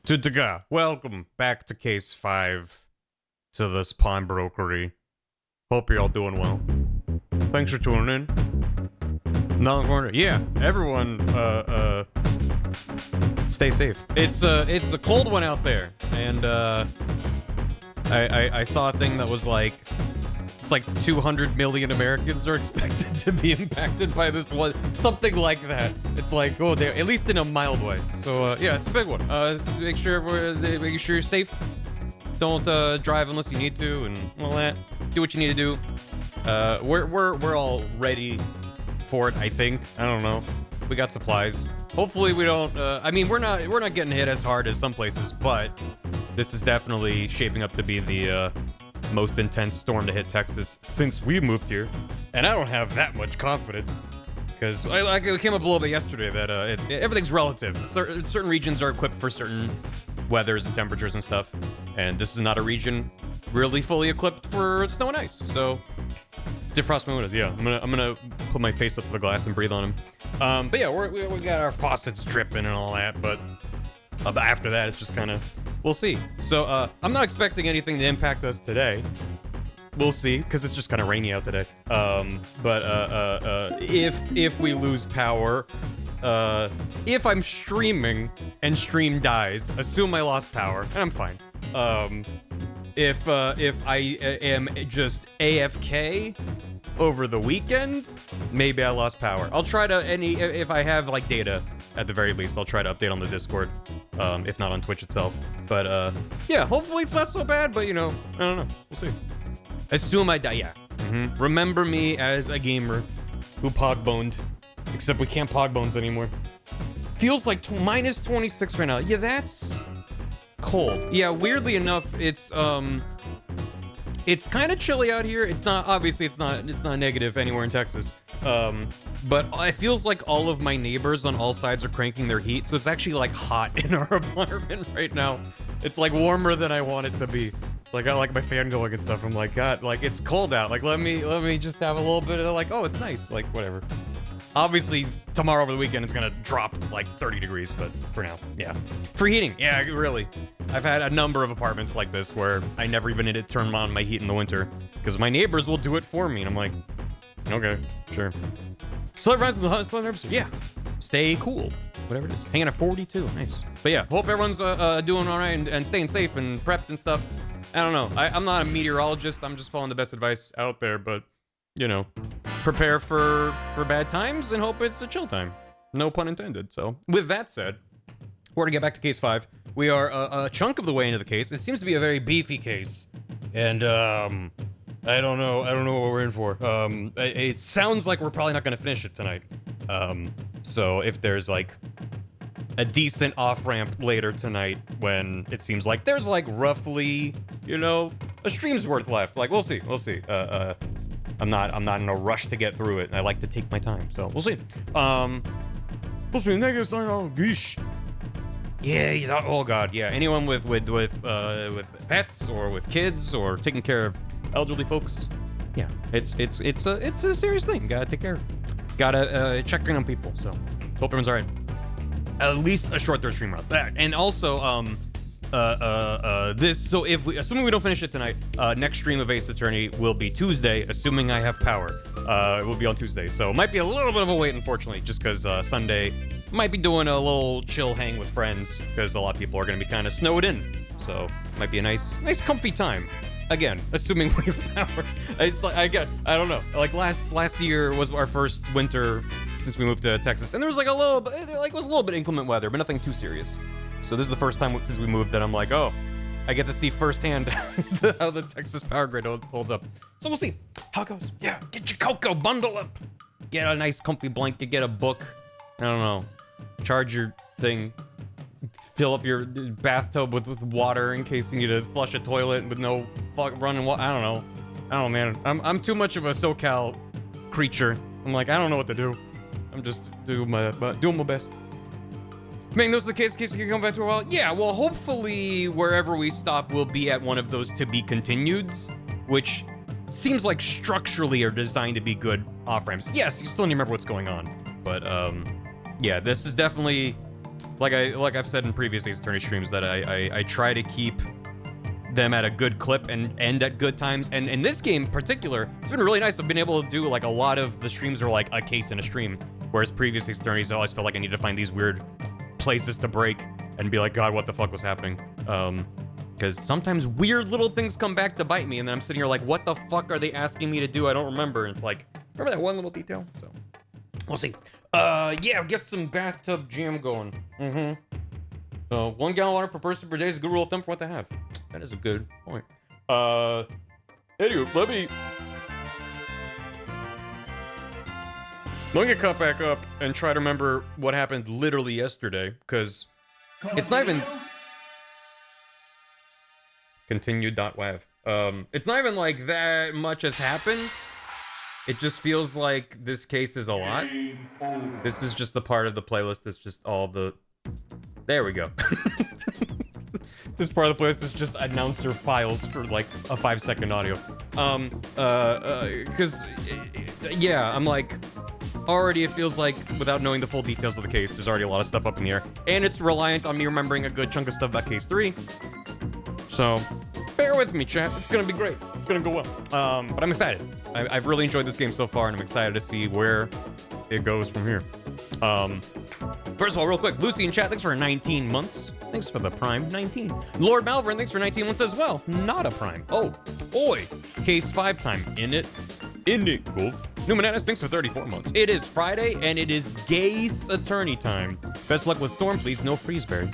Tutuga, welcome back to Case 5 to this pawnbrokery. Hope you're all doing well. Thanks for tuning in. Yeah, everyone, stay safe. It's a cold one out there, and I saw a thing that was like, it's like 200 million Americans are expected to be impacted by this one, something like that. It's like, oh, they're at least in a mild way. So yeah, it's a big one. Make sure you're safe. Don't drive unless you need to, and all that. Do what you need to do. We're all ready for it, I think. I don't know. We got supplies. Hopefully we don't. I mean, we're not getting hit as hard as some places, but this is definitely shaping up to be the most intense storm to hit Texas since we moved here. And I don't have that much confidence, because it came up a little bit yesterday that everything's relative. Certain regions are equipped for certain weathers and temperatures and stuff, and this is not a region really fully equipped for snow and ice. So defrost my windows. Yeah, I'm gonna put my face up to the glass and breathe on them. But yeah, we got our faucets dripping and all that, but after that, it's just kind of, we'll see. So I'm not expecting anything to impact us today. We'll see, because it's just kind of rainy out today. If we lose power, if I'm streaming and stream dies, assume I lost power, and I'm fine. If I am just AFK over the weekend, maybe I lost power. I'll try to, if I have like data, at the very least, I'll try to update on the Discord, if not on Twitch itself. But yeah, hopefully it's not so bad, but you know, I don't know, we'll see. Assume I die, yeah. Remember me as a gamer who pog-boned, except we can't pog-bones anymore. Feels like minus 26 right now. Yeah, that's cold. Yeah, weirdly enough, it's kind of chilly out here. It's not, obviously it's not negative anywhere in Texas. But it feels like all of my neighbors on all sides are cranking their heat, so it's actually like hot in our apartment right now. It's like warmer than I want it to be. Like, I like my fan going and stuff. I'm like, God, like, it's cold out. Like, let me just have a little bit of like, oh, it's nice. Like, whatever. Obviously, tomorrow over the weekend, it's gonna drop like 30 degrees, but for now, yeah. Free heating, yeah, really. I've had a number of apartments like this where I never even need to turn on my heat in the winter, because my neighbors will do it for me, and I'm like, okay, sure. Celebrate Rise of the Hot episode, yeah. Stay cool, whatever it is. Hanging at 42, nice. But yeah, hope everyone's doing all right and staying safe and prepped and stuff. I don't know, I'm not a meteorologist, I'm just following the best advice out there, but, you know, prepare for bad times and hope it's a chill time. No pun intended. So, with that said, we're gonna get back to case 5. We are a chunk of the way into the case. It seems to be a very beefy case, and I don't know what we're in for. It sounds like we're probably not gonna finish it tonight. So if there's like a decent off-ramp later tonight when it seems like there's like roughly, you know, a stream's worth left. Like, we'll see. I'm not in a rush to get through it, and I like to take my time, so we'll see. We'll see. Oh, geesh. Yeah, oh god, yeah. Anyone with pets or with kids or taking care of elderly folks, yeah, it's a serious thing. Gotta take care of it. Gotta check in on people. So hope everyone's all right. At least a short third stream route. That, and also so if we, assuming we don't finish it tonight, next stream of Ace Attorney will be Tuesday, assuming I have power. It will be on Tuesday, so it might be a little bit of a wait, unfortunately, just because Sunday might be doing a little chill hang with friends, because a lot of people are going to be kind of snowed in, so might be a nice comfy time. Again, assuming we have power. It's like, I don't know, like last year was our first winter since we moved to Texas, and there was like a little bit, like it was a little bit inclement weather, but nothing too serious. So this is the first time since we moved that I'm like, oh, I get to see firsthand how the Texas power grid holds up. So we'll see how it goes. Yeah, get your cocoa, bundle up. Get a nice comfy blanket, get a book. I don't know, charge your thing. Fill up your bathtub with water in case you need to flush a toilet with no running water. I don't know, man. I'm too much of a SoCal creature. I'm like, I don't know what to do. I'm just doing my best. Making those the case you can come back to a while. Yeah, well, hopefully wherever we stop will be at one of those to be continueds, which seems like structurally are designed to be good off ramps. Yes, you still need to remember what's going on, but yeah, this is definitely like I've said in previous Ace Attorney streams that I try to keep them at a good clip and end at good times. And in this game in particular, it's been really nice. I've been able to do like a lot of the streams are like a case in a stream, whereas previous Ace Attorneys I always felt like I needed to find these weird places to break and be like, God, what the fuck was happening? Because sometimes weird little things come back to bite me, and then I'm sitting here like, what the fuck are they asking me to do? I don't remember. And it's like, remember that one little detail? So we'll see. Yeah, get some bathtub jam going. So 1 gallon of water per person per day is a good rule of thumb for what to have. That is a good point. Anyway, let me get caught back up and try to remember what happened literally yesterday, because it's not even continue.wav. It's not even like that much has happened. It just feels like this case is a lot. This is just the part of the playlist that's just all the... There we go. This part of the playlist is just announcer files for like a 5-second audio. Cause yeah, I'm like, already it feels like without knowing the full details of the case, there's already a lot of stuff up in the air. And it's reliant on me remembering a good chunk of stuff about case 3. So bear with me, chat. It's gonna be great. It's gonna go well. But I'm excited. I've really enjoyed this game so far, and I'm excited to see where it goes from here. First of all, real quick, Lucy in chat, thanks for 19 months. Thanks for the Prime 19. Lord Malvern, thanks for 19 months as well. Not a Prime. Oh, oi. Case 5 time. In it, Gulf. Numinatus, thanks for 34 months. It is Friday, and it is Ace Attorney time. Best luck with Storm, please. No Freezeberry.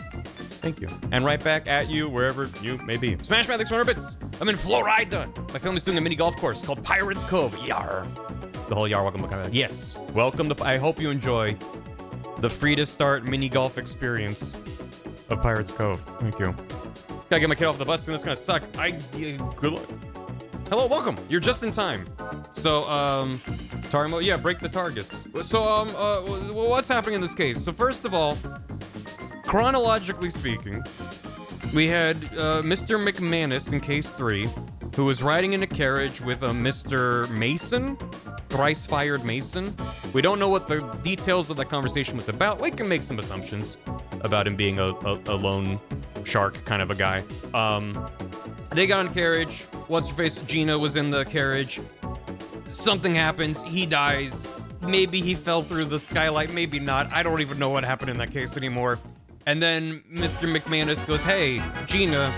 Thank you. And right back at you, wherever you may be. Smash Math, thanks for 100 bits. I'm in Florida. My family's doing a mini golf course called Pirates Cove. Yar. The whole yar, welcome to... Yes. Welcome to... I hope you enjoy the free-to-start mini golf experience of Pirates Cove. Thank you. Gotta get my kid off the bus soon. That's gonna suck. Good luck. Hello, welcome. You're just in time. So, Tarmo, yeah, break the targets. So, what's happening in this case? So, first of all, chronologically speaking, we had Mr. McManus in case 3, who was riding in a carriage with a Mr. Mason, thrice-fired Mason. We don't know what the details of that conversation was about. We can make some assumptions about him being a lone shark kind of a guy. They got in a carriage. What's-her-face? Gina was in the carriage. Something happens. He dies. Maybe he fell through the skylight. Maybe not. I don't even know what happened in that case anymore. And then Mr. McManus goes, hey, Gina,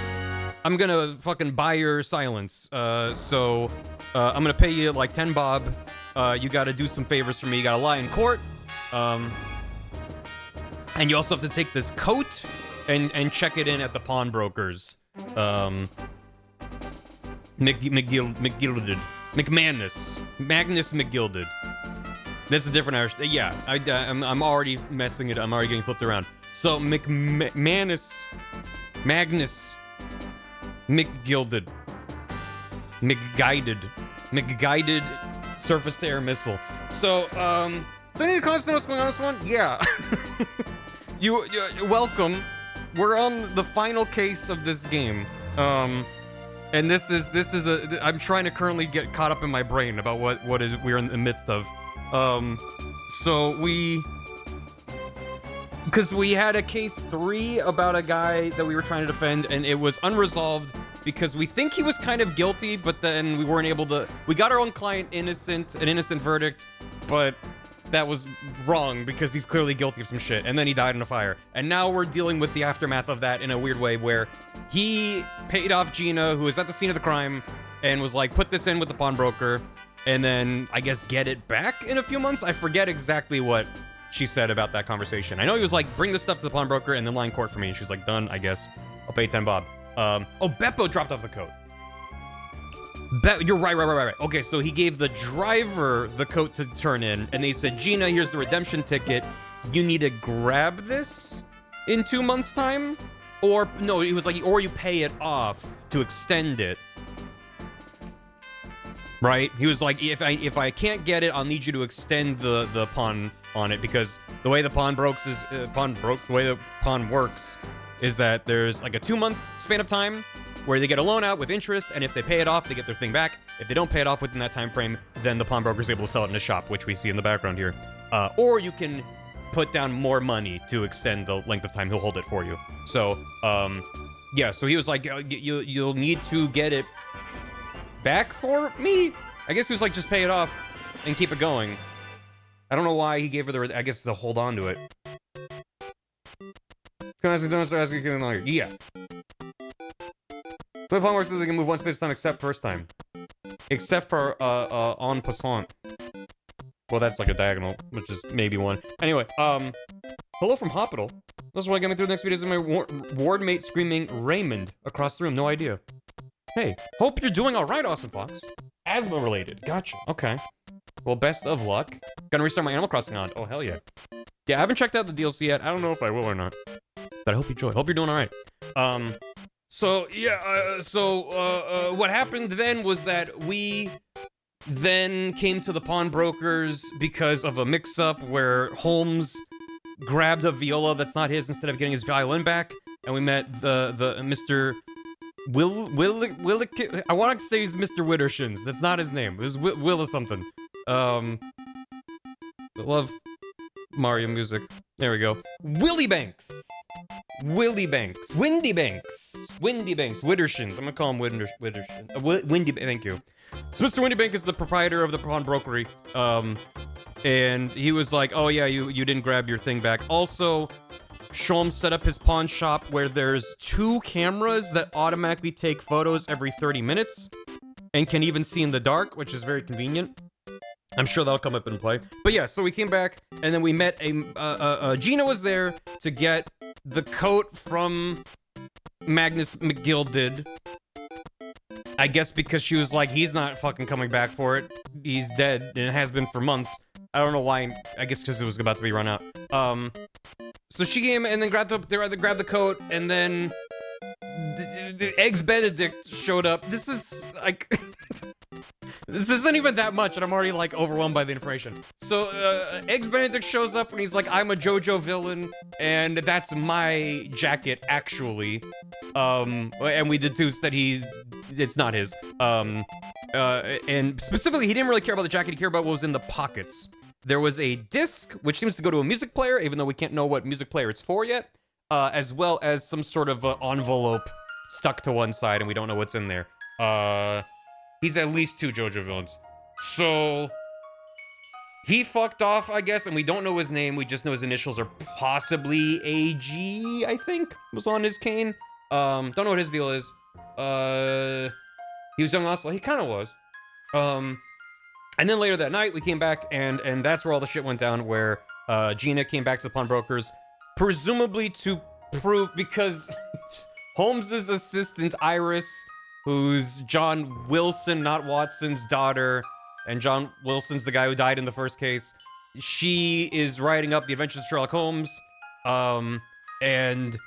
I'm gonna fucking buy your silence. So I'm gonna pay you like 10 bob. You gotta do some favors for me. You gotta lie in court. And you also have to take this coat and check it in at the pawnbrokers. McGilded. McManus. Magnus McGilded. That's a different Irish. Yeah, I'm already messing it. I'm already getting flipped around. So Magnus McGilded. McGuided surface-to-air missile. So, do I need to constantly know what's going on this one? Yeah. you welcome. We're on the final case of this game. And this is I'm trying to currently get caught up in my brain about what we're in the midst of. So because we had a case 3 about a guy that we were trying to defend, and it was unresolved because we think he was kind of guilty, but then we weren't able to... We got our own client an innocent verdict, but that was wrong because he's clearly guilty of some shit, and then he died in a fire. And now we're dealing with the aftermath of that in a weird way, where he paid off Gina, who was at the scene of the crime, and was like, put this in with the pawnbroker, and then, I guess, get it back in a few months? I forget exactly what she said about that conversation. I know he was like, bring this stuff to the pawnbroker and then lie in court for me. And she's like, done, I guess. I'll pay 10 bob. Oh, Beppo dropped off the coat. You're right. Okay, so he gave the driver the coat to turn in, and they said, Gina, here's the redemption ticket. You need to grab this in 2 months' time? Or, no, he was like, or you pay it off to extend it. Right? He was like, if I can't get it, I'll need you to extend the pawn on it, because the way the pawn works is that there's like a 2-month span of time where they get a loan out with interest, and if they pay it off, they get their thing back. If they don't pay it off within that time frame, then the pawnbroker is able to sell it in a shop, which we see in the background here. Or you can put down more money to extend the length of time he'll hold it for you. So, yeah, so he was like, you'll need to get it back for me? I guess he was like, just pay it off and keep it going. I don't know why he gave her the, I guess, to hold on to it. Can I ask you, don't start asking you longer? Yeah. The plan works so they can move one space at a time except first time. Except for, en passant. Well, that's like a diagonal, which is maybe one. Anyway, hello from Hospital. This is why I got me through the next videos of my ward mate screaming Raymond across the room. No idea. Hey, hope you're doing all right, Austin Fox. Asthma related. Gotcha. Okay. Well, best of luck. Gonna restart my Animal Crossing on. Oh, hell yeah. Yeah, I haven't checked out the DLC yet. I don't know if I will or not. But I hope you enjoy. Hope you're doing all right. So, yeah, what happened then was that we then came to the pawnbrokers because of a mix-up where Holmes grabbed a viola that's not his instead of getting his violin back, and we met the Mr. I want to say he's Mr. Wittershins. That's not his name. It was Will or something. I love Mario music. There we go. Willy Banks. Windy Banks. Wittershins. I'm gonna call him Wittershins. Thank you. So Mr. Windy Bank is the proprietor of the pawnbrokery. And he was like, oh yeah, you didn't grab your thing back. Also, Sholmes set up his pawn shop where there's 2 cameras that automatically take photos every 30 minutes and can even see in the dark, which is very convenient. I'm sure that'll come up in play. But yeah, so we came back, and then we met Gina was there to get the coat from Magnus McGilded. I guess because she was like, he's not fucking coming back for it. He's dead, and it has been for months. I don't know why. I guess because it was about to be run out. So she came and then grabbed the coat, and then the Eggs Benedict showed up. This is like this isn't even that much, and I'm already like overwhelmed by the information. So Eggs Benedict shows up and he's like, I'm a JoJo villain, and that's my jacket actually. And we deduced that it's not his. And specifically, he didn't really care about the jacket. He cared about what was in the pockets. There was a disc, which seems to go to a music player, even though we can't know what music player it's for yet, as well as some sort of envelope stuck to one side, and we don't know what's in there. He's at least 2 JoJo villains. So he fucked off, I guess, and we don't know his name. We just know his initials are possibly AG, I think, was on his cane. Don't know what his deal is. He was young also. He kind of was. And then later that night, we came back, and that's where all the shit went down, where Gina came back to the pawnbrokers, presumably to prove, because Holmes's assistant, Iris, who's John Wilson, not Watson's daughter, and John Wilson's the guy who died in the first case, she is writing up the Adventures of Sherlock Holmes, and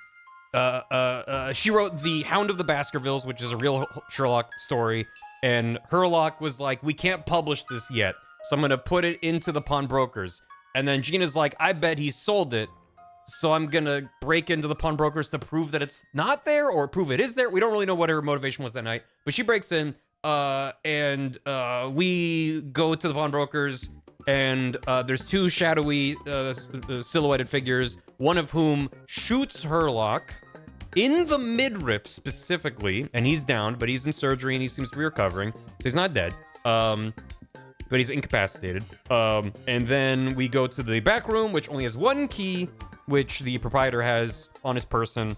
she wrote The Hound of the Baskervilles, which is a real Sherlock story, and Herlock was like, we can't publish this yet, so I'm gonna put it into the pawnbrokers. And then Gina's like, I bet he sold it, so I'm gonna break into the pawnbrokers to prove that it's not there, or prove it is there. We don't really know what her motivation was that night, but she breaks in, and we go to the pawnbrokers, and there's 2 shadowy, silhouetted figures, one of whom shoots Herlock in the midriff specifically, and he's down, but he's in surgery and he seems to be recovering, so he's not dead. But he's incapacitated. And then we go to the back room, which only has 1 key, which the proprietor has on his person,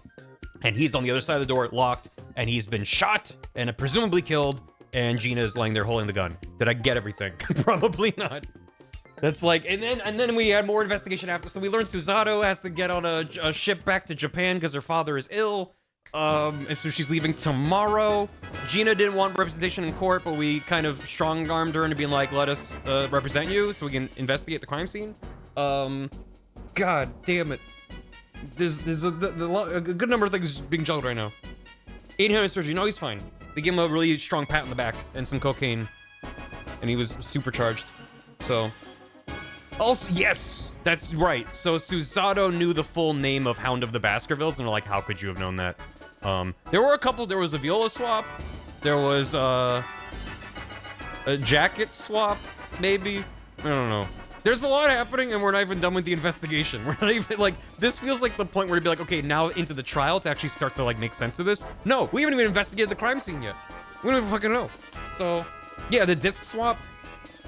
and he's on the other side of the door, locked, and he's been shot and presumably killed, and Gina's laying there holding the gun. Did I get everything? Probably not. That's like, and then we had more investigation after. So we learned Susato has to get on a ship back to Japan because her father is ill. And so she's leaving tomorrow. Gina didn't want representation in court, but we kind of strong-armed her into being like, let us represent you so we can investigate the crime scene. God damn it. There's a good number of things being juggled right now. 800 surgery. No, he's fine. They gave him a really strong pat on the back and some cocaine. And he was supercharged. So... Also, yes! That's right. So Susato knew the full name of Hound of the Baskervilles, and they're like, how could you have known that? There were a couple. There was a viola swap. There was a jacket swap, maybe. I don't know. There's a lot happening, and we're not even done with the investigation. We're not even, like, this feels like the point where you'd be like, okay, now into the trial to actually start to, like, make sense of this. No, we haven't even investigated the crime scene yet. We don't even fucking know. So, yeah, the disc swap,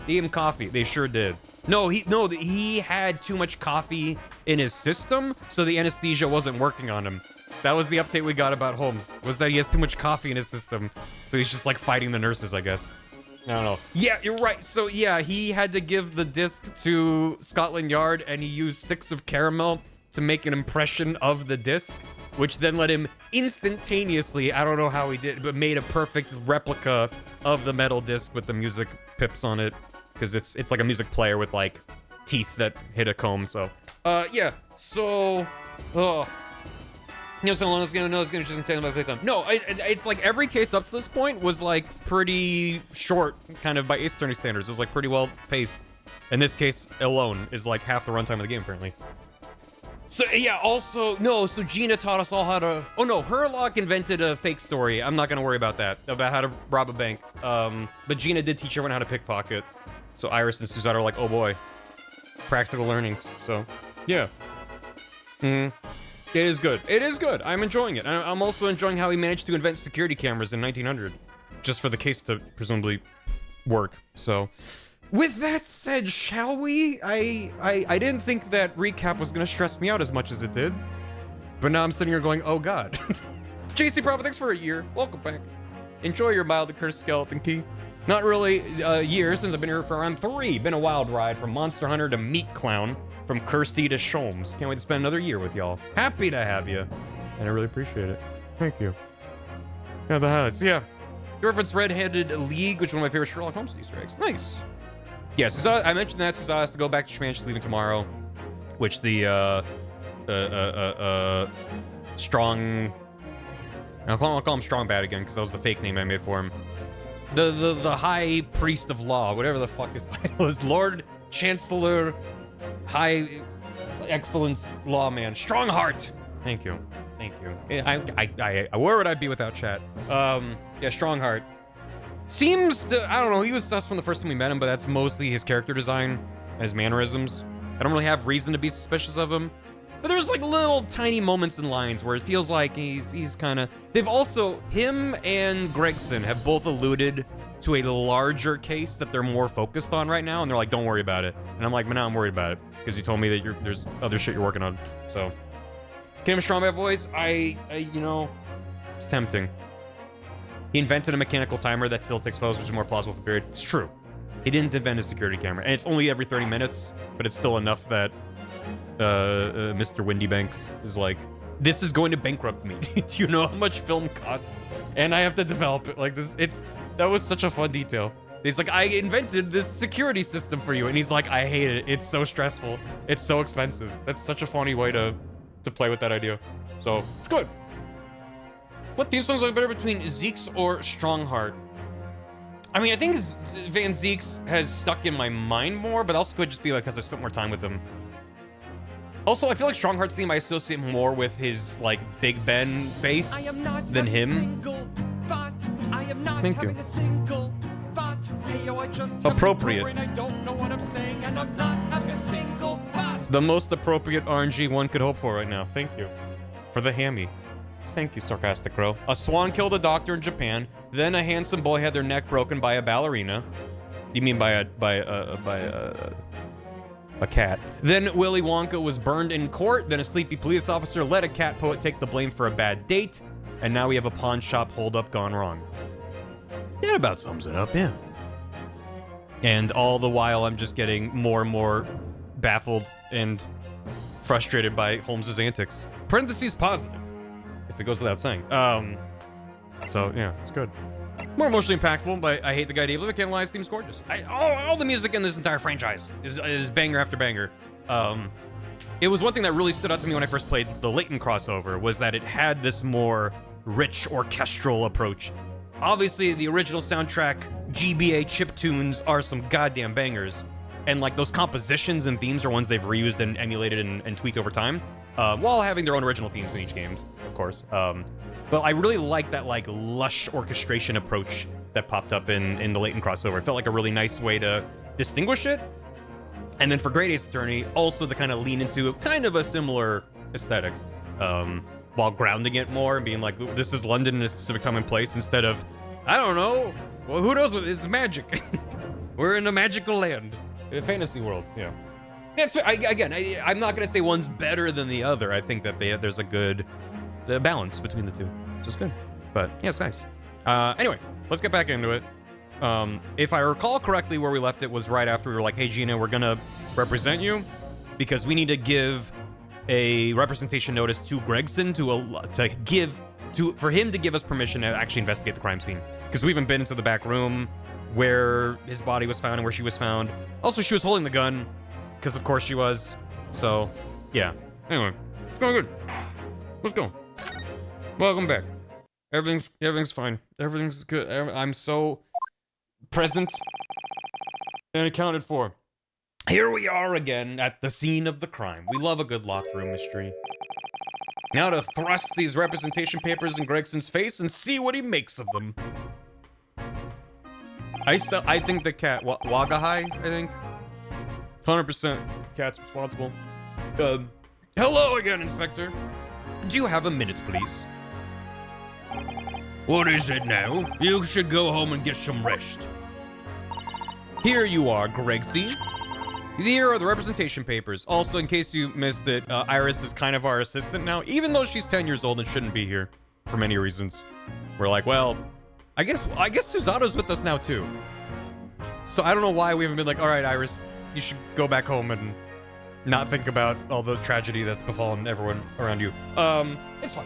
they gave him coffee. They sure did. No, he had too much coffee in his system, so the anesthesia wasn't working on him. That was the update we got about Holmes, was that he has too much coffee in his system. So he's just, like, fighting the nurses, I guess. I don't know. Yeah, you're right. So, yeah, he had to give the disc to Scotland Yard, and he used sticks of caramel to make an impression of the disc, which then let him instantaneously, I don't know how he did, but made a perfect replica of the metal disc with the music pips on it, because it's like a music player with, like, teeth that hit a comb, so. Yeah, so, you know, so long as it's gonna just take my playtime. No, it's like every case up to this point was like pretty short, kind of by Ace Attorney standards. It was like pretty well paced. And this case alone is like half the runtime of the game, apparently. So yeah, also, no, so Gina taught us all how to, oh no, Herlock invented a fake story. I'm not gonna worry about that, about how to rob a bank. But Gina did teach everyone how to pickpocket. So Iris and Suzette are like, oh boy, practical learnings, so yeah. It is good. It is good. I'm enjoying it. I'm also enjoying how he managed to invent security cameras in 1900, just for the case to presumably work. So, with that said, shall we? I didn't think that recap was gonna stress me out as much as it did, but now I'm sitting here going, oh god. JC Prophet, thanks for a year. Welcome back. Enjoy your mildly cursed skeleton key. Not really a year since I've been here for around 3. Been a wild ride from Monster Hunter to Meat Clown. From Kirsty to Sholmes. Can't wait to spend another year with y'all. Happy to have you. And I really appreciate it. Thank you. Yeah, the highlights. Yeah. You referenced Red-Handed League, which is one of my favorite Sherlock Holmes Easter eggs. Nice. Yeah, so I mentioned that Cesar has to go back to Japan. She's leaving tomorrow. Which the, Strong... I'll call him Strong Bad again, because that was the fake name I made for him. The High Priest of Law, whatever the fuck his title is. Lord Chancellor... High Excellence Lawman. Strongheart! Thank you. Thank you. Where would I be without chat? Yeah, Strongheart. Seems to, I don't know, he was sus from the first time we met him, but that's mostly his character design, his mannerisms. I don't really have reason to be suspicious of him. But there's like little tiny moments and lines where it feels like he's kind of... They've also, him and Gregson have both alluded to a larger case that they're more focused on right now, and they're like, don't worry about it. And I'm like, but now I'm worried about it, because you told me that there's other shit you're working on, so. Can him strong bad voice? I, you know, it's tempting. He invented a mechanical timer that still takes photos, which is more plausible for the period. It's true. He didn't invent a security camera, and it's only every 30 minutes, but it's still enough that Mr. Windybanks is like, this is going to bankrupt me. Do you know how much film costs? And I have to develop it like this. That was such a fun detail. He's like, I invented this security system for you. And he's like, I hate it. It's so stressful. It's so expensive. That's such a funny way to play with that idea. So, it's good. What theme songs are better between Zeke's or Strongheart? I mean, I think Van Zeke's has stuck in my mind more, but also could just be like because I spent more time with him. Also, I feel like Strongheart's theme I associate more with his, like, Big Ben bass than him. Thank you. Appropriate. The most appropriate RNG one could hope for right now. Thank you. For the hammy. Thank you, Sarcastic Crow. A swan killed a doctor in Japan. Then a handsome boy had their neck broken by a ballerina. You mean by a cat. Then Willy Wonka was burned in court. Then a sleepy police officer let a cat poet take the blame for a bad date. And now we have a pawn shop holdup gone wrong. That about sums it up, yeah. And all the while, I'm just getting more and more baffled and frustrated by Holmes's antics. Parentheses positive, if it goes without saying. So, yeah, it's good. More emotionally impactful, but I hate the guy able to analyze. Theme's gorgeous. All the music in this entire franchise is banger after banger. It was one thing that really stood out to me when I first played the Layton crossover, was that it had this more rich orchestral approach. Obviously, the original soundtrack, GBA chiptunes, are some goddamn bangers. And like those compositions and themes are ones they've reused and emulated and tweaked over time, while having their own original themes in each game, of course. But I really like that like lush orchestration approach that popped up in the Layton crossover. It felt like a really nice way to distinguish it. And then for Great Ace Attorney, also to kind of lean into kind of a similar aesthetic, while grounding it more and being like, this is London in a specific time and place, instead of, I don't know, well, who knows what, it's magic. We're in a magical land, a fantasy world, yeah. That's, I'm not gonna say one's better than the other. I think that there's a good balance between the two, which is good. But yeah, it's nice. Anyway, let's get back into it. If I recall correctly, where we left it was right after we were like, hey, Gina, we're gonna represent you because we need to give a representation notice to Gregson for him to give us permission to actually investigate the crime scene. Because we haven't been into the back room where his body was found and where she was found. Also, she was holding the gun, because of course she was. So, yeah. Anyway, it's going good. Let's go. Welcome back. Everything's fine. Everything's good. I'm so present and accounted for. Here we are again at the scene of the crime. We love a good locked room mystery. Now to thrust these representation papers in Gregson's face and see what he makes of them. I think the cat, Wagahai, I think. 100% cat's responsible. Hello again, Inspector. Do you have a minute, please? What is it now? You should go home and get some rest. Here you are, Gregsy. Here are the representation papers. Also, in case you missed it, Iris is kind of our assistant now, even though she's 10 years old and shouldn't be here for many reasons. We're like, well, I guess Susato's with us now too. So I don't know why we haven't been like, all right, Iris, you should go back home and not think about all the tragedy that's befallen everyone around you. It's fine.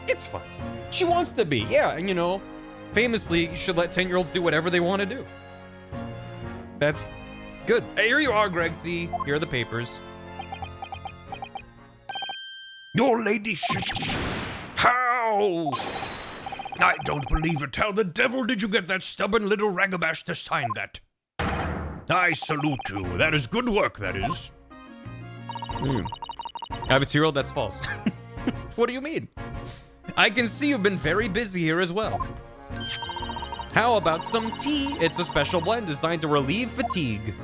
It's fine. She wants to be, yeah, and you know, famously, you should let 10-year-olds do whatever they want to do. That's good. Hey, here you are, Gregsy. Here are the papers. Your ladyship. How? I don't believe it. How the devil did you get that stubborn little ragabash to sign that? I salute you. That is good work, that is. I have a 2-year-old, that's false. What do you mean? I can see you've been very busy here as well. How about some tea? It's a special blend designed to relieve fatigue.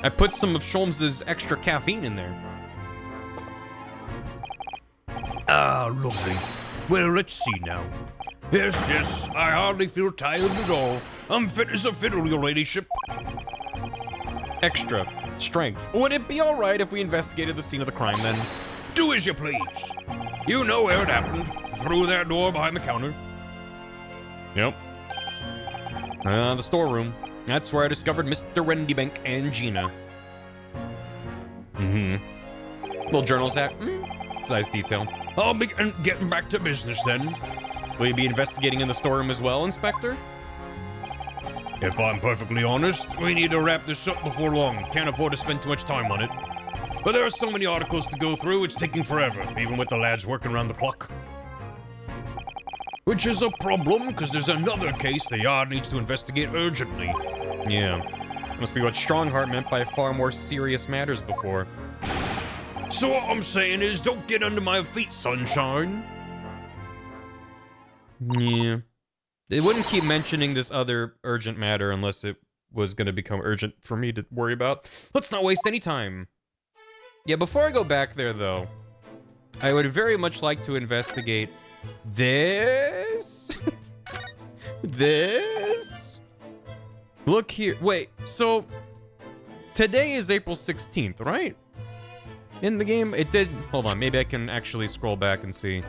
I put some of Sholmes's extra caffeine in there. Ah, lovely. Well, let's see now. Yes, I hardly feel tired at all. I'm fit as a fiddle, your ladyship. Extra strength. Would it be all right if we investigated the scene of the crime then? Do as you please. You know where it happened. Through that door behind the counter. Yep. The storeroom. That's where I discovered Mr. Rendybank and Gina. Little journals hat. It's a nice detail. I'll be getting back to business then. Will you be investigating in the storeroom as well, Inspector? If I'm perfectly honest, we need to wrap this up before long. Can't afford to spend too much time on it. But there are so many articles to go through, it's taking forever, even with the lads working around the clock. Which is a problem, because there's another case the yard needs to investigate urgently. Yeah. Must be what Strongheart meant by far more serious matters before. So what I'm saying is, don't get under my feet, sunshine. Yeah. They wouldn't keep mentioning this other urgent matter unless it was going to become urgent for me to worry about. Let's not waste any time. Yeah, before I go back there, though, I would very much like to investigate this. This. Look here. Wait, so today is April 16th, right? In the game, it did. Hold on, maybe I can actually scroll back and see.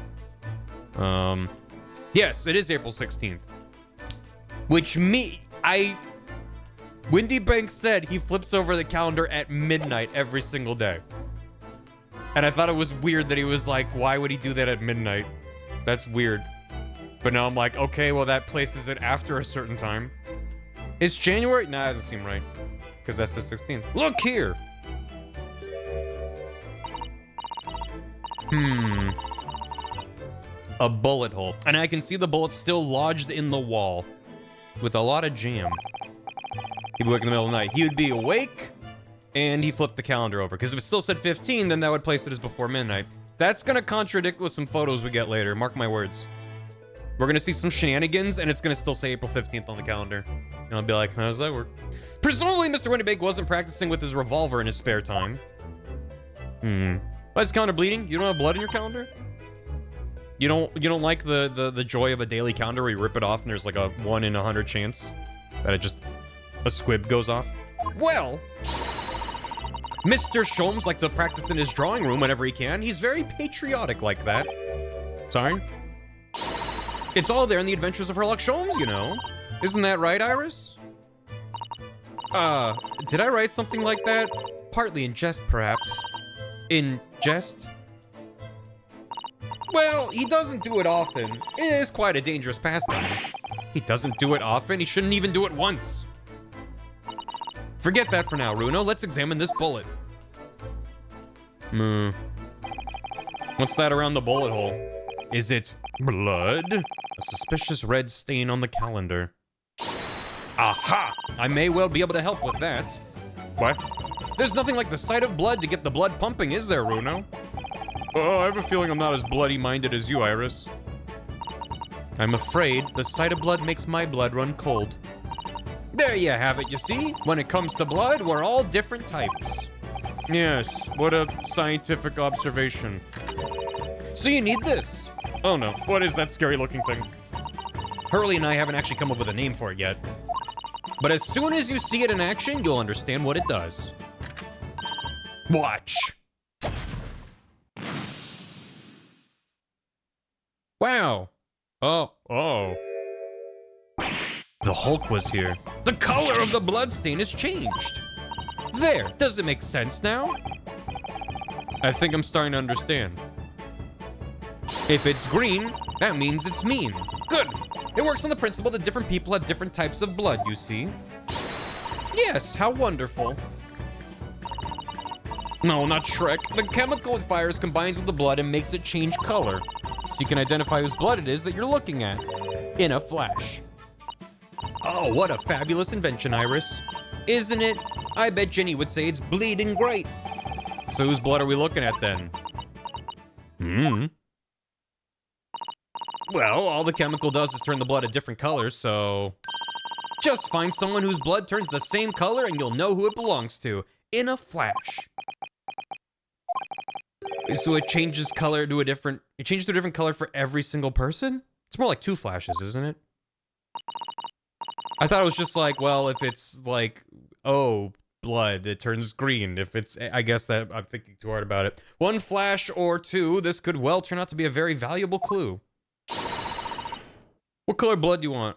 Yes, it is April 16th. Which Windy Bank said he flips over the calendar at midnight every single day. And I thought it was weird that he was like, why would he do that at midnight? That's weird. But now I'm like, okay, well that places it after a certain time. It's January? Nah, that doesn't seem right. Because that's the 16th. Look here! A bullet hole. And I can see the bullet still lodged in the wall. With a lot of jam. He'd be awake in the middle of the night. He would be awake, and he flipped the calendar over. Because if it still said 15, then that would place it as before midnight. That's gonna contradict with some photos we get later. Mark my words. We're gonna see some shenanigans, and it's gonna still say April 15th on the calendar. And I'll be like, how does that work? Presumably, Mr. Winnerbake wasn't practicing with his revolver in his spare time. Why is calendar bleeding? You don't have blood in your calendar? You don't like the joy of a daily calendar where you rip it off and there's like a 1 in 100 chance that a squib goes off? Well, Mr. Sholmes likes to practice in his drawing room whenever he can. He's very patriotic like that. Sorry? It's all there in the Adventures of Herlock Sholmes, you know. Isn't that right, Iris? Did I write something like that? Partly in jest, perhaps. In jest? Well, he doesn't do it often. It is quite a dangerous pastime. He doesn't do it often. He shouldn't even do it once. Forget that for now, Runo. Let's examine this bullet. What's that around the bullet hole? Is it blood? A suspicious red stain on the calendar. Aha! I may well be able to help with that. What? There's nothing like the sight of blood to get the blood pumping, is there, Runo? Oh, I have a feeling I'm not as bloody-minded as you, Iris. I'm afraid the sight of blood makes my blood run cold. There you have it, you see? When it comes to blood, we're all different types. Yes, what a scientific observation. So you need this. Oh no, what is that scary-looking thing? Hurley and I haven't actually come up with a name for it yet. But as soon as you see it in action, you'll understand what it does. Watch. Wow. Oh. The Hulk was here. The color of the bloodstain has changed. There, does it make sense now? I think I'm starting to understand. If it's green, that means it's mean. Good. It works on the principle that different people have different types of blood, you see. Yes, how wonderful. No, not Shrek. The chemical it fires combines with the blood and makes it change color. So you can identify whose blood it is that you're looking at. In a flash. Oh, what a fabulous invention, Iris. Isn't it? I bet Jenny would say it's bleeding great. So whose blood are we looking at then? Well, all the chemical does is turn the blood a different color, so... Just find someone whose blood turns the same color and you'll know who it belongs to. In a flash. So it changes color to a different... It changes to a different color for every single person? It's more like 2 flashes, isn't it? I thought it was just like, well, if it's like, oh, blood, it turns green. If it's, I guess that I'm thinking too hard about it. 1 flash or 2, this could well turn out to be a very valuable clue. What color blood do you want?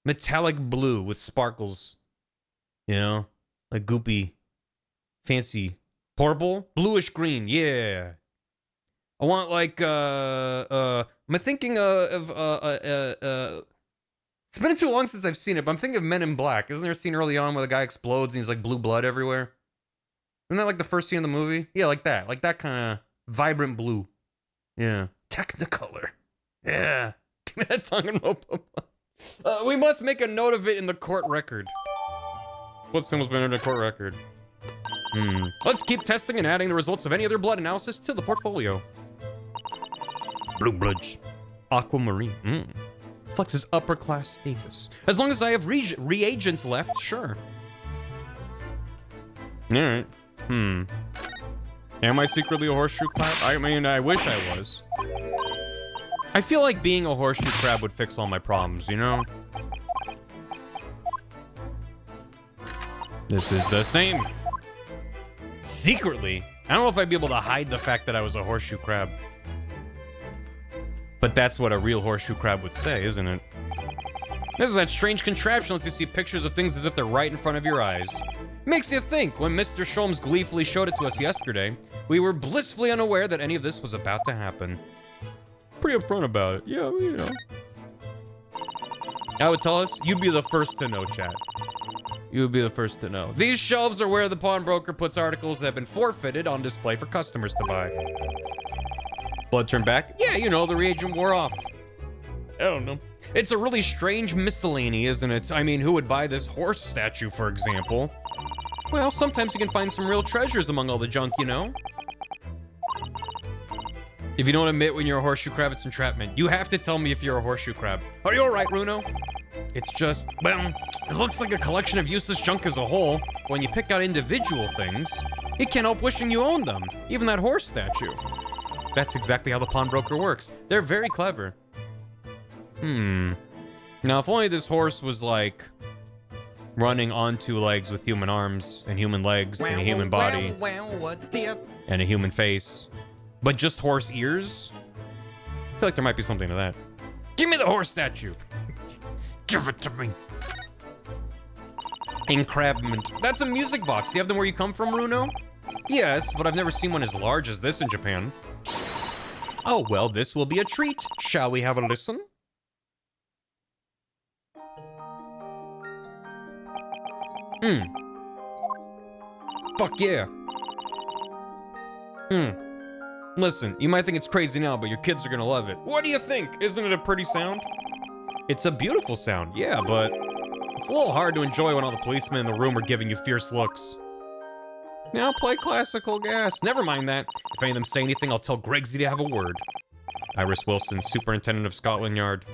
Metallic blue with sparkles. You know, like goopy, fancy. Purple? Bluish green, yeah. I want like, am I thinking of it's been too long since I've seen it, but I'm thinking of Men in Black. Isn't there a scene early on where the guy explodes and he's like blue blood everywhere? Isn't that like the first scene in the movie? Yeah, like that kind of vibrant blue. Yeah. Technicolor. Yeah. Give me that tongue and rope. We must make a note of it in the court record. What symbol's been in the court record? Let's keep testing and adding the results of any other blood analysis to the portfolio. Blue bloods. Aquamarine. Flexes upper class status. As long as I have reagent left, sure. Alright. Am I secretly a horseshoe crab? I mean, I wish I was. I feel like being a horseshoe crab would fix all my problems, you know? This is the same. Secretly. I don't know if I'd be able to hide the fact that I was a horseshoe crab. But that's what a real horseshoe crab would say, isn't it? This is that strange contraption lets you see pictures of things as if they're right in front of your eyes. Makes you think, when Mr. Sholmes gleefully showed it to us yesterday, we were blissfully unaware that any of this was about to happen. Pretty upfront about it. Yeah, you know. I would tell us, you'd be the first to know, chat. You would be the first to know. These shelves are where the pawnbroker puts articles that have been forfeited on display for customers to buy. Blood turned back? Yeah, you know, the reagent wore off. I don't know. It's a really strange miscellany, isn't it? I mean, who would buy this horse statue, for example? Well, sometimes you can find some real treasures among all the junk, you know? If you don't admit when you're a horseshoe crab, it's entrapment. You have to tell me if you're a horseshoe crab. Are you alright, Runo? It's just, well, it looks like a collection of useless junk as a whole. When you pick out individual things, you can't help wishing you owned them. Even that horse statue. That's exactly how the pawnbroker works. They're very clever. Now, if only this horse was, like, running on two legs with human arms and human legs and a human body. What's this? And a human face. But just horse ears? I feel like there might be something to that. Give me the horse statue. Give it to me. Encrabment. That's a music box. Do you have them where you come from, Runo? Yes, but I've never seen one as large as this in Japan. Oh, well, this will be a treat. Shall we have a listen? Fuck yeah. Listen, you might think it's crazy now, but your kids are gonna love it. What do you think? Isn't it a pretty sound? It's a beautiful sound, yeah, but it's a little hard to enjoy when all the policemen in the room are giving you fierce looks. Now play classical gas. Never mind that. If any of them say anything, I'll tell Gregsy to have a word. Iris Wilson, Superintendent of Scotland Yard.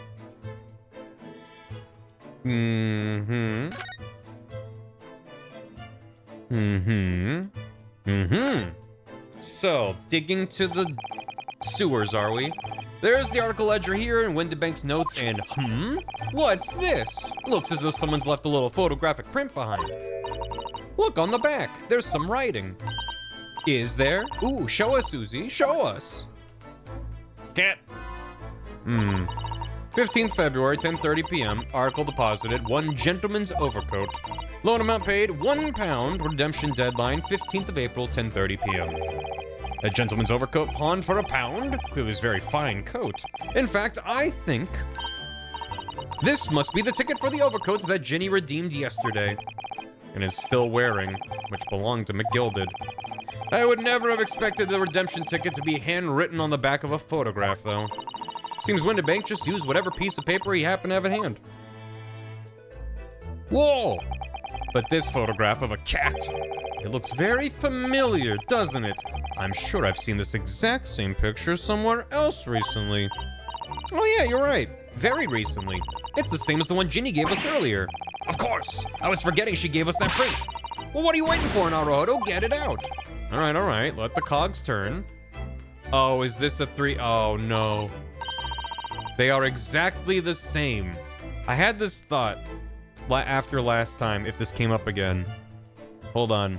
So, digging to the sewers, are we? There's the article ledger here and Windibank's notes and what's this? Looks as though someone's left a little photographic print behind. Look on the back, there's some writing. Is there? Ooh, show us, Susie, show us. Get. 15th February, 10:30 p.m. Article deposited, one gentleman's overcoat. Loan amount paid, £1. Redemption deadline, 15th of April, 10:30 p.m. A gentleman's overcoat pawned for £1? Clearly his very fine coat. In fact, I think this must be the ticket for the overcoat that Ginny redeemed yesterday and is still wearing, which belonged to McGilded. I would never have expected the redemption ticket to be handwritten on the back of a photograph, though. Seems Windibank just used whatever piece of paper he happened to have in hand. Whoa! But this photograph of a cat, it looks very familiar, doesn't it? I'm sure I've seen this exact same picture somewhere else recently. Oh yeah, you're right. Very recently. It's the same as the one Ginny gave us earlier. Of course! I was forgetting she gave us that print. Well, what are you waiting for, Naruto? Get it out. All right. Let the cogs turn. Oh, is this a 3? Oh, no. They are exactly the same. I had this thought after last time if this came up again. Hold on.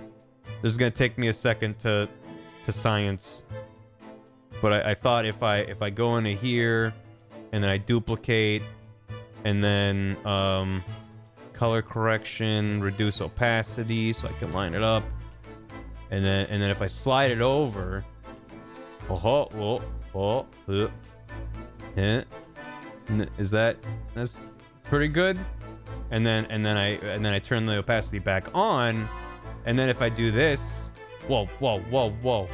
This is gonna take me a second to science. But I thought if I go into here and then I duplicate and then color correction, reduce opacity so I can line it up. And then if I slide it over, is that's pretty good? And then I turn the opacity back on, and then if I do this, whoa.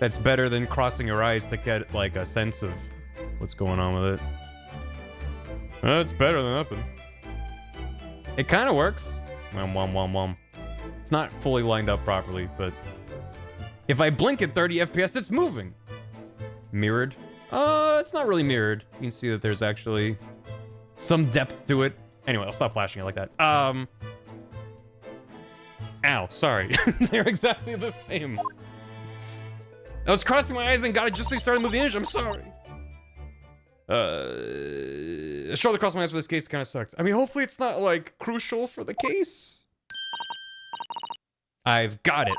That's better than crossing your eyes to get like a sense of what's going on with it. That's better than nothing. It kind of works. It's not fully lined up properly, but if I blink at 30 FPS, it's moving. Mirrored? It's not really mirrored. You can see that there's actually some depth to it. Anyway, I'll stop flashing it like that. Ow, sorry. They're exactly the same. I was crossing my eyes and got it just as I started moving the image. I'm sorry. Shortly across my eyes for this case kind of sucked. I mean, hopefully it's not, like, crucial for the case. I've got it.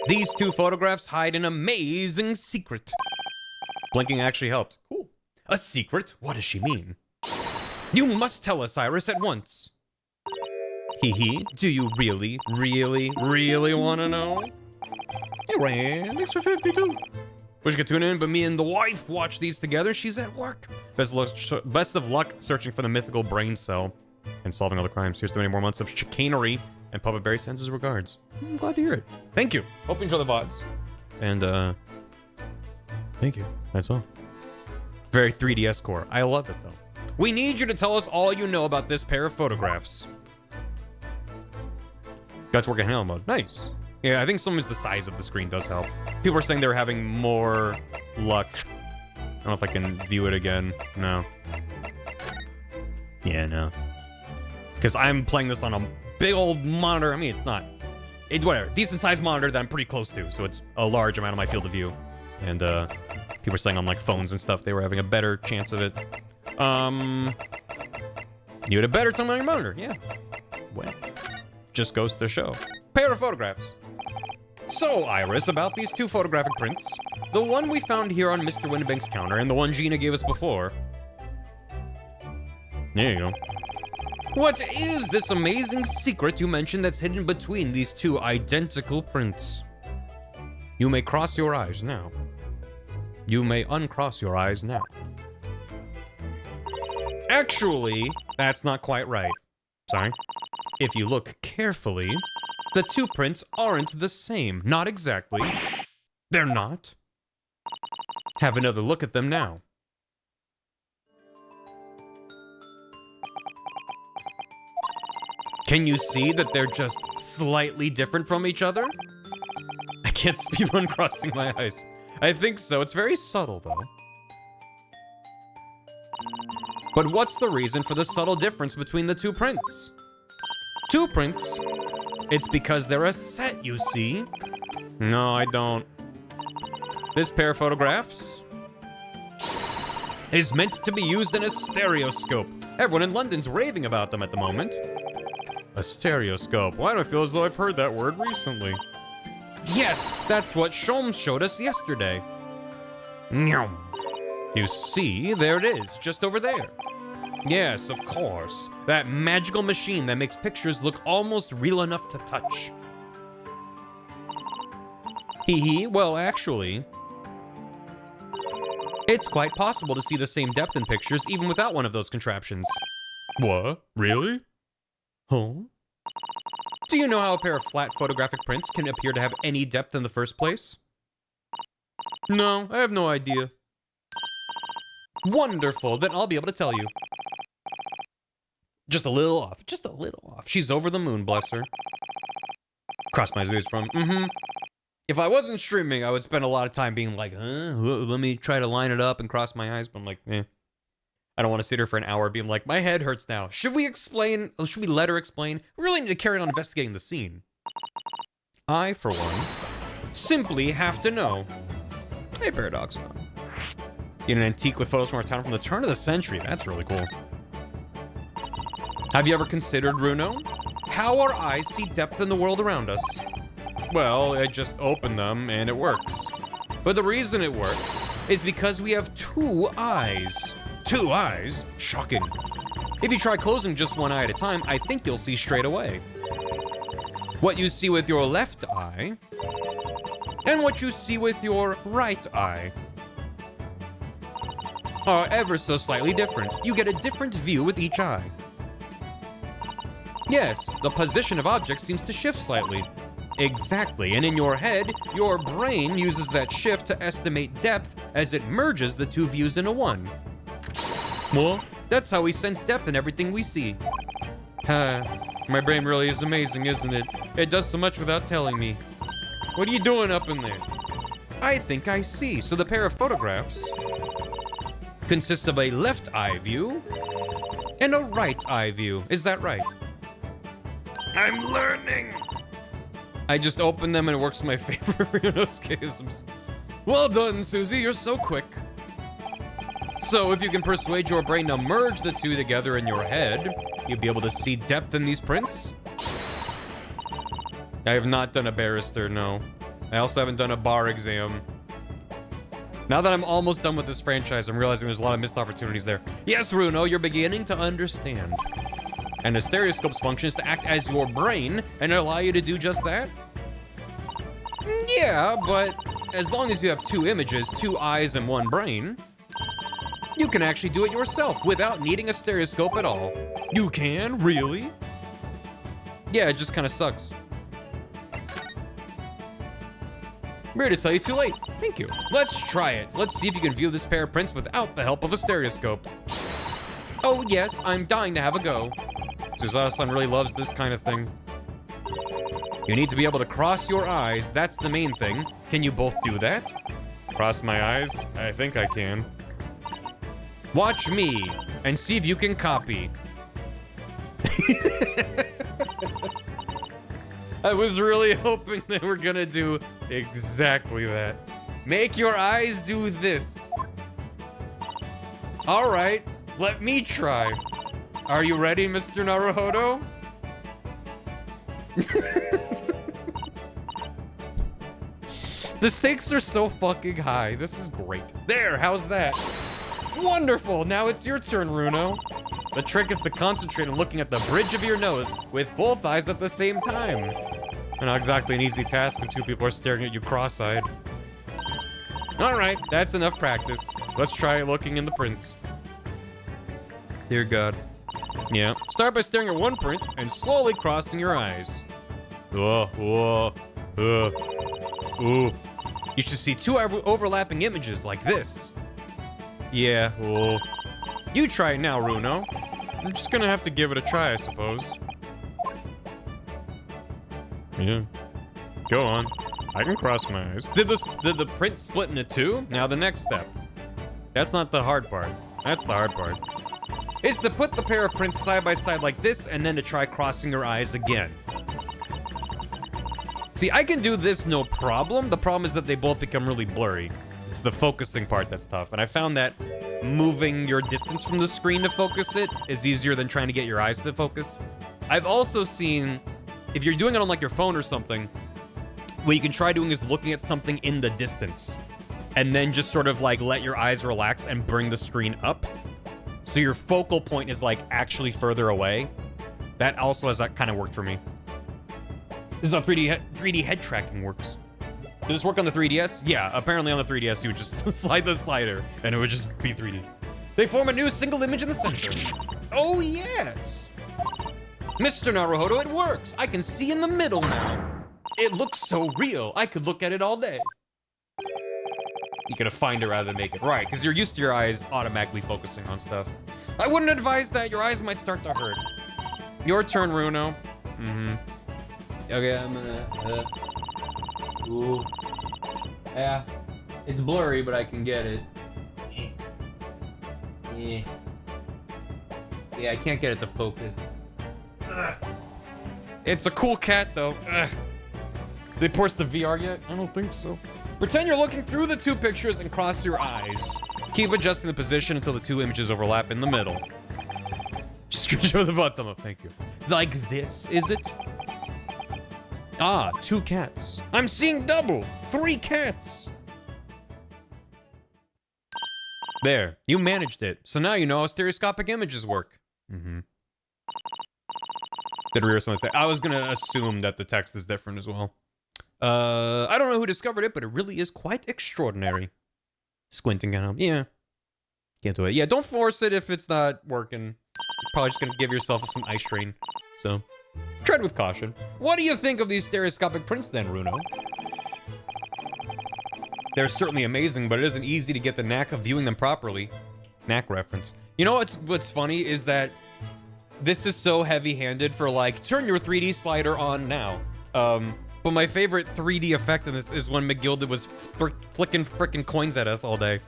These two photographs hide an amazing secret. Blinking actually helped. Cool. A secret? What does she mean? You must tell us, Iris, at once. Hee. Do you really want to know? Hey, Rand. Thanks for 52. Wish you could tune in, but me and the wife watch these together. She's at work. Best of luck searching for the mythical brain cell and solving other crimes. Here's to many more months of chicanery, and Puppet Barry sends his regards. I'm glad to hear it. Thank you. Hope you enjoy the VODs. And, thank you. That's all. Very 3DS core. I love it, though. We need you to tell us all you know about this pair of photographs. Got to work in handle mode. Nice. Yeah, I think sometimes the size of the screen does help. People are saying they're having more luck. I don't know if I can view it again. No. Yeah, no. Because I'm playing this on a big old monitor. I mean, it's not... whatever. Decent sized monitor that I'm pretty close to, so it's a large amount of my field of view. And, people are saying on, like, phones and stuff, they were having a better chance of it. You had a better time on your monitor. Yeah. Well, just goes to show. Pair of photographs. So, Iris, about these two photographic prints. The one we found here on Mr. Winnebank's counter and the one Gina gave us before. There you go. What is this amazing secret you mentioned that's hidden between these two identical prints? You may cross your eyes now. You may uncross your eyes now. Actually, that's not quite right. Sorry. If you look carefully, the two prints aren't the same. Not exactly. They're not. Have another look at them now. Can you see that they're just slightly different from each other? I can't speed uncrossing my eyes. I think so. It's very subtle, though. But what's the reason for the subtle difference between the two prints? Two prints? It's because they're a set, you see. No, I don't. This pair of photographs is meant to be used in a stereoscope. Everyone in London's raving about them at the moment. A stereoscope. Why do I feel as though I've heard that word recently? Yes, that's what Sholmes showed us yesterday. You see, there it is, just over there. Yes, of course. That magical machine that makes pictures look almost real enough to touch. Hee hee, well, actually, it's quite possible to see the same depth in pictures even without one of those contraptions. What? Really? Huh? Do you know how a pair of flat photographic prints can appear to have any depth in the first place? No, I have no idea. Wonderful, then I'll be able to tell you. Just a little off, just a little off. She's over the moon, bless her. Cross my Z's from, If I wasn't streaming, I would spend a lot of time being like, let me try to line it up and cross my eyes, but I'm like, I don't want to sit here for an hour being like, my head hurts now. Should we explain? Should we let her explain? We really need to carry on investigating the scene. I, for one, simply have to know. Hey, Paradox. Get an antique with photos from our town from the turn of the century. That's really cool. Have you ever considered, Runo, how our eyes see depth in the world around us? Well, I just open them and it works. But the reason it works is because we have two eyes. Two eyes? Shocking. If you try closing just one eye at a time, I think you'll see straight away. What you see with your left eye, and what you see with your right eye are ever so slightly different. You get a different view with each eye. Yes, the position of objects seems to shift slightly. Exactly, and in your head, your brain uses that shift to estimate depth as it merges the two views into one. Well, that's how we sense depth in everything we see. My brain really is amazing, isn't it? It does so much without telling me. What are you doing up in there? I think I see. So the pair of photographs consists of a left eye view and a right eye view. Is that right? I'm learning. I just opened them and it works in my favor in those cases. Well done, Susie. You're so quick. So if you can persuade your brain to merge the two together in your head, you'll be able to see depth in these prints. I have not done a barrister, no. I also haven't done a bar exam. Now that I'm almost done with this franchise, I'm realizing there's a lot of missed opportunities there. Yes, Runo, you're beginning to understand. And the stereoscope's function is to act as your brain and allow you to do just that? Yeah, but as long as you have two images, two eyes, and one brain, you can actually do it yourself without needing a stereoscope at all. You can? Really? Yeah, it just kind of sucks. Weird to tell you, too late. Thank you. Let's try it. Let's see if you can view this pair of prints without the help of a stereoscope. Oh yes, I'm dying to have a go. Suzawa-san really loves this kind of thing. You need to be able to cross your eyes. That's the main thing. Can you both do that? Cross my eyes? I think I can. Watch me and see if you can copy. I was really hoping they were gonna do exactly that. Make your eyes do this. All right, let me try. Are you ready, Mr. Naruhodo? The stakes are so fucking high. This is great. There, how's that? Wonderful, now it's your turn, Runo. The trick is to concentrate on looking at the bridge of your nose with both eyes at the same time. Not exactly an easy task when two people are staring at you cross-eyed. All right, that's enough practice. Let's try looking in the prints. Dear God. Yeah, start by staring at one print and slowly crossing your eyes. Ooh. You should see two overlapping images like this. Yeah, ooh. You try it now, Runo. I'm just gonna have to give it a try, I suppose. Yeah. Go on. I can cross my eyes. Did the print split into two? Now the next step. That's not the hard part. That's the hard part. It's to put the pair of prints side by side like this and then to try crossing your eyes again. See, I can do this no problem. The problem is that they both become really blurry. It's the focusing part that's tough. And I found that moving your distance from the screen to focus it is easier than trying to get your eyes to focus. I've also seen, if you're doing it on like your phone or something, what you can try doing is looking at something in the distance and then just sort of like let your eyes relax and bring the screen up. So your focal point is like actually further away. That also has kind of worked for me. This is how 3D head tracking works. Did this work on the 3DS? Yeah, apparently on the 3DS you would just slide the slider and it would just be 3D. They form a new single image in the center. Oh yes! Mr. Naruhodo, it works! I can see in the middle now. It looks so real, I could look at it all day. You gotta find it rather than make it. Right, because you're used to your eyes automatically focusing on stuff. I wouldn't advise that, your eyes might start to hurt. Your turn, Runo. Okay, I'm gonna, ooh. Yeah, it's blurry, but I can get it. Yeah, I can't get it to focus. It's a cool cat, though. They forced the VR yet? I don't think so. Pretend you're looking through the two pictures and cross your eyes. Keep adjusting the position until the two images overlap in the middle. Just show the bottom up, thank you. Like this, is it? Ah, two cats. I'm seeing double. 3 cats. There, you managed it. So now you know how stereoscopic images work. Did read something? I was gonna assume that the text is different as well. I don't know who discovered it, but it really is quite extraordinary. Squinting at him. Yeah. Can't do it. Yeah, don't force it if it's not working. You're probably just gonna give yourself some eye strain. So, tread with caution. What do you think of these stereoscopic prints then, Runo? They're certainly amazing, but it isn't easy to get the knack of viewing them properly. Knack reference. You know what's funny is that this is so heavy-handed for like, turn your 3D slider on now. But my favorite 3D effect in this is when McGilded was flicking frickin' coins at us all day.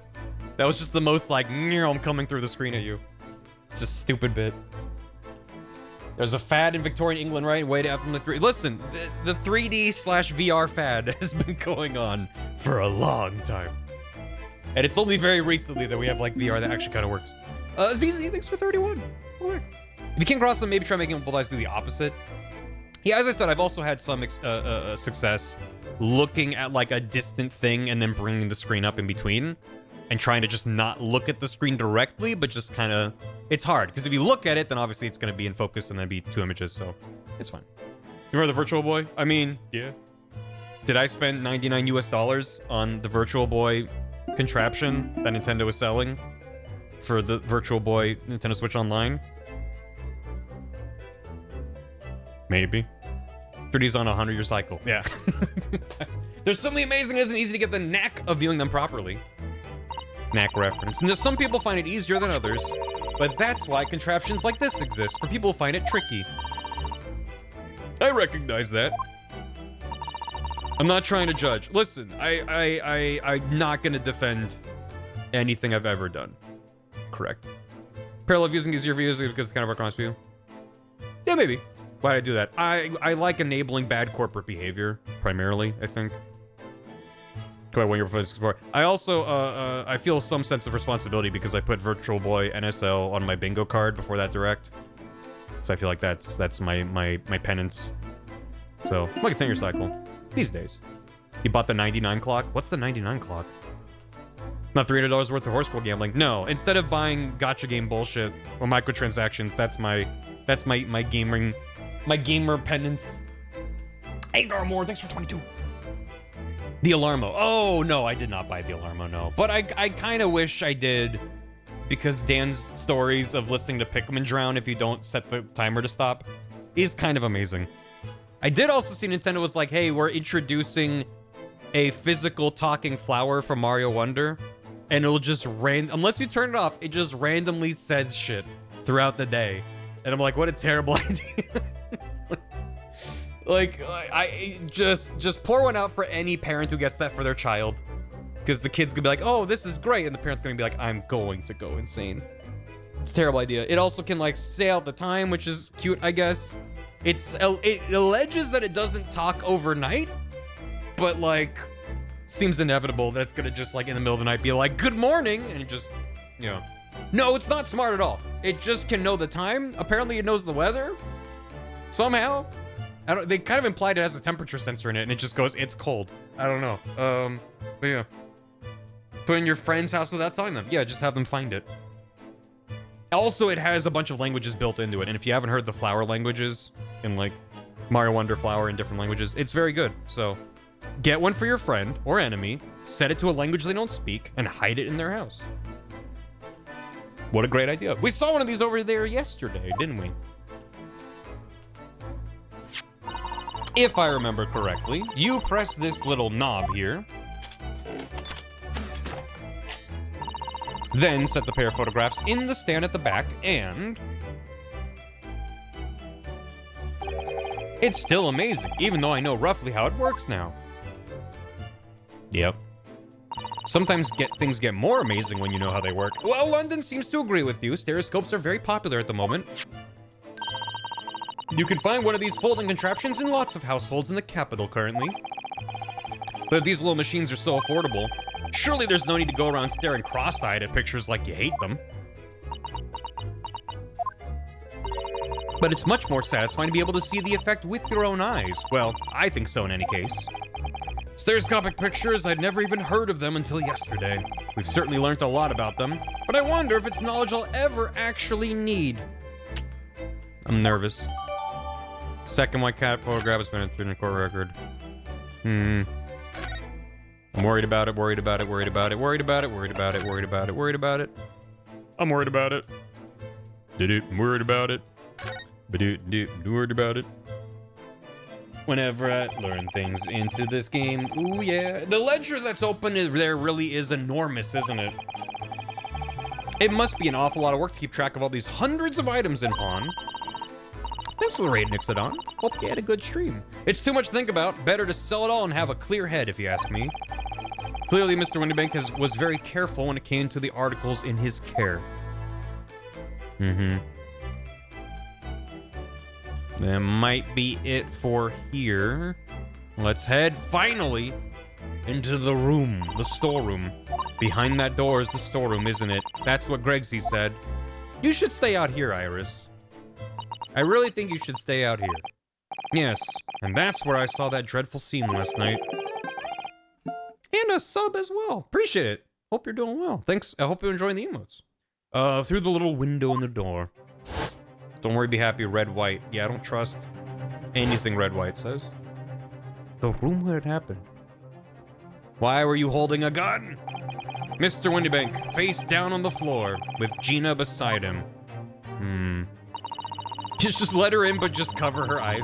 That was just the most like, I'm coming through the screen at you. Just stupid bit. There's a fad in Victorian England, right? Way to up from the 3D. Listen, the 3D/VR fad has been going on for a long time. And it's only very recently that we have like VR that actually kind of works. ZZ, thanks for 31. If you came across them, maybe try making both eyes do the opposite. Yeah, as I said, I've also had some success looking at like a distant thing and then bringing the screen up in between and trying to just not look at the screen directly, but just kind of, it's hard because if you look at it, then obviously it's going to be in focus and then be 2 images, so it's fine. You remember the Virtual Boy? I mean, yeah. Did I spend $99 US on the Virtual Boy contraption that Nintendo was selling for the Virtual Boy Nintendo Switch Online? Maybe. 3D's on a 100-year cycle. Yeah. There's something amazing. It isn't easy to get the knack of viewing them properly. Knack reference. And some people find it easier than others, but that's why contraptions like this exist, for people who find it tricky. I recognize that. I'm not trying to judge. Listen, I'm not gonna defend anything I've ever done. Correct. Parallel views and easier views because it's kind of a cross view. Yeah, maybe. Why'd I do that? I like enabling bad corporate behavior, primarily, I think. Go ahead, 1 year before this before. I also, I feel some sense of responsibility because I put Virtual Boy NSL on my bingo card before that direct. So I feel like that's my penance. So, like a 10-year cycle. These days. You bought the 99 clock? What's the 99 clock? Not $300 worth of horse school gambling. No, instead of buying gacha game bullshit or microtransactions, that's my gamer penance. $8 more, thanks for 22. The Alarmo. Oh, no, I did not buy the Alarmo, no. But I kind of wish I did, because Dan's stories of listening to Pikmin drown if you don't set the timer to stop is kind of amazing. I did also see Nintendo was like, hey, we're introducing a physical talking flower from Mario Wonder, and it'll just unless you turn it off, it just randomly says shit throughout the day. And I'm like, what a terrible idea. Like, I just pour one out for any parent who gets that for their child. Because the kid's gonna be like, oh, this is great. And the parent's gonna be like, I'm going to go insane. It's a terrible idea. It also can, like, say out the time, which is cute, I guess. It alleges that it doesn't talk overnight, but, like, seems inevitable that it's gonna just, like, in the middle of the night be like, good morning, and it just, you know. No, it's not smart at all. It just can know the time. Apparently it knows the weather. Somehow. They kind of implied it has a temperature sensor in it, and it just goes, it's cold. I don't know. But yeah. Put in your friend's house without telling them. Yeah, just have them find it. Also, it has a bunch of languages built into it, and if you haven't heard the flower languages in, like, Mario Wonder Flower in different languages, it's very good. So, get one for your friend or enemy, set it to a language they don't speak, and hide it in their house. What a great idea. We saw one of these over there yesterday, didn't we? If I remember correctly, you press this little knob here. Then set the pair of photographs in the stand at the back, and it's still amazing, even though I know roughly how it works now. Yep. Sometimes things get more amazing when you know how they work. Well, London seems to agree with you. Stereoscopes are very popular at the moment. You can find one of these folding contraptions in lots of households in the capital currently. But if these little machines are so affordable, surely there's no need to go around staring cross-eyed at pictures like you hate them. But it's much more satisfying to be able to see the effect with your own eyes. Well, I think so in any case. Stereoscopic pictures, I'd never even heard of them until yesterday. We've certainly learned a lot about them, but I wonder if it's knowledge I'll ever actually need. I'm nervous. Second white cat photograph has been entered in a court record. I'm worried about it, worried about it, worried about it, worried about it, worried about it, worried about it, worried about it. I'm worried about it. I'm worried about it. Worried about it. Whenever I learn things into this game, ooh yeah. The ledger that's open there really is enormous, isn't it? It must be an awful lot of work to keep track of all these hundreds of items in pawn. Thanks for the raid, Nixodon. Hope you had a good stream. It's too much to think about. Better to sell it all and have a clear head, if you ask me. Clearly, Mr. Windybank was very careful when it came to the articles in his care. That might be it for here. Let's head, finally, into the room, the storeroom. Behind that door is the storeroom, isn't it? That's what Gregsy said. You should stay out here, Iris. I really think you should stay out here. Yes, and that's where I saw that dreadful scene last night. And a sub as well. Appreciate it. Hope you're doing well. Thanks. I hope you're enjoying the emotes. Through the little window in the door. Don't worry, be happy, red, white. Yeah, I don't trust anything red, white says. The room where it happened. Why were you holding a gun? Mr. Windybank, face down on the floor, with Gina beside him. Just let her in, but just cover her eyes.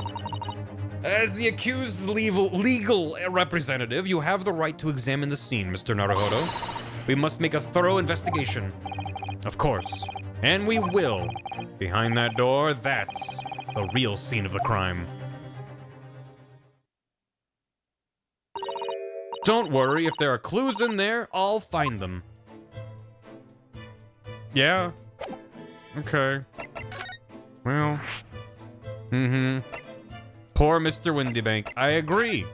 As the accused's legal representative, you have the right to examine the scene, Mr. Naruhodo. We must make a thorough investigation. Of course. And we will. Behind that door, that's the real scene of the crime. Don't worry, if there are clues in there, I'll find them. Yeah. Okay. Well. Poor Mr. Windybank. I agree.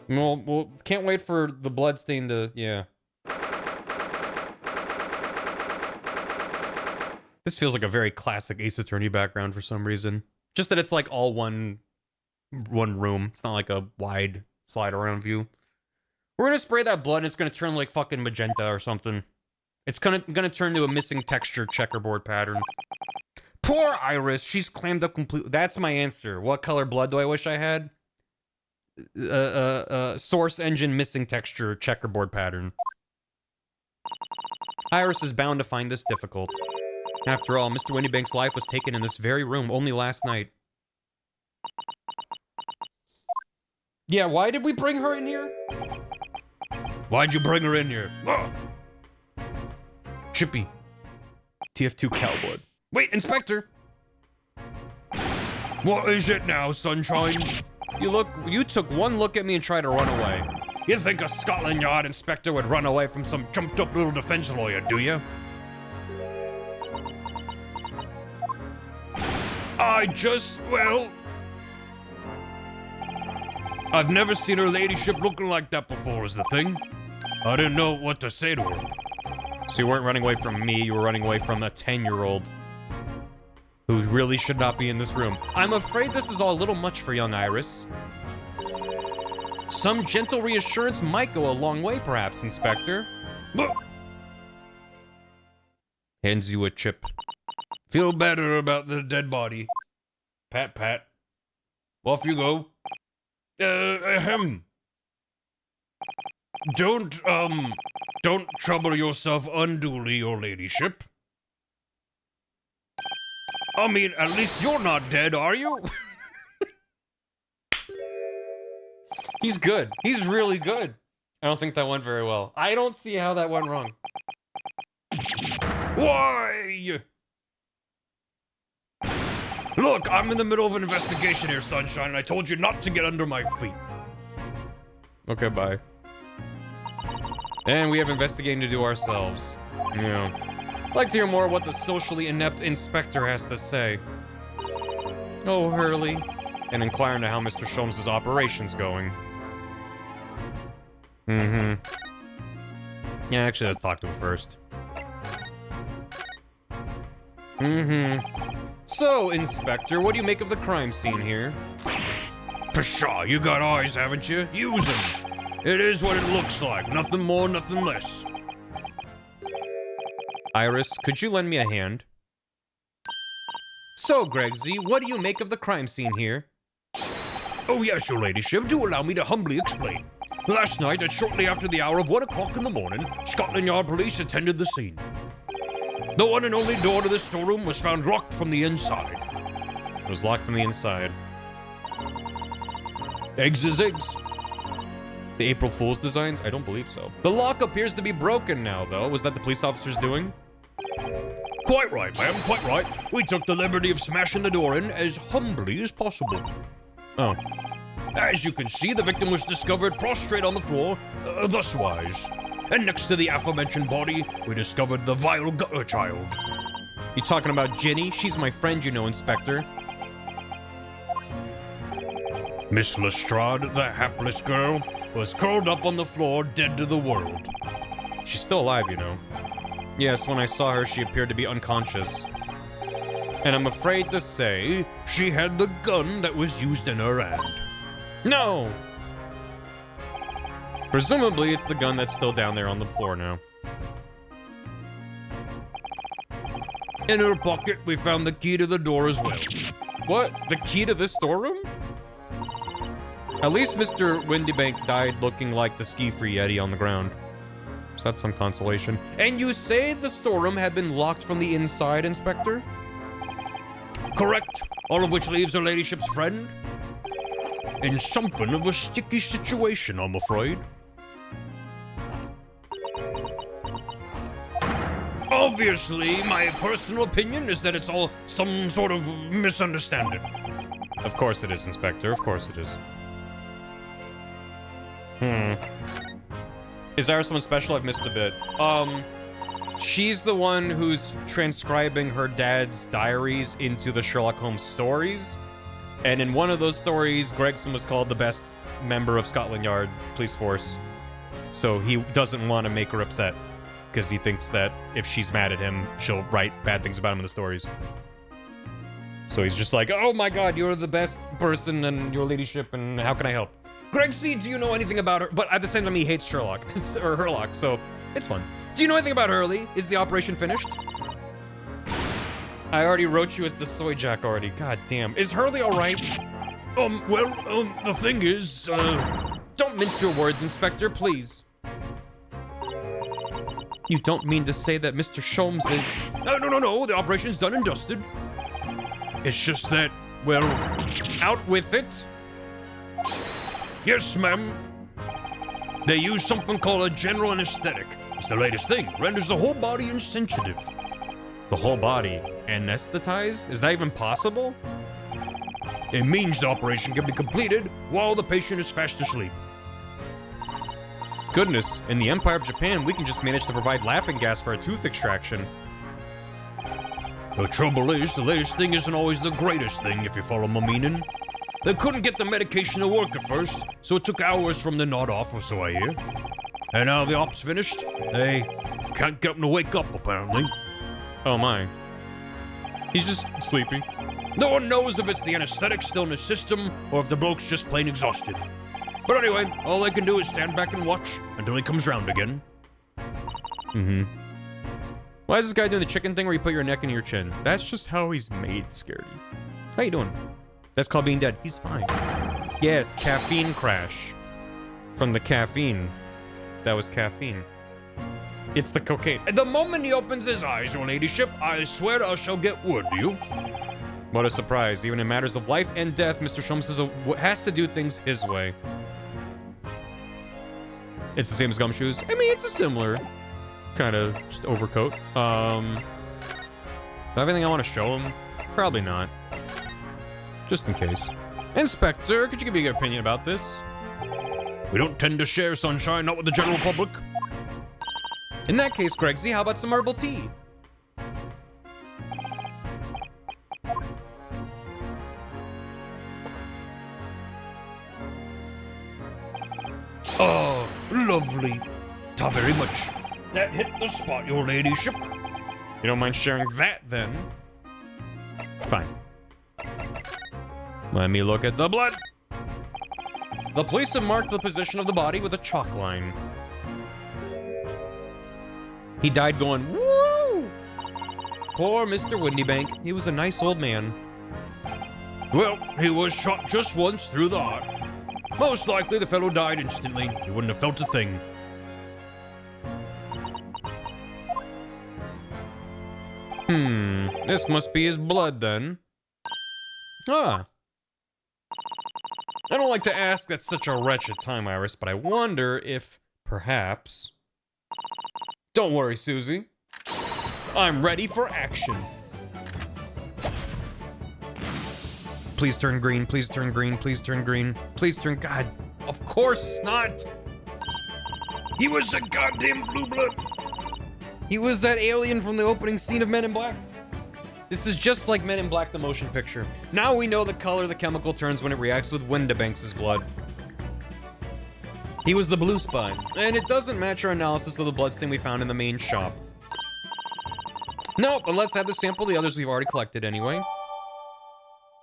Well, can't wait for the bloodstain to, yeah. This feels like a very classic Ace Attorney background for some reason. Just that it's like all one room. It's not like a wide slide around view. We're gonna spray that blood and it's gonna turn like fucking magenta or something. It's gonna turn to a missing texture checkerboard pattern. Poor Iris, she's clammed up completely. That's my answer. What color blood do I wish I had? Source engine missing texture checkerboard pattern. Iris is bound to find this difficult. After all, Mr. Windybank's life was taken in this very room only last night. Yeah, why did we bring her in here? Why'd you bring her in here? Ugh. Chippy. TF2 Cowboy. Wait, Inspector! What is it now, Sunshine? You took one look at me and tried to run away. You think a Scotland Yard inspector would run away from some jumped-up little defense lawyer, do you? Well... I've never seen her ladyship looking like that before, is the thing. I didn't know what to say to her. So you weren't running away from me, you were running away from a 10-year-old. Who really should not be in this room. I'm afraid this is all a little much for young Iris. Some gentle reassurance might go a long way, perhaps, Inspector. Hands you a chip. Feel better about the dead body. Pat, pat. Off you go. Ahem. Don't trouble yourself unduly, your ladyship. I mean, at least you're not dead, are you? He's good. He's really good. I don't think that went very well. I don't see how that went wrong. Why? Look, I'm in the middle of an investigation here, Sunshine, and I told you not to get under my feet. Okay, bye. And we have investigating to do ourselves. Yeah. I'd like to hear more what the socially inept inspector has to say. Oh, Hurley. And inquire into how Mr. Sholmes' operation's going. Yeah, actually, let's talk to him first. So, Inspector, what do you make of the crime scene here? Pshaw, you got eyes, haven't you? Use them. It is what it looks like. Nothing more, nothing less. Iris, could you lend me a hand? So, Gregsy, what do you make of the crime scene here? Oh yes, your ladyship, do allow me to humbly explain. Last night, at shortly after the hour of 1 o'clock in the morning, Scotland Yard police attended the scene. The one and only door to the storeroom was found locked from the inside. It was locked from the inside. Eggs is eggs. The April Fool's designs? I don't believe so. The lock appears to be broken now, though. Was that the police officers doing? Quite right, ma'am, quite right. We took the liberty of smashing the door in as humbly as possible. Oh. As you can see, the victim was discovered prostrate on the floor, thuswise. And next to the aforementioned body, we discovered the vile gutter child. You talking about Ginny? She's my friend, you know, Inspector. Miss Lestrade, the hapless girl, was curled up on the floor, dead to the world. She's still alive, you know. Yes, when I saw her, she appeared to be unconscious. And I'm afraid to say, she had the gun that was used in her hand. No! Presumably, it's the gun that's still down there on the floor now. In her pocket, we found the key to the door as well. What? The key to this storeroom? At least Mr. Windybank died looking like the ski-free Yeti on the ground. So that's some consolation. And you say the storeroom had been locked from the inside, Inspector? Correct. All of which leaves her ladyship's friend in something of a sticky situation, I'm afraid. Obviously, my personal opinion is that it's all some sort of misunderstanding. Of course it is, Inspector. Of course it is. Is Iris someone special? I've missed a bit. She's the one who's transcribing her dad's diaries into the Sherlock Holmes stories. And in one of those stories, Gregson was called the best member of Scotland Yard police force. So he doesn't want to make her upset, because he thinks that if she's mad at him, she'll write bad things about him in the stories. So he's just like, oh my god, you're the best person and your ladyship, and how can I help? Greg C, do you know anything about her? But at the same time, he hates Sherlock, or Herlock, so it's fun. Do you know anything about Hurley? Is the operation finished? I already wrote you as the soy jack already. God damn. Is Hurley alright? The thing is, Don't mince your words, Inspector, please. You don't mean to say that Mr. Sholmes is... No, the operation's done and dusted. It's just that, well, out with it. Yes, ma'am. They use something called a general anesthetic. It's the latest thing. Renders the whole body insensitive. The whole body anesthetized? Is that even possible? It means the operation can be completed while the patient is fast asleep. Goodness, in the Empire of Japan, we can just manage to provide laughing gas for a tooth extraction. The trouble is, the latest thing isn't always the greatest thing, if you follow my meaning. They couldn't get the medication to work at first, so it took hours from the nod off, or so I hear. And now the op's finished, they can't get him to wake up, apparently. Oh my. He's just sleepy. No one knows if it's the anesthetic still in his system, or if the bloke's just plain exhausted. But anyway, all they can do is stand back and watch until he comes round again. Why is this guy doing the chicken thing where you put your neck into your chin? That's just how he's made, Scaredy. How you doing? That's called being dead. He's fine. Yes, caffeine crash. From the caffeine. That was caffeine. It's the cocaine. At the moment he opens his eyes, your ladyship, I swear I shall get word to you. What a surprise. Even in matters of life and death, Mr. Sholmes has to do things his way. It's the same as Gumshoes. I mean, it's a similar kind of just overcoat. Do I have anything I want to show him? Probably not. Just in case. Inspector, could you give me your opinion about this? We don't tend to share sunshine, not with the general public. In that case, Gregsy, how about some herbal tea? Oh, lovely. Ta very much. That hit the spot, your ladyship. You don't mind sharing that, then? Fine. Let me look at the blood. The police have marked the position of the body with a chalk line. He died going, woo! Poor Mr. Windybank. He was a nice old man. Well, he was shot just once through the heart. Most likely the fellow died instantly. He wouldn't have felt a thing. This must be his blood then. Ah. I don't like to ask at such a wretched time, Iris, but I wonder if, perhaps... Don't worry, Susie. I'm ready for action. Please turn green, please turn green, please turn green, please turn... God, of course not! He was a goddamn blue blood! He was that alien from the opening scene of Men in Black. This is just like Men in Black, the motion picture. Now we know the color the chemical turns when it reacts with Windybanks' blood. He was the blue spy, and it doesn't match our analysis of the bloodstain we found in the main shop. No, but let's add the sample to the others we've already collected anyway.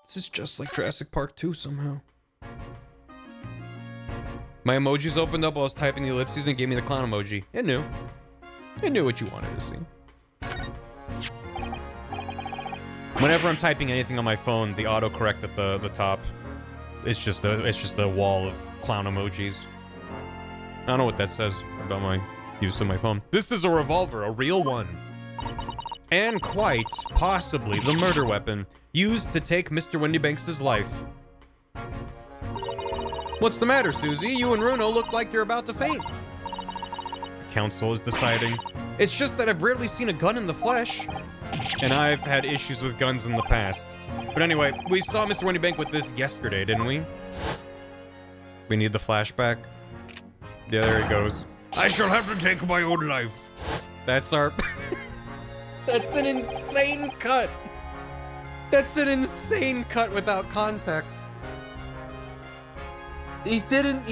This is just like Jurassic Park 2 somehow. My emojis opened up while I was typing the ellipses and gave me the clown emoji. It knew. It knew what you wanted to see. Whenever I'm typing anything on my phone, the autocorrect at the top, it's just the wall of clown emojis. I don't know what that says about my use of my phone. This is a revolver, a real one. And quite possibly the murder weapon used to take Mr. Windybanks' life. What's the matter, Susie? You and Runo look like you're about to faint. The council is deciding. It's just that I've rarely seen a gun in the flesh. And I've had issues with guns in the past. But anyway, we saw Mr. Windybank with this yesterday, didn't we? We need the flashback. Yeah, there he goes. I shall have to take my own life. That's our... That's an insane cut. That's an insane cut without context. He didn't.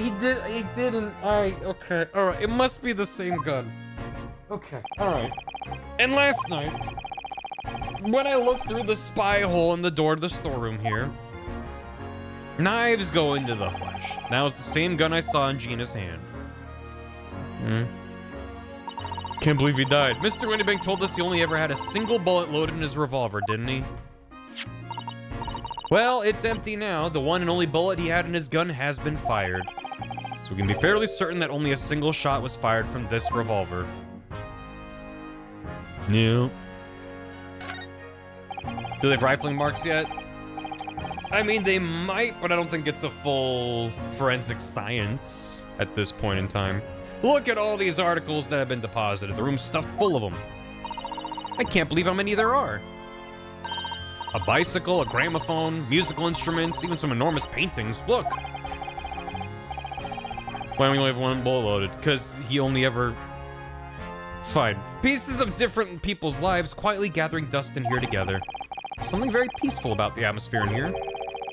Okay, alright. It must be the same gun. Okay, alright. And last night, when I looked through the spy hole in the door to the storeroom here, knives go into the flesh. That was the same gun I saw in Gina's hand. Can't believe he died. Mr. Windybank told us he only ever had a single bullet loaded in his revolver, didn't he? Well, it's empty now. The one and only bullet he had in his gun has been fired. So we can be fairly certain that only a single shot was fired from this revolver. Yeah. Do they have rifling marks yet? I mean, they might, but I don't think it's a full forensic science at this point in time. Look at all these articles that have been deposited. The room's stuffed full of them. I can't believe how many there are. A bicycle, a gramophone, musical instruments, even some enormous paintings. Look! Why do we only have one bullet loaded? Because he only ever... It's fine. Pieces of different people's lives quietly gathering dust in here together. Something very peaceful about the atmosphere in here.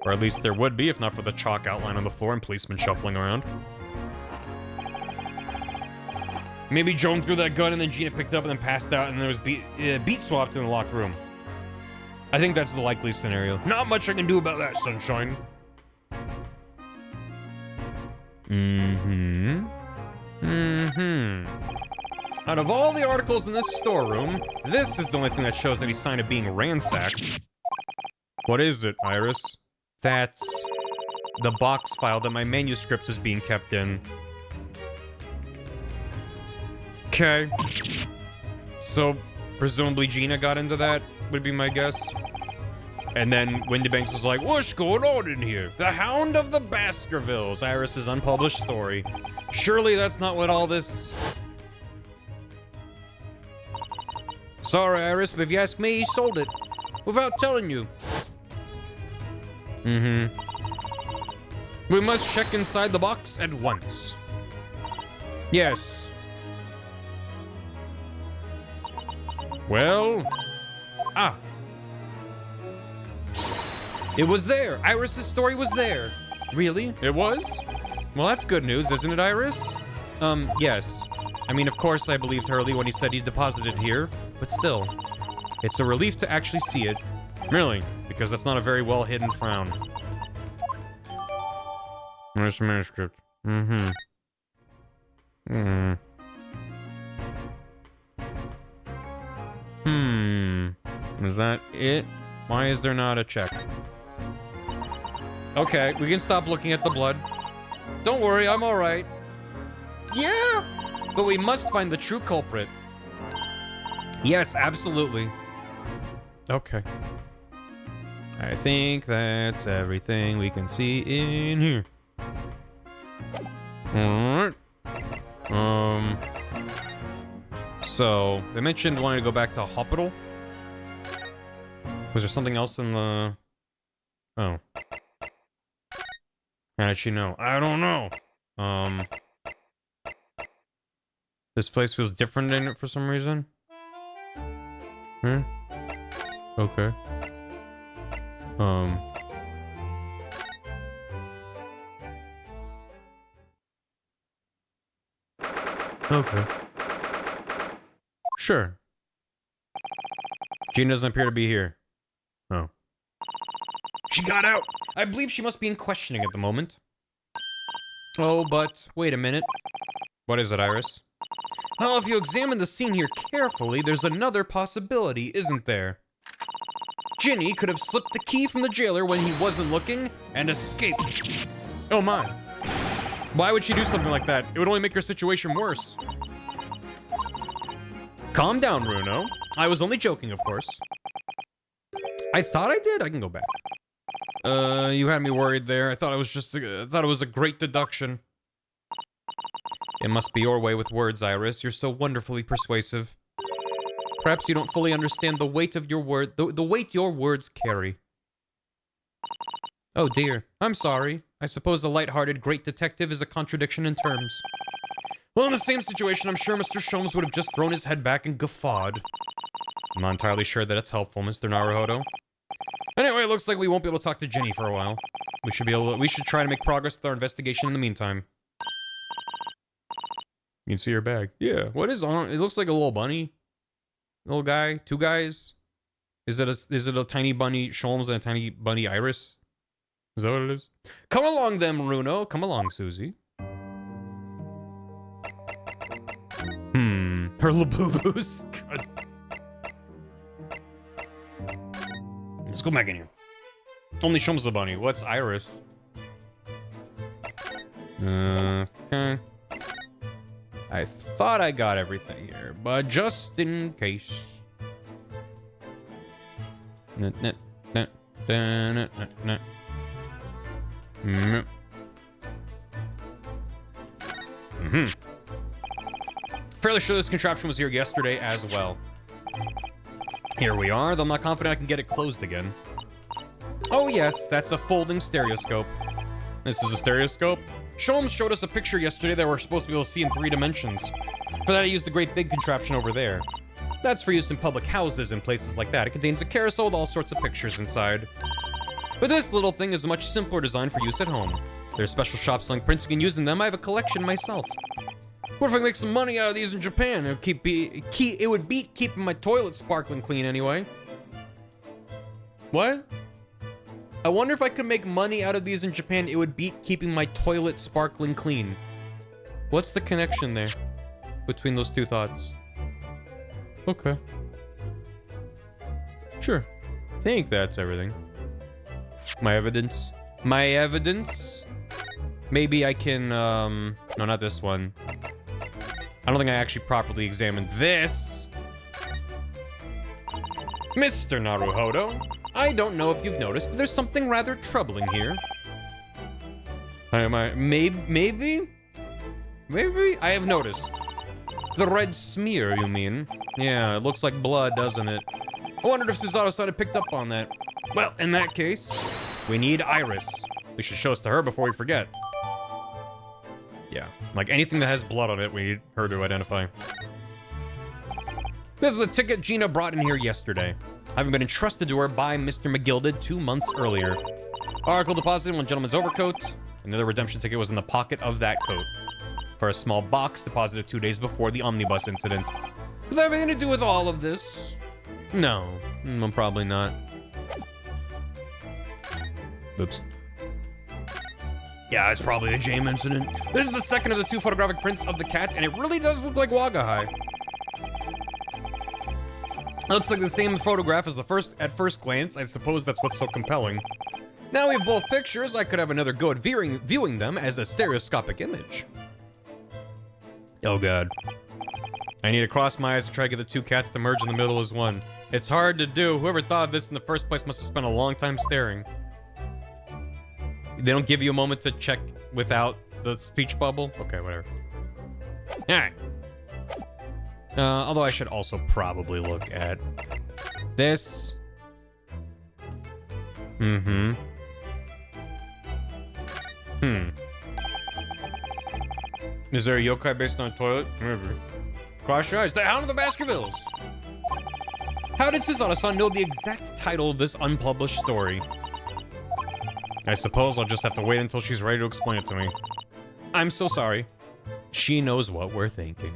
Or at least there would be, if not for the chalk outline on the floor and policemen shuffling around. Maybe Joan threw that gun and then Gina picked it up and then passed out and there was beat swapped in the locker room. I think that's the likely scenario. Not much I can do about that, sunshine. Out of all the articles in this storeroom, this is the only thing that shows any sign of being ransacked. What is it, Iris? That's the box file that my manuscript is being kept in. Okay. So, presumably Gina got into that, would be my guess. And then Windybanks was like, what's going on in here? The Hound of the Baskervilles, Iris's unpublished story. Surely that's not what all this... Sorry, Iris, but if you ask me, he sold it. Without telling you. We must check inside the box at once. Yes. Well... Ah. It was there. Iris's story was there. Really? It was? Well, that's good news, isn't it, Iris? Yes. I mean, of course I believed Hurley when he said he deposited here, but still. It's a relief to actually see it. Really? Because that's not a very well-hidden frown. Where's the manuscript? Is that it? Why is there not a check? Okay, we can stop looking at the blood. Don't worry, I'm alright. Yeah! But we must find the true culprit. Yes, absolutely. Okay. I think that's everything we can see in here. Alright. So, they mentioned wanting to go back to hospital. Was there something else in the... Oh. How did she know? I don't know. This place feels different in it for some reason. Okay. Okay. Sure. Gina doesn't appear to be here. Oh. She got out! I believe she must be in questioning at the moment. Oh, but wait a minute. What is it, Iris? Well, if you examine the scene here carefully, there's another possibility, isn't there? Ginny could have slipped the key from the jailer when he wasn't looking and escaped. Oh my. Why would she do something like that? It would only make her situation worse. Calm down, Bruno. I was only joking, of course. I thought I did. I can go back. You had me worried there. I thought it was just I thought it was a great deduction. It must be your way with words, Iris. You're so wonderfully persuasive. Perhaps you don't fully understand the weight of your word, the weight your words carry. Oh dear. I'm sorry. I suppose a light-hearted great detective is a contradiction in terms. Well, in the same situation, I'm sure Mr. Sholmes would have just thrown his head back and guffawed. I'm not entirely sure that it's helpful, Mr. Naruhodo. Anyway, it looks like we won't be able to talk to Ginny for a while. We should try to make progress with our investigation in the meantime. You can see your bag. Yeah, what is on? It looks like a little bunny. Little guy, two guys. Is it a tiny bunny Sholmes and a tiny bunny Iris? Is that what it is? Come along then, Runo. Come along, Susie. Her Labubu's. Let's go back in here. Only Sholmes the bunny. What's Iris? Okay. I thought I got everything here, but just in case. Fairly sure this contraption was here yesterday as well. Here we are, though I'm not confident I can get it closed again. Oh yes, that's a folding stereoscope. This is a stereoscope? Sholmes showed us a picture yesterday that we're supposed to be able to see in 3 dimensions. For that, I used the great big contraption over there. That's for use in public houses and places like that. It contains a carousel with all sorts of pictures inside. But this little thing is a much simpler design for use at home. There's special shops selling printing and using them. I have a collection myself. What if I make some money out of these in Japan? It would beat keeping my toilet sparkling clean anyway. What? I wonder if I could make money out of these in Japan. It would beat keeping my toilet sparkling clean. What's the connection there between those two thoughts? Okay. Sure. I think that's everything. My evidence. My evidence. Maybe I can, no, not this one. I don't think I actually properly examined this. Mr. Naruhodo, I don't know if you've noticed, but there's something rather troubling here. Maybe? I have noticed. The red smear, you mean? Yeah, it looks like blood, doesn't it? I wondered if Susato-san had picked up on that. Well, in that case, we need Iris. We should show us to her before we forget. Yeah, like anything that has blood on it, we need her to identify. This is the ticket Gina brought in here yesterday, having been entrusted to her by Mr. McGilded 2 months earlier. Article deposited in one gentleman's overcoat, and the other redemption ticket was in the pocket of that coat. For a small box deposited 2 days before the omnibus incident. Does that have anything to do with all of this? No, probably not. Oops. Yeah, it's probably a James incident. This is the second of the 2 photographic prints of the cat, and it really does look like Wagahai. It looks like the same photograph as the first at first glance. I suppose that's what's so compelling. Now we have both pictures. I could have another go at viewing them as a stereoscopic image. Oh god. I need to cross my eyes to try to get the 2 cats to merge in the middle as one. It's hard to do. Whoever thought of this in the first place must have spent a long time staring. They don't give you a moment to check without the speech bubble? Okay, whatever. Alright. Although I should also probably look at this. Is there a yokai based on a toilet? Maybe. Cross your eyes. The Hound of the Baskervilles. How did Susato-san know the exact title of this unpublished story? I suppose I'll just have to wait until she's ready to explain it to me. I'm so sorry. She knows what we're thinking.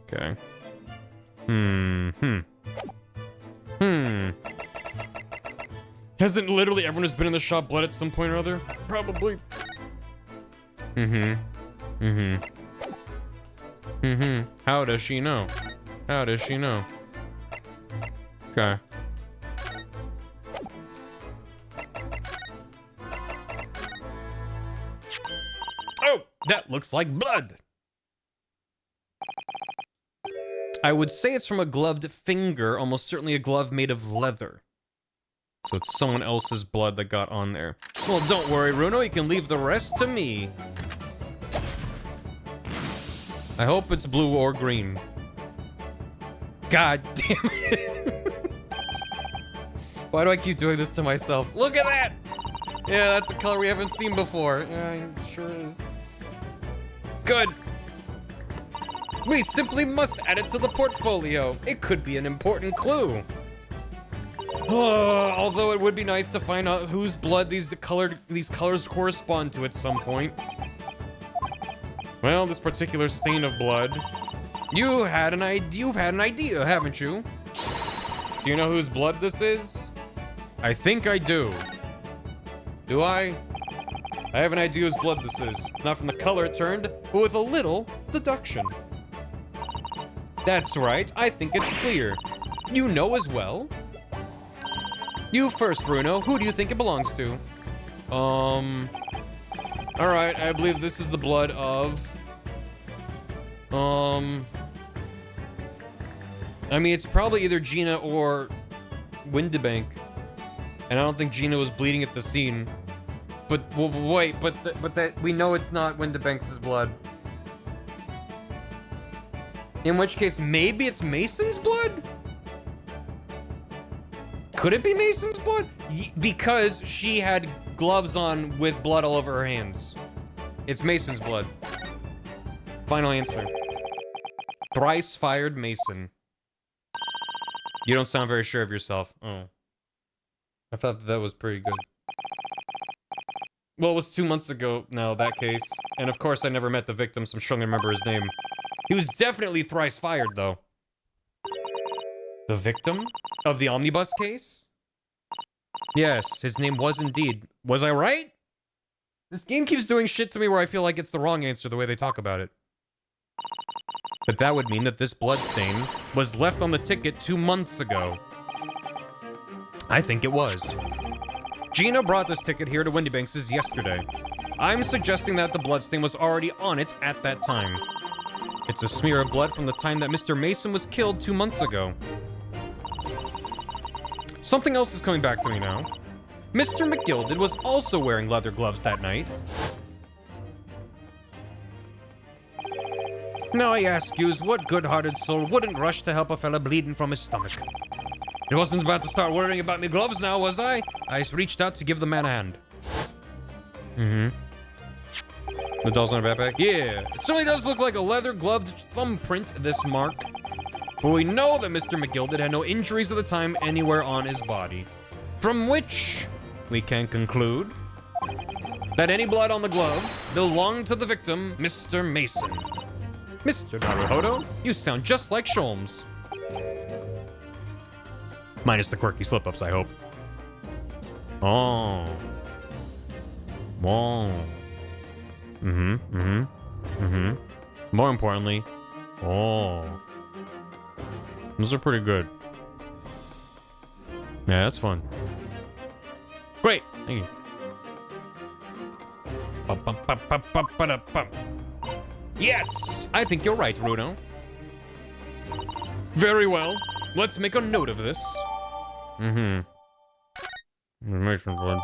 Okay. Hasn't literally everyone who's been in the shop bled at some point or other? Probably. How does she know? How does she know? Okay. Oh, that looks like blood. I would say it's from a gloved finger, almost certainly a glove made of leather. So it's someone else's blood that got on there. Well, don't worry, Runo, you can leave the rest to me. I hope it's blue or green. God damn it. Why do I keep doing this to myself? Look at that! Yeah, that's a color we haven't seen before. Yeah, it sure is. Good. We simply must add it to the portfolio. It could be an important clue. Although it would be nice to find out whose blood these colors correspond to at some point. Well, this particular stain of blood. You've had an idea, haven't you? Do you know whose blood this is? I think I do. Do I? I have an idea whose blood this is. Not from the color it turned, but with a little deduction. That's right, I think it's clear. You know as well. You first, Bruno. Who do you think it belongs to? Alright, I believe this is the blood of... I mean, it's probably either Gina or Windibank. And I don't think Gina was bleeding at the scene. But, wait, but that we know it's not Windibank's blood. In which case, maybe it's Mason's blood? Could it be Mason's blood? Because she had gloves on with blood all over her hands. It's Mason's blood. Final answer. Thrice fired Mason. You don't sound very sure of yourself. Oh. I thought that was pretty good. Well, it was 2 months ago now, that case. And of course, I never met the victim, so I'm struggling to remember his name. He was definitely thrice fired, though. The victim of the omnibus case? Yes, his name was indeed. Was I right? This game keeps doing shit to me where I feel like it's the wrong answer the way they talk about it. But that would mean that this bloodstain was left on the ticket 2 months ago. I think it was. Gina brought this ticket here to Windibanks' yesterday. I'm suggesting that the bloodstain was already on it at that time. It's a smear of blood from the time that Mr. Mason was killed 2 months ago. Something else is coming back to me now. Mr. McGilded was also wearing leather gloves that night. Now I ask yous, what good-hearted soul wouldn't rush to help a fella bleeding from his stomach? I wasn't about to start worrying about me gloves now, was I? I just reached out to give the man a hand. The doll's on a backpack? Yeah, it certainly does look like a leather-gloved thumbprint, this mark. But we know that Mr. McGilded had no injuries at the time anywhere on his body. From which, we can conclude that any blood on the glove belonged to the victim, Mr. Mason. Mr. Naruhodo, you sound just like Sholmes. Minus the quirky slip-ups, I hope. Oh. Whoa. More importantly, oh. Those are pretty good. Yeah, that's fun. Great, thank you. Yes! I think you're right, Runo. Very well. Let's make a note of this. Information board.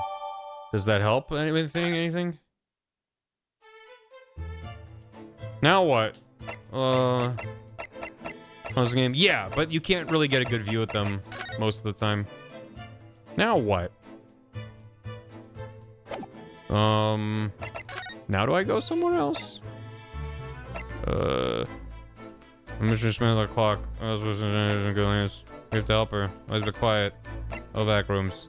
Does that help? Anything? Now what? How's the game? Yeah, but you can't really get a good view of them most of the time. Now what? Now do I go somewhere else? Mr. Smith, the clock. I was listening to good hands. We have to help her. Always be quiet. OVAC rooms.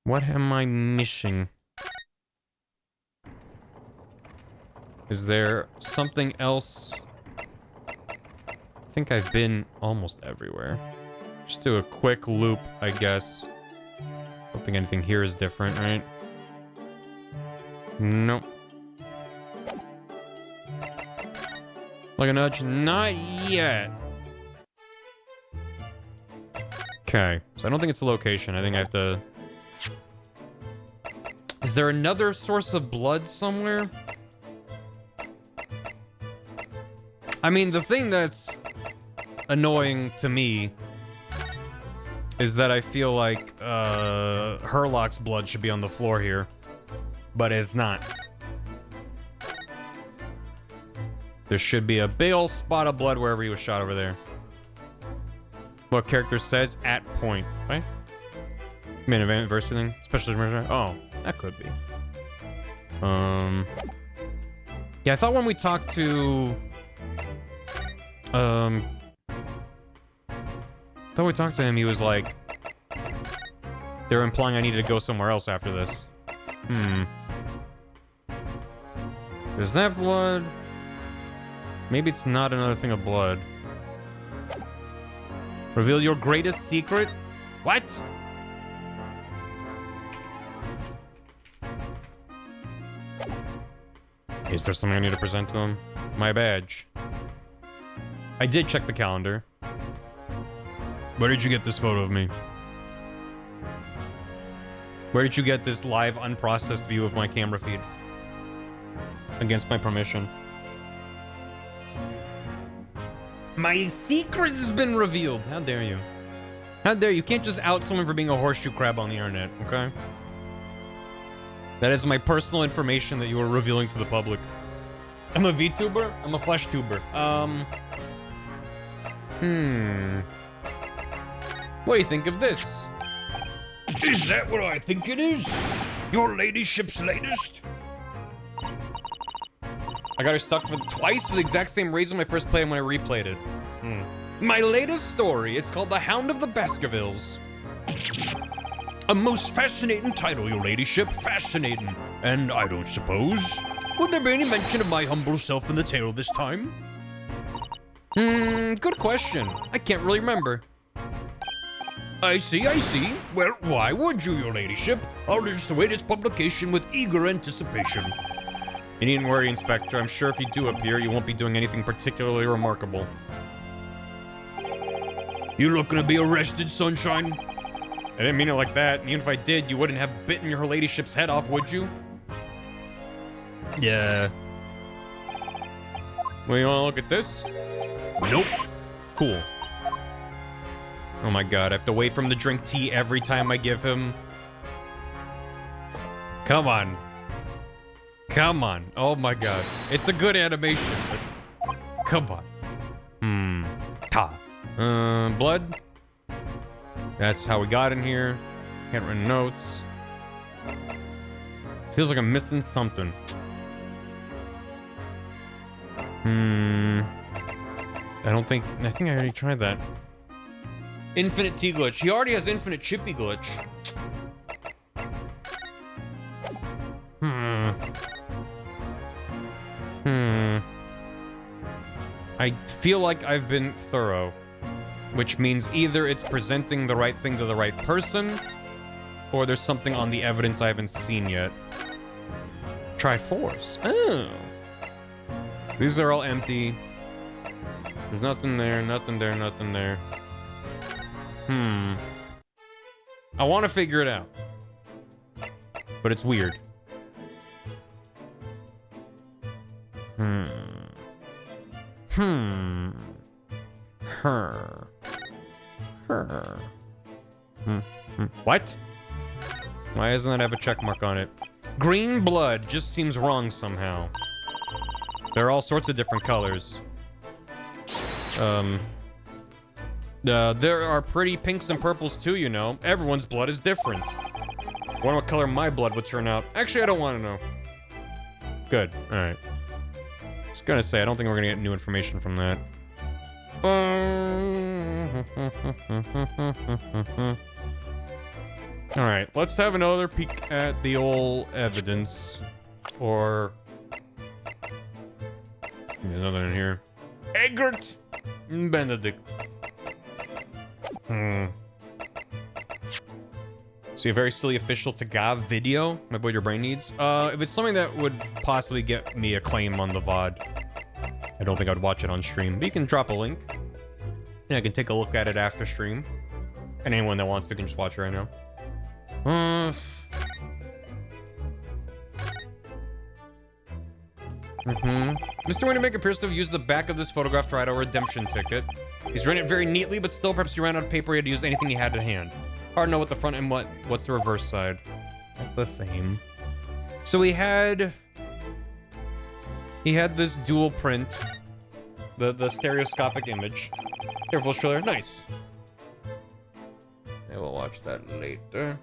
What am I missing? Is there something else? I think I've been almost everywhere. Just do a quick loop, I guess. Don't think anything here is different, right? Nope. Like a nudge? Not yet. Okay, so I don't think it's a location. I think I have to... Is there another source of blood somewhere? I mean, the thing that's annoying to me is that I feel like Herlock's blood should be on the floor here, but it's not. There should be a big old spot of blood wherever he was shot over there. What character says at point, right? Main event versus thing? Special merchandise? Oh, that could be. Yeah, I thought when we talked to... I thought we talked to him, he was like... They were implying I needed to go somewhere else after this. There's that blood. Maybe it's not another thing of blood. Reveal your greatest secret? What? Is there something I need to present to him? My badge. I did check the calendar. Where did you get this photo of me? Where did you get this live, unprocessed view of my camera feed? Against my permission. My secret has been revealed. How dare you? How dare you? You can't just out someone for being a horseshoe crab on the internet, okay? That is my personal information that you are revealing to the public. I'm a VTuber. I'm a flesh tuber. What do you think of this? Is that what I think it is? Your ladyship's latest? I got her stuck for twice for the exact same reason I first played when I replayed it. My latest story. It's called The Hound of the Baskervilles. A most fascinating title, your ladyship. Fascinating. And I don't suppose... Would there be any mention of my humble self in the tale this time? Good question. I can't really remember. I see, I see. Well, why would you, your ladyship? I'll just await its publication with eager anticipation. You needn't worry, Inspector. I'm sure if you do appear, you won't be doing anything particularly remarkable. You looking to be arrested, Sunshine? I didn't mean it like that. And even if I did, you wouldn't have bitten your ladyship's head off, would you? Yeah. Well, you wanna look at this? Nope. Cool. Oh my god, I have to wait for him to drink tea every time I give him... Come on. Come on. Oh my god. It's a good animation, but... Come on. Blood? That's how we got in here. Handwritten notes. Feels like I'm missing something. I think I already tried that. Infinite T glitch. He already has infinite chippy glitch. I feel like I've been thorough. Which means either it's presenting the right thing to the right person, or there's something on the evidence I haven't seen yet. Triforce. Oh. These are all empty. There's nothing there, nothing there, nothing there. I want to figure it out. But it's weird. What? Why doesn't that have a check mark on it? Green blood just seems wrong somehow. There are all sorts of different colors. There are pretty pinks and purples too, you know. Everyone's blood is different. I wonder what color my blood would turn out. Actually, I don't want to know. Good. Alright. Just gonna say, I don't think we're gonna get new information from that. Alright, let's have another peek at the old evidence. Or... There's nothing in here. Eggert Benedict. See a very silly official Tagav video. My boy, your brain needs. If it's something that would possibly get me a claim on the VOD, I don't think I'd watch it on stream. But you can drop a link. And I can take a look at it after stream. And anyone that wants to can just watch it right now. Mr. Wintermaker appears to have used the back of this photograph to write a redemption ticket. He's written it very neatly, but still perhaps he ran out of paper. He had to use anything he had at hand. Hard to know what the front and what's the reverse side. That's the same. So he had this dual print, the stereoscopic image. Careful, trailer, nice. Yeah, we'll watch that later.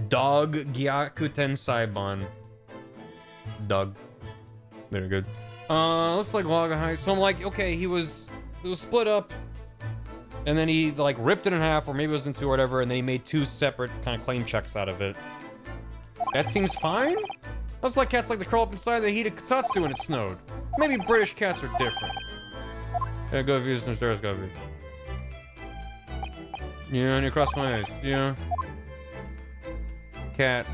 Dog Gyakuten Saibon. Dog. Very good. Looks like Log High. So I'm like, okay, it was split up. And then he, like, ripped it in half, or maybe it was in two or whatever, and then he made two separate kind of claim checks out of it. That seems fine? That's like cats like to curl up inside the heat of Kotatsu when it snowed. Maybe British cats are different. Yeah, go views and stairs, go views. Yeah, and you cross my eyes. Yeah. Cat.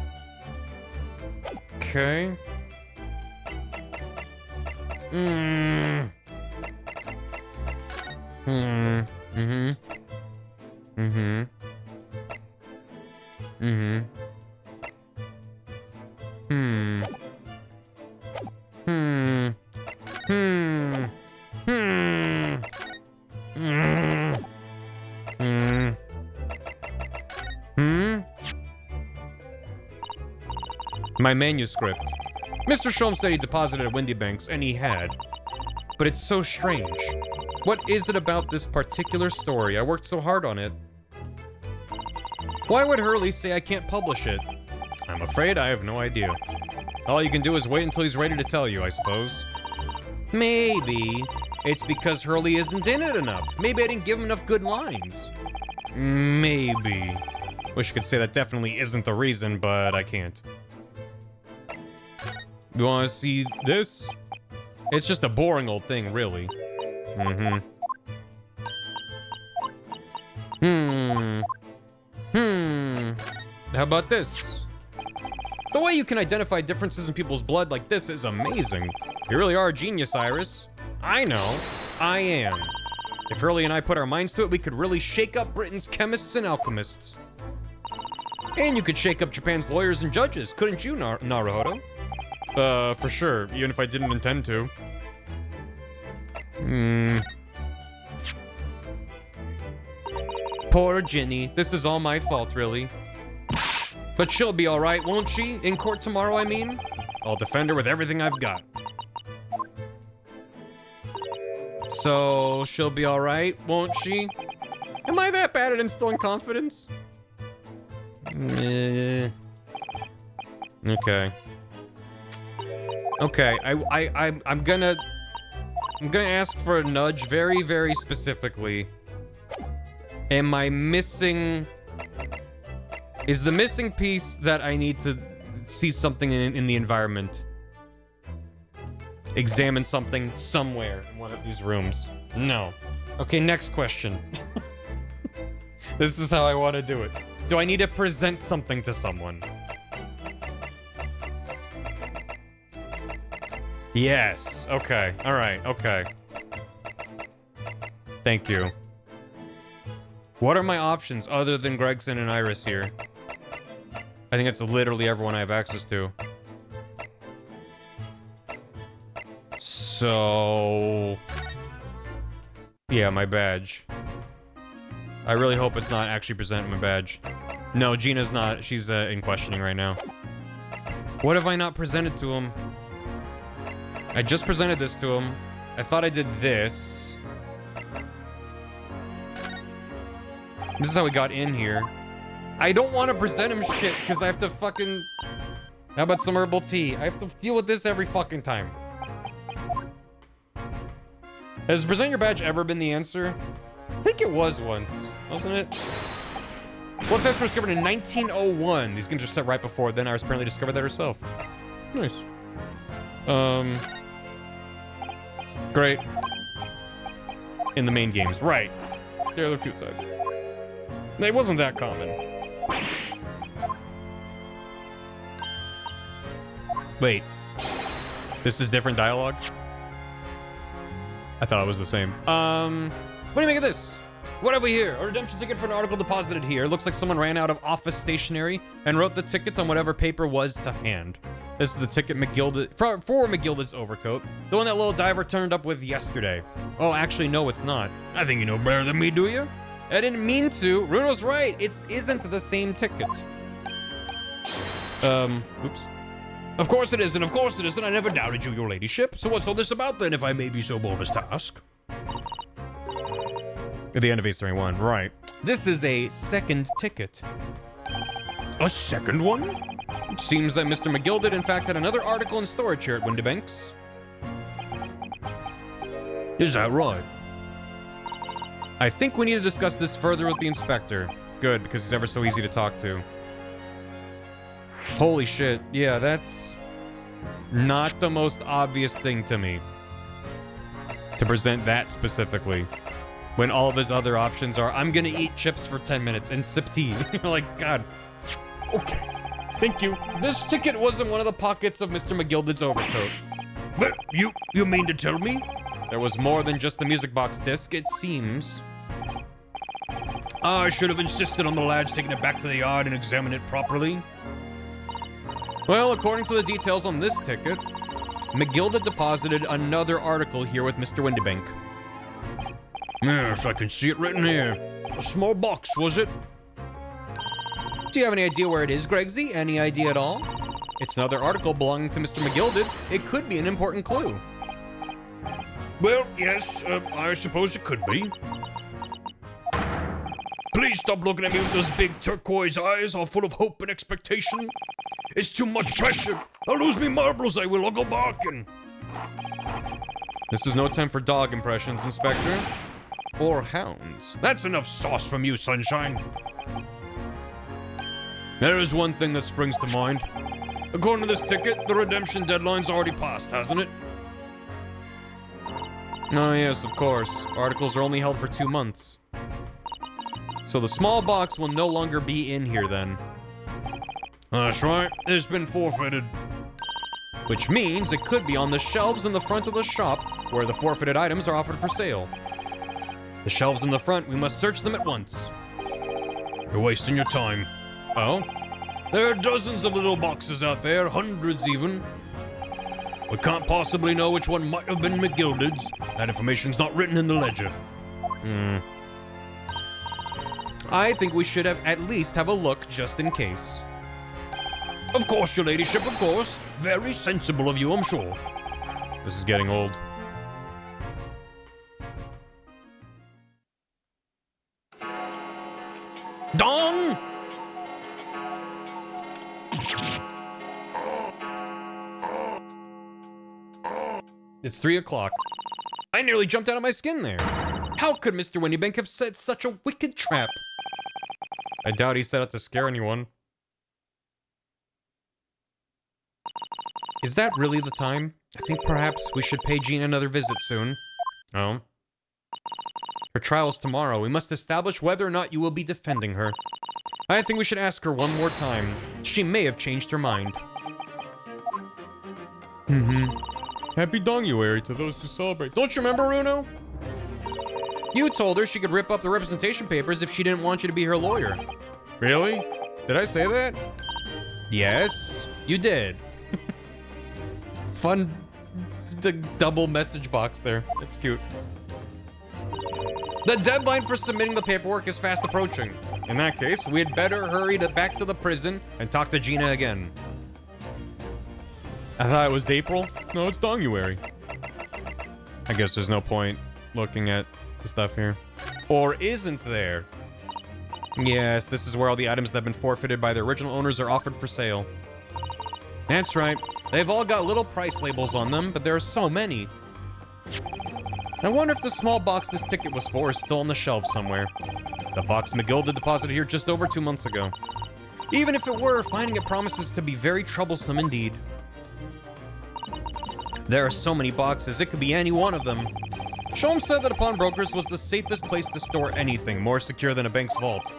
Okay. Mm. Hmm. Mm-hmm. Mm-hmm. Mm-hmm. Hmm. Hmm. Hmm. Hmm. Hmm. Hmm. Hmm. My manuscript. Mr. Sholmes said he deposited at Windy Banks, and he had. But it's so strange. What is it about this particular story? I worked so hard on it. Why would Hurley say I can't publish it? I'm afraid I have no idea. All you can do is wait until he's ready to tell you, I suppose. Maybe it's because Hurley isn't in it enough. Maybe I didn't give him enough good lines. Maybe. Wish I could say that definitely isn't the reason, but I can't. You want to see this? It's just a boring old thing, really. Mm-hmm. How about this? The way you can identify differences in people's blood like this is amazing. You really are a genius, Iris. I know. I am. If Hurley and I put our minds to it, we could really shake up Britain's chemists and alchemists. And you could shake up Japan's lawyers and judges, couldn't you, Naruhodo? For sure, even if I didn't intend to. Poor Ginny. This is all my fault, really. But she'll be alright, won't she? In court tomorrow, I mean? I'll defend her with everything I've got. So, she'll be alright, won't she? Am I that bad at instilling confidence? Okay. Okay, I'm gonna ask for a nudge very, very specifically. Am I missing... Is the missing piece that I need to see something in the environment? Examine something somewhere in one of these rooms? No. Okay, next question. This is how I want to do it. Do I need to present something to someone? Yes. Okay. All right. Okay. Thank you. What are my options other than Gregson and Iris here? I think it's literally everyone I have access to. So... yeah, my badge. I really hope it's not actually presenting my badge. No, Gina's not. She's in questioning right now. What have I not presented to him? I just presented this to him. I thought I did this. This is how we got in here. I don't want to present him shit because I have to fucking... How about some herbal tea? I have to deal with this every fucking time. Has present your badge ever been the answer? I think it was once, wasn't it? Well, types were discovered in 1901. These games were set right before then. Iris apparently discovered that herself. Nice. Great. In the main games, right. There are a few types. It wasn't that common. Wait. This is different dialogue? I thought it was the same. What do you make of this? What have we here? A redemption ticket for an article deposited here. Looks like someone ran out of office stationery and wrote the tickets on whatever paper was to hand. This is the ticket for McGilded's overcoat. The one that little diver turned up with yesterday. Oh, actually, no, it's not. I think you know better than me, do you? I didn't mean to. Runo's right. It isn't the same ticket. Oops. Of course it isn't. Of course it isn't. I never doubted you, your ladyship. So what's all this about then, if I may be so bold as to ask? At the end of Ace 21, right. This is a second ticket. A second one? It seems that Mr. McGill did in fact had another article in storage here at Windybanks. Is that right? I think we need to discuss this further with the inspector. Good, because he's ever so easy to talk to. Holy shit. Yeah, that's not the most obvious thing to me. To present that specifically. When all of his other options are, I'm gonna eat chips for 10 minutes and sip tea. You're like, God. Okay. Thank you. This ticket wasn't one of the pockets of Mr. McGilded's overcoat. But you mean to tell me? There was more than just the music box disc, it seems. I should have insisted on the lads taking it back to the yard and examine it properly. Well, according to the details on this ticket, McGilded deposited another article here with Mr. Windybank. Yes, I can see it written here. A small box, was it? Do you have any idea where it is, Gregsy? Any idea at all? It's another article belonging to Mr. McGilded. It could be an important clue. Well, yes, I suppose it could be. Please stop looking at me with those big turquoise eyes, all full of hope and expectation. It's too much pressure. I'll lose me marbles, I will. I'll go barking. This is no time for dog impressions, Inspector. Or hounds. That's enough sauce from you, Sunshine. There is one thing that springs to mind. According to this ticket, the redemption deadline's already passed, hasn't it? Oh, yes, of course. Articles are only held for 2 months. So the small box will no longer be in here then. That's right. It's been forfeited. Which means it could be on the shelves in the front of the shop where the forfeited items are offered for sale. The shelves in the front, we must search them at once. You're wasting your time. Oh? There are dozens of little boxes out there, hundreds even. We can't possibly know which one might have been McGilded's. That information's not written in the ledger. I think we should have at least have a look just in case. Of course, your ladyship, of course. Very sensible of you, I'm sure. This is getting old. Dong! It's 3 o'clock. I nearly jumped out of my skin there. How could Mr. Windybank have set such a wicked trap? I doubt he set out to scare anyone. Is that really the time? I think perhaps we should pay Jean another visit soon. Oh? Her trial's tomorrow. We must establish whether or not you will be defending her. I think we should ask her one more time. She may have changed her mind. Happy Donguary to those who celebrate. Don't you remember, Runo? You told her she could rip up the representation papers if she didn't want you to be her lawyer. Really? Did I say that? Yes, you did. Fun double message box there. It's cute. The deadline for submitting the paperwork is fast approaching. In that case, we had better hurry back to the prison and talk to Gina again. I thought it was April. No, it's Donguary. I guess there's no point looking at the stuff here. Or isn't there? Yes, this is where all the items that have been forfeited by their original owners are offered for sale. That's right. They've all got little price labels on them, but there are so many. I wonder if the small box this ticket was for is still on the shelf somewhere. The box McGilded deposited here just over 2 months ago. Even if it were, finding it promises to be very troublesome indeed. There are so many boxes, it could be any one of them. Sholmes said that a pawnbroker's was the safest place to store anything, more secure than a bank's vault.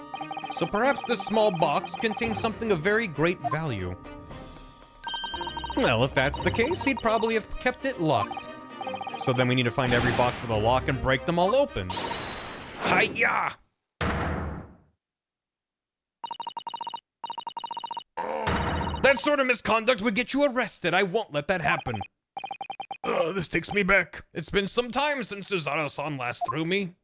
So perhaps this small box contains something of very great value. Well, if that's the case, he'd probably have kept it locked. So then we need to find every box with a lock and break them all open. Hi-ya! That sort of misconduct would get you arrested. I won't let that happen. This takes me back. It's been some time since Susanoo-san last threw me.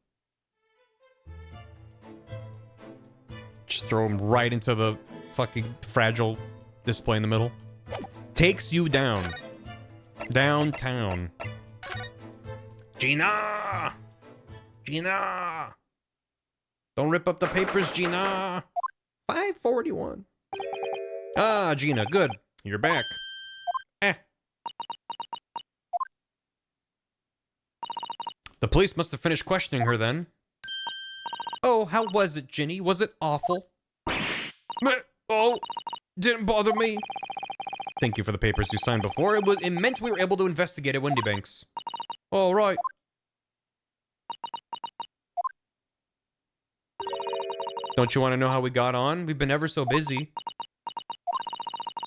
Just throw him right into the fucking fragile display in the middle. Takes you down. Downtown. Gina! Gina! Don't rip up the papers, Gina. 541. Ah, Gina, good. You're back. Eh. The police must have finished questioning her then. Oh, how was it, Ginny? Was it awful? Oh, didn't bother me. Thank you for the papers you signed before. It meant we were able to investigate at Windybanks. All right. Don't you want to know how we got on? We've been ever so busy.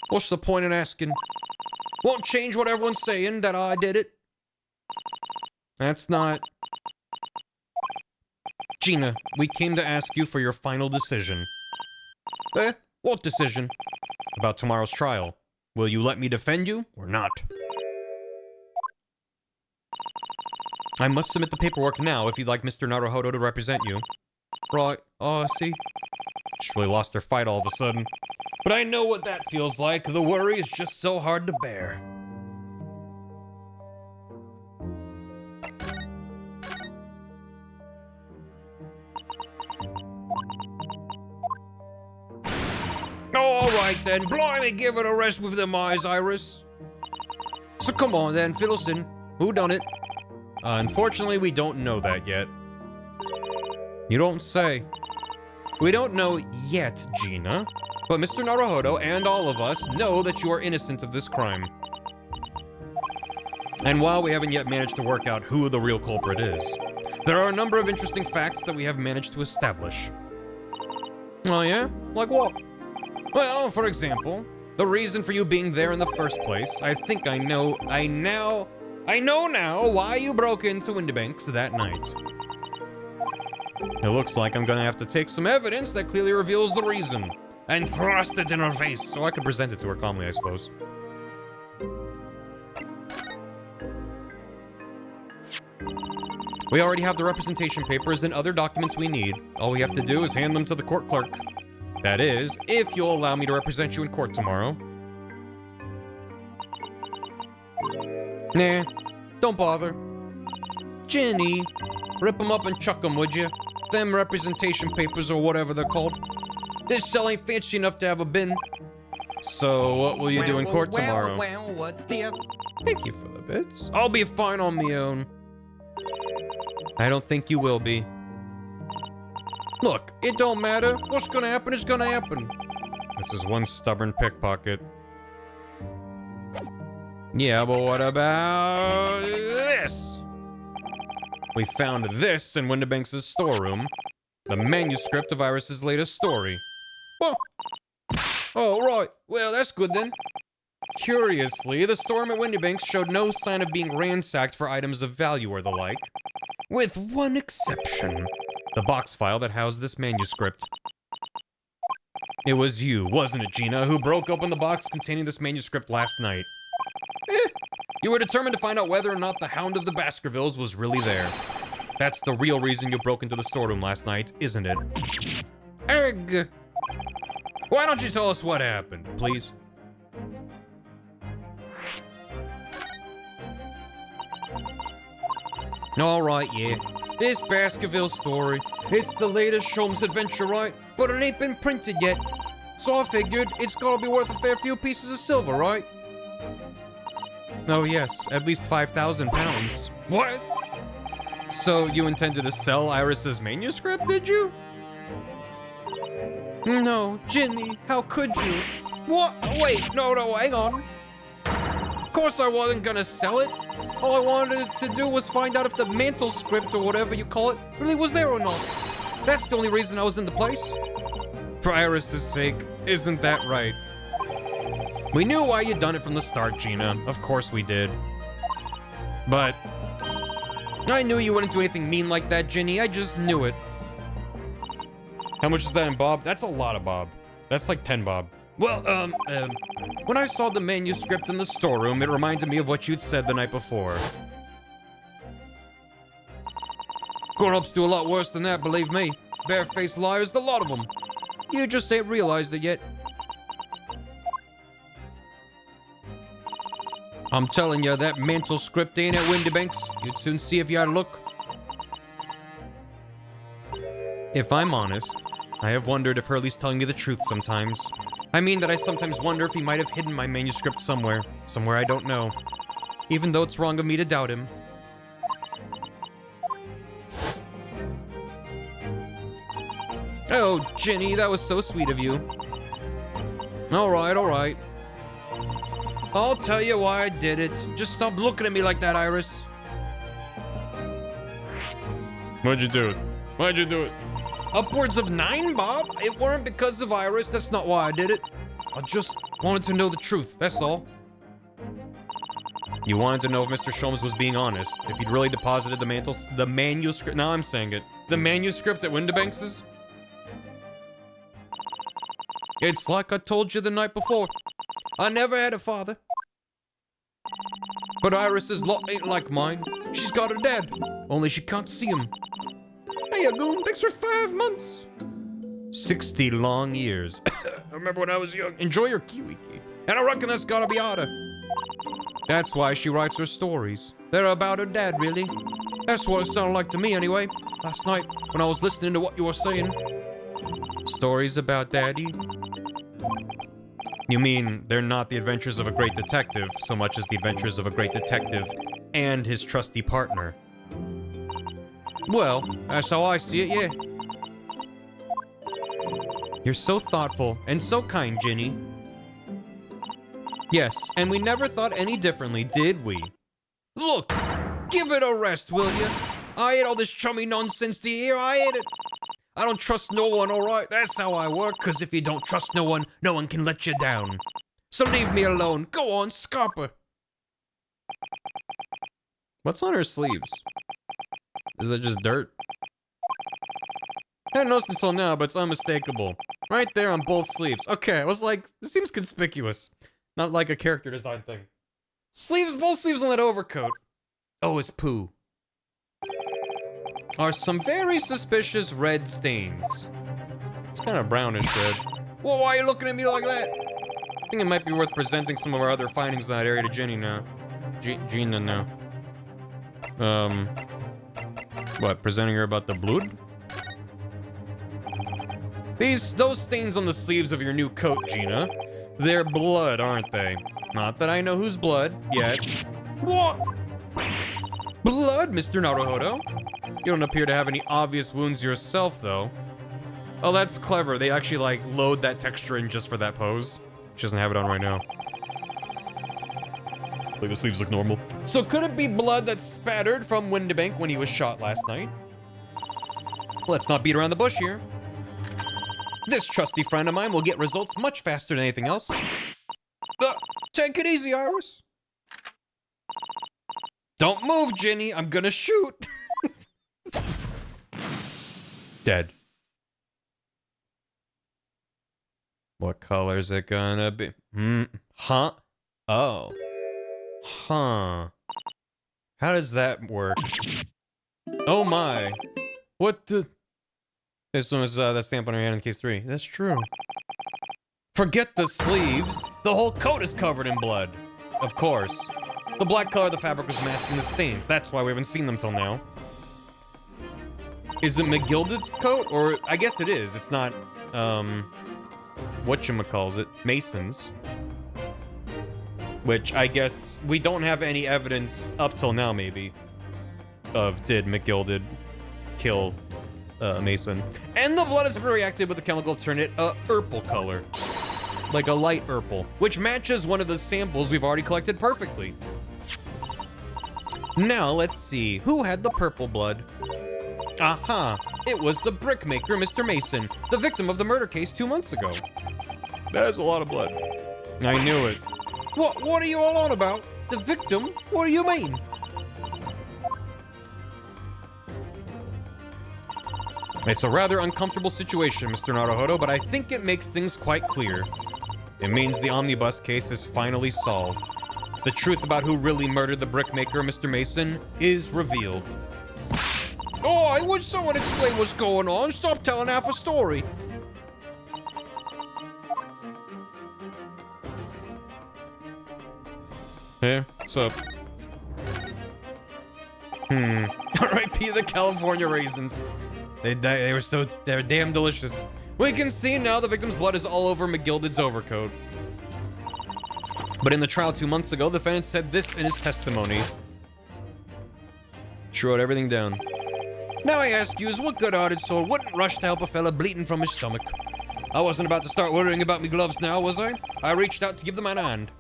What's the point in asking? Won't change what everyone's saying, that I did it. That's not... Gina, we came to ask you for your final decision. Eh? What decision? About tomorrow's trial. Will you let me defend you, or not? I must submit the paperwork now if you'd like Mr. Naruhodo to represent you. Right. Oh, I see. She really lost her fight all of a sudden. But I know what that feels like. The worry is just so hard to bear. All right then, blimey, give it a rest with them eyes, Iris. So come on then, fill us in. Who done it? Unfortunately, we don't know that yet. You don't say. We don't know yet, Gina. But Mr. Naruhodo and all of us know that you are innocent of this crime. And while we haven't yet managed to work out who the real culprit is, there are a number of interesting facts that we have managed to establish. Oh yeah? Like what? Well, for example, the reason for you being there in the first place. I think I know now why you broke into Windybanks that night. It looks like I'm gonna have to take some evidence that clearly reveals the reason and thrust it in her face so I can present it to her calmly, I suppose. We already have the representation papers and other documents we need. All we have to do is hand them to the court clerk. That is, if you'll allow me to represent you in court tomorrow. Nah, don't bother. Ginny, rip them up and chuck them, would you? Them representation papers or whatever they're called. This cell ain't fancy enough to have a bin. So, what will you do in court tomorrow? Well, what's this? Thank you for the bits. I'll be fine on my own. I don't think you will be. Look, it don't matter. What's gonna happen is gonna happen. This is one stubborn pickpocket. Yeah, but what about this? We found this in Windybanks' storeroom. The manuscript of Iris's latest story. Well, oh, right. Well, that's good then. Curiously, the storeroom at Windybanks showed no sign of being ransacked for items of value or the like. With one exception. The box file that housed this manuscript. It was you, wasn't it, Gina, who broke open the box containing this manuscript last night? You were determined to find out whether or not the Hound of the Baskervilles was really there. That's the real reason you broke into the storeroom last night, isn't it? Egg! Why don't you tell us what happened, please? Alright, yeah. This Baskerville story. It's the latest Sholmes adventure, right? But it ain't been printed yet. So I figured it's gotta be worth a fair few pieces of silver, right? Oh yes, at least 5,000 pounds. What? So you intended to sell Iris's manuscript, did you? No, Ginny, how could you? What? Wait, no, hang on. Of course I wasn't gonna sell it. All I wanted to do was find out if the mantle script or whatever you call it really was there or not. That's the only reason I was in the place. For Iris's sake, isn't that right? We knew why you'd done it from the start, Gina. Of course we did. But I knew you wouldn't do anything mean like that, Ginny. I just knew it. How much is that in Bob? That's a lot of Bob. That's like 10 Bob. Well, when I saw the manuscript in the storeroom, it reminded me of what you'd said the night before. Grown-ups do a lot worse than that, believe me. Barefaced liars, the lot of them. You just ain't realized it yet. I'm telling you, that mantle script ain't at Windybanks. You'd soon see if you had a look. If I'm honest, I have wondered if Hurley's telling me the truth sometimes. I mean that I sometimes wonder if he might have hidden my manuscript somewhere I don't know. Even though it's wrong of me to doubt him. Oh, Ginny, that was so sweet of you. Alright, alright. I'll tell you why I did it. Just stop looking at me like that, Iris. Why'd you do it? Why'd you do it? Upwards of 9, Bob? It weren't because of Iris. That's not why I did it. I just wanted to know the truth, that's all. You wanted to know if Mr. Sholmes was being honest. If he'd really deposited the manuscript. Now I'm saying it. The manuscript at Windibanks's? It's like I told you the night before. I never had a father. But Iris's lot ain't like mine. She's got a dad, only she can't see him. Hey, Goon, thanks for 5 months. 60 long years. I remember when I was young. Enjoy your kiwi key. And I reckon that's gotta be Ada. That's why she writes her stories. They're about her dad, really. That's what it sounded like to me, anyway. Last night, when I was listening to what you were saying. Stories about Daddy? You mean they're not the adventures of a great detective so much as the adventures of a great detective and his trusty partner? Well, that's how I see it, yeah. You're so thoughtful and so kind, Ginny. Yes, and we never thought any differently, did we? Look, give it a rest, will you? I hate all this chummy nonsense, do you hear? I hate it. I don't trust no one, alright? That's how I work, cause if you don't trust no one can let you down. So leave me alone. Go on, Scarper. What's on her sleeves? Is that just dirt? I hadn't noticed until now, but it's unmistakable. Right there on both sleeves. Okay, I was like, this seems conspicuous. Not like a character design thing. Sleeves, both sleeves on that overcoat. Oh, it's poo. Are some very suspicious red stains. It's kind of brownish red. Well, why are you looking at me like that? I think it might be worth presenting some of our other findings in that area to Ginny now. Gina now. What, presenting her about the blood? Those stains on the sleeves of your new coat, Gina. They're blood, aren't they? Not that I know whose blood, yet. What? Blood, Mr. Naruhodo? You don't appear to have any obvious wounds yourself, though. Oh, that's clever. They actually, like, load that texture in just for that pose. She doesn't have it on right now. Like, the sleeves look normal. So could it be blood that's spattered from Windibank when he was shot last night? Let's not beat around the bush here. This trusty friend of mine will get results much faster than anything else. Take it easy, Iris. Don't move, Ginny. I'm gonna shoot. Dead. What color is it gonna be? Huh? Oh. Huh. How does that work? Oh my. What the? This one was that stamp on her hand in case 3. That's true. Forget the sleeves. The whole coat is covered in blood. Of course. The black color of the fabric was masking the stains. That's why we haven't seen them till now. Is it McGilded's coat? Or, I guess it is. It's not, whatchamacallit, Mason's. Which, I guess, we don't have any evidence up till now, maybe, of did McGilded kill, Mason. And the blood has reacted with a chemical to turn it a purple color. Like a light purple. Which matches one of the samples we've already collected perfectly. Now, let's see. Who had the purple blood? Aha! It was the brickmaker, Mr. Mason, the victim of the murder case 2 months ago. That is a lot of blood. I knew it. What are you all on about? The victim? What do you mean? It's a rather uncomfortable situation, Mr. Naruhodo, but I think it makes things quite clear. It means the omnibus case is finally solved. The truth about who really murdered the brickmaker, Mr. Mason, is revealed. Oh, I wish someone explain what's going on. Stop telling half a story. Hey, what's up? R.I.P. the California raisins. They're damn delicious. We can see now the victim's blood is all over McGilded's overcoat. But in the trial 2 months ago, the defendant said this in his testimony. She wrote everything down. Now I ask you, what good-hearted soul wouldn't rush to help a fella bleeding from his stomach? I wasn't about to start worrying about me gloves now, was I? I reached out to give the man a hand.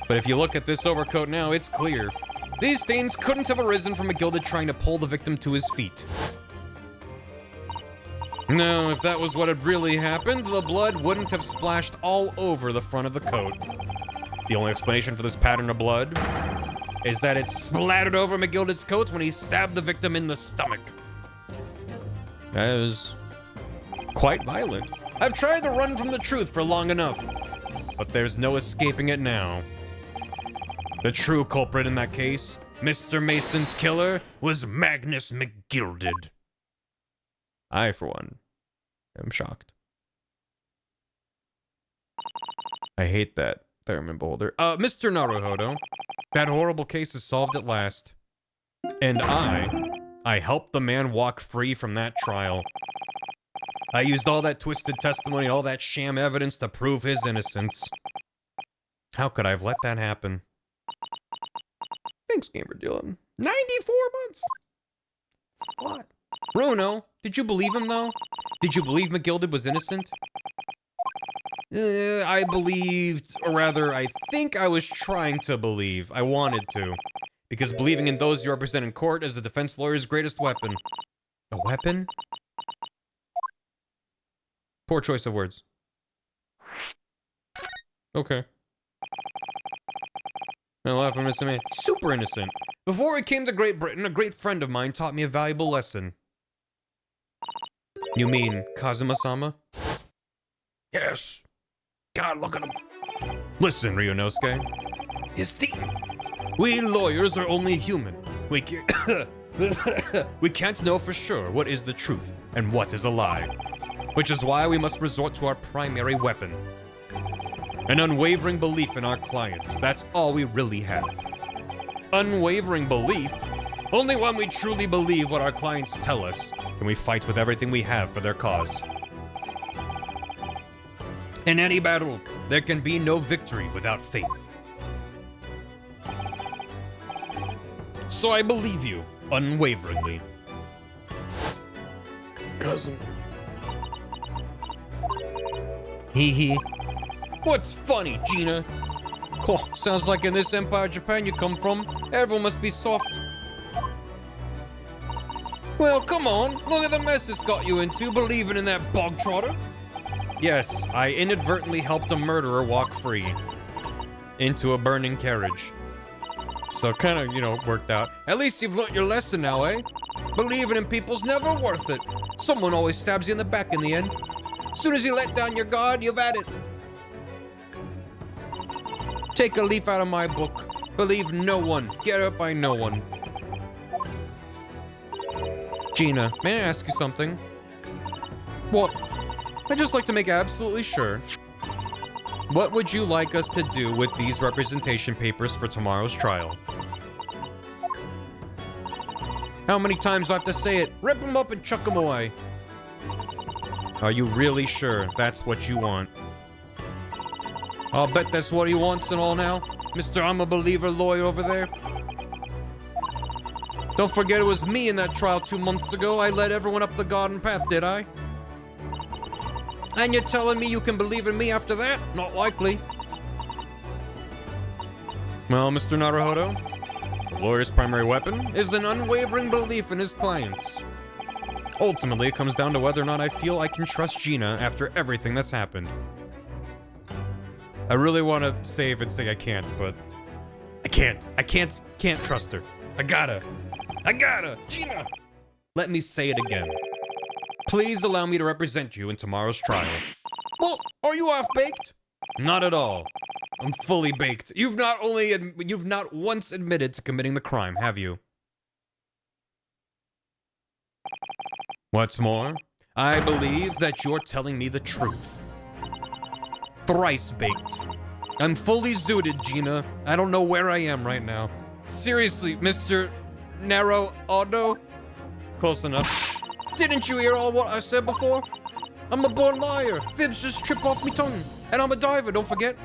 But if you look at this overcoat now, it's clear. These stains couldn't have arisen from McGilded trying to pull the victim to his feet. No, if that was what had really happened, the blood wouldn't have splashed all over the front of the coat. The only explanation for this pattern of blood is that it splattered over McGilded's coat when he stabbed the victim in the stomach. That is quite violent. I've tried to run from the truth for long enough, but there's no escaping it now. The true culprit in that case, Mr. Mason's killer, was Magnus McGilded. I, for one, am shocked. I hate that Theremin Beholder. Mr. Naruhodo, that horrible case is solved at last. And I helped the man walk free from that trial. I used all that twisted testimony, all that sham evidence to prove his innocence. How could I have let that happen? Thanks, Gamer Dylan. 94 months! It's a lot. Bruno, did you believe him, though? Did you believe McGilded was innocent? I believed, or rather, I think I was trying to believe. I wanted to. Because believing in those you represent in court is a defense lawyer's greatest weapon. A weapon? Poor choice of words. Okay. I laugh from innocent man. Super innocent. Before I came to Great Britain, a great friend of mine taught me a valuable lesson. You mean Kazuma-sama? Yes. God, look at him. Listen, Ryunosuke. His teeth. We lawyers are only human. We can't we can't know for sure what is the truth and what is a lie. Which is why we must resort to our primary weapon. An unwavering belief in our clients. That's all we really have. Unwavering belief? Only when we truly believe what our clients tell us can we fight with everything we have for their cause. In any battle, there can be no victory without faith. So I believe you, unwaveringly. Cousin. Hee hee. What's funny, Gina? Oh, sounds like in this Empire Japan you come from, everyone must be soft. Well, come on, look at the mess this got you into, believing in that bog trotter. Yes, I inadvertently helped a murderer walk free into a burning carriage. So it kind of, you know, worked out. At least you've learned your lesson now, eh? Believing in people's never worth it. Someone always stabs you in the back in the end. As soon as you let down your guard, you've had it. Take a leaf out of my book. Believe no one. Get hurt by no one. Gina, may I ask you something? What? I'd just like to make absolutely sure. What would you like us to do with these representation papers for tomorrow's trial? How many times do I have to say it? Rip them up and chuck them away. Are you really sure that's what you want? I'll bet that's what he wants and all now. Mr. I'm a believer lawyer over there. Don't forget it was me in that trial 2 months ago. I led everyone up the garden path, did I? And you're telling me you can believe in me after that? Not likely. Well, Mr. Naruhodo, the lawyer's primary weapon is an unwavering belief in his clients. Ultimately, it comes down to whether or not I feel I can trust Gina after everything that's happened. I really want to save and say I can't, but I can't. I can't trust her. I gotta. Gina! Let me say it again. Please allow me to represent you in tomorrow's trial. Well, are you half-baked? Not at all. I'm fully baked. You've not once admitted to committing the crime, have you? What's more, I believe that you're telling me the truth. Thrice baked. I'm fully zooted, Gina. I don't know where I am right now. Seriously, Mr. narrow auto. Close enough. Didn't you hear all what I said before? I'm a born liar. Fibs just trip off me tongue. And I'm a diver, don't forget.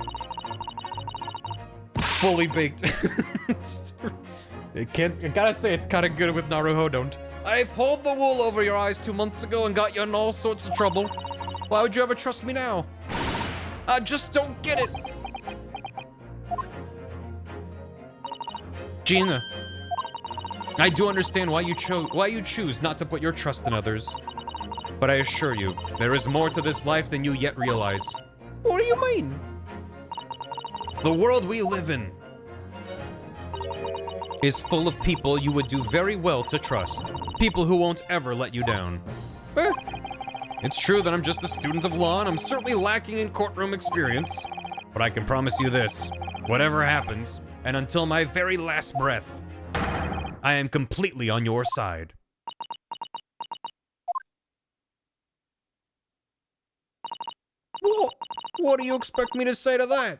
Fully baked. I gotta say, it's kind of good with Naruho, don't. I pulled the wool over your eyes 2 months ago and got you in all sorts of trouble. Why would you ever trust me now? I just don't get it. Gina, I do understand why you choose not to put your trust in others. But I assure you, there is more to this life than you yet realize. What do you mean? The world we live in is full of people you would do very well to trust. People who won't ever let you down. It's true that I'm just a student of law and I'm certainly lacking in courtroom experience. But I can promise you this, whatever happens, and until my very last breath, I am completely on your side. What do you expect me to say to that?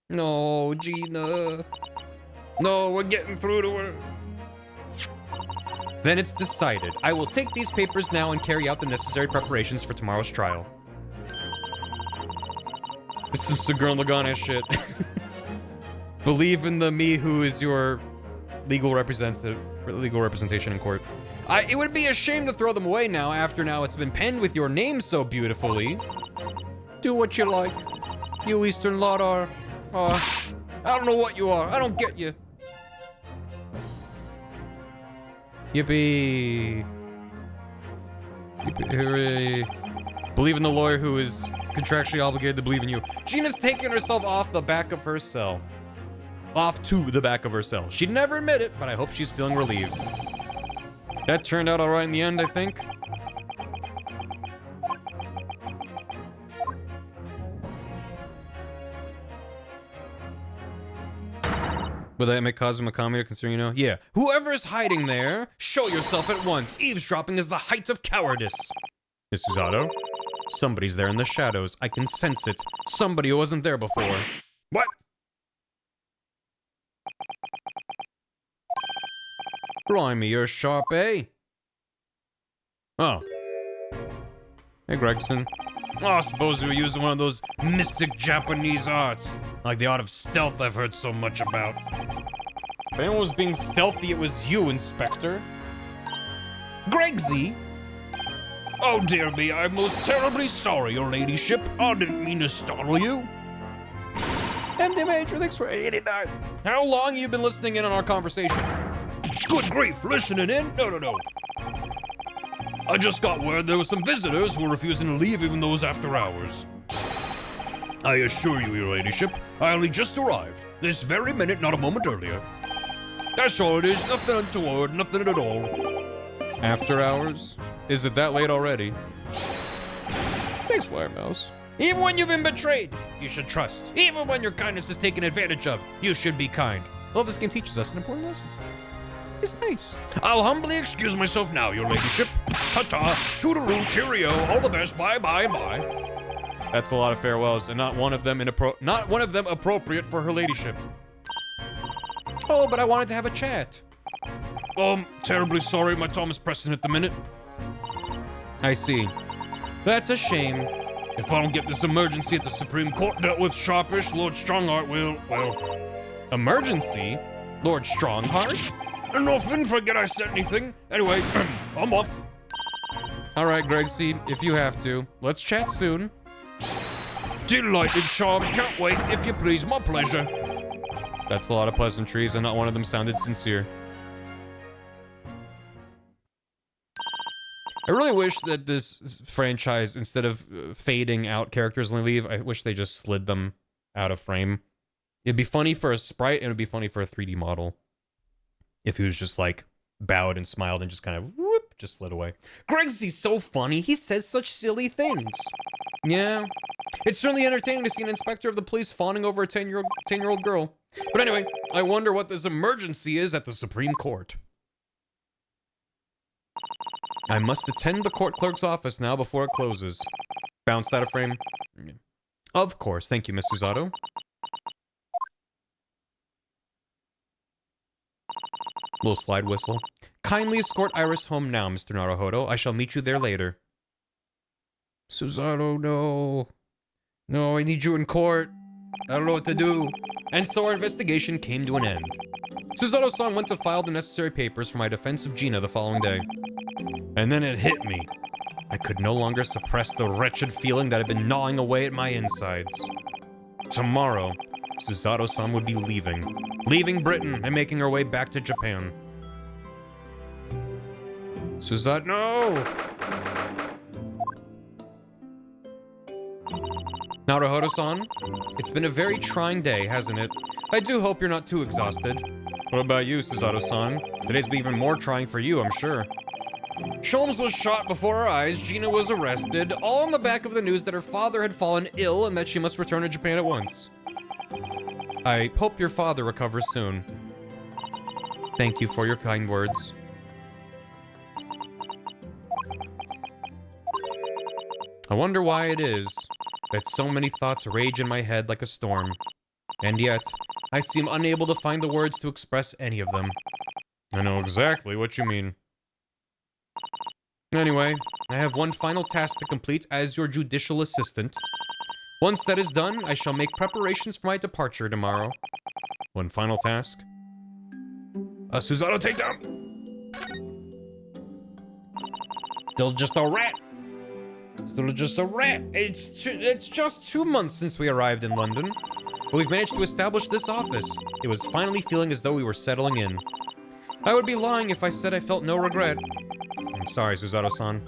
No, Gina. No, we're getting through to her. Then it's decided. I will take these papers now and carry out the necessary preparations for tomorrow's trial. This is some Gurren Lagann shit. Believe in the me who is your legal representation in court. It would be a shame to throw them away now after it's been penned with your name so beautifully. Do what you like. You Eastern Lot are. I don't know what you are. I don't get you. Yippee. Yippee, hooray. Believe in the lawyer who is contractually obligated to believe in you. Gina's taking herself off the back of her cell. Off to the back of her cell. She'd never admit it, but I hope she's feeling relieved. That turned out alright in the end, I think. Will that make Kazuma Kami considering you know? Yeah. Whoever's hiding there, show yourself at once. Eavesdropping is the height of cowardice. Miss Susato? Somebody's there in the shadows. I can sense it. Somebody who wasn't there before. What? Blimey, you're sharp, eh? Oh. Hey, Gregson. Oh, I suppose you were using one of those mystic Japanese arts. Like the art of stealth I've heard so much about. If anyone was being stealthy, it was you, Inspector. Gregsy? Oh, dear me, I'm most terribly sorry, your ladyship. I didn't mean to startle you. MD Major, thanks for 89. How long have you been listening in on our conversation? Good grief, listening in? No. I just got word there were some visitors who were refusing to leave even though it was after hours. I assure you, your ladyship, I only just arrived. This very minute, not a moment earlier. That's all it is, nothing untoward, nothing at all. After hours? Is it that late already? Thanks, Wiremouse. Even when you've been betrayed, you should trust. Even when your kindness is taken advantage of, you should be kind. I love this game teaches us an important lesson. It's nice. I'll humbly excuse myself now, your ladyship. Ta-ta, toodaloo, cheerio, all the best, bye. That's a lot of farewells, and not one of them appropriate for her ladyship. Oh, but I wanted to have a chat. Terribly sorry, my Tom is pressing at the minute. I see. That's a shame. If I don't get this emergency at the Supreme Court dealt with sharpish, Lord Strongheart will, well... Emergency? Lord Strongheart? Nothing, forget I said anything. Anyway, I'm off. Alright, Gregsy, if you have to. Let's chat soon. Delighted, Charm. Can't wait. If you please, my pleasure. That's a lot of pleasantries, and not one of them sounded sincere. I really wish that this franchise, instead of fading out characters when they leave, I wish they just slid them out of frame. It'd be funny for a sprite, and it'd be funny for a 3D model. If he was just like bowed and smiled and just kind of whoop, just slid away. Gregsy's so funny. He says such silly things. Yeah. It's certainly entertaining to see an inspector of the police fawning over a 10-year-old girl. But anyway, I wonder what this emergency is at the Supreme Court. I must attend the court clerk's office now before it closes. Bounced out of frame. Of course. Thank you, Miss Susato. Little slide whistle. Kindly escort Iris home now, Mr. Naruhodo. I shall meet you there later. Susanoo, no. No, I need you in court. I don't know what to do. And so our investigation came to an end. Susanoo-san went to file the necessary papers for my defense of Gina the following day. And then it hit me. I could no longer suppress the wretched feeling that had been gnawing away at my insides. Tomorrow, Susanoo-san would be leaving Britain and making her way back to Japan. No! Naruhodo-san, it's been a very trying day, hasn't it? I do hope you're not too exhausted. What about you, Susanoo-san? Today's been even more trying for you, I'm sure. Sholmes was shot before our eyes, Gina was arrested, all on the back of the news that her father had fallen ill and that she must return to Japan at once. I hope your father recovers soon. Thank you for your kind words. I wonder why it is that so many thoughts rage in my head like a storm, and yet I seem unable to find the words to express any of them. I know exactly what you mean. Anyway, I have one final task to complete as your judicial assistant. Once that is done, I shall make preparations for my departure tomorrow. One final task. A Susanoo takedown! Still just a rat! Still just a rat! It's just 2 months since we arrived in London. But we've managed to establish this office. It was finally feeling as though we were settling in. I would be lying if I said I felt no regret. I'm sorry, Susanoo-san.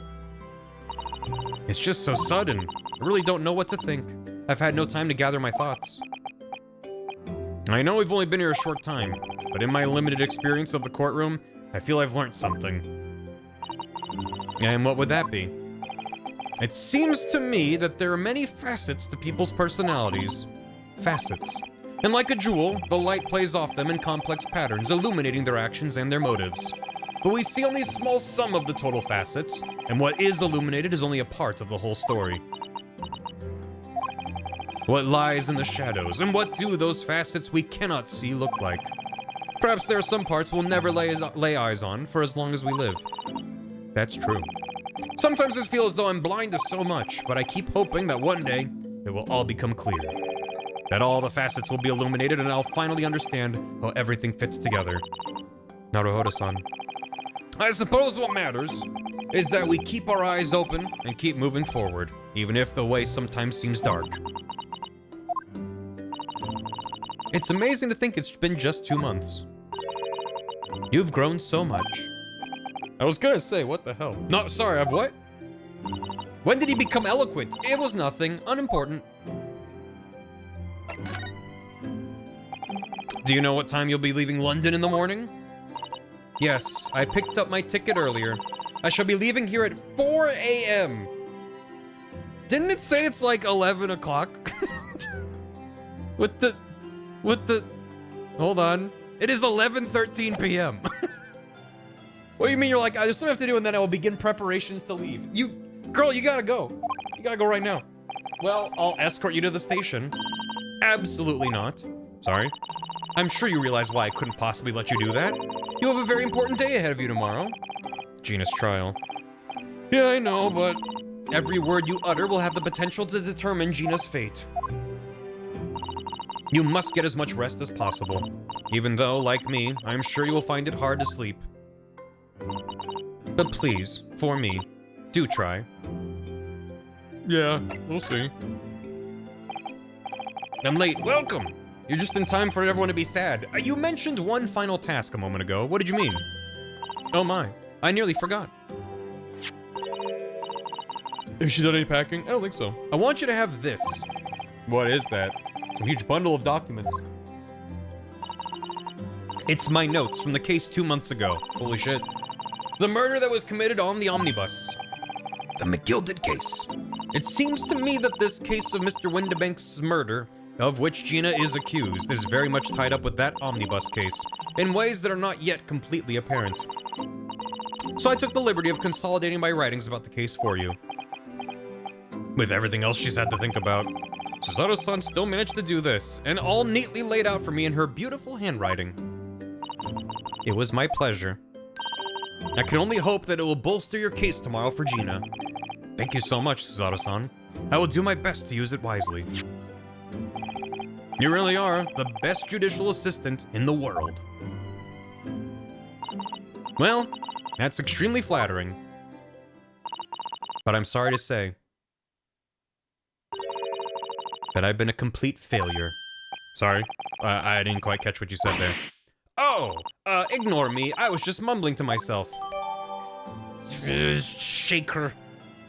It's just so sudden. I really don't know what to think. I've had no time to gather my thoughts. I know we've only been here a short time, but in my limited experience of the courtroom, I feel I've learned something. And what would that be? It seems to me that there are many facets to people's personalities. Facets. And like a jewel, the light plays off them in complex patterns, illuminating their actions and their motives. But we see only a small sum of the total facets, and what is illuminated is only a part of the whole story. What lies in the shadows, and what do those facets we cannot see look like? Perhaps there are some parts we'll never lay eyes on for as long as we live. That's true. Sometimes it feels as though I'm blind to so much, but I keep hoping that one day it will all become clear. That all the facets will be illuminated and I'll finally understand how everything fits together. Naruhodo-san. I suppose what matters is that we keep our eyes open and keep moving forward, even if the way sometimes seems dark. It's amazing to think it's been just 2 months. You've grown so much. I was gonna say, what the hell? No, sorry, I've what? When did he become eloquent? It was nothing, unimportant. Do you know what time you'll be leaving London in the morning? Yes, I picked up my ticket earlier. I shall be leaving here at 4 a.m. Didn't it say it's like 11 o'clock? With the... Hold on. It is 11:13 p.m. What do you mean you're like, there's something I have to do and then I will begin preparations to leave? Girl, you gotta go. You gotta go right now. Well, I'll escort you to the station. Absolutely not. Sorry. I'm sure you realize why I couldn't possibly let you do that. You have a very important day ahead of you tomorrow. Gina's trial. Yeah, I know, but every word you utter will have the potential to determine Gina's fate. You must get as much rest as possible. Even though, like me, I'm sure you will find it hard to sleep. But please, for me, do try. Yeah, we'll see. I'm late. Welcome! You're just in time for everyone to be sad. You mentioned one final task a moment ago. What did you mean? Oh my, I nearly forgot. Has she done any packing? I don't think so. I want you to have this. What is that? Some huge bundle of documents. It's my notes from the case 2 months ago. Holy shit. The murder that was committed on the omnibus. The McGilded case. It seems to me that this case of Mr. Windibank's murder, of which Gina is accused, is very much tied up with that omnibus case, in ways that are not yet completely apparent. So I took the liberty of consolidating my writings about the case for you. With everything else she's had to think about, Susanoo-san still managed to do this, and all neatly laid out for me in her beautiful handwriting. It was my pleasure. I can only hope that it will bolster your case tomorrow for Gina. Thank you so much, Suzato-san. I will do my best to use it wisely. You really are the best judicial assistant in the world. Well, that's extremely flattering. But I'm sorry to say that I've been a complete failure. Sorry, I didn't quite catch what you said there. Oh, ignore me. I was just mumbling to myself. Shaker,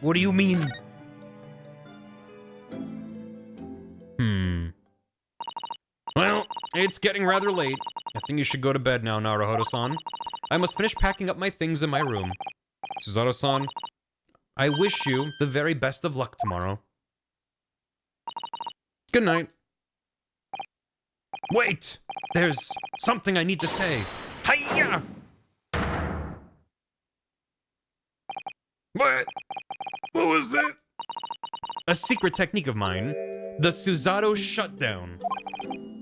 what do you mean? Well, it's getting rather late. I think you should go to bed now, Naruhodo-san. I must finish packing up my things in my room. Suzato-san, I wish you the very best of luck tomorrow. Good night. Wait! There's something I need to say. Hiya! What? What was that? A secret technique of mine. The Suzato shutdown.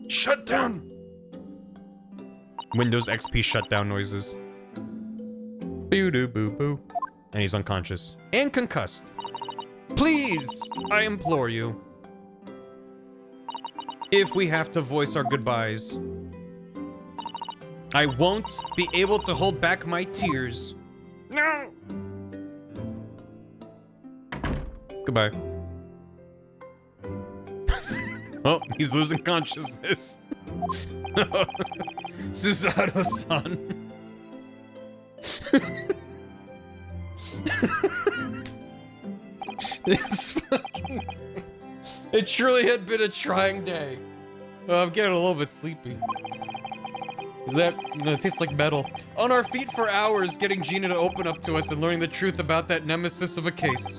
Shutdown! Windows XP shutdown noises. Boo-doo-boo-boo. And he's unconscious. And concussed. Please, I implore you. If we have to voice our goodbyes, I won't be able to hold back my tears. No! Goodbye. Oh, he's losing consciousness. Suzato-san. This fucking... It truly had been a trying day. I'm getting a little bit sleepy. It tastes like metal. On our feet for hours, getting Gina to open up to us and learning the truth about that nemesis of a case.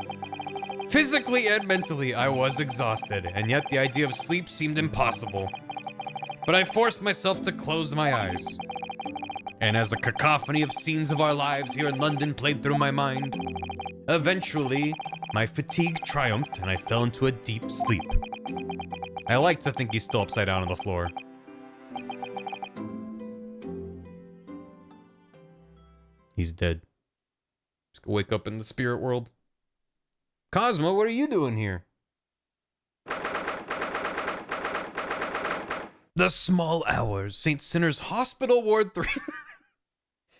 Physically and mentally, I was exhausted, and yet the idea of sleep seemed impossible. But I forced myself to close my eyes. And as a cacophony of scenes of our lives here in London played through my mind, eventually, my fatigue triumphed and I fell into a deep sleep. I like to think he's still upside down on the floor. He's dead. Just gonna wake up in the spirit world. Cosmo, what are you doing here? The Small Hours, St. Sinner's Hospital Ward 3.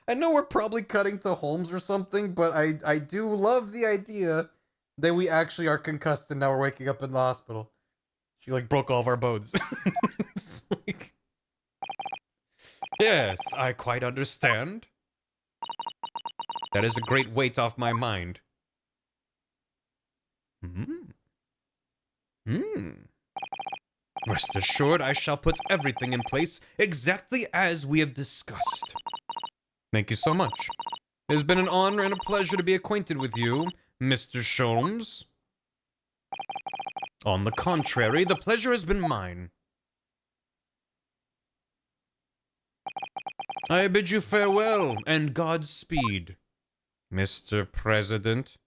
I know we're probably cutting to Holmes or something, but I do love the idea that we actually are concussed and now we're waking up in the hospital. She like broke all of our bones. It's like... Yes, I quite understand. That is a great weight off my mind. Rest assured, I shall put everything in place exactly as we have discussed. Thank you so much. It has been an honor and a pleasure to be acquainted with you, Mr. Sholmes. On the contrary, the pleasure has been mine. I bid you farewell and Godspeed, Mr. President.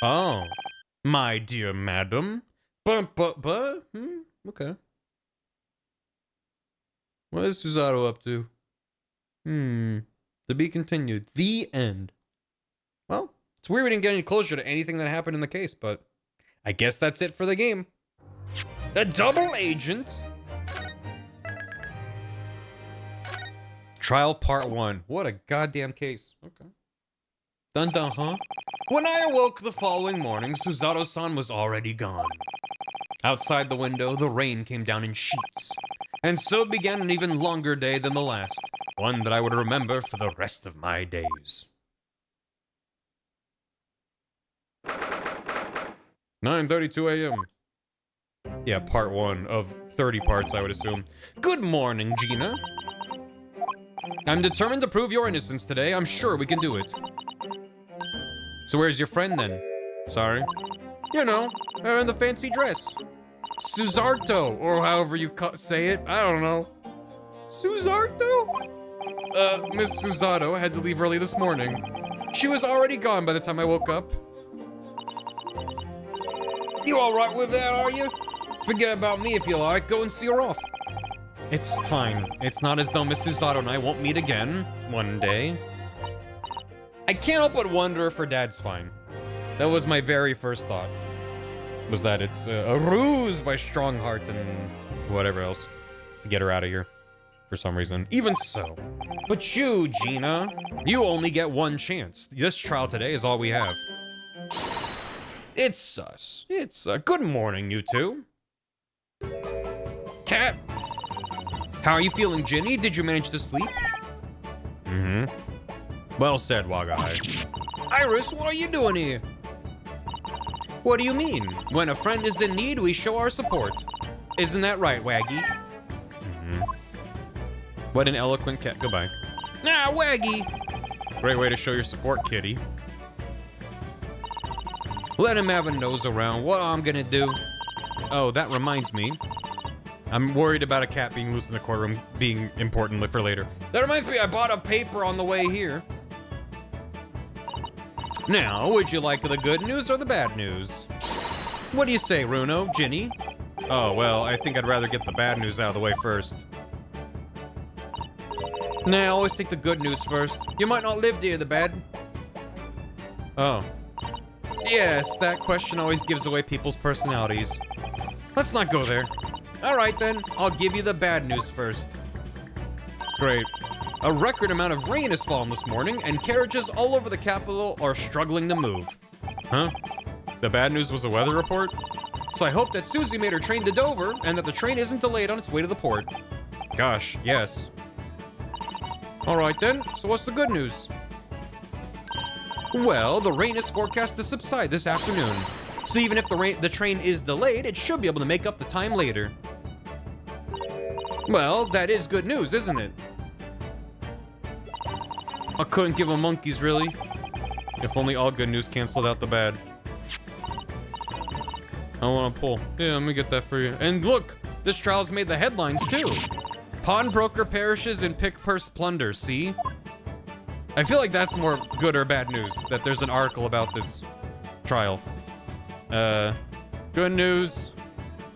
Oh, my dear madam. Okay. What is Suzato up to? To be continued. The end. Well, it's weird we didn't get any closure to anything that happened in the case, but I guess that's it for the game. The double agent. Trial Part 1. What a goddamn case. Okay. Dun dun, huh? When I awoke the following morning, Suzato-san was already gone. Outside the window, the rain came down in sheets. And so began an even longer day than the last. One that I would remember for the rest of my days. 9:32 a.m. Yeah, part 1 of 30 parts, I would assume. Good morning, Gina. I'm determined to prove your innocence today. I'm sure we can do it. So where's your friend, then? Sorry. You know, her in the fancy dress. Suzarto, or however you say it. I don't know. Suzarto? Miss Suzato had to leave early this morning. She was already gone by the time I woke up. You alright with that, are you? Forget about me if you like. Go and see her off. It's fine. It's not as though Miss Susato and I won't meet again one day. I can't help but wonder if her dad's fine. That was my very first thought. Was that it's a ruse by Strongheart and whatever else to get her out of here for some reason. Even so. But you, Gina, you only get one chance. This trial today is all we have. It's sus. It's good morning, you two. Cat. How are you feeling, Ginny? Did you manage to sleep? Mm-hmm. Well said, Waga. Iris, what are you doing here? What do you mean? When a friend is in need, we show our support. Isn't that right, Waggy? Mm-hmm. What an eloquent cat. Goodbye. Nah, Waggy. Great way to show your support, kitty. Let him have a nose around. What I'm gonna do? Oh, that reminds me. I'm worried about a cat being loose in the courtroom being important for later. That reminds me, I bought a paper on the way here. Now, would you like the good news or the bad news? What do you say, Runo? Ginny? Oh, well, I think I'd rather get the bad news out of the way first. Nah, I always take the good news first. You might not live to hear the bad. Oh. Yes, that question always gives away people's personalities. Let's not go there. All right, then. I'll give you the bad news first. Great. A record amount of rain has fallen this morning, and carriages all over the capital are struggling to move. Huh? The bad news was a weather report? So I hope that Susie made her train to Dover, and that the train isn't delayed on its way to the port. Gosh, yes. All right, then. So what's the good news? Well, the rain is forecast to subside this afternoon. So even if the train is delayed, it should be able to make up the time later. Well, that is good news, isn't it? I couldn't give a monkeys, really. If only all good news canceled out the bad. I want to pull. Yeah, let me get that for you. And look, this trial's made the headlines, too. Pawnbroker perishes in pick purse plunder, see? I feel like that's more good or bad news, that there's an article about this trial. Good news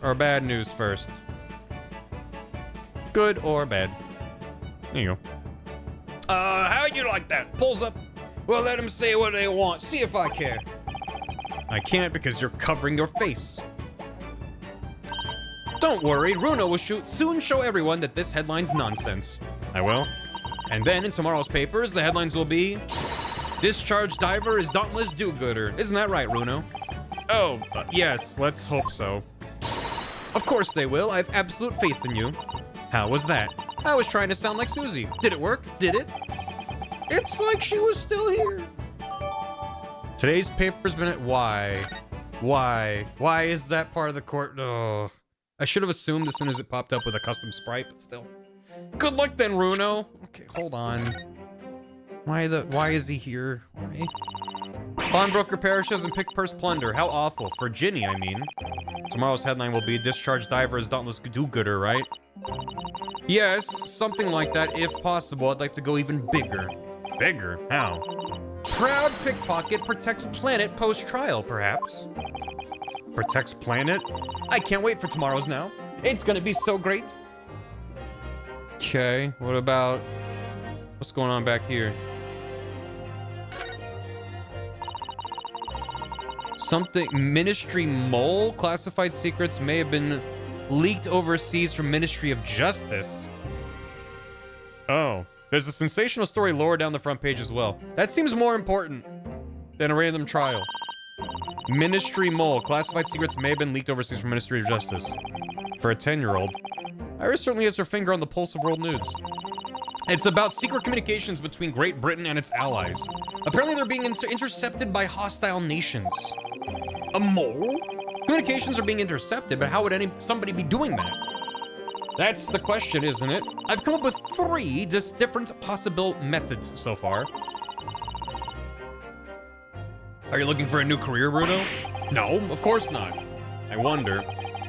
or bad news first? Good or bad? There you go. How'd you like that? Pulls up. Well, let them say what they want. See if I care. I can't because you're covering your face. Don't worry, Runo will soon show everyone that this headline's nonsense. I will. And then in tomorrow's papers, the headlines will be, Discharged diver is dauntless do-gooder. Isn't that right, Runo? Oh, yes, let's hope so. Of course they will. I have absolute faith in you. How was that? I was trying to sound like Susie. Did it work? Did it? It's like she was still here. Today's paper's been at why? Why is that part of the court? Oh, I should have assumed as soon as it popped up with a custom sprite, but still. Good luck then, Runo. Okay, hold on. Why is he here? Why? Pawnbroker perishes in pick purse plunder. How awful. For Ginny, I mean. Tomorrow's headline will be Discharged diver is dauntless do-gooder, right? Yes, something like that. If possible, I'd like to go even bigger. Bigger? How? Proud pickpocket protects planet post-trial, perhaps. Protects planet? I can't wait for tomorrow's now. It's gonna be so great. Okay, what about... What's going on back here? Something... Ministry Mole? Classified secrets may have been leaked overseas from Ministry of Justice. Oh. There's a sensational story lower down the front page as well. That seems more important than a random trial. Ministry Mole. Classified secrets may have been leaked overseas from Ministry of Justice. For a 10-year-old. Iris certainly has her finger on the pulse of world news. It's about secret communications between Great Britain and its allies. Apparently they're being intercepted by hostile nations. A mole? Communications are being intercepted, but how would somebody be doing that? That's the question, isn't it? I've come up with 3 just different possible methods so far. Are you looking for a new career, Bruno? No, of course not. I wonder.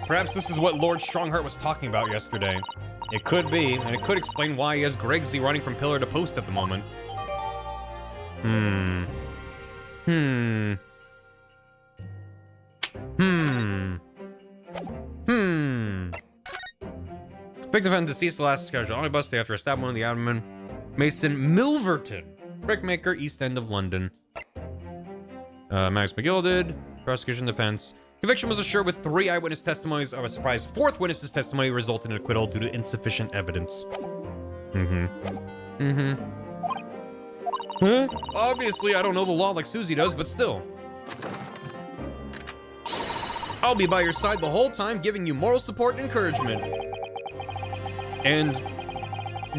Perhaps this is what Lord Strongheart was talking about yesterday. It could be, and it could explain why he has Gregsy running from pillar to post at the moment. Victim found deceased last scheduled omnibus day after a stab wound in the abdomen. Mason Milverton, brickmaker, East End of London. Max McGilded, prosecution defense. Conviction was assured with 3 eyewitness testimonies of a surprise 4th witness's testimony resulted in acquittal due to insufficient evidence. Huh? Obviously, I don't know the law like Susie does, but still. I'll be by your side the whole time, giving you moral support and encouragement. And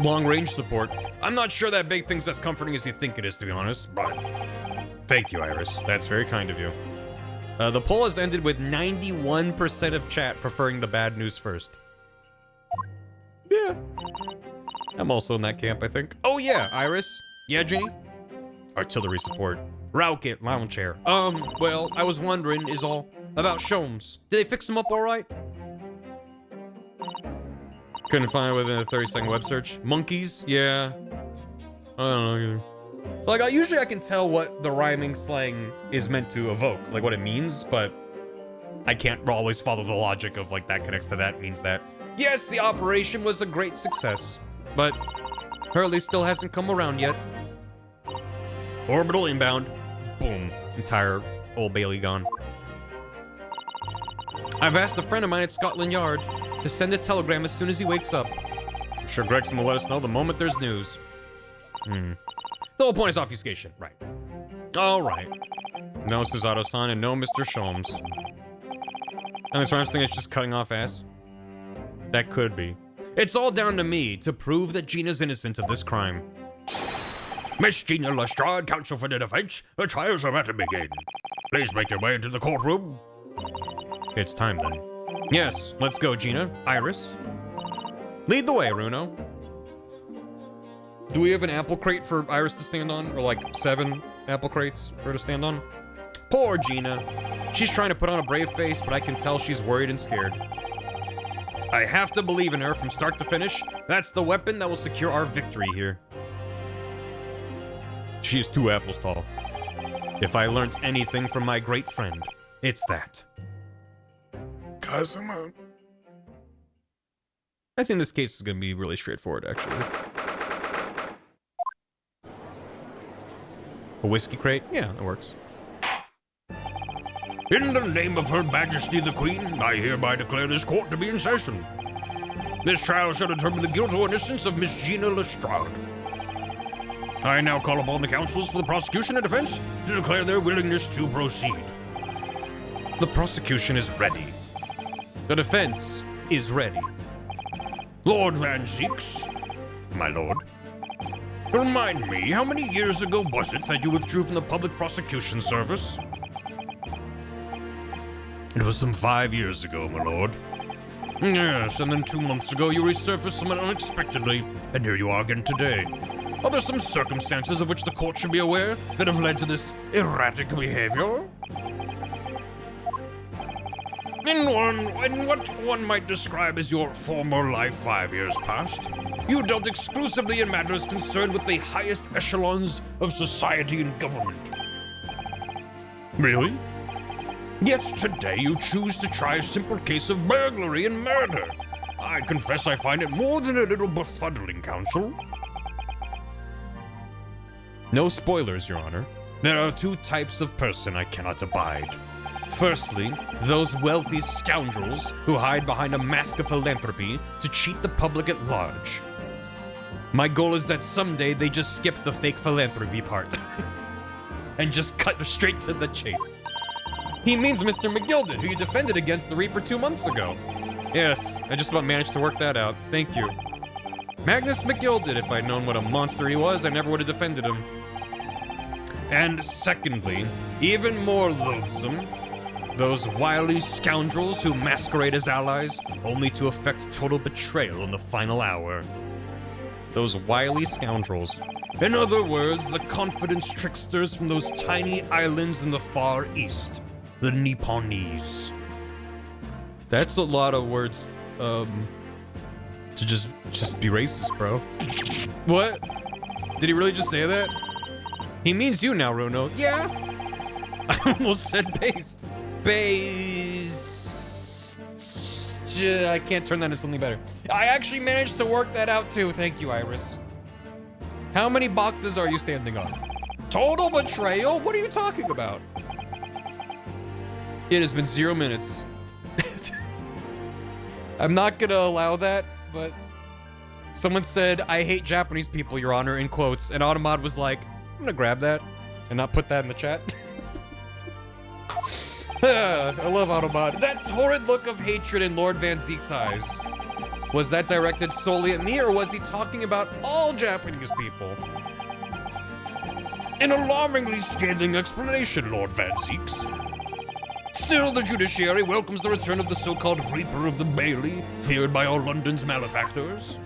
long-range support. I'm not sure that big thing's as comforting as you think it is, to be honest, but thank you, Iris. That's very kind of you. The poll has ended with 91% of chat preferring the bad news first. Yeah. I'm also in that camp, I think. Oh, yeah, Iris. Yeah, Ginny? Artillery support. Rocket lounge chair. Well, I was wondering is all about Sholmes. Did they fix him up all right? Couldn't find it within a 30-second web search. Monkeys? Yeah. I don't know either. Like, usually I can tell what the rhyming slang is meant to evoke, like what it means, but I can't always follow the logic of, like, that connects to that, means that. Yes, the operation was a great success, but Hurley still hasn't come around yet. Orbital inbound. Boom. Entire Old Bailey gone. I've asked a friend of mine at Scotland Yard to send a telegram as soon as he wakes up. I'm sure Gregson will let us know the moment there's news. The whole point is obfuscation, right. All right. No Suzato-san and no Mr. Sholmes. And this rhymes thing is just cutting off ass? That could be. It's all down to me to prove that Gina's innocent of this crime. Miss Gina Lestrade, counsel for the defense. The trials are about to begin. Please make your way into the courtroom. It's time then. Yes, let's go, Gina. Iris. Lead the way, Runo. Do we have an apple crate for Iris to stand on? Or like 7 apple crates for her to stand on? Poor Gina. She's trying to put on a brave face, but I can tell she's worried and scared. I have to believe in her from start to finish. That's the weapon that will secure our victory here. She is 2 apples tall. If I learned anything from my great friend, it's that. Kazuma. I think this case is going to be really straightforward, actually. A whiskey crate? Yeah, that works. In the name of Her Majesty the Queen, I hereby declare this court to be in session. This trial shall determine the guilt or innocence of Miss Gina Lestrade. I now call upon the counsels for the prosecution and defense to declare their willingness to proceed. The prosecution is ready. The defense is ready. Lord Van Zeeks, my lord, remind me, how many years ago was it that you withdrew from the public prosecution service? It was some 5 years ago, my lord. Yes, and then 2 months ago you resurfaced somewhat unexpectedly, and here you are again today. Are there some circumstances of which the court should be aware that have led to this erratic behavior? In what one might describe as your former life 5 years past, you dealt exclusively in matters concerned with the highest echelons of society and government. Really? Yet today you choose to try a simple case of burglary and murder. I confess I find it more than a little befuddling, counsel. No spoilers, Your Honor. There are 2 types of person I cannot abide. Firstly, those wealthy scoundrels who hide behind a mask of philanthropy to cheat the public at large. My goal is that someday they just skip the fake philanthropy part and just cut straight to the chase. He means Mr. McGilded, who you defended against the Reaper 2 months ago. Yes, I just about managed to work that out. Thank you. Magnus McGilded, if I'd known what a monster he was, I never would have defended him. And secondly, even more loathsome, those wily scoundrels who masquerade as allies, only to effect total betrayal in the final hour. Those wily scoundrels. In other words, the confidence tricksters from those tiny islands in the Far East. The Nipponese. That's a lot of words, to just be racist, bro. What? Did he really just say that? He means you now, Runo. Yeah. I almost said based. Based. I can't turn that into something better. I actually managed to work that out too. Thank you, Iris. How many boxes are you standing on? Total betrayal? What are you talking about? It has been 0 minutes. I'm not gonna allow that, but someone said, I hate Japanese people, Your Honor, in quotes, and Automod was like, I'm gonna grab that and not put that in the chat. I love Autobot. That horrid look of hatred in Lord Van Zeek's eyes. Was that directed solely at me, or was he talking about all Japanese people? An alarmingly scathing explanation, Lord Van Zeeks. Still, the judiciary welcomes the return of the so-called Reaper of the Bailey, feared by all London's malefactors.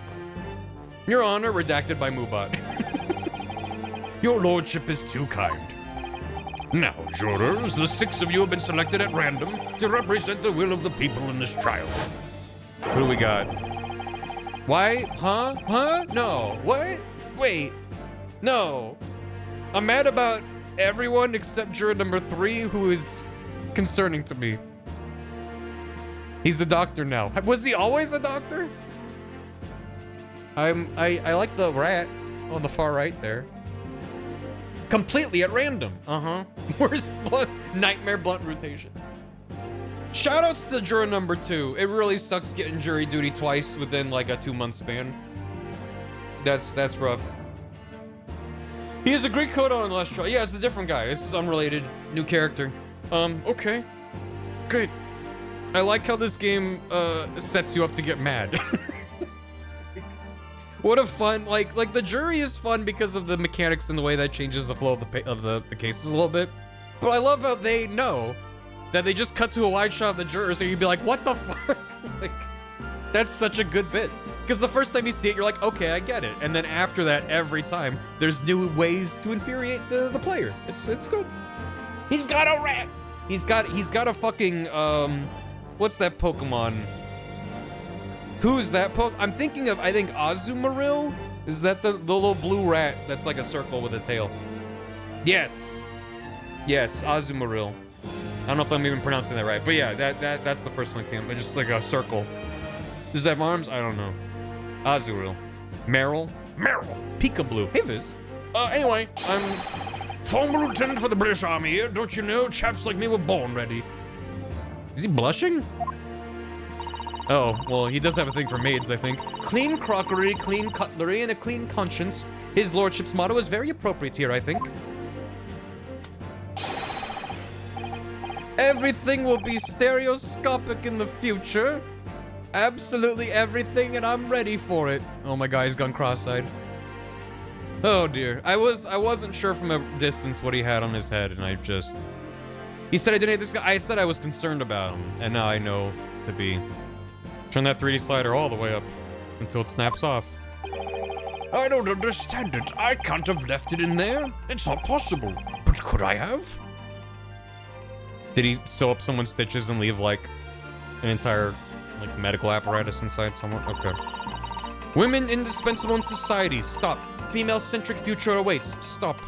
Your Honor, redacted by Moobot. Your lordship is too kind. Now, jurors, the 6 of you have been selected at random to represent the will of the people in this trial. Who do we got? Why? Huh? Huh? No. What? Wait. No. I'm mad about everyone except juror number 3, who is concerning to me. He's a doctor now. Was he always a doctor? I like the rat on the far right there. Completely at random. Uh-huh. Worst nightmare blunt rotation. Shoutouts to juror number 2. It really sucks getting jury duty twice within like a 2-month span. That's rough. He has a Greek coat on last trial. Yeah, it's a different guy. This is unrelated. New character. Okay. Great. I like how this game sets you up to get mad. What a fun, like the jury is fun because of the mechanics and the way that changes the flow of the cases a little bit. But I love how they know that they just cut to a wide shot of the jurors and you'd be like, what the fuck? Like, that's such a good bit. Because the first time you see it, you're like, okay, I get it. And then after that, every time, there's new ways to infuriate the player. It's good. He's got a rat. He's got a fucking, what's that Pokemon? Who's that I'm thinking of, I think Azumarill? Is that the little blue rat that's like a circle with a tail? Yes. Yes, Azumarill. I don't know if I'm even pronouncing that right, but yeah, that's the first one I came, but just like a circle. Does it have arms? I don't know. Azurill. Meryl? Peekaboo. Hey, Viz. Anyway, I'm Former lieutenant for the British Army here, don't you know? Chaps like me were born ready. Is he blushing? Oh, well, he does have a thing for maids, I think. Clean crockery, clean cutlery, and a clean conscience. His lordship's motto is very appropriate here, I think. Everything will be stereoscopic in the future. Absolutely everything, and I'm ready for it. Oh my god, he's gone cross-eyed. Oh dear. I wasn't sure from a distance what he had on his head, and I just... He said I didn't hate this guy. I said I was concerned about him, and now I know to be... Turn that 3D slider all the way up until it snaps off. I don't understand it. I can't have left it in there. It's not possible. But could I have? Did he sew up someone's stitches and leave, like, an entire, like, medical apparatus inside someone? Okay. Women indispensable in society. Stop. Female-centric future awaits. Stop.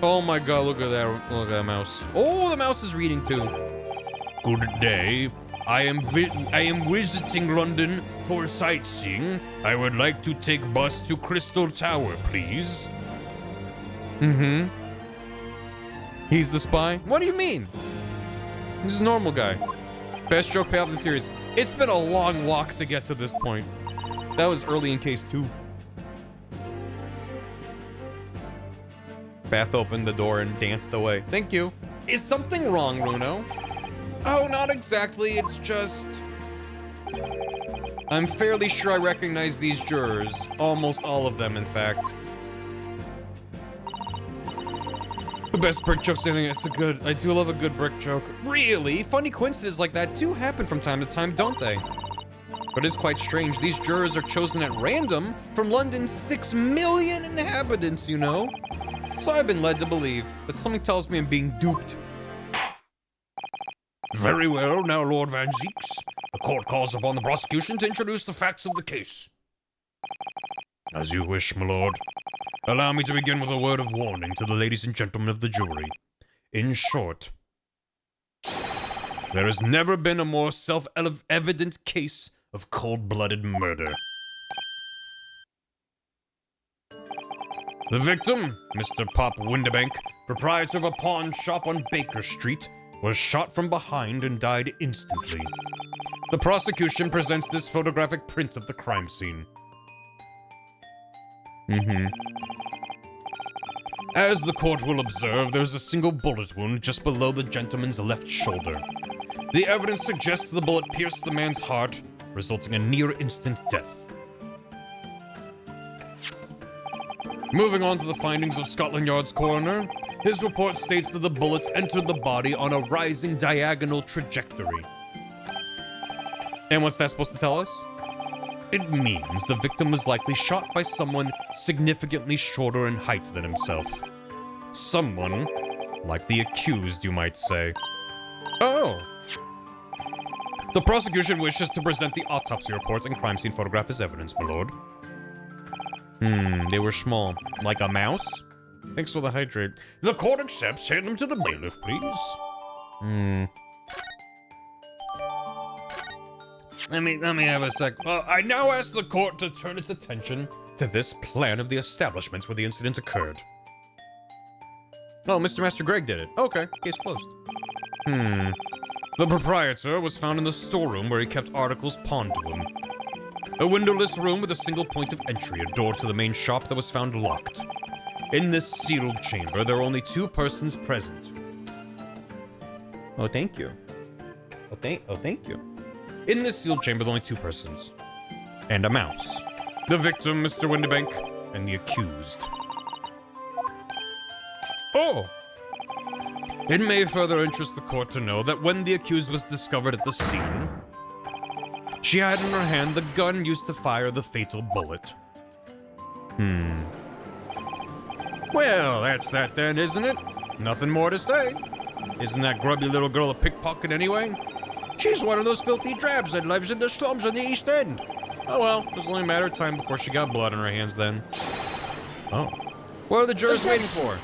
Oh my god, look at that. Look at that mouse. Oh, the mouse is reading, too. Good day. I am visiting London for sightseeing. I would like to take bus to Crystal Tower, please. Mm-hmm. He's the spy? What do you mean? This is a normal guy. Best joke payoff of the series. It's been a long walk to get to this point. That was early in case 2. Beth opened the door and danced away. Thank you. Is something wrong, Runo? Oh, not exactly. It's just... I'm fairly sure I recognize these jurors. Almost all of them, in fact. The best brick joke's anything. It's a good... I do love a good brick joke. Really? Funny coincidences like that do happen from time to time, don't they? But it's quite strange. These jurors are chosen at random from London's 6 million inhabitants, you know? So I've been led to believe, but something tells me I'm being duped. Very well, now Lord Van Zeeks. The court calls upon the prosecution to introduce the facts of the case. As you wish, my lord. Allow me to begin with a word of warning to the ladies and gentlemen of the jury. In short, There has never been a more self-evident case of cold-blooded murder. The victim, Mr. Pop Windebank, proprietor of a pawn shop on Baker Street, was shot from behind and died instantly. The prosecution presents this photographic print of the crime scene. As the court will observe, there's a single bullet wound just below the gentleman's left shoulder. The evidence suggests the bullet pierced the man's heart, resulting in near-instant death. Moving on to the findings of Scotland Yard's coroner, his report states that the bullet entered the body on a rising diagonal trajectory. And what's that supposed to tell us? It means the victim was likely shot by someone significantly shorter in height than himself. Someone like the accused, you might say. Oh. The prosecution wishes to present the autopsy report and crime scene photograph as evidence, my lord. They were small. Like a mouse? Thanks for the hydrate. The court accepts. Hand them to the bailiff, please. Let me have a sec. I now ask the court to turn its attention to this plan of the establishments where the incident occurred. Oh, Mr. Master Greg did it. Okay, case closed. The proprietor was found in the storeroom where he kept articles pawned to him. A windowless room with a single point of entry, a door to the main shop that was found locked. In this sealed chamber, there were only 2 persons present. Oh, thank you. Oh, thank you. In this sealed chamber, there were only 2 persons. And a mouse. The victim, Mr. Windebank, and the accused. Oh. It may further interest the court to know that when the accused was discovered at the scene, she had in her hand the gun used to fire the fatal bullet. Well, that's that then, isn't it? Nothing more to say. Isn't that grubby little girl a pickpocket anyway? She's one of those filthy drabs that lives in the slums on the East End. Oh well, it was only a matter of time before she got blood on her hands then. Oh. What are the jurors waiting for?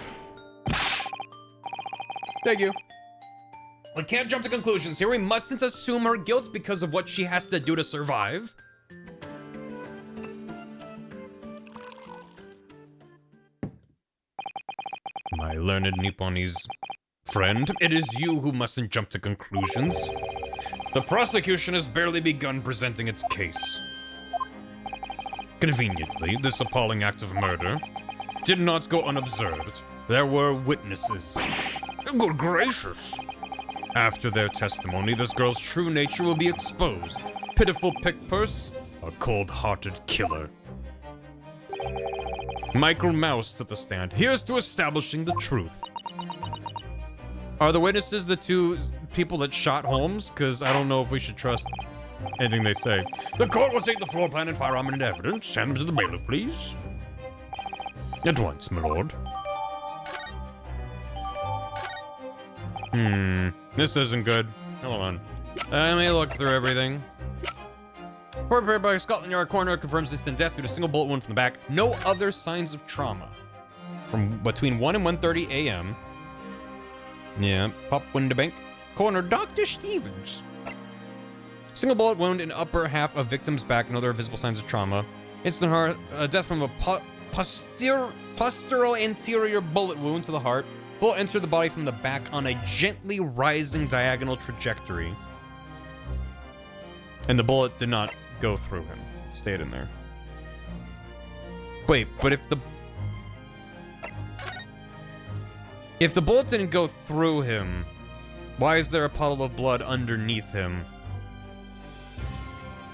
Thank you. We can't jump to conclusions here. We mustn't assume her guilt because of what she has to do to survive. My learned Nipponese friend, it is you who mustn't jump to conclusions. The prosecution has barely begun presenting its case. Conveniently, this appalling act of murder did not go unobserved. There were witnesses. Good gracious. After their testimony, this girl's true nature will be exposed. Pitiful pick-purse, a cold-hearted killer. Michael Mouse took the stand. Here's to establishing the truth. Are the witnesses the 2 people that shot Holmes? Because I don't know if we should trust anything they say. The court will take the floor plan and firearm into evidence. Hand them to the bailiff, please. At once, my lord. This isn't good. Hold on. Let me look through everything. Report prepared by Scotland Yard coroner confirms instant death due to a single bullet wound from the back. No other signs of trauma. From between 1 and 1:30 a.m. Yeah, Pop Windebank. Coroner Dr. Stevens. Single bullet wound in upper half of victim's back. No other visible signs of trauma. Instant heart death from a posteral anterior bullet wound to the heart. Bullet entered the body from the back on a gently rising diagonal trajectory. And the bullet did not go through him. It stayed in there. Wait, but if the bullet didn't go through him, why is there a puddle of blood underneath him?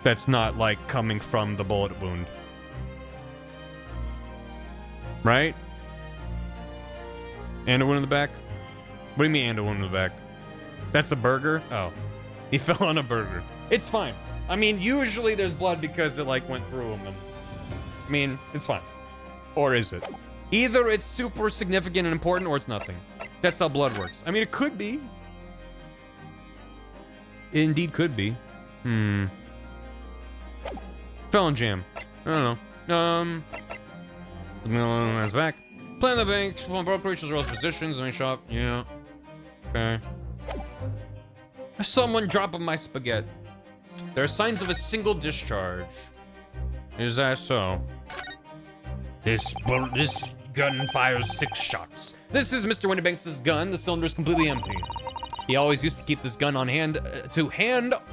That's not, like, coming from the bullet wound. Right? And a wound in the back? What do you mean and a wound in the back? That's a burger? Oh. He fell on a burger. It's fine. I mean, usually there's blood because it, like, went through him. I mean, it's fine. Or is it? Either it's super significant and important or it's nothing. That's how blood works. I mean, it could be. It indeed could be. Felon jam. I don't know. That's back. Plan the bank. Brokerage as well as positions. Any shop. Yeah. Okay. Someone dropping my spaghetti. There are signs of a single discharge. Is that so? This gun fires 6 shots. This is Mr. Windibanks' gun. The cylinder is completely empty. He always used to keep this gun on hand,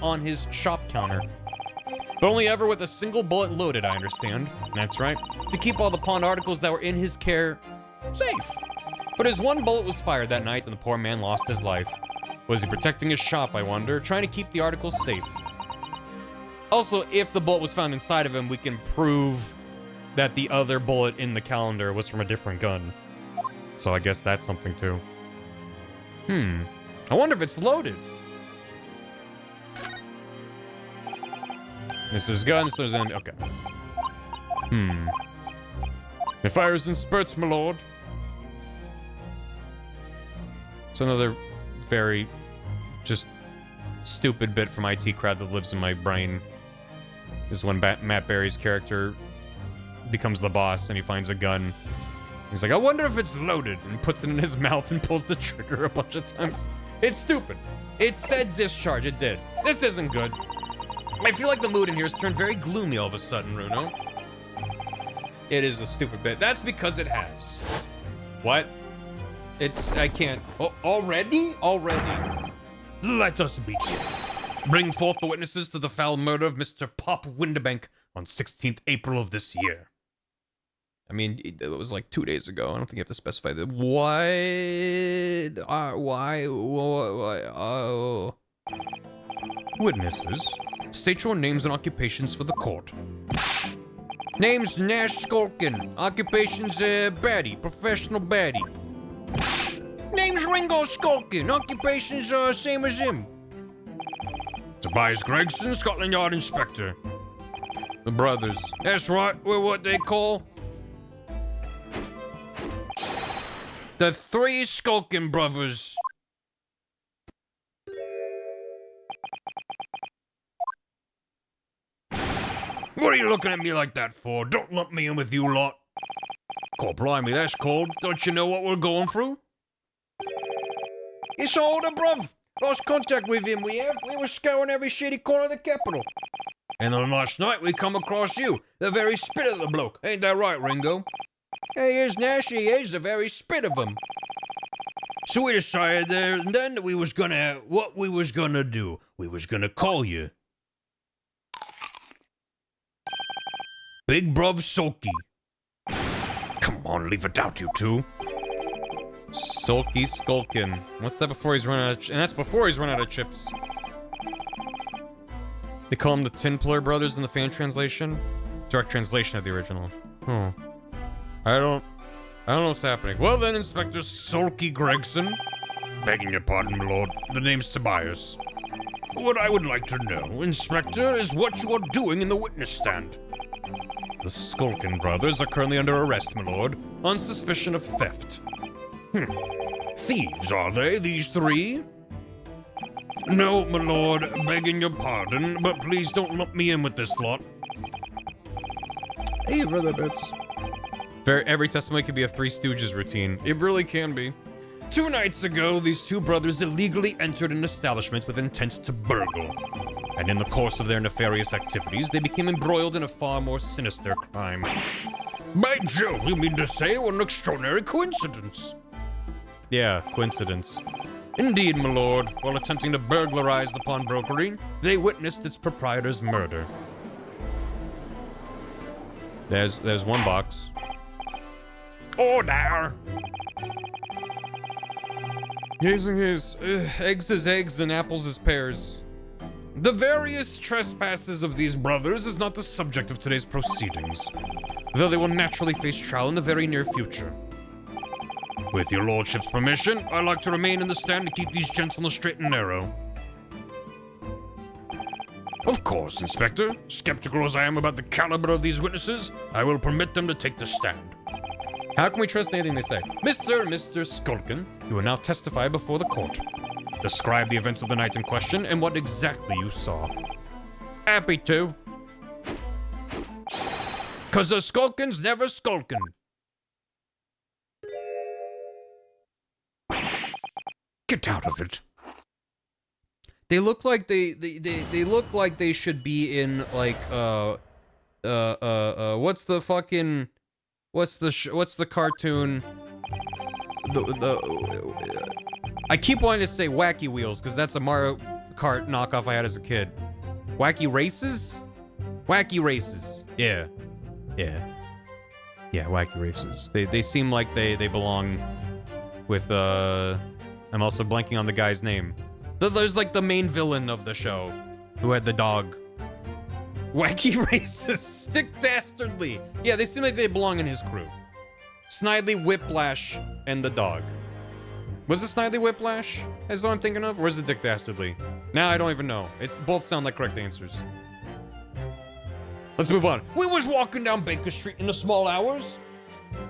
on his shop counter. But only ever with a single bullet loaded, I understand. That's right. To keep all the pawned articles that were in his care safe. But his one bullet was fired that night and the poor man lost his life. Was he protecting his shop, I wonder? Trying to keep the articles safe. Also, if the bullet was found inside of him, we can prove that the other bullet in the calendar was from a different gun. So I guess that's something too. I wonder if it's loaded. This is gun, so there's an... Okay. It fires in spurts, my lord. It's another very just stupid bit from IT Crowd that lives in my brain. Is when Matt Berry's character becomes the boss and he finds a gun. He's like, I wonder if it's loaded, and puts it in his mouth and pulls the trigger a bunch of times. It's stupid. It said discharge, it did. This isn't good. I feel like the mood in here has turned very gloomy all of a sudden, Runo. It is a stupid bit. That's because it has. What? I can't. Oh, already? Already. Let us begin. Bring forth the witnesses to the foul murder of Mr. Pop Windibank on 16th April of this year. I mean, it was like 2 days ago. I don't think you have to specify that. What? Why? Oh. Witnesses, state your names and occupations for the court. Name's Nash Skulkin. Occupation's baddie, professional baddie. Name's Ringo Skulkin. Occupation's same as him. Tobias Gregson, Scotland Yard Inspector. The brothers. That's right, we're what they call the 3 Skulkin brothers. What are you looking at me like that for? Don't lump me in with you lot. God blimey, that's cold. Don't you know what we're going through? It's older, bruv. Lost contact with him, we have. We were scouring every shitty corner of the capital. And then last night we come across you, the very spit of the bloke. Ain't that right, Ringo? He is, Nash, he is, the very spit of him. So we decided there and then that what we was gonna do. We was gonna call you Big Bruv Sulky. Come on, leave it out, you two. Sulky Skulkin. What's that before he's run out of... And that's before he's run out of chips. They call him the Tinpler brothers in the fan translation. Direct translation of the original. Oh. I don't know what's happening. Well then, Inspector Sulky Gregson. Begging your pardon, my lord. The name's Tobias. What I would like to know, Inspector, is what you are doing in the witness stand. The Skulkin brothers are currently under arrest, my lord, on suspicion of theft. Thieves, are they, these 3? No, my lord, begging your pardon, but please don't lump me in with this lot. Hey, brother bits. Every testimony could be a Three Stooges routine. It really can be. 2 nights ago, these 2 brothers illegally entered an establishment with intent to burgle. And in the course of their nefarious activities, they became embroiled in a far more sinister crime. By Jove, you mean to say what an extraordinary coincidence? Yeah, coincidence. Indeed, my lord. While attempting to burglarize the pawnbrokery, they witnessed its proprietor's murder. There's one box. Order! Gazing his eggs as eggs and apples as pears. The various trespasses of these brothers is not the subject of today's proceedings, though they will naturally face trial in the very near future. With your lordship's permission, I'd like to remain in the stand to keep these gents on the straight and narrow. Of course, Inspector. Skeptical as I am about the caliber of these witnesses, I will permit them to take the stand. How can we trust anything they say? Mr. Skulkin, you will now testify before the court. Describe the events of the night in question and what exactly you saw. Happy to. 'Cause a skulkin's never skulkin'. Get out of it. They look like they look like they should be in like what's the fucking what's the cartoon? I keep wanting to say Wacky Wheels because that's a Mario Kart knockoff I had as a kid. Wacky Races? Wacky Races. Yeah. Yeah. Yeah, Wacky Races. They seem like they belong with I'm also blanking on the guy's name. There's like the main villain of the show who had the dog. Wacky Races. Stick Dastardly. Yeah, they seem like they belong in his crew. Snidely Whiplash and the dog. Was it Snidely Whiplash? Is what I'm thinking of? Or is it Dick Dastardly? Now I don't even know. It's both sound like correct answers. Let's move on. We was walking down Baker Street in the small hours.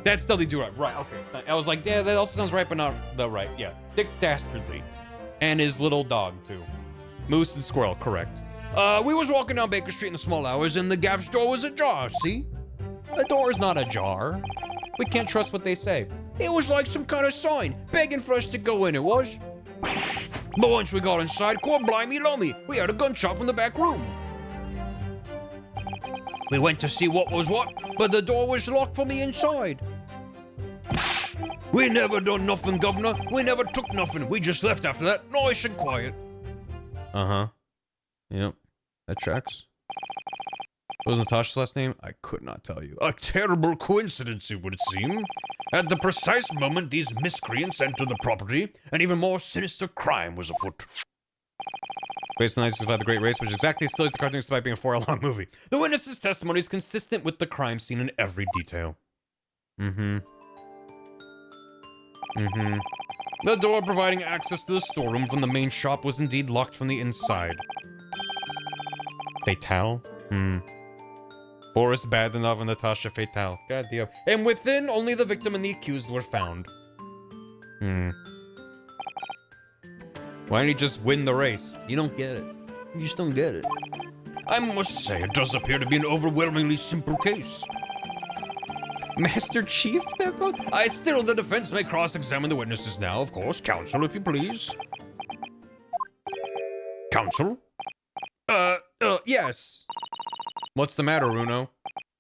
That's Dudley Do-Right. Right, okay. I was like, yeah, that also sounds right, but not the right. Yeah. Dick Dastardly. And his little dog, too. Moose and Squirrel, correct. We was walking down Baker Street in the small hours, and the gaff's door was ajar, see? A door is not ajar. We can't trust what they say. It was like some kind of sign, begging for us to go in, it was. But once we got inside, core blimey lummy, we had a gunshot from the back room. We went to see what was what, but the door was locked from the inside. We never done nothing, Governor. We never took nothing. We just left after that, nice and quiet. Uh-huh. Yep. That tracks. What was Natasha's last name? I could not tell you. A terrible coincidence, it would seem. At the precise moment these miscreants entered the property, an even more sinister crime was afoot. Based on 1965, The Great Race, which is exactly as silly as the cartoon despite being a 4-hour-long movie. The witness's testimony is consistent with the crime scene in every detail. The door providing access to the storeroom from the main shop was indeed locked from the inside. Fatale? Boris Badenov and Natasha Fatale. God damn. And within, only the victim and the accused were found. Why didn't he just win the race? You don't get it. You just don't get it. I must say, it does appear to be an overwhelmingly simple case. Master Chief, Deathbot? The defense may cross-examine the witnesses now, of course. Counsel, if you please. Counsel? Yes. What's the matter, Runo?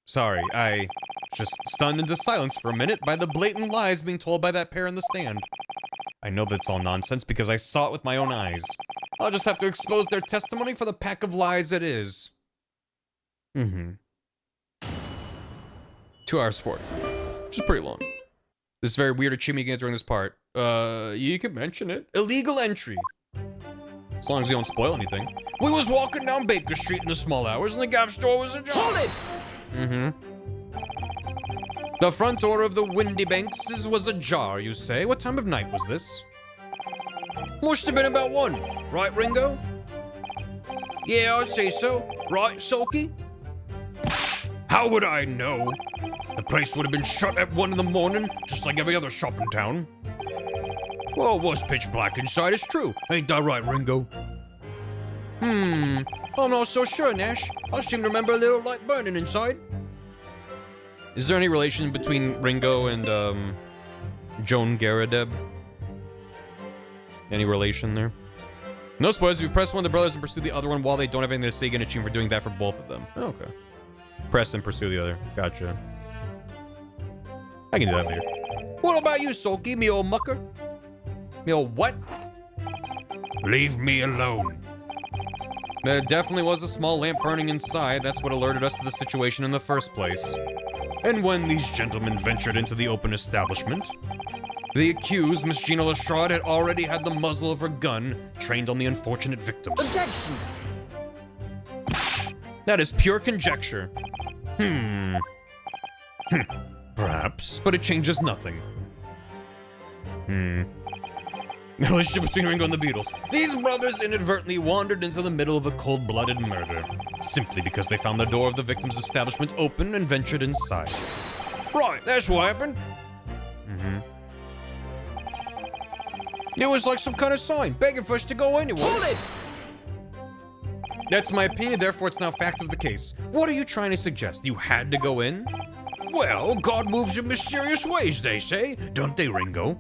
Sorry, I just stunned into silence for a minute by the blatant lies being told by that pair in the stand. I know that's all nonsense because I saw it with my own eyes. I'll just have to expose their testimony for the pack of lies it is. 2 hours 40. Which is pretty long. This is very weird achievement you get during this part. You can mention it. Illegal entry. As long as you don't spoil anything. We was walking down Baker Street in the small hours and the gaff store was ajar. Hold it! The front door of the Windy Banks was ajar, you say? What time of night was this? Must have been about 1. Right, Ringo? Yeah, I'd say so. Right, Sulky? How would I know? The place would have been shut at 1 in the morning, just like every other shop in town. Well, it was pitch black inside, it's true. Ain't that right, Ringo? I'm not so sure, Nash. I seem to remember a little light burning inside. Is there any relation between Ringo and, Joan Garadeb? Any relation there? No spoilers. If you press one of the brothers and pursue the other one while they don't have anything to say, you get an achievement for doing that for both of them. Oh, okay. Press and pursue the other. Gotcha. I can do that later. What about you, Sulky, me old mucker? Me old what? Leave me alone. There definitely was a small lamp burning inside. That's what alerted us to the situation in the first place. And when these gentlemen ventured into the open establishment, the accused, Miss Gina Lestrade, had already had the muzzle of her gun trained on the unfortunate victim. Objection! That is pure conjecture. Perhaps. But it changes nothing. The relationship between Ringo and the Beatles. These brothers inadvertently wandered into the middle of a cold-blooded murder, simply because they found the door of the victim's establishment open and ventured inside. Right, that's what happened. It was like some kind of sign, begging for us to go anyway. Hold it! That's my opinion, therefore it's now fact of the case. What are you trying to suggest? You had to go in? Well, God moves in mysterious ways, they say. Don't they, Ringo?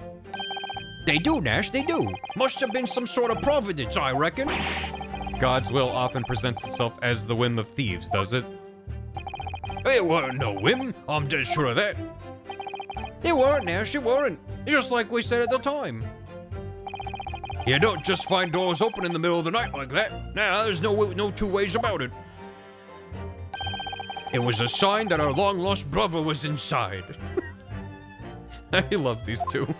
They do, Nash, they do. Must have been some sort of providence, I reckon. God's will often presents itself as the whim of thieves, does it? It weren't no whim, I'm dead sure of that. It weren't, Nash, it weren't. Just like we said at the time. You don't just find doors open in the middle of the night like that. Nah, there's no two ways about it. It was a sign that our long-lost brother was inside. I love these two.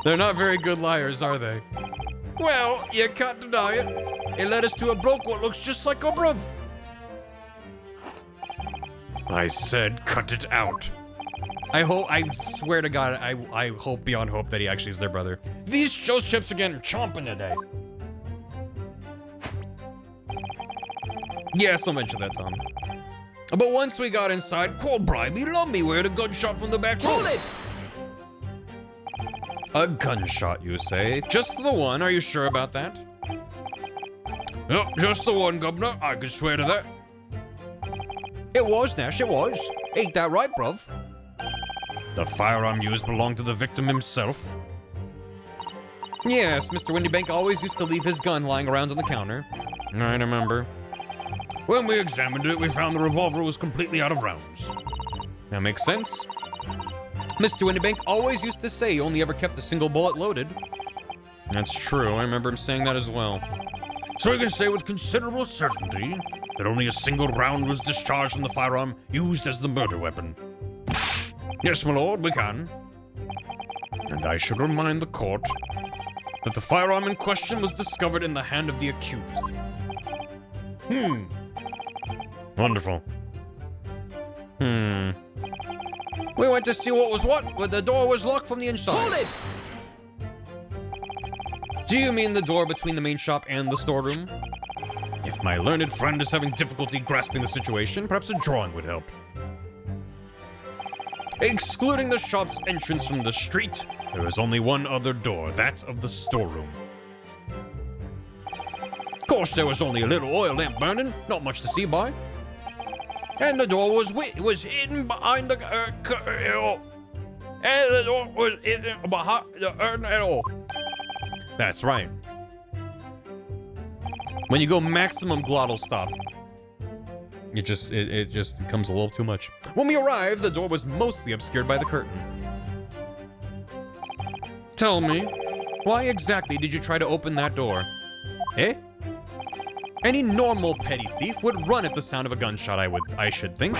They're not very good liars, are they? Well, you can't deny it. It led us to a bloke what looks just like our bruv. I said cut it out. I swear to God, I hope beyond hope that he actually is their brother. These Joe's chips are getting chomping today. Yes, I'll mention that, Tom. But once we got inside, Called Bribey Lumby, we heard a gunshot from the back room. Hold it! a gunshot, you say? Just the one, are you sure about that? Yep, just the one, Guvnuh. I can swear to that. It was, Nash, it was. Ain't that right, bruv? The firearm used belonged to the victim himself. Yes, Mr. Windybank always used to leave his gun lying around on the counter. I remember. When we examined it, we found the revolver was completely out of rounds. That makes sense. Mr. Windybank always used to say he only ever kept a single bullet loaded. That's true, I remember him saying that as well. So we can say with considerable certainty that only a single round was discharged from the firearm used as the murder weapon. Yes, my lord, we can. And I should remind the court that the firearm in question was discovered in the hand of the accused. Wonderful. We went to see what was what, but the door was locked from the inside. Hold it! Do you mean the door between the main shop and the storeroom? If my learned friend is having difficulty grasping the situation, perhaps a drawing would help. Excluding the shop's entrance from the street, There is only one other door, that of the storeroom. of course there was only a little oil lamp burning, not much to see by. And the door was hidden behind the and the door was hidden behind the curtain. That's right. When you go maximum glottal stop, it just becomes a little too much. When we arrived, the door was mostly obscured by the curtain. Tell me, why exactly did you try to open that door? Eh? Any normal petty thief would run at the sound of a gunshot, I should think.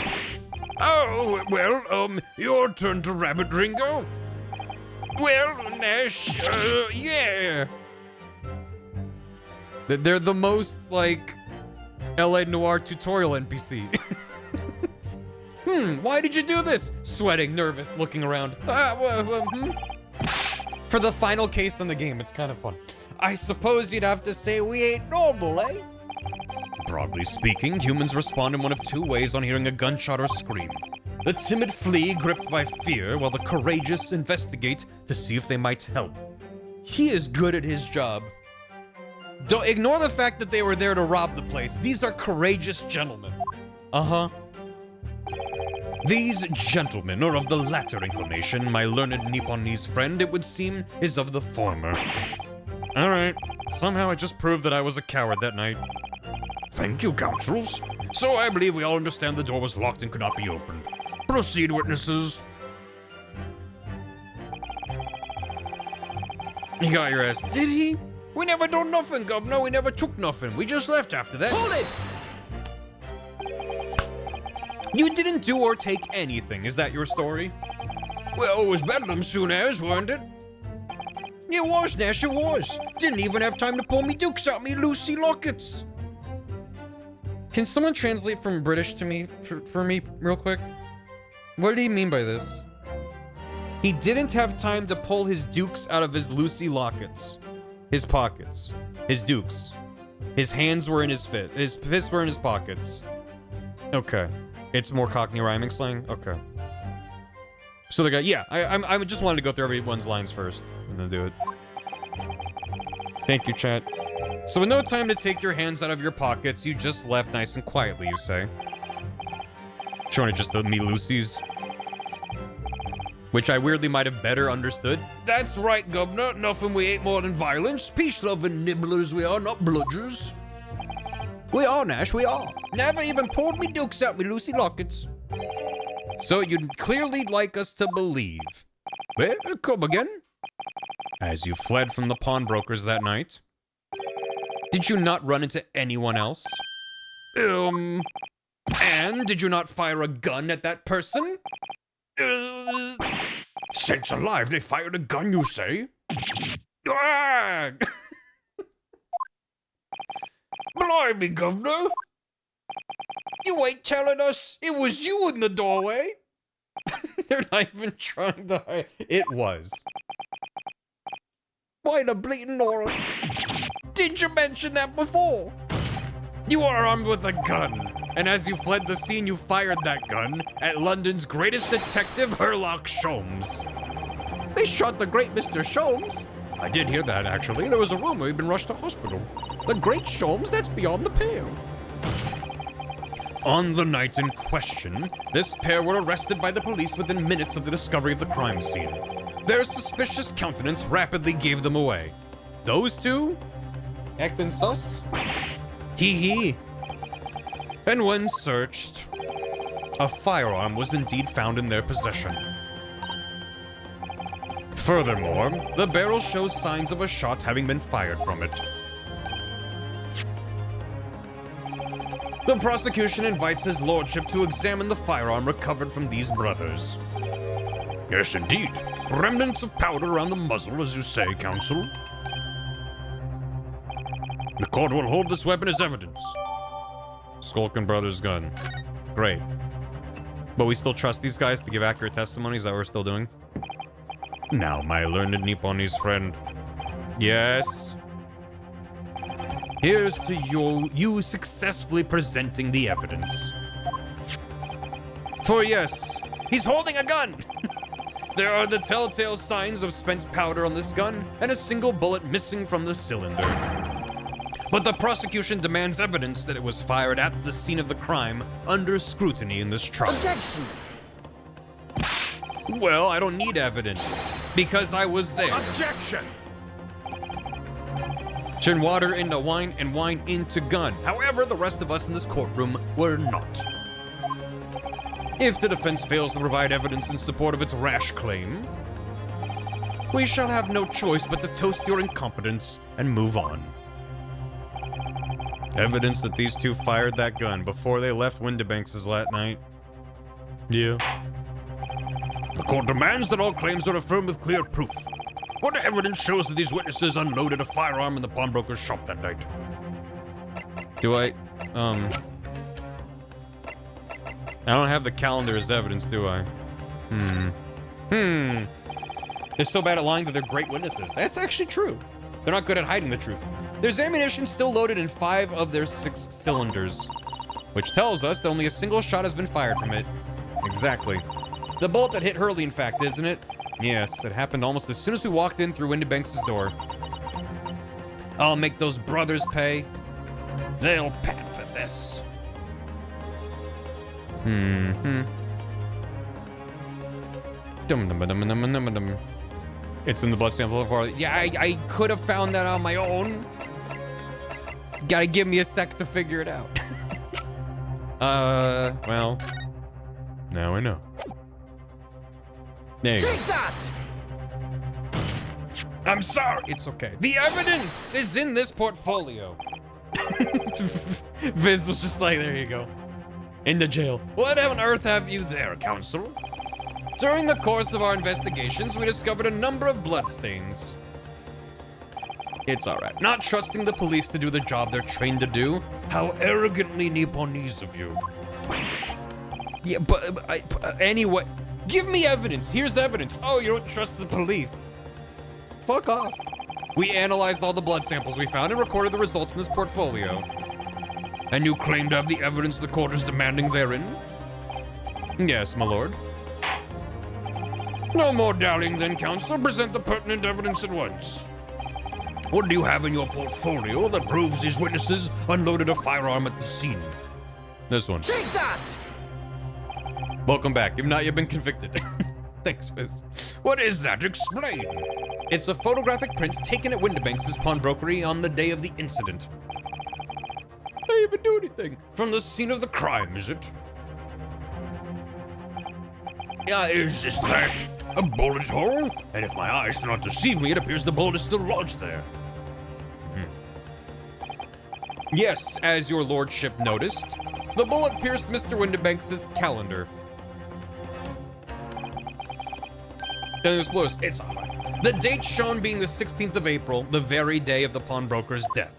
Oh, well, your turn to rabbit, Ringo. Well, Nash, yeah. They're the most, like, LA Noire tutorial NPC. Why did you do this? Sweating, nervous, looking around. For the final case in the game, it's kind of fun. I suppose you'd have to say we ain't normal, eh? Broadly speaking, humans respond in one of two ways on hearing a gunshot or scream. The timid flee, gripped by fear, while the courageous investigate to see if they might help. He is good at his job. Don't ignore the fact that they were there to rob the place. These are courageous gentlemen. Uh-huh. These gentlemen are of the latter inclination. My learned Nipponese friend, it would seem, is of the former. All right. Somehow it just proved that I was a coward that night. Thank you, counsels. So I believe we all understand the door was locked and could not be opened. Proceed, witnesses. He got your ass. Did he? We never done nothing, Guvnuh. We never took nothing. We just left after that. Hold it! You didn't do or take anything. Is that your story? Well, it was bedlam soon as, weren't it? It was, Nash, it was. Didn't even have time to pull me dukes out me Lucy lockets. Can someone translate from British to me, for me, real quick? What did he mean by this? He didn't have time to pull his dukes out of his Lucy lockets. His pockets. His dukes. His hands were in his fist. His fists were in his pockets. Okay. It's more Cockney rhyming slang? Okay. So the guy, yeah, I just wanted to go through everyone's lines first and then do it. Thank you, chat. So with no time to take your hands out of your pockets, you just left nice and quietly, you say. Showing it just the me Lucy's. which I weirdly might have better understood. That's right, Governor. Nothing we ain't more than violence. Peace-loving nibblers we are, not bludgers. We are, Nash, we are. Never even pulled me dukes out me Lucy lockets. So you'd clearly like us to believe. Well, come again? As you fled from the pawnbrokers that night, did you not run into anyone else? And did you not fire a gun at that person? Sakes alive, they fired a gun, you say? Ah! Blimey, Governor! You ain't telling us it was you in the doorway? They're not even trying to hide. It was. Why the bleeding Nora? Didn't you mention that before? You are armed with a gun, and as you fled the scene, you fired that gun at London's greatest detective, Herlock Sholmes. They shot the great Mr. Sholmes. I did hear that, actually. There was a rumor he'd been rushed to hospital. The great Sholmes? That's beyond the pale. On the night in question, this pair were arrested by the police within minutes of the discovery of the crime scene. Their suspicious countenance rapidly gave them away. Those two? Acting sus? Hee. And when searched, a firearm was indeed found in their possession. Furthermore, the barrel shows signs of a shot having been fired from it. The prosecution invites his lordship to examine the firearm recovered from these brothers. Yes, indeed. Remnants of powder around the muzzle, as you say, counsel. The court will hold this weapon as evidence. Skulkin Brothers' gun. Great. But we still trust these guys to give accurate testimony? Is that what we're still doing? Now, my learned Nipponese friend. Yes? Here's to you successfully presenting the evidence. For yes, he's holding a gun! There are the telltale signs of spent powder on this gun, and a single bullet missing from the cylinder. But the prosecution demands evidence that it was fired at the scene of the crime under scrutiny in this trial. Objection! Well, I don't need evidence, because I was there. Objection! Turn water into wine and wine into gun. However, the rest of us in this courtroom were not. If the defense fails to provide evidence in support of its rash claim, we shall have no choice but to toast your incompetence and move on. Evidence that these two fired that gun before they left Windibanks' last night. Yeah. The court demands that all claims are affirmed with clear proof. What evidence shows that these witnesses unloaded a firearm in the pawnbroker's shop that night? Do I don't have the calendar as evidence, do I? They're so bad at lying that they're great witnesses. That's actually true. They're not good at hiding the truth. There's ammunition still loaded in 5 of their 6 cylinders, which tells us that only a single shot has been fired from it. Exactly. The bullet that hit Hurley, in fact, isn't it? Yes, it happened almost as soon as we walked in through Windibanks' door. I'll make those brothers pay. They'll pay for this. It's in the blood sample. Yeah, I could have found that on my own. Gotta give me a sec to figure it out. Well, now I know. There you go. Take that! I'm sorry. It's okay. The evidence is in this portfolio. Viz was just like, there you go. In the jail. What on earth have you there, counsel? During the course of our investigations, we discovered a number of bloodstains. It's alright. Not trusting the police to do the job they're trained to do. How arrogantly Nipponese of you. Yeah, but anyway, give me evidence. Here's evidence. Oh, you don't trust the police. Fuck off. We analyzed all the blood samples we found and recorded the results in this portfolio. And you claim to have the evidence the court is demanding therein? Yes, my lord. No more dallying then, counsel. Present the pertinent evidence at once. What do you have in your portfolio that proves these witnesses unloaded a firearm at the scene? This one. Take that! Welcome back. You've not yet been convicted. Thanks, Fizz. What is that? Explain. It's a photographic print taken at Windibanks' pawnbrokery on the day of the incident. I didn't even do anything. From the scene of the crime, is it? Yeah, is this that? A bullet hole? And if my eyes do not deceive me, it appears the bullet is still lodged there. Yes, as your lordship noticed, the bullet pierced Mr. Windibanks' calendar. Then it's close. It's alright. The date shown being the 16th of April, the very day of the pawnbroker's death.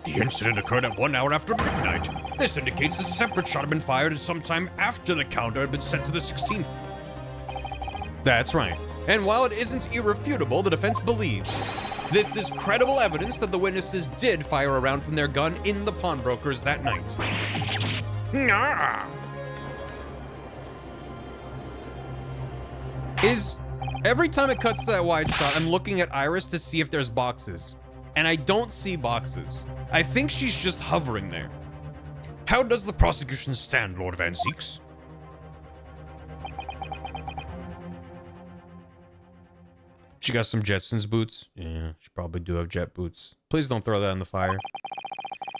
The incident occurred at 1 hour after midnight. This indicates a separate shot had been fired at some time after the calendar had been sent to the 16th. That's right. And while it isn't irrefutable, the defense believes this is credible evidence that the witnesses did fire a round from their gun in the pawnbrokers that night. Nah. Every time it cuts to that wide shot, I'm looking at Iris to see if there's boxes. And I don't see boxes. I think she's just hovering there. How does the prosecution stand, Lord Van Zeeks? She got some Jetsons boots. Yeah, she probably do have jet boots. Please don't throw that in the fire.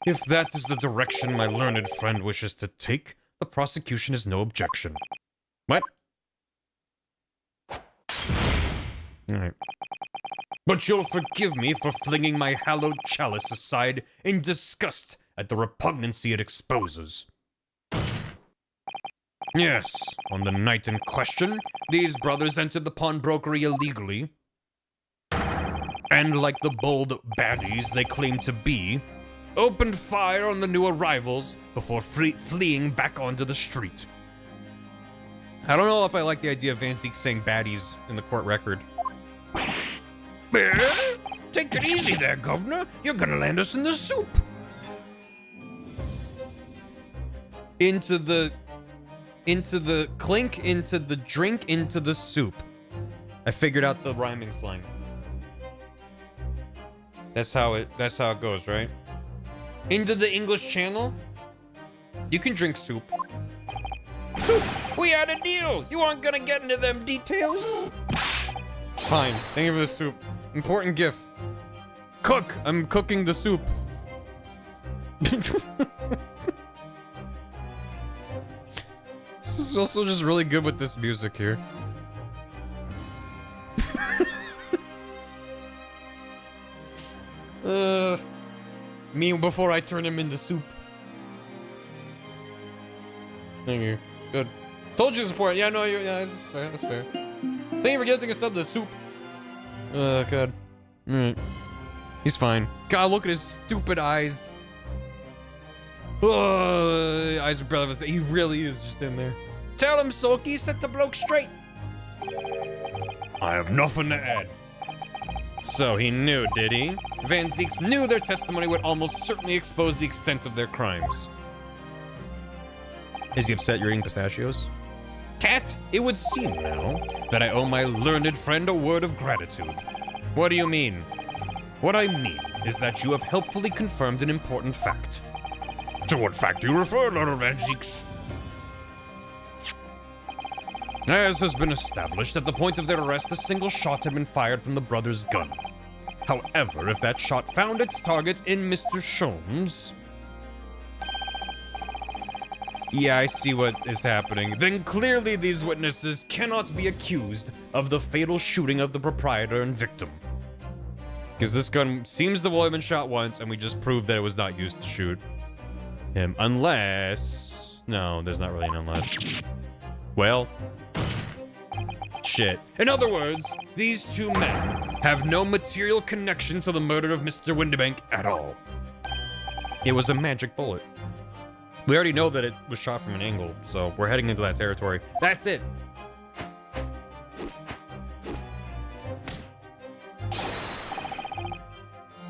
If that is the direction my learned friend wishes to take, the prosecution has no objection. What? Alright. But you'll forgive me for flinging my hallowed chalice aside in disgust at the repugnancy it exposes. Yes, on the night in question, these brothers entered the pawnbrokery illegally, and like the bold baddies they claim to be, opened fire on the new arrivals before fleeing back onto the street. I don't know if I like the idea of Van Zeek saying baddies in the court record. Take it easy there, Governor. You're gonna land us in the soup. Into the clink, into the drink, into the soup. I figured out the rhyming slang. That's how it goes, right? Into the English Channel. You can drink soup. Soup! We had a deal! You aren't gonna get into them details? Fine. Thank you for the soup. Important gift. Cook! I'm cooking the soup. This is also just really good with this music here. Me before I turn him into soup. Thank you. Good. Told you it's important. Yeah, no, yeah, that's fair. That's fair. Thank you for getting us up the soup. God. Alright. He's fine. God, look at his stupid eyes. Eyes are brother. He really is just in there. Tell him, Sulky, set the bloke straight. I have nothing to add. So he knew, did he? Van Zeeks knew their testimony would almost certainly expose the extent of their crimes. Is he upset you're eating pistachios? Cat, it would seem now that I owe my learned friend a word of gratitude. What do you mean? What I mean is that you have helpfully confirmed an important fact. To what fact do you refer, Lord Van Zeeks? As has been established, at the point of their arrest, a single shot had been fired from the brothers' gun. However, if that shot found its target in Mr. Sholmes... Yeah, I see what is happening. Then clearly these witnesses cannot be accused of the fatal shooting of the proprietor and victim. Because this gun seems to have only been shot once, and we just proved that it was not used to shoot him. Unless... No, there's not really an unless. Well... Shit. In other words, these two men have no material connection to the murder of Mr. Windibank at all. It was a magic bullet. We already know that it was shot from an angle, so we're heading into that territory. That's it.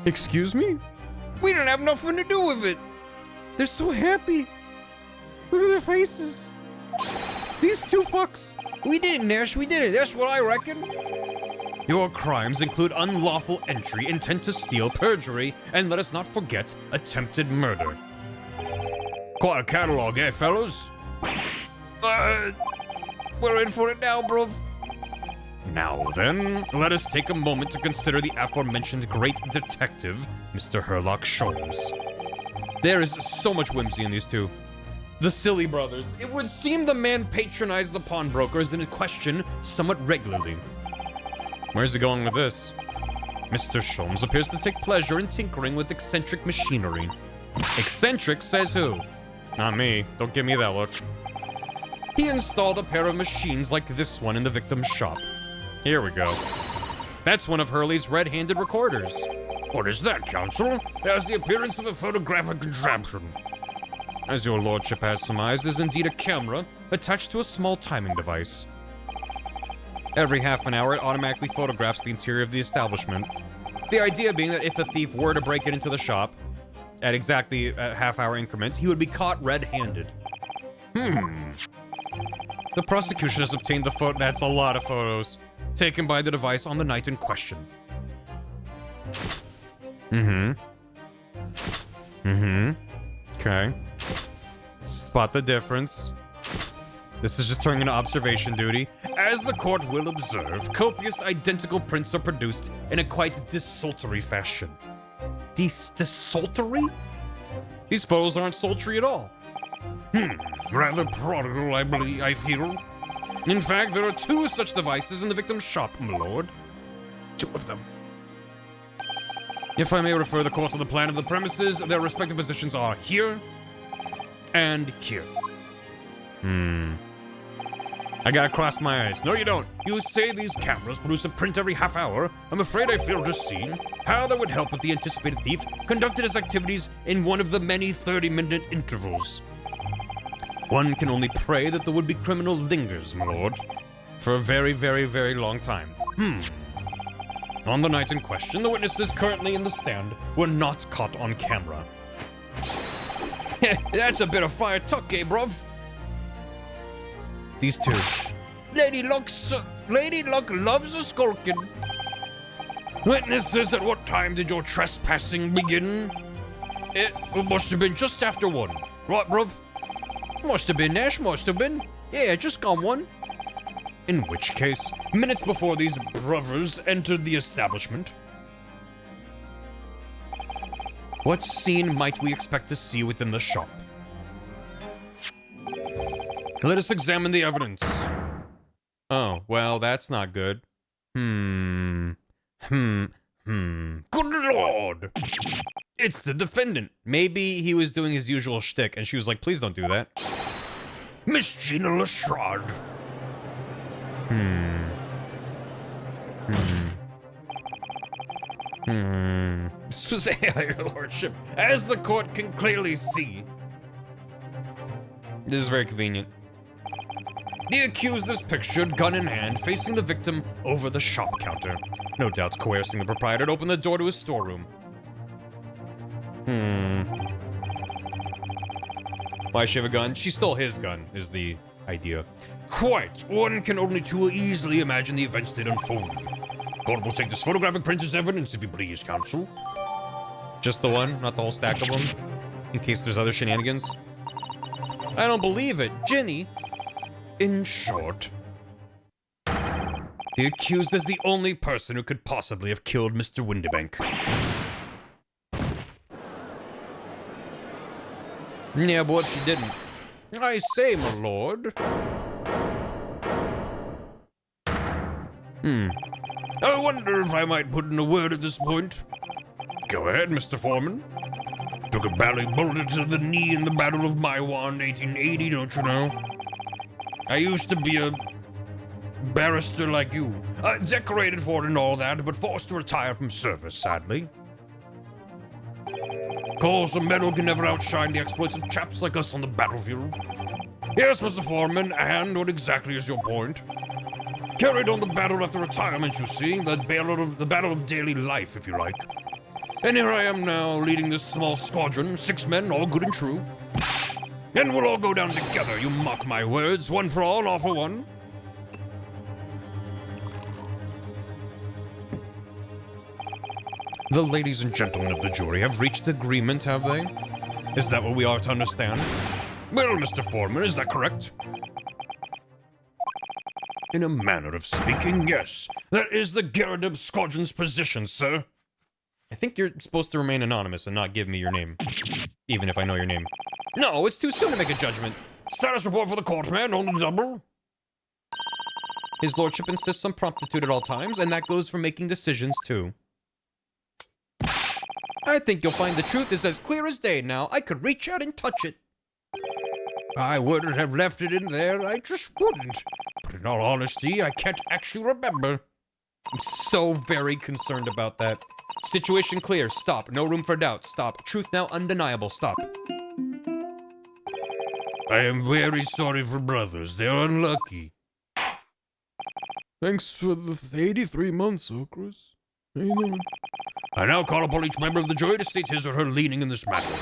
Excuse me? We didn't have nothing to do with it. They're so happy. Look at their faces. These two fucks. We did it, Nash. We did it. That's what I reckon. Your crimes include unlawful entry, intent to steal, perjury, and let us not forget, attempted murder. Quite a catalog, eh, fellas? We're in for it now, bro. Now then, let us take a moment to consider the aforementioned great detective, Mr. Herlock Sholmes. There is so much whimsy in these two. The silly brothers. It would seem the man patronized the pawnbrokers in question somewhat regularly. Where's he going with this? Mr. Sholmes appears to take pleasure in tinkering with eccentric machinery. Eccentric says who? Not me. Don't give me that look. He installed a pair of machines like this one in the victim's shop. Here we go. That's one of Hurley's red-handed recorders. What is that, Counsel? It has the appearance of a photographic contraption. As your lordship has surmised, is indeed a camera attached to a small timing device. Every half an hour, it automatically photographs the interior of the establishment. The idea being that if a thief were to break it into the shop, at exactly half-hour increments, he would be caught red-handed. The prosecution has obtained the photo. That's a lot of photos taken by the device on the night in question. Okay. Spot the difference. This is just turning into observation duty. As the court will observe, copious identical prints are produced in a quite desultory fashion. Desultory? These photos aren't sultry at all. Rather prodigal, I feel. In fact, there are 2 such devices in the victim's shop, my lord. 2 of them. If I may refer the court to the plan of the premises, their respective positions are here and here. I gotta cross my eyes. No, you don't. You say these cameras produce a print every half hour. I'm afraid I failed to see how that would help if the anticipated thief conducted his activities in one of the many 30-minute intervals. One can only pray that the would-be criminal lingers, my lord, for a very, very, very long time. On the night in question, the witnesses currently in the stand were not caught on camera. That's a bit of fire tuck, eh, bruv? These 2. Lady Luck loves a skulking. Witnesses, at what time did your trespassing begin? It must have been just after 1. Right, bruv? Must have been, Nash, must have been. Yeah, just gone 1. In which case, minutes before these brothers entered the establishment, what scene might we expect to see within the shop? Let us examine the evidence. Oh, well, that's not good. Good lord! It's the defendant. Maybe he was doing his usual shtick, and she was like, please don't do that. Miss Gina Lestrade. This was your lordship. As the court can clearly see. This is very convenient. The accused is pictured, gun in hand, facing the victim over the shop counter. No doubt coercing the proprietor to open the door to his storeroom. Why she have a gun? She stole his gun, is the idea. Quite. One can only too easily imagine the events that unfolded. Court will take this photographic print as evidence, if you please, counsel. Just the one, not the whole stack of them? In case there's other shenanigans? I don't believe it. Ginny. In short, the accused is the only person who could possibly have killed Mr. Windibank. Yeah, but what if she didn't? I say, my lord. I wonder if I might put in a word at this point. Go ahead, Mr. Foreman. Took a bally bullet to the knee in the Battle of Maiwan, 1880, don't you know? I used to be a barrister like you. Decorated for it and all that, but forced to retire from service, sadly. Course, a medal can never outshine the exploits of chaps like us on the battlefield. Yes, Mr. Foreman, and what exactly is your point? Carried on the battle after retirement, you see. The battle of daily life, if you like. And here I am now, leading this small squadron, 6 men, all good and true. And we'll all go down together, you mock my words. One for all for one. The ladies and gentlemen of the jury have reached agreement, have they? Is that what we are to understand? Well, Mr. Foreman, is that correct? In a manner of speaking, yes. That is the Gyarados Squadron's position, sir. I think you're supposed to remain anonymous and not give me your name. Even if I know your name. No, it's too soon to make a judgment. Status report for the court, man, on the double. His lordship insists on promptitude at all times, and that goes for making decisions, too. I think you'll find the truth is as clear as day now. I could reach out and touch it. I wouldn't have left it in there, I just wouldn't. But in all honesty, I can't actually remember. I'm so very concerned about that. Situation clear. Stop. No room for doubt. Stop. Truth now undeniable. Stop. I am very sorry for brothers. They're unlucky. Thanks for the 83 months, Okras. How you doing? I now call upon each member of the jury to state his or her leaning in this matter.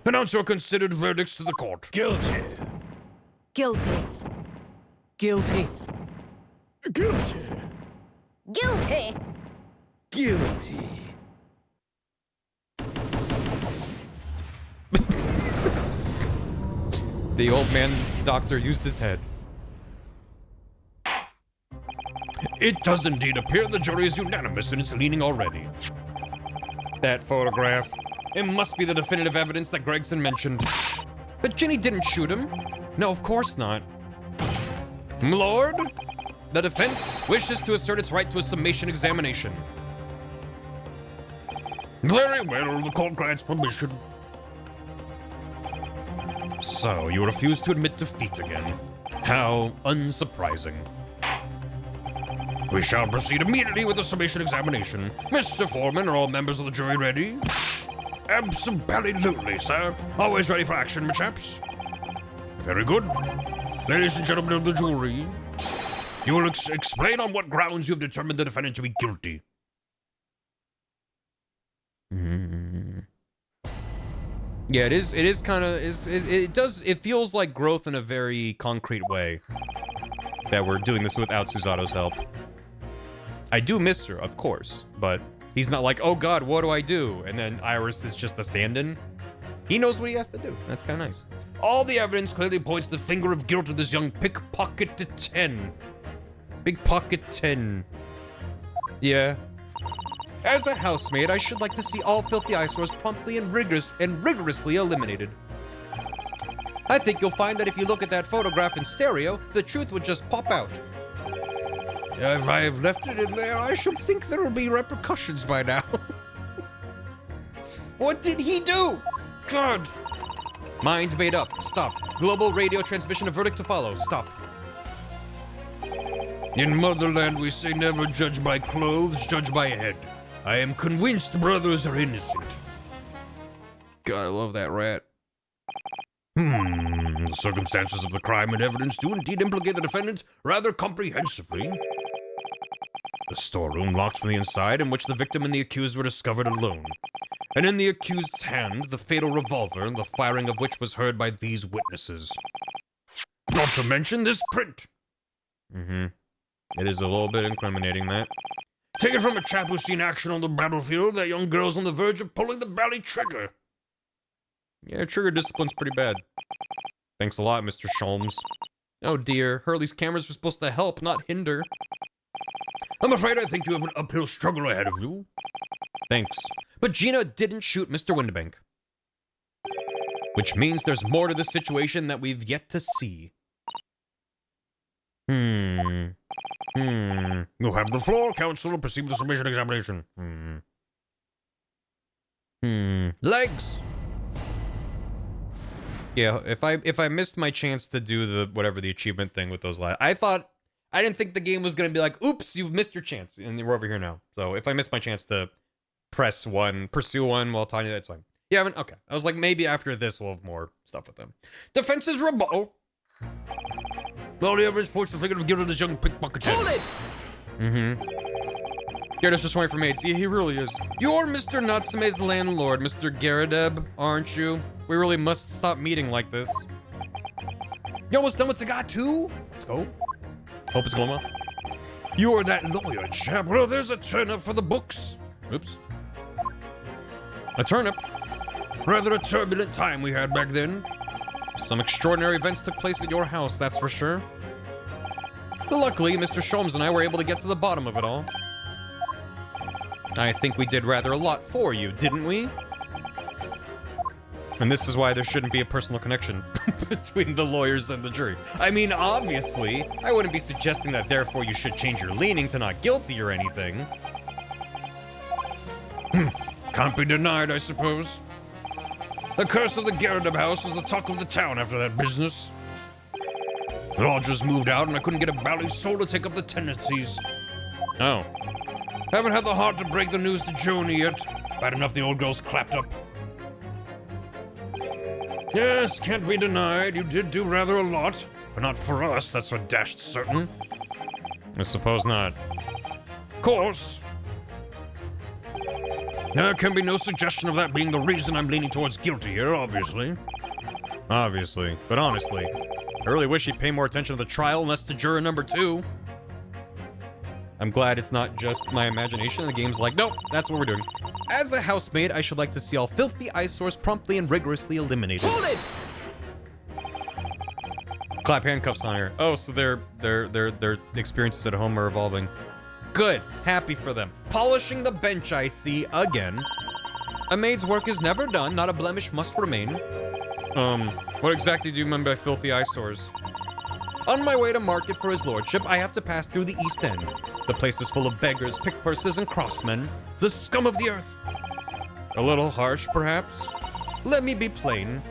Announce your considered verdicts to the court. Guilty. Guilty. Guilty. Guilty. Guilty. Guilty. The old man doctor used his head. It does indeed appear the jury is unanimous in its leaning already. That photograph. It must be the definitive evidence that Gregson mentioned. But Ginny didn't shoot him. No, of course not. Lord, the defense wishes to assert its right to a summation examination. Very well, the court grants permission. So, you refuse to admit defeat again. How unsurprising. We shall proceed immediately with the summation examination. Mr. Foreman, are all members of the jury ready? Absolutely, sir. Always ready for action, my chaps. Very good. Ladies and gentlemen of the jury, you will explain on what grounds you have determined the defendant to be guilty. Yeah, it is kind of, it feels like growth in a very concrete way. That we're doing this without Susato's help. I do miss her, of course, but he's not like, oh god, what do I do? And then Iris is just a stand-in. He knows what he has to do. That's kind of nice. All the evidence clearly points the finger of guilt of this young pickpocket to 10. Pickpocket 10. Yeah. As a housemaid, I should like to see all filthy eyesores promptly and rigorously eliminated. I think you'll find that if you look at that photograph in stereo, the truth would just pop out. If I have left it in there, I should think there will be repercussions by now. What did he do? God. Mind made up. Stop. Global radio transmission, a verdict to follow. Stop. In Motherland, we say never judge by clothes, judge by head. I am convinced brothers are innocent. God, I love that rat. The circumstances of the crime and evidence do indeed implicate the defendant rather comprehensively. The storeroom locked from the inside, in which the victim and the accused were discovered alone. And in the accused's hand, the fatal revolver, the firing of which was heard by these witnesses. Not to mention this print. It is a little bit incriminating, that. Taken from a chap who's seen action on the battlefield, that young girl's on the verge of pulling the bally trigger. Yeah, trigger discipline's pretty bad. Thanks a lot, Mr. Sholmes. Oh dear, Hurley's cameras were supposed to help, not hinder. I'm afraid I think you have an uphill struggle ahead of you. Thanks. But Gina didn't shoot Mr. Windibank. Which means there's more to this situation that we've yet to see. You have the floor, counsel. Proceed with the summation examination. Legs! Yeah, if I missed my chance to do the whatever the achievement thing with those I didn't think the game was gonna be like, oops, you've missed your chance, and we're over here now. So if I missed my chance to pursue one while talking, that's fine. Yeah, okay. I was like, maybe after this we'll have more stuff with them. Defense's rebuttal. All the evidence points the finger of guilt of this young pickpocket. Hold it! Gyarados just waiting for mates. Yeah, he really is. You're Mr. Natsume's landlord, Mr. Gyarados, aren't you? We really must stop meeting like this. You almost done with Sagat too? Let's go. Hope it's going well. You're that lawyer chap. Well, there's a turnip for the books. Oops. A turnip? Rather a turbulent time we had back then. Some extraordinary events took place at your house, that's for sure. Luckily, Mr. Sholmes and I were able to get to the bottom of it all. I think we did rather a lot for you, didn't we? And this is why there shouldn't be a personal connection between the lawyers and the jury. I mean, obviously, I wouldn't be suggesting that therefore you should change your leaning to not guilty or anything. Can't be denied, I suppose. The curse of the Garrett house was the talk of the town after that business. The lodgers moved out and I couldn't get a bally soul to take up the tenancies. Oh. Haven't had the heart to break the news to Joni yet. Bad enough the old girl's clapped up. Yes, can't be denied, you did do rather a lot. But not for us, that's for dashed certain. I suppose not. Of course. There can be no suggestion of that being the reason I'm leaning towards guilty here, obviously. Obviously. But honestly, I really wish he'd pay more attention to the trial and less to juror number 2. I'm glad it's not just my imagination and the game's like, nope, that's what we're doing. As a housemaid, I should like to see all filthy eyesores promptly and rigorously eliminated. Hold it! Clap handcuffs on her. Oh, so their experiences at home are evolving. Good. Happy for them. Polishing the bench, I see, again. A maid's work is never done. Not a blemish must remain. What exactly do you mean by filthy eyesores? On my way to market for his lordship, I have to pass through the East End. The place is full of beggars, pickpursers, and crossmen. The scum of the earth. A little harsh, perhaps? Let me be plain.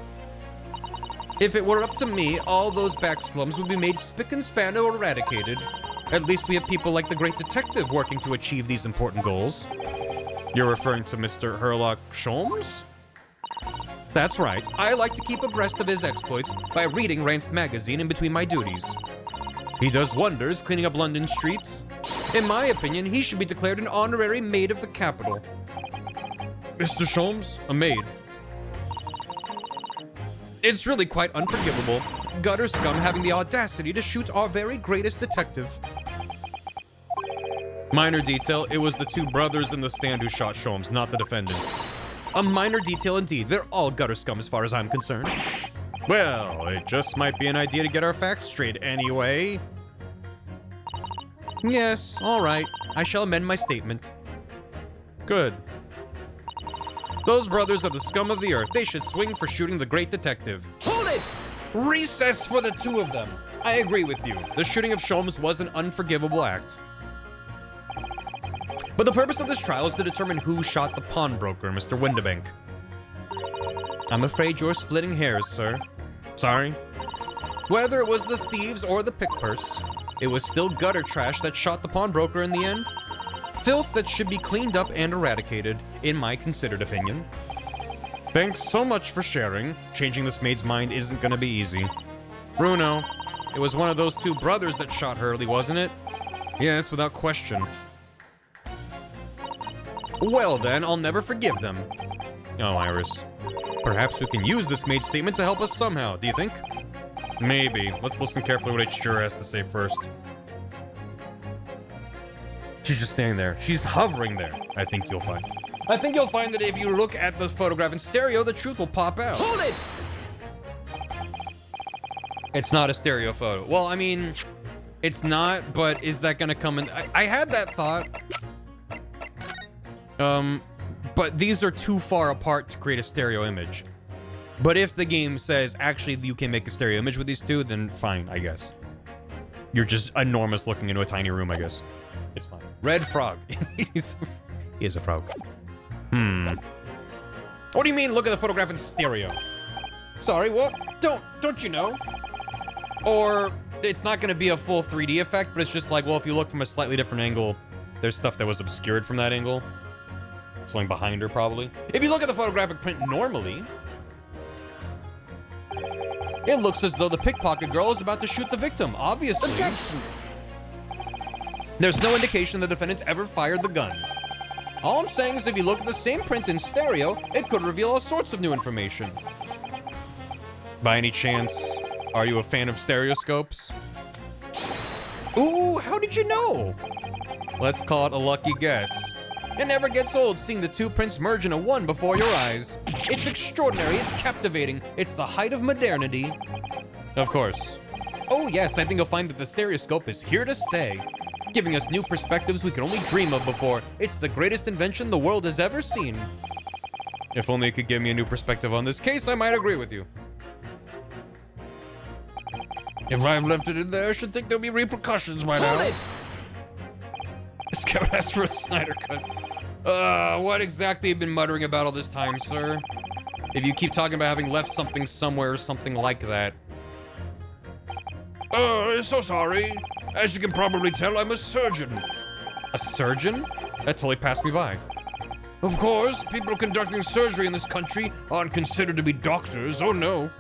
If it were up to me, all those back slums would be made spick and span or eradicated. At least we have people like the great detective working to achieve these important goals. You're referring to Mr. Herlock Sholmes? That's right. I like to keep abreast of his exploits by reading Ranced magazine in between my duties. He does wonders cleaning up London streets. In my opinion, he should be declared an honorary maid of the capital. Mr. Sholmes, a maid. It's really quite unforgivable. Gutter scum having the audacity to shoot our very greatest detective. Minor detail, it was the 2 brothers in the stand who shot Sholmes, not the defendant. A minor detail indeed. They're all gutter scum as far as I'm concerned. Well, it just might be an idea to get our facts straight anyway. Yes, all right. I shall amend my statement. Good. Those brothers are the scum of the earth. They should swing for shooting the great detective. Hold it! Recess for the 2 of them. I agree with you. The shooting of Sholmes was an unforgivable act. But the purpose of this trial is to determine who shot the pawnbroker, Mr. Windibank. I'm afraid you're splitting hairs, sir. Sorry. Whether it was the thieves or the pickpurse, it was still gutter trash that shot the pawnbroker in the end. Filth that should be cleaned up and eradicated, in my considered opinion. Thanks so much for sharing. Changing this maid's mind isn't gonna be easy. Bruno, it was one of those 2 brothers that shot Hurley, wasn't it? Yes, without question. Well then, I'll never forgive them. Oh, Iris. Perhaps we can use this maid statement to help us somehow, do you think? Maybe. Let's listen carefully what each juror has to say first. She's just standing there. She's hovering there, I think you'll find. I think you'll find that if you look at the photograph in stereo, the truth will pop out. Hold it! It's not a stereo photo. Well, I mean, it's not, but is that gonna come in? I had that thought. But these are too far apart to create a stereo image. But if the game says, actually, you can make a stereo image with these 2, then fine, I guess. You're just enormous looking into a tiny room, I guess. It's fine. Red frog. He is a frog. What do you mean, look at the photograph in stereo? Sorry, what? Don't you know? Or it's not gonna be a full 3D effect, but it's just like, well, if you look from a slightly different angle, there's stuff that was obscured from that angle. Something behind her, probably. If you look at the photographic print normally, it looks as though the pickpocket girl is about to shoot the victim, obviously. Objection! There's no indication the defendant ever fired the gun. All I'm saying is if you look at the same print in stereo, it could reveal all sorts of new information. By any chance, are you a fan of stereoscopes? Ooh, how did you know? Let's call it a lucky guess. It never gets old seeing the 2 prints merge into one before your eyes. It's extraordinary, it's captivating, it's the height of modernity. Of course. Oh yes, I think you'll find that the stereoscope is here to stay, giving us new perspectives we can only dream of before. It's the greatest invention the world has ever seen. If only it could give me a new perspective on this case, I might agree with you. If I've left it in there, I should think there'll be repercussions by now. Hold it! Scout asked for a Snyder cut. What exactly have you been muttering about all this time, sir? If you keep talking about having left something somewhere or something like that. So sorry. As you can probably tell, I'm a surgeon. A surgeon? That totally passed me by. Of course, people conducting surgery in this country aren't considered to be doctors, oh no.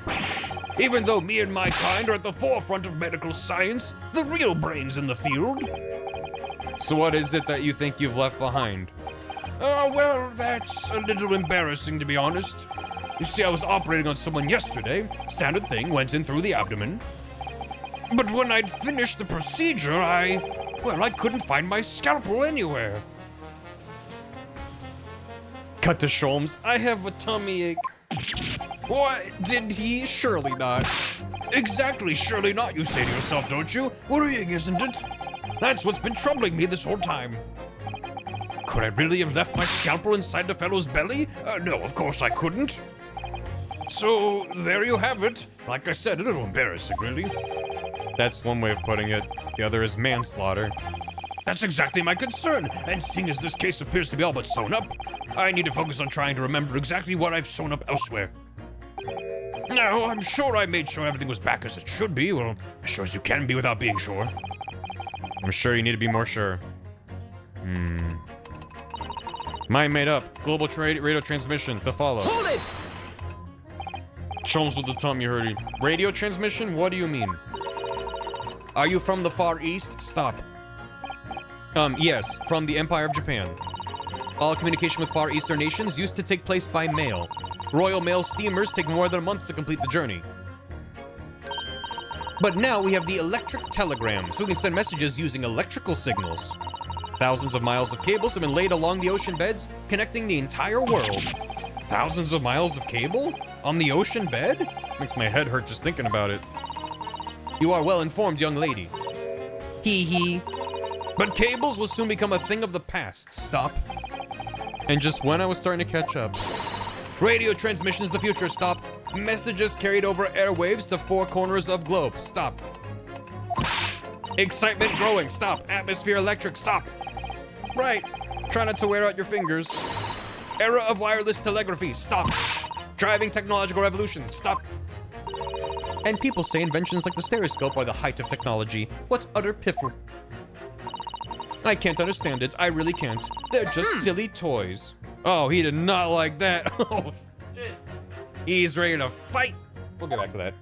Even though me and my kind are at the forefront of medical science, the real brains in the field. So what is it that you think you've left behind? Well, that's a little embarrassing, to be honest. You see, I was operating on someone yesterday. Standard thing, went in through the abdomen. But when I'd finished the procedure, I couldn't find my scalpel anywhere. Cut to Sholmes. I have a tummy ache. What? Did he? Surely not. Exactly, surely not, you say to yourself, don't you? Worrying, isn't it? That's what's been troubling me this whole time. Could I really have left my scalpel inside the fellow's belly? No, of course I couldn't. So, there you have it. Like I said, a little embarrassing, really. That's one way of putting it. The other is manslaughter. That's exactly my concern, and seeing as this case appears to be all but sewn up, I need to focus on trying to remember exactly what I've sewn up elsewhere. Now, I'm sure I made sure everything was back as it should be, well, as sure as you can be without being sure. I'm sure you need to be more sure. Mind made up. Global radio transmission to follow. Hold it! Sholmes with the tongue, you heard it. Radio transmission? What do you mean? Are you from the Far East? Stop. Yes, from the Empire of Japan. All communication with Far Eastern nations used to take place by mail. Royal Mail steamers take more than a month to complete the journey. But now we have the electric telegram, so we can send messages using electrical signals. Thousands of miles of cables have been laid along the ocean beds, connecting the entire world. Thousands of miles of cable? On the ocean bed? Makes my head hurt just thinking about it. You are well informed, young lady. Hee hee. But cables will soon become a thing of the past. Stop. And just when I was starting to catch up. Radio transmission is the future. Stop. Messages carried over airwaves to four corners of globe. Stop. Excitement growing. Stop. Atmosphere electric. Stop. Right. Try not to wear out your fingers. Era of wireless telegraphy. Stop. Driving technological revolution. Stop. And people say inventions like the stereoscope are the height of technology. What's utter piffle? I can't understand it. I really can't. They're just silly toys. Oh, he did not like that. Oh, shit. He's ready to fight. We'll get back to that.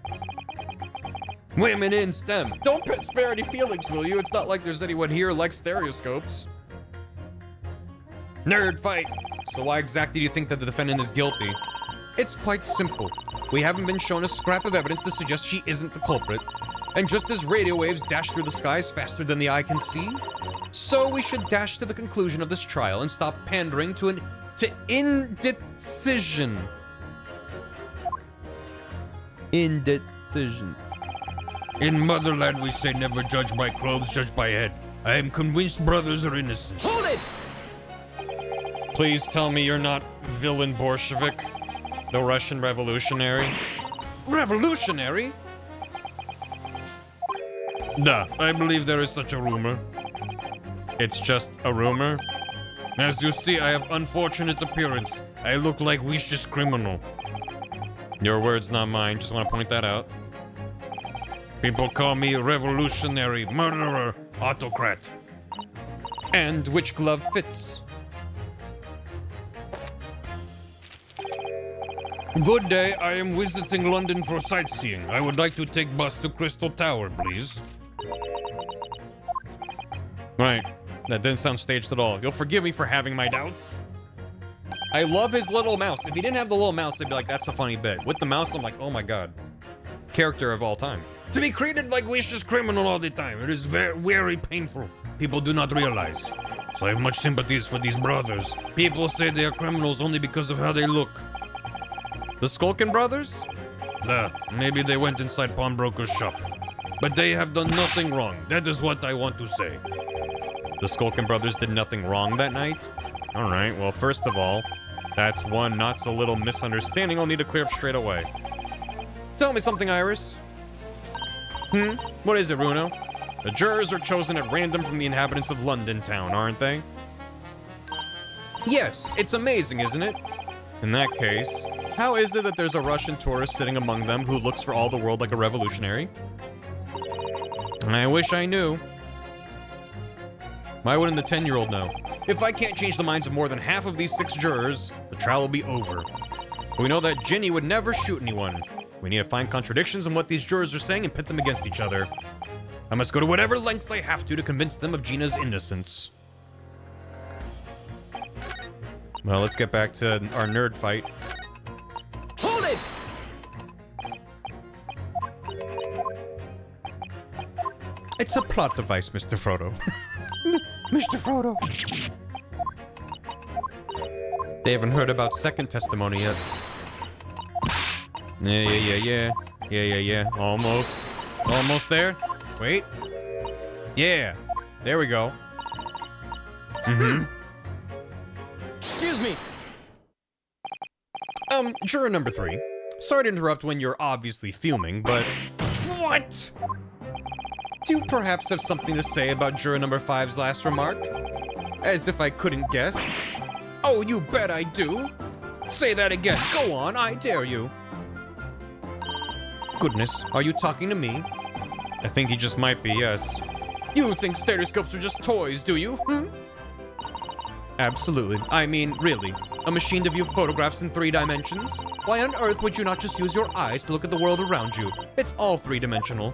Women in STEM. Don't spare any feelings, will you? It's not like there's anyone here who likes stereoscopes. Nerd fight. So why exactly do you think that the defendant is guilty? It's quite simple. We haven't been shown a scrap of evidence to suggest she isn't the culprit. And just as radio waves dash through the skies faster than the eye can see, so we should dash to the conclusion of this trial and stop pandering to indecision. Indecision. In motherland, we say never judge by clothes, judge by head. I am convinced brothers are innocent. Hold it! Please tell me you're not villain Bolshevik, the Russian revolutionary. Revolutionary? Duh, I believe there is such a rumor. It's just a rumor? As you see, I have unfortunate appearance. I look like vicious criminal. Your words, not mine. Just want to point that out. People call me revolutionary, murderer, autocrat. And which glove fits? Good day, I am visiting London for sightseeing. I would like to take bus to Crystal Tower, please. Right. That didn't sound staged at all. You'll forgive me for having my doubts. I love his little mouse. If he didn't have the little mouse, I'd be like, that's a funny bit. With the mouse, I'm like, oh my god. Character of all time. To be treated like vicious criminal all the time, it is very, very painful. People do not realize. So I have much sympathies for these brothers. People say they are criminals only because of how they look. The Skulkin brothers? Maybe they went inside pawnbroker's shop. But they have done nothing wrong. That is what I want to say. The Skulkin brothers did nothing wrong that night? Alright, well, first of all, that's one not so little misunderstanding I'll need to clear up straight away. Tell me something, Iris. What is it, Bruno? The jurors are chosen at random from the inhabitants of London town, aren't they? Yes, it's amazing, isn't it? In that case, how is it that there's a Russian tourist sitting among them who looks for all the world like a revolutionary? I wish I knew. Why wouldn't the 10-year-old know? If I can't change the minds of more than half of these 6 jurors, the trial will be over. But we know that Ginny would never shoot anyone. We need to find contradictions in what these jurors are saying and pit them against each other. I must go to whatever lengths I have to convince them of Gina's innocence. Well, let's get back to our nerd fight. Hold it! It's a plot device, Mr. Frodo. Mr. Frodo. They haven't heard about second testimony yet. Yeah. Almost there. Wait. Yeah. There we go. Excuse me. Juror number 3. Sorry to interrupt when you're obviously fuming, but... What? Do you perhaps have something to say about juror number 5's last remark? As if I couldn't guess. Oh, you bet I do. Say that again. Go on, I dare you. Goodness, are you talking to me? I think he just might be, yes. You think stereoscopes are just toys, do you? Absolutely. I mean, really. A machine to view photographs in 3 dimensions? Why on earth would you not just use your eyes to look at the world around you? It's all 3-dimensional.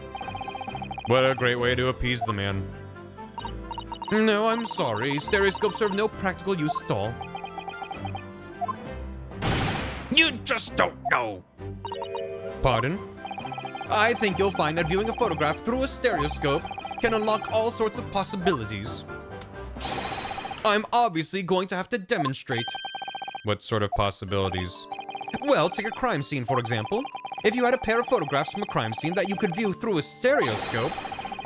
What a great way to appease the man. No, I'm sorry. Stereoscopes serve no practical use at all. You just don't know. Pardon? I think you'll find that viewing a photograph through a stereoscope can unlock all sorts of possibilities. I'm obviously going to have to demonstrate. What sort of possibilities? Well, take a crime scene, for example. If you had a pair of photographs from a crime scene that you could view through a stereoscope,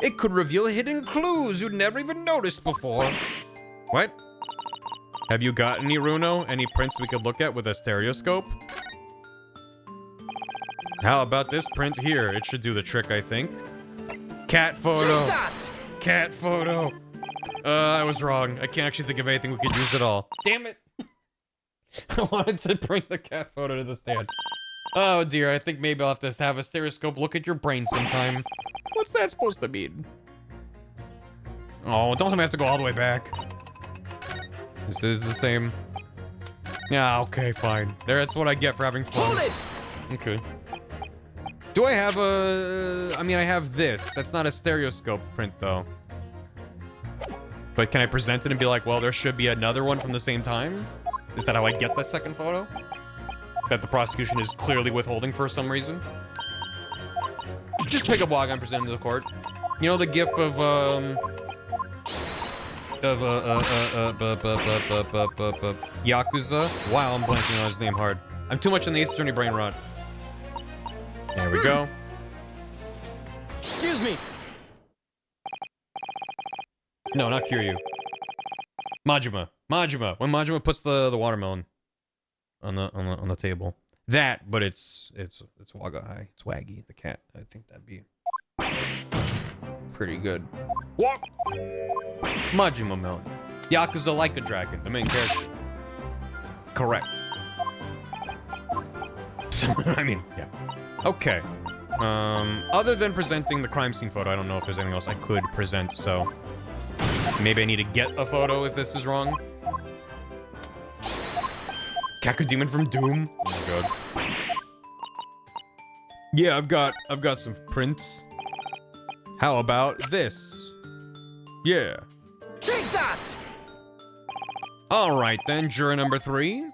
it could reveal hidden clues you'd never even noticed before. What? Have you got any, Runo? Any prints we could look at with a stereoscope? How about this print here? It should do the trick, I think. Cat photo. Take that! Cat photo. I was wrong. I can't actually think of anything we could use at all. Damn it. I wanted to bring the cat photo to the stand. Oh dear, I think maybe I'll have to have a stereoscope look at your brain sometime. What's that supposed to mean? Oh, don't tell me I have to go all the way back. This is the same. Yeah, okay, fine. That's what I get for having fun. Hold it! Okay. Do I have a... I mean, I have this. That's not a stereoscope print, though. But can I present it and be like, well, there should be another one from the same time? Is that how I get the second photo? That the prosecution is clearly withholding for some reason? Just pick a blog I'm presenting to the court. You know the gif of, Yakuza? Wow, I'm blanking on his name hard. I'm too much in the Ace Attorney brain rot. There we go. Excuse me. No, not Kiryu. Majima. Majima. When Majima puts the watermelon on the table. That, but it's Wagahai. It's Waggy, the cat. I think that'd be pretty good. What? Majima melon. Yakuza like a dragon, the main character. Correct. I mean, yeah. Okay. Other than presenting the crime scene photo, I don't know if there's anything else I could present, so maybe I need to get a photo if this is wrong. Kakudemon from Doom? Oh my god. Yeah, I've got some prints. How about this? Yeah. Take that! Alright then, juror number 3.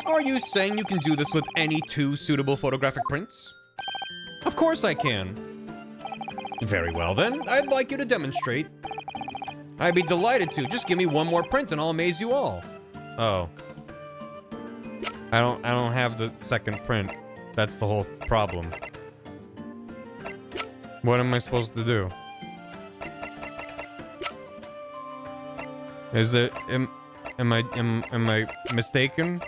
Are you saying you can do this with any 2 suitable photographic prints? Of course I can. Very well then, I'd like you to demonstrate. I'd be delighted to. Just give me one more print and I'll amaze you all. Oh. I don't have the second print. That's the whole problem. What am I supposed to do? Is it... Am I mistaken?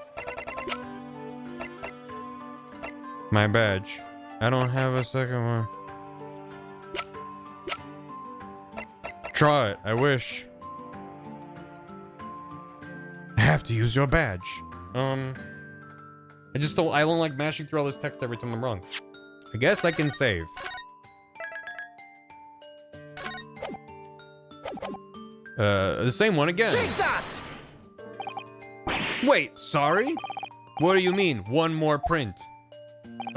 My badge. I don't have a second one. Try it. I wish. I have to use your badge. I don't like mashing through all this text every time I'm wrong. I guess I can save. The same one again. Take that! Wait, sorry? What do you mean, one more print?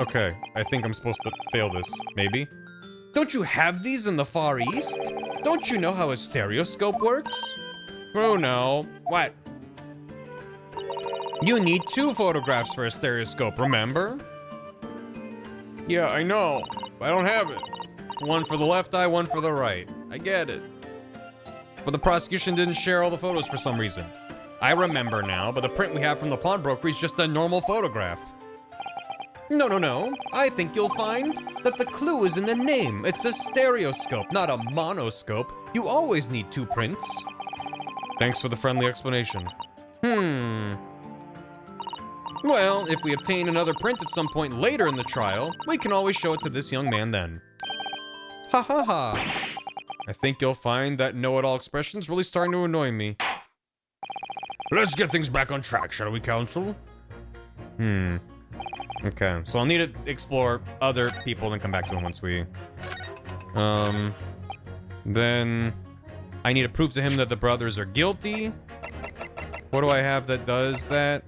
Okay, I think I'm supposed to fail this, maybe? Don't you have these in the Far East? Don't you know how a stereoscope works? Oh no. What? You need 2 photographs for a stereoscope, remember? Yeah, I know. I don't have it. One for the left eye, one for the right. I get it. But the prosecution didn't share all the photos for some reason. I remember now, but the print we have from the pawnbroker is just a normal photograph. No. I think you'll find that the clue is in the name. It's a stereoscope, not a monoscope. You always need 2 prints. Thanks for the friendly explanation. Well, if we obtain another print at some point later in the trial, we can always show it to this young man then. Ha ha ha. I think you'll find that know-it-all expression's really starting to annoy me. Let's get things back on track, shall we, counsel? Okay, so I'll need to explore other people and come back to him once we... Then... I need to prove to him that the brothers are guilty. What do I have that does that?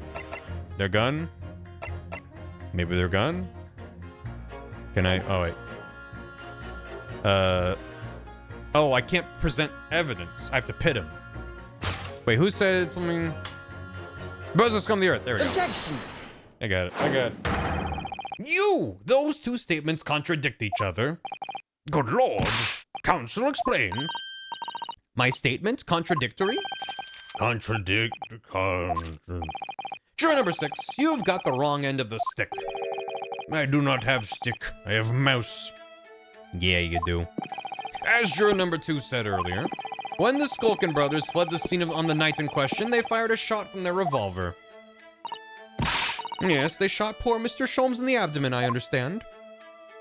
Their gun? Maybe their gun? Can I... Oh, wait. Oh, I can't present evidence. I have to pit him. Wait, who said something? Brothers scum the earth. There we go. Objection! I got it. You! Those 2 statements contradict each other. Good lord. Counsel, explain. My statement contradictory? Contradict. Juror number 6, you've got the wrong end of the stick. I do not have stick. I have mouse. Yeah, you do. As juror number 2 said earlier, when the Skulkin brothers fled the scene on the night in question, they fired a shot from their revolver. Yes, they shot poor Mr. Sholmes in the abdomen, I understand.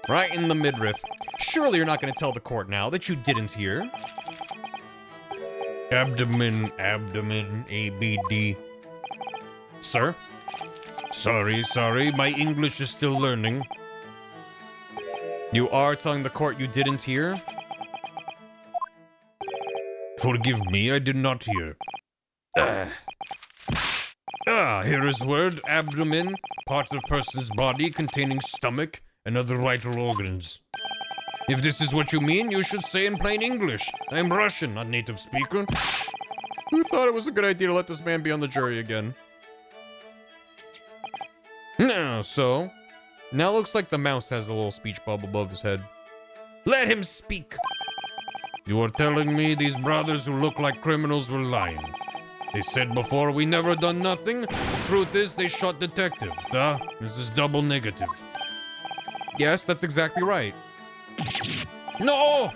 Right in the midriff. Surely you're not going to tell the court now that you didn't hear. Abdomen, ABD. Sir? Sorry, my English is still learning. You are telling the court you didn't hear? Forgive me, I did not hear. Here is word, abdomen, part of person's body containing stomach and other vital organs. If this is what you mean, you should say in plain English. I am Russian, not native speaker. Who thought it was a good idea to let this man be on the jury again? Now looks like the mouse has a little speech bubble above his head. Let him speak! You are telling me these brothers who look like criminals were lying. They said before we never done nothing. The truth is they shot detective. Duh, this is double negative. Yes, that's exactly right. No!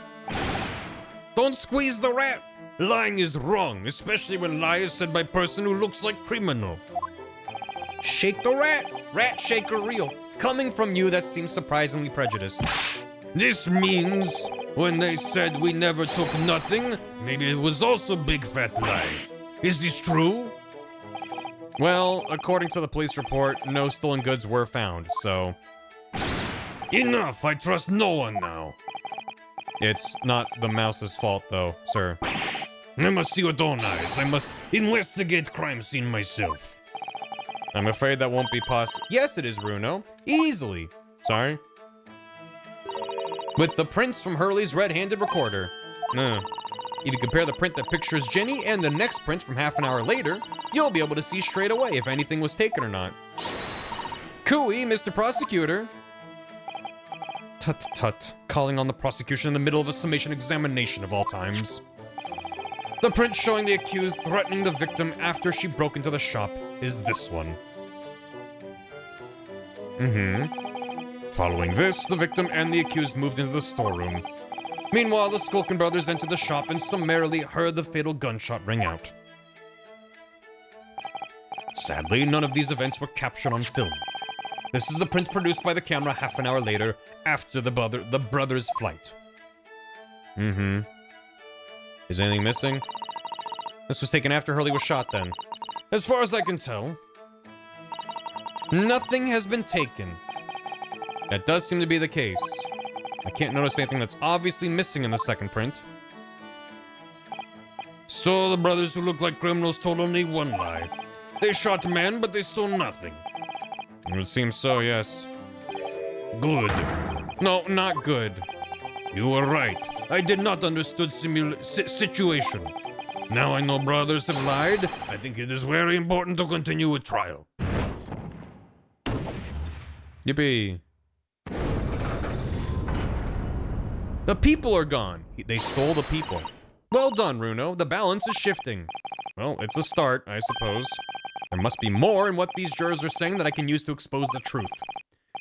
Don't squeeze the rat! Lying is wrong, especially when lie is said by person who looks like criminal. Shake the rat! Rat shaker real. Coming from you, that seems surprisingly prejudiced. This means when they said we never took nothing, maybe it was also big fat lie. Is this true? Well, according to the police report, no stolen goods were found, so... Enough, I trust no one now. It's not the mouse's fault, though, sir. I must see with own eyes. I must investigate crime scene myself. I'm afraid that won't be possible. Yes, it is, Runo. Easily. Sorry. With the prints from Hurley's red-handed recorder. No. If you compare the print that pictures Jenny and the next print from half an hour later, you'll be able to see straight away if anything was taken or not. Cooey, Mr. Prosecutor. Tut. Calling on the prosecution in the middle of a summation examination of all times. The print showing the accused threatening the victim after she broke into the shop is this one. Following this, the victim and the accused moved into the storeroom. Meanwhile, the Skulkin brothers entered the shop and summarily heard the fatal gunshot ring out. Sadly, none of these events were captured on film. This is the print produced by the camera half an hour later, after the brothers' flight. Is anything missing? This was taken after Hurley was shot then. As far as I can tell, nothing has been taken. That does seem to be the case. I can't notice anything that's obviously missing in the second print. So the brothers who look like criminals told only one lie. They shot men, but they stole nothing. It would seem so, yes. Good. No, not good. You were right. I did not understood situation. Now I know brothers have lied. I think it is very important to continue with trial. Yippee. The people are gone. They stole the people. Well done, Runo. The balance is shifting. Well, it's a start, I suppose. There must be more in what these jurors are saying that I can use to expose the truth.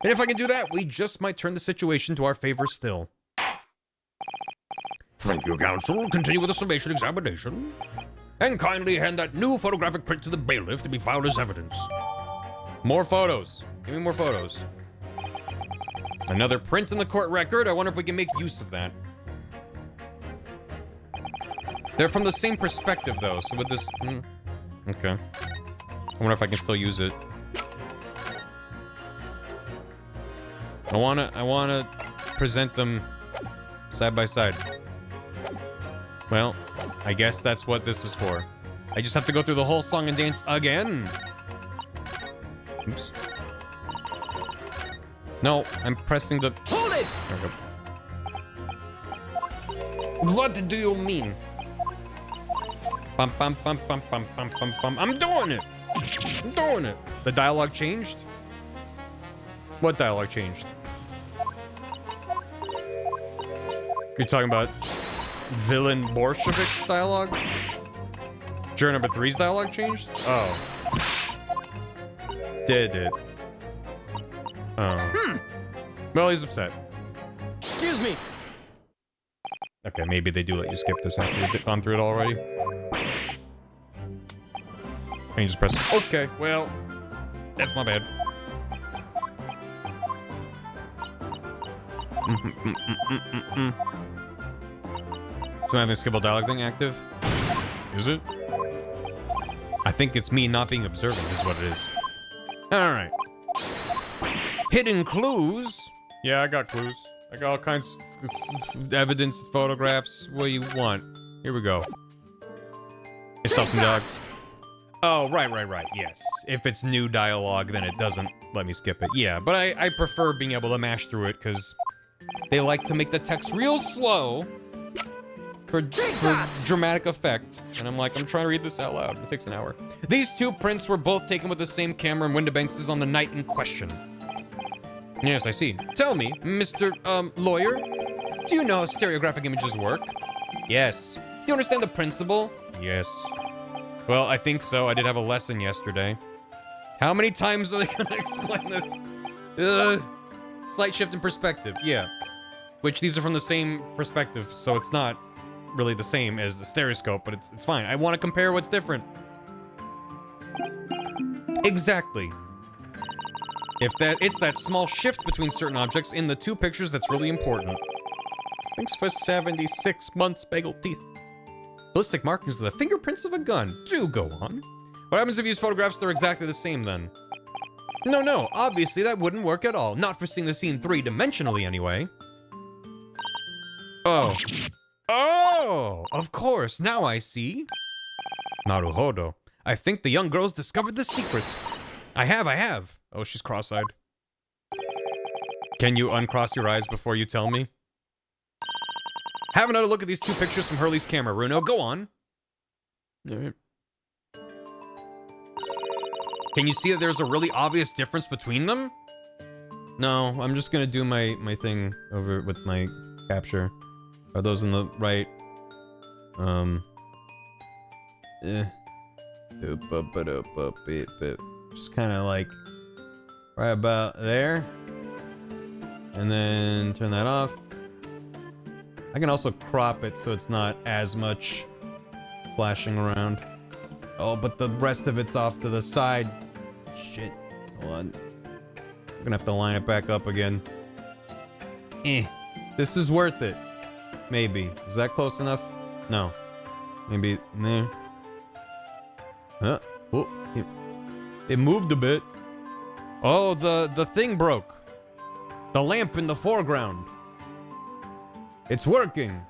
And if I can do that, we just might turn the situation to our favor still. Thank you, counsel. Continue with the summation examination. And kindly hand that new photographic print to the bailiff to be filed as evidence. More photos. Give me more photos. Another print in the court record. I wonder if we can make use of that. They're from the same perspective, though, so with this... okay. I wonder if I can still use it. I wanna present them side by side. Well, I guess that's what this is for. I just have to go through the whole song and dance again. Oops. No, I'm pressing the... Hold it! There we go. What do you mean? Bum, bum, bum, bum, bum, bum, bum, bum. I'm doing it! I'm doing it! The dialogue changed? What dialogue changed? You're talking about villain Borshevik's dialogue? Juror number 3's dialogue changed? Oh. Did it? Oh. Well, he's upset. Excuse me. Okay, maybe they do let you skip this after you've gone through it already. And you just press... Okay, well... That's my bad. So I have the skippable dialogue thing active? Is it? I think it's me not being observant is what it is. Alright. Hidden clues? Yeah, I got clues. I got all kinds of evidence, photographs. What do you want? Here we go. It's something dogs. Oh, right, yes. If it's new dialogue, then it doesn't let me skip it. Yeah, but I prefer being able to mash through it, because they like to make the text real slow for dramatic effect. And I'm like, I'm trying to read this out loud. It takes an hour. These two prints were both taken with the same camera and Windibanks is on the night in question. Yes, I see. Tell me, Mr. Lawyer, do you know how stereographic images work? Yes. Do you understand the principle? Yes. Well, I think so. I did have a lesson yesterday. How many times are they gonna explain this? Slight shift in perspective, yeah. Which these are from the same perspective, so it's not really the same as the stereoscope, but it's fine. I want to compare what's different. Exactly. It's that small shift between certain objects in the two pictures that's really important. Thanks for 76 months, bagel teeth. Ballistic markings of the fingerprints of a gun. Do go on. What happens if you use photographs that are exactly the same then? No, obviously that wouldn't work at all. Not for seeing the scene three-dimensionally anyway. Oh, of course, now I see. Naruhodo. I think the young girl's discovered the secret. I have. Oh, she's cross-eyed. Can you uncross your eyes before you tell me? Have another look at these two pictures from Hurley's camera, Runo. Go on. Can you see that there's a really obvious difference between them? No, I'm just gonna do my thing over with my capture. Are those in the right? Just kind of like right about there. And then turn that off. I can also crop it so it's not as much flashing around. Oh, but the rest of it's off to the side. Shit. Hold on. I'm gonna have to line it back up again. This is worth it. Maybe. Is that close enough? No. Maybe there. Huh? Oh, it moved a bit. Oh, the thing broke. The lamp in the foreground. It's working.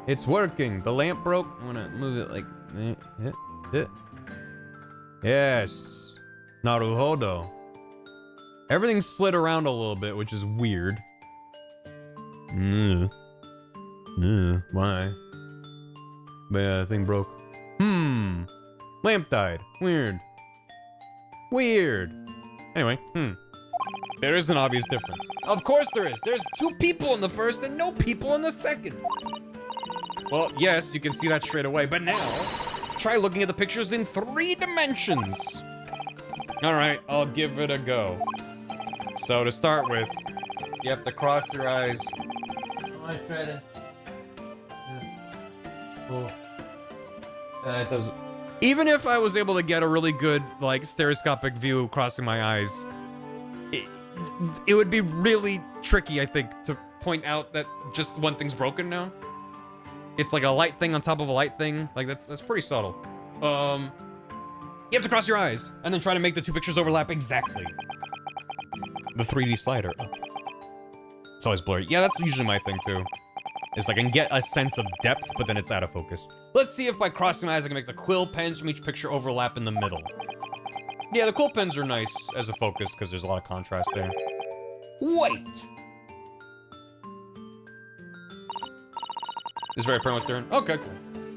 It's working. The lamp broke. I'm gonna move it like yes. Naruhodo. Everything slid around a little bit, which is weird. Why? But yeah, the thing broke. Lamp died. Weird. Weird. Anyway, there is an obvious difference. Of course there is. There's 2 people in the first and no people in the second. Well, yes, you can see that straight away, but now, try looking at the pictures in 3 dimensions. All right, I'll give it a go. So to start with, you have to cross your eyes. I want to try to... It does. Even if I was able to get a really good, like, stereoscopic view crossing my eyes, it would be really tricky, I think, to point out that just one thing's broken now. It's like a light thing on top of a light thing. Like, that's pretty subtle. You have to cross your eyes and then try to make the 2 pictures overlap exactly. The 3D slider. Oh. It's always blurry. Yeah, that's usually my thing, too. Is I can get a sense of depth, but then it's out of focus. Let's see if by crossing my eyes I can make the quill pens from each picture overlap in the middle. Yeah, the quill pens are nice as a focus because there's a lot of contrast there. Wait! Is very pretty much there. Okay, cool.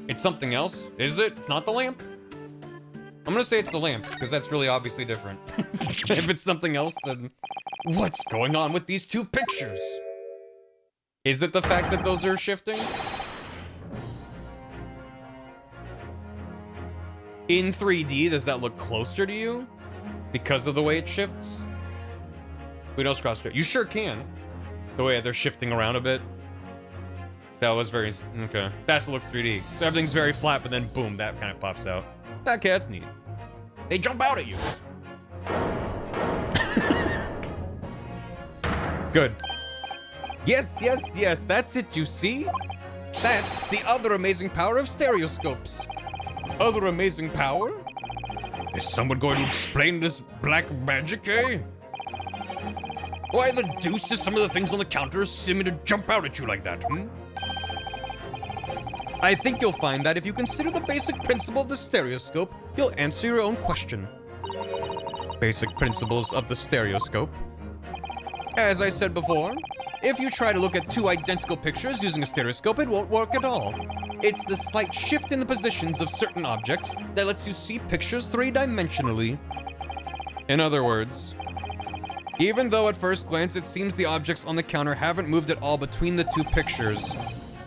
It's something else. Is it? It's not the lamp? I'm gonna say it's the lamp, because that's really obviously different. If it's something else, then what's going on with these 2 pictures? Is it the fact that those are shifting? In 3D, does that look closer to you? Because of the way it shifts? Who knows cross it? You sure can. The way they're shifting around a bit. That was very... Okay. That's what looks 3D. So everything's very flat, but then boom, that kind of pops out. Okay, that's neat. They jump out at you. Good. Yes, yes, yes, that's it, you see? That's the other amazing power of stereoscopes. Other amazing power? Is someone going to explain this black magic, eh? Why the deuce is some of the things on the counter seeming to jump out at you like that, I think you'll find that if you consider the basic principle of the stereoscope, you'll answer your own question. Basic principles of the stereoscope. As I said before, if you try to look at 2 identical pictures using a stereoscope, it won't work at all. It's the slight shift in the positions of certain objects that lets you see pictures 3-dimensionally. In other words, even though at first glance it seems the objects on the counter haven't moved at all between the 2 pictures,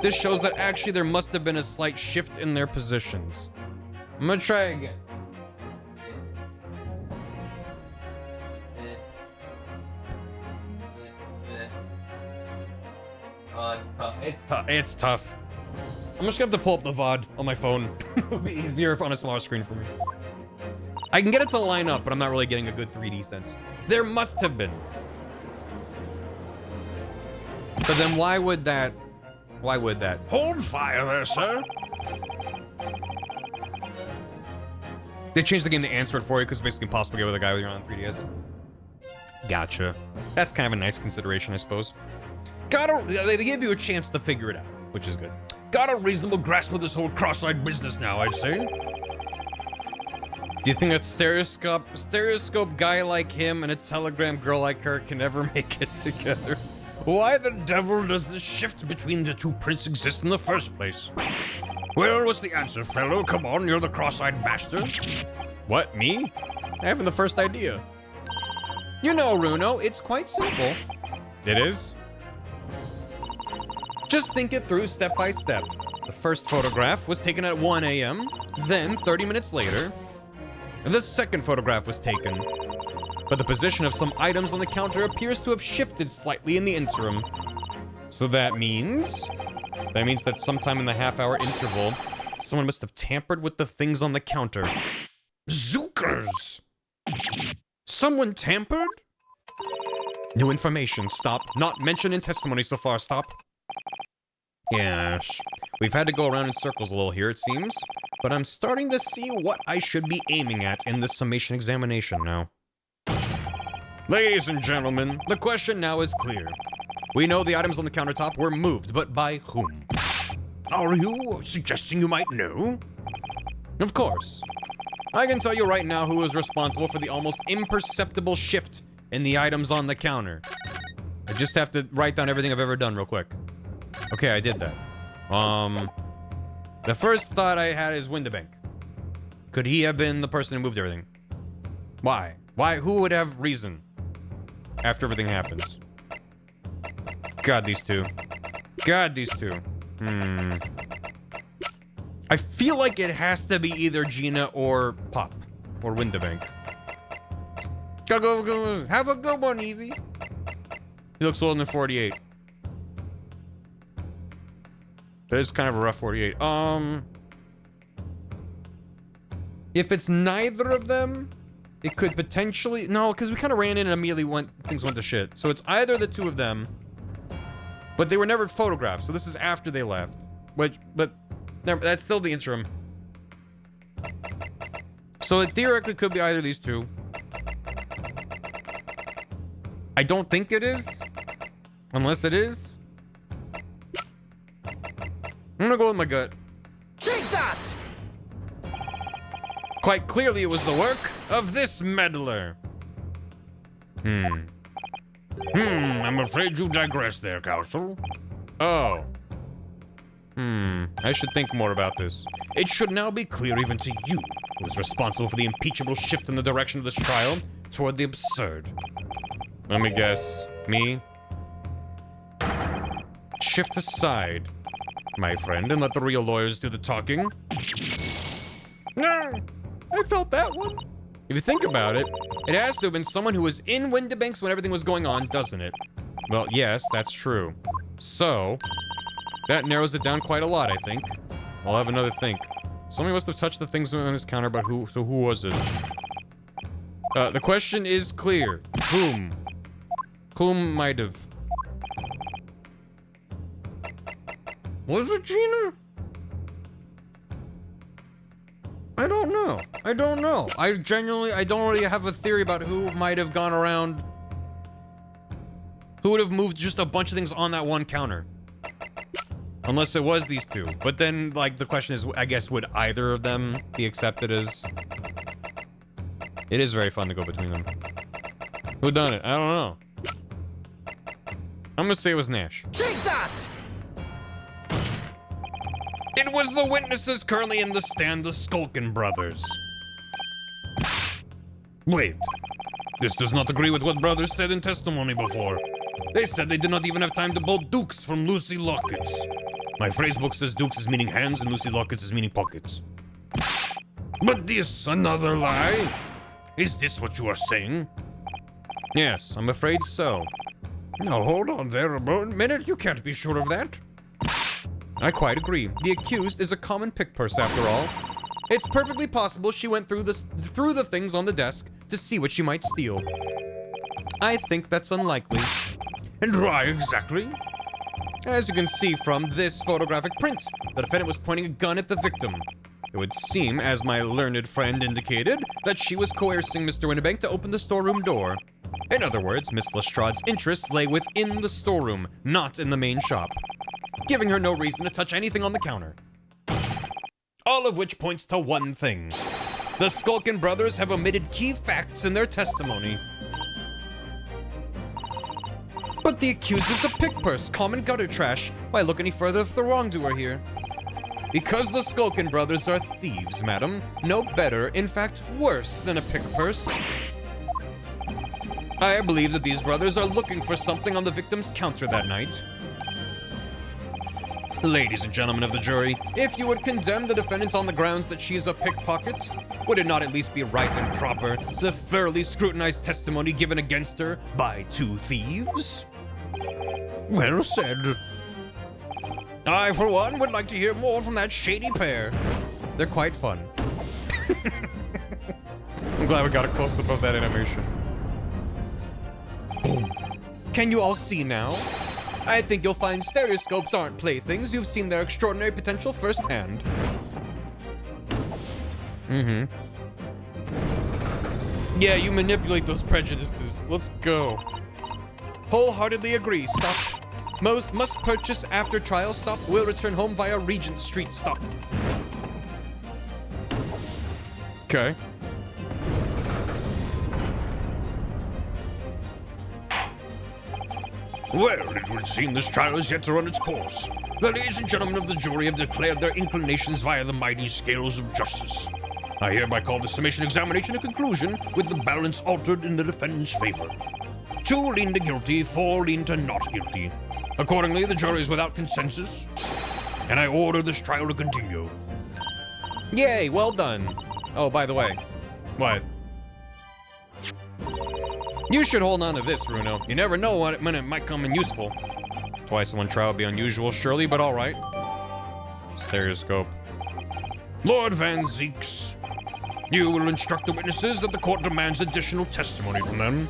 this shows that actually there must have been a slight shift in their positions. I'm gonna try again. Oh, it's tough. It's tough. It's tough. I'm just gonna have to pull up the VOD on my phone. It'll be easier on a smaller screen for me. I can get it to line up, but I'm not really getting a good 3D sense. There must have been. But then why would that... Why would that? Hold fire there, sir. They changed the game to answer it for you because it's basically impossible to get with a guy when you're on 3DS. Gotcha. That's kind of a nice consideration, I suppose. They give you a chance to figure it out, which is good. Got a reasonable grasp of this whole cross-eyed business now, I'd say. Do you think a stereoscope guy like him and a telegram girl like her can ever make it together? Why the devil does this shift between the 2 prints exist in the first place? Well, what's the answer, fellow? Come on, you're the cross-eyed master. What, me? I haven't the first idea. You know, Runo, it's quite simple. It is? Just think it through step by step. The first photograph was taken at 1 a.m., then 30 minutes later, the second photograph was taken. but the position of some items on the counter appears to have shifted slightly in the interim. So that means that sometime in the half-hour interval, someone must have tampered with the things on the counter. Zookers! Someone tampered? New information. Stop. Not mentioned in testimony so far. Stop. Yes. We've had to go around in circles a little here, it seems. But I'm starting to see what I should be aiming at in this summation examination now. Ladies and gentlemen, the question now is clear. We know the items on the countertop were moved, but by whom? Are you suggesting you might know? Of course. I can tell you right now who is responsible for the almost imperceptible shift in the items on the counter. I just have to write down everything I've ever done real quick. Okay, I did that. The first thought I had is Windabank. Could he have been the person who moved everything? Why? Why? Who would have reason after everything happens? God, these two. God, these two. I feel like it has to be either Gina or Pop. Or Windabank. Go. Have a good one, Evie. He looks older than 48. That is kind of a rough 48. If it's neither of them, it could potentially... No, because we kind of ran in and immediately things went to shit. So it's either the two of them, but they were never photographed, so this is after they left. But that's still the interim. So it theoretically could be either of these two. I don't think it is. Unless it is. I'm gonna go with my gut. Take that! Quite clearly it was the work of this meddler. I'm afraid you digress there, Counsel. Oh. I should think more about this. It should now be clear even to you who is responsible for the impeachable shift in the direction of this trial toward the absurd. Let me guess. Me? Shift aside, my friend, and let the real lawyers do the talking. No, I felt that one. If you think about it, it has to have been someone who was in Windabanks when everything was going on, doesn't it? Well, yes, that's true. So, that narrows it down quite a lot, I think. I'll have another think. Somebody must have touched the things on his counter, but who was it? The question is clear. Whom? Whom might have? Was it Gina? I don't know. I don't know. I don't really have a theory about who might have gone around. Who would have moved just a bunch of things on that one counter? Unless it was these two. But then, like, the question is, I guess, would either of them be accepted as... It is very fun to go between them. Who done it? I don't know. I'm gonna say it was Nash. Take that! It was the witnesses currently in the stand, the Skulkin brothers. Wait. This does not agree with what brothers said in testimony before. They said they did not even have time to pull dukes from Lucy Lockets. My phrase book says dukes is meaning hands and Lucy Lockets is meaning pockets. But this another lie? Is this what you are saying? Yes, I'm afraid so. Now hold on there a minute, you can't be sure of that. I quite agree. The accused is a common pick purse after all. It's perfectly possible she went through the things on the desk to see what she might steal. I think that's unlikely. And why exactly? As you can see from this photographic print, the defendant was pointing a gun at the victim. It would seem, as my learned friend indicated, that she was coercing Mr. Windabank to open the storeroom door. In other words, Miss Lestrade's interests lay within the storeroom, not in the main shop, giving her no reason to touch anything on the counter. All of which points to one thing. The Skulkin brothers have omitted key facts in their testimony. But the accused is a pick purse, common gutter trash. Why look any further for the wrongdoer here? Because the Skulkin brothers are thieves, madam. No better, in fact, worse than a pick purse. I believe that these brothers are looking for something on the victim's counter that night. Ladies and gentlemen of the jury, if you would condemn the defendant on the grounds that she is a pickpocket, would it not at least be right and proper to thoroughly scrutinize testimony given against her by two thieves? Well said. I, for one, would like to hear more from that shady pair. They're quite fun. I'm glad we got a close-up of that animation. Boom. Can you all see now? I think you'll find stereoscopes aren't playthings. You've seen their extraordinary potential firsthand. Yeah, you manipulate those prejudices. Let's go. Wholeheartedly agree. Stop. Most must purchase after trial. Stop. Will return home via Regent Street. Stop. Okay. Well, it would seem this trial is yet to run its course. The ladies and gentlemen of the jury have declared their inclinations via the mighty scales of justice. I hereby call the summation examination a conclusion with the balance altered in the defendant's favor. 2 lean to guilty, 4 lean to not guilty. Accordingly, the jury is without consensus, and I order this trial to continue. Yay, well done. Oh, by the way. What? You should hold on to this, Runo. You never know when it might come in useful. Twice in one trial would be unusual, surely, but alright. Stereoscope. Lord Van Zeeks, you will instruct the witnesses that the court demands additional testimony from them.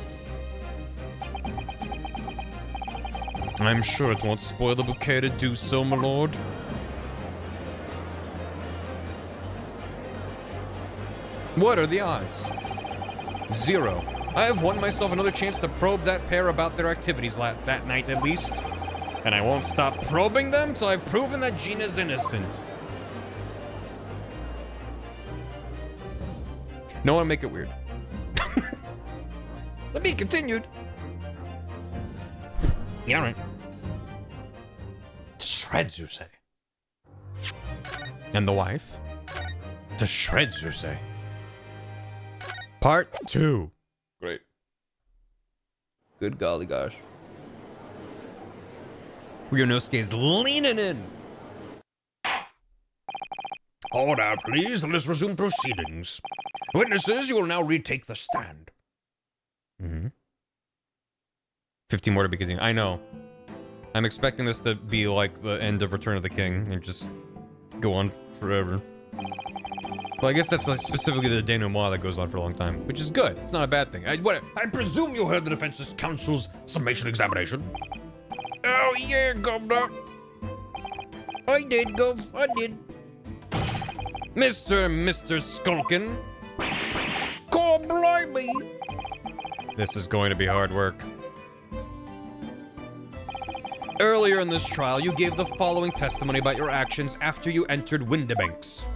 I'm sure it won't spoil the bouquet to do so, my lord. What are the odds? 0. I have won myself another chance to probe that pair about their activities that night at least. And I won't stop probing them till I've proven that Gina's innocent. No one make it weird. To be continued. Yeah, right. To shreds, you say? And the wife? To shreds, you say? Part 2. Great. Good golly gosh. Ryonosuke's leaning in. Order, please. Let's resume proceedings. Witnesses, you will now retake the stand. 15 more to be continued. I know. I'm expecting this to be like the end of Return of the King and just go on forever. Well, I guess that's like specifically the denouement that goes on for a long time, which is good. It's not a bad thing. I presume you heard the defense counsel's summation examination. Oh, yeah, Guvnuh. I did, Gov. I did. Mr. Skulkin. God blimey. This is going to be hard work. Earlier in this trial, you gave the following testimony about your actions after you entered Windibanks.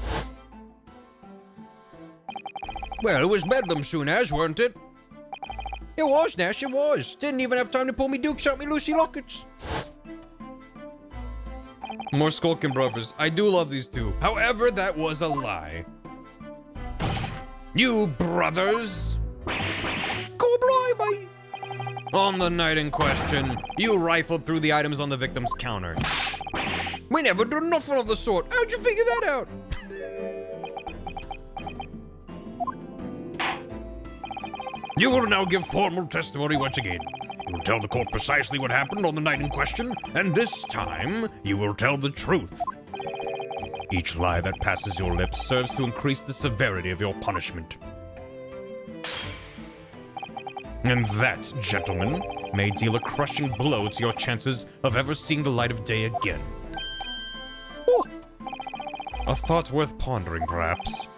Well, it was bedlam soon as, weren't it? It was, Nash, it was. Didn't even have time to pull me dukes out me Lucy Lockets. More Skulkin brothers. I do love these two. However, that was a lie. You brothers. Go blimey. On the night in question, you rifled through the items on the victim's counter. We never did nothing of the sort. How'd you figure that out? You will now give formal testimony once again. You will tell the court precisely what happened on the night in question, and this time, you will tell the truth. Each lie that passes your lips serves to increase the severity of your punishment. And that, gentlemen, may deal a crushing blow to your chances of ever seeing the light of day again. Oh. A thought worth pondering, perhaps.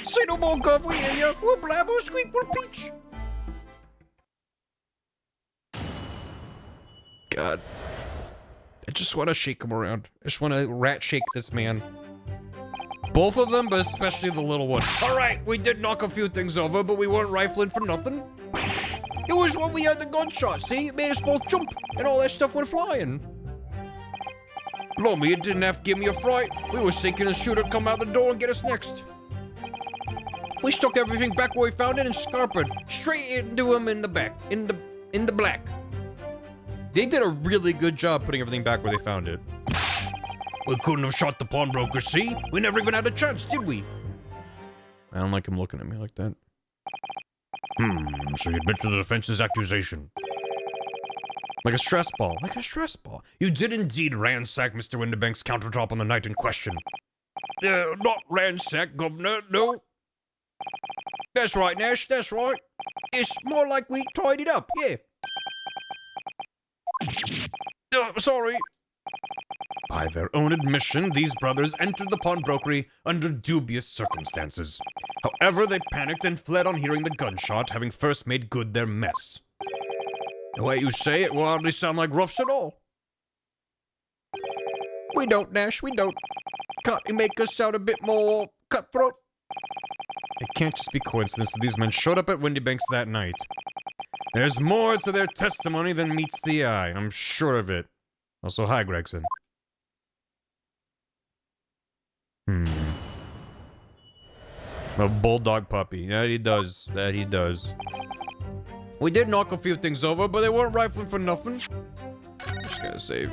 Say no more, Gov, we hear ya. We'll blab, we'll squeak, we'll peach. God. I just want to shake him around. I just want to rat shake this man. Both of them, but especially the little one. All right, we did knock a few things over, but we weren't rifling for nothing. It was when we had the gunshot, see? It made us both jump, and all that stuff went flying. Lummy, it didn't have to give me a fright. We were thinking a shooter come out the door and get us next. We stuck everything back where we found it and scarpered straight into him in the back, in the black. They did a really good job putting everything back where they found it. We couldn't have shot the pawnbroker, see? We never even had a chance, did we? I don't like him looking at me like that. So you admit to the defense's accusation. Like a stress ball. Like a stress ball. You did indeed ransack Mr. Windibank's countertop on the night in question. Not ransack, Governor, no. That's right, Nash, that's right. It's more like we tidied up, yeah. Sorry. By their own admission, these brothers entered the pawnbrokery under dubious circumstances. However, they panicked and fled on hearing the gunshot, having first made good their mess. The way you say it will hardly sound like roughs at all. We don't, Nash, we don't. Can't you make us sound a bit more cutthroat? It can't just be coincidence that these men showed up at Windibank's that night. There's more to their testimony than meets the eye, I'm sure of it. Also, hi, Gregson. A bulldog puppy. That he does. That he does. We did knock a few things over, but they weren't rifling for nothing. Just gotta save.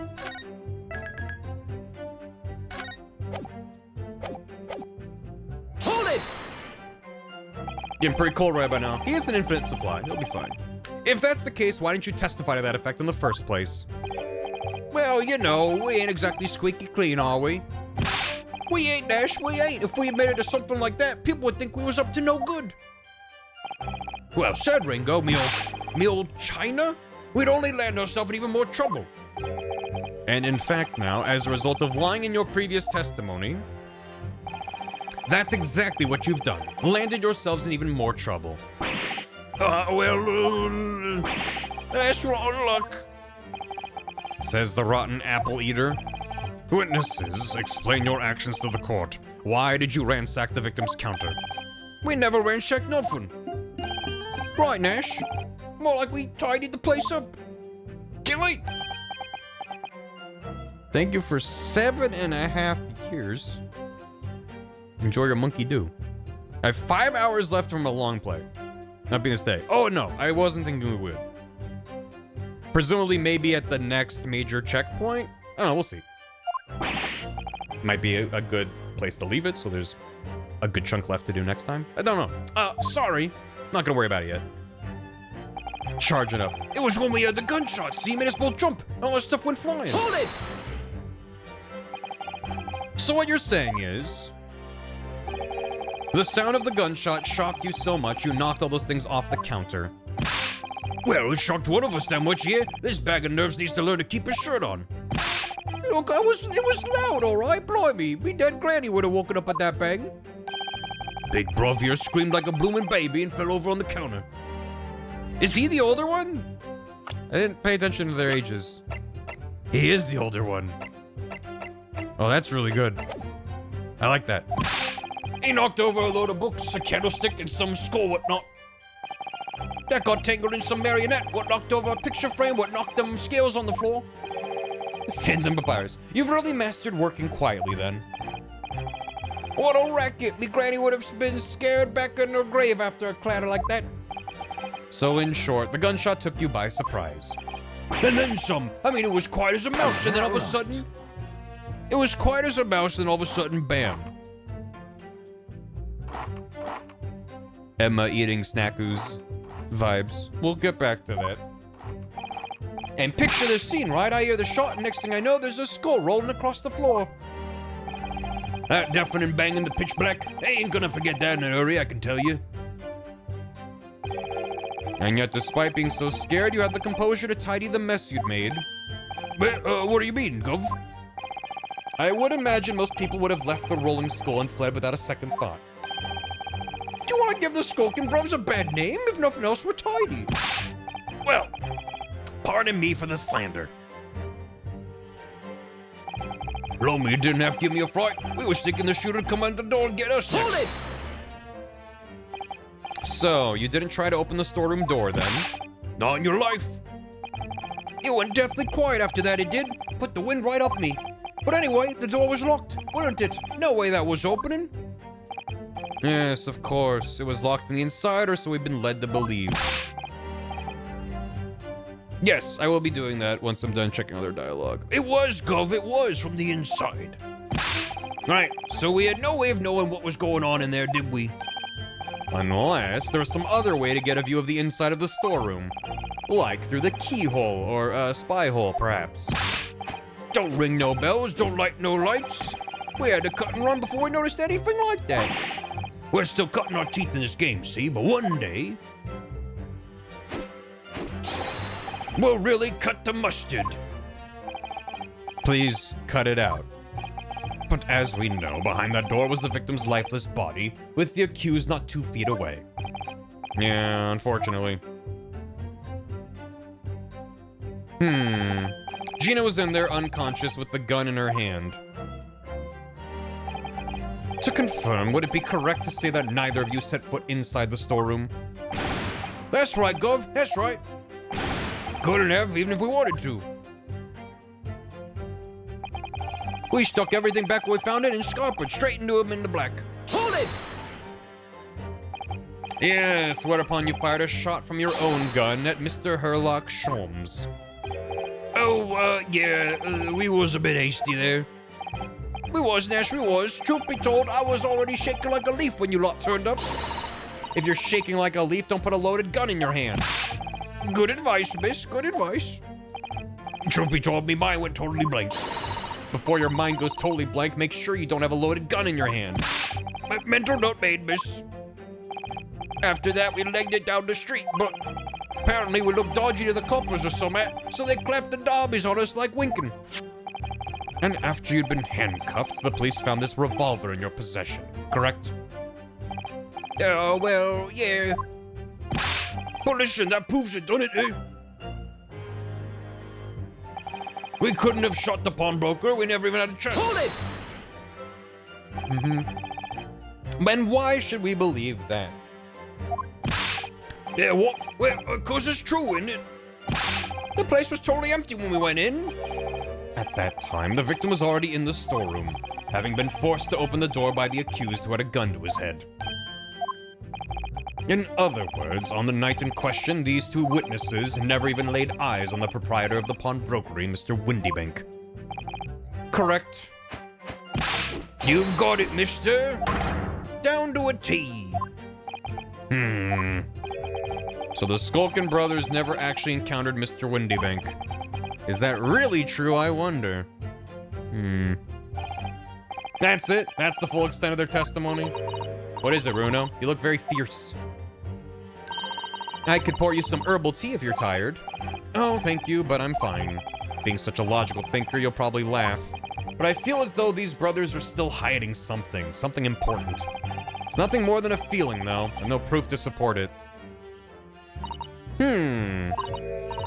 Hold it! Getting pretty cold right by now. He has an infinite supply. He'll be fine. If that's the case, why didn't you testify to that effect in the first place? Well, you know, we ain't exactly squeaky clean, are we? We ain't, Nash, we ain't. If we admitted to something like that, people would think we was up to no good. Well said, Ringo, me old China. We'd only land ourselves in even more trouble. And in fact now, as a result of lying in your previous testimony, that's exactly what you've done. Landed yourselves in even more trouble. That's rotten luck. Says the rotten apple eater. Witnesses, explain your actions to the court. Why did you ransack the victim's counter? We never ransacked nothing. Right, Nash? More like we tidied the place up. Gilly! Thank you for 7.5 years. Enjoy your monkey do. I have 5 hours left from a long play. Not being this day. Oh no, I wasn't thinking we would. Presumably maybe at the next major checkpoint? I don't know, we'll see. Might be a good place to leave it, so there's a good chunk left to do next time. I don't know. Sorry. Not gonna worry about it yet. Charging up. It was when we heard the gunshot, see? Made us both jump. All our stuff went flying. Hold it! So what you're saying is, the sound of the gunshot shocked you so much you knocked all those things off the counter. Well, it shocked one of us that much, yeah? This bag of nerves needs to learn to keep his shirt on. Look, it was loud, all right? Blimey, me dead granny would have woken up at that bang. Big bruv here screamed like a bloomin' baby and fell over on the counter. Is he the older one? I didn't pay attention to their ages. He is the older one. Oh, that's really good. I like that. He knocked over a load of books, a candlestick, and some skull whatnot. That got tangled in some marionette, what knocked over a picture frame, what knocked them scales on the floor. Sands and papyrus. You've really mastered working quietly then. What a racket! Me granny would have been scared back in her grave after a clatter like that. So in short, the gunshot took you by surprise. And then some. I mean, it was quiet as a mouse, and then all of a sudden... It was quiet as a mouse, and all of a sudden, bam. Emma eating snackoos vibes. We'll get back to that. And picture this scene, right? I hear the shot, and next thing I know, there's a skull rolling across the floor. That deafening bang in the pitch black, they ain't gonna forget that in a hurry, I can tell you. And yet, despite being so scared, you had the composure to tidy the mess you'd made. But, what do you mean, Gov? I would imagine most people would have left the rolling skull and fled without a second thought. Do you want to give the skulking bruvs a bad name? If nothing else, we're tidy. Well, pardon me for the slander. Romy didn't have to give me a fright. We was thinking the shooter would come under the door and get us next. Hold it! So, you didn't try to open the storeroom door then? Not in your life. It went deathly quiet after that, it did. Put the wind right up me. But anyway, the door was locked, wasn't it? No way that was opening. Yes, of course. It was locked from the inside, or so we've been led to believe. Yes, I will be doing that once I'm done checking all their dialogue. It was, Gov, it was from the inside. Right, so we had no way of knowing what was going on in there, did we? Unless there was some other way to get a view of the inside of the storeroom. Like through the keyhole or spy hole, perhaps. Don't ring no bells, don't light no lights. We had to cut and run before we noticed anything like that. We're still cutting our teeth in this game, see? But one day, we'll really cut the mustard. Please cut it out. But as we know, behind that door was the victim's lifeless body, with the accused not 2 feet away. Yeah, unfortunately. Gina was in there unconscious with the gun in her hand. To confirm, would it be correct to say that neither of you set foot inside the storeroom? That's right, Gov, that's right. Couldn't have, even if we wanted to. We stuck everything back where we found it and scarpered straight into him in the black. Hold it! Yes, whereupon you fired a shot from your own gun at Mr. Herlock Sholmes. Oh, yeah, we was a bit hasty there. We was, Nash, we was. Truth be told, I was already shaking like a leaf when you lot turned up. If you're shaking like a leaf, don't put a loaded gun in your hand. Good advice, miss, good advice. Truth be told, me mind went totally blank. Before your mind goes totally blank, make sure you don't have a loaded gun in your hand. Mental note made, miss. After that, we legged it down the street, but apparently we looked dodgy to the coppers or something, so they clapped the derbies on us like winking. And after you'd been handcuffed, the police found this revolver in your possession, correct? Oh, well, yeah. But listen, that proves it, doesn't it, eh? We couldn't have shot the pawnbroker. We never even had a chance. Hold it! And why should we believe that? Yeah, what? Well, cause it's true, isn't it? The place was totally empty when we went in. At that time, the victim was already in the storeroom, having been forced to open the door by the accused who had a gun to his head. In other words, on the night in question, these 2 witnesses never even laid eyes on the proprietor of the pawnbrokery, Mr. Windybank. Correct? You've got it, mister. Down to a T. So the Skulkin brothers never actually encountered Mr. Windybank. Is that really true, I wonder? That's it? That's the full extent of their testimony? What is it, Bruno? You look very fierce. I could pour you some herbal tea if you're tired. Oh, thank you, but I'm fine. Being such a logical thinker, you'll probably laugh. But I feel as though these brothers are still hiding something important. It's nothing more than a feeling, though, and no proof to support it.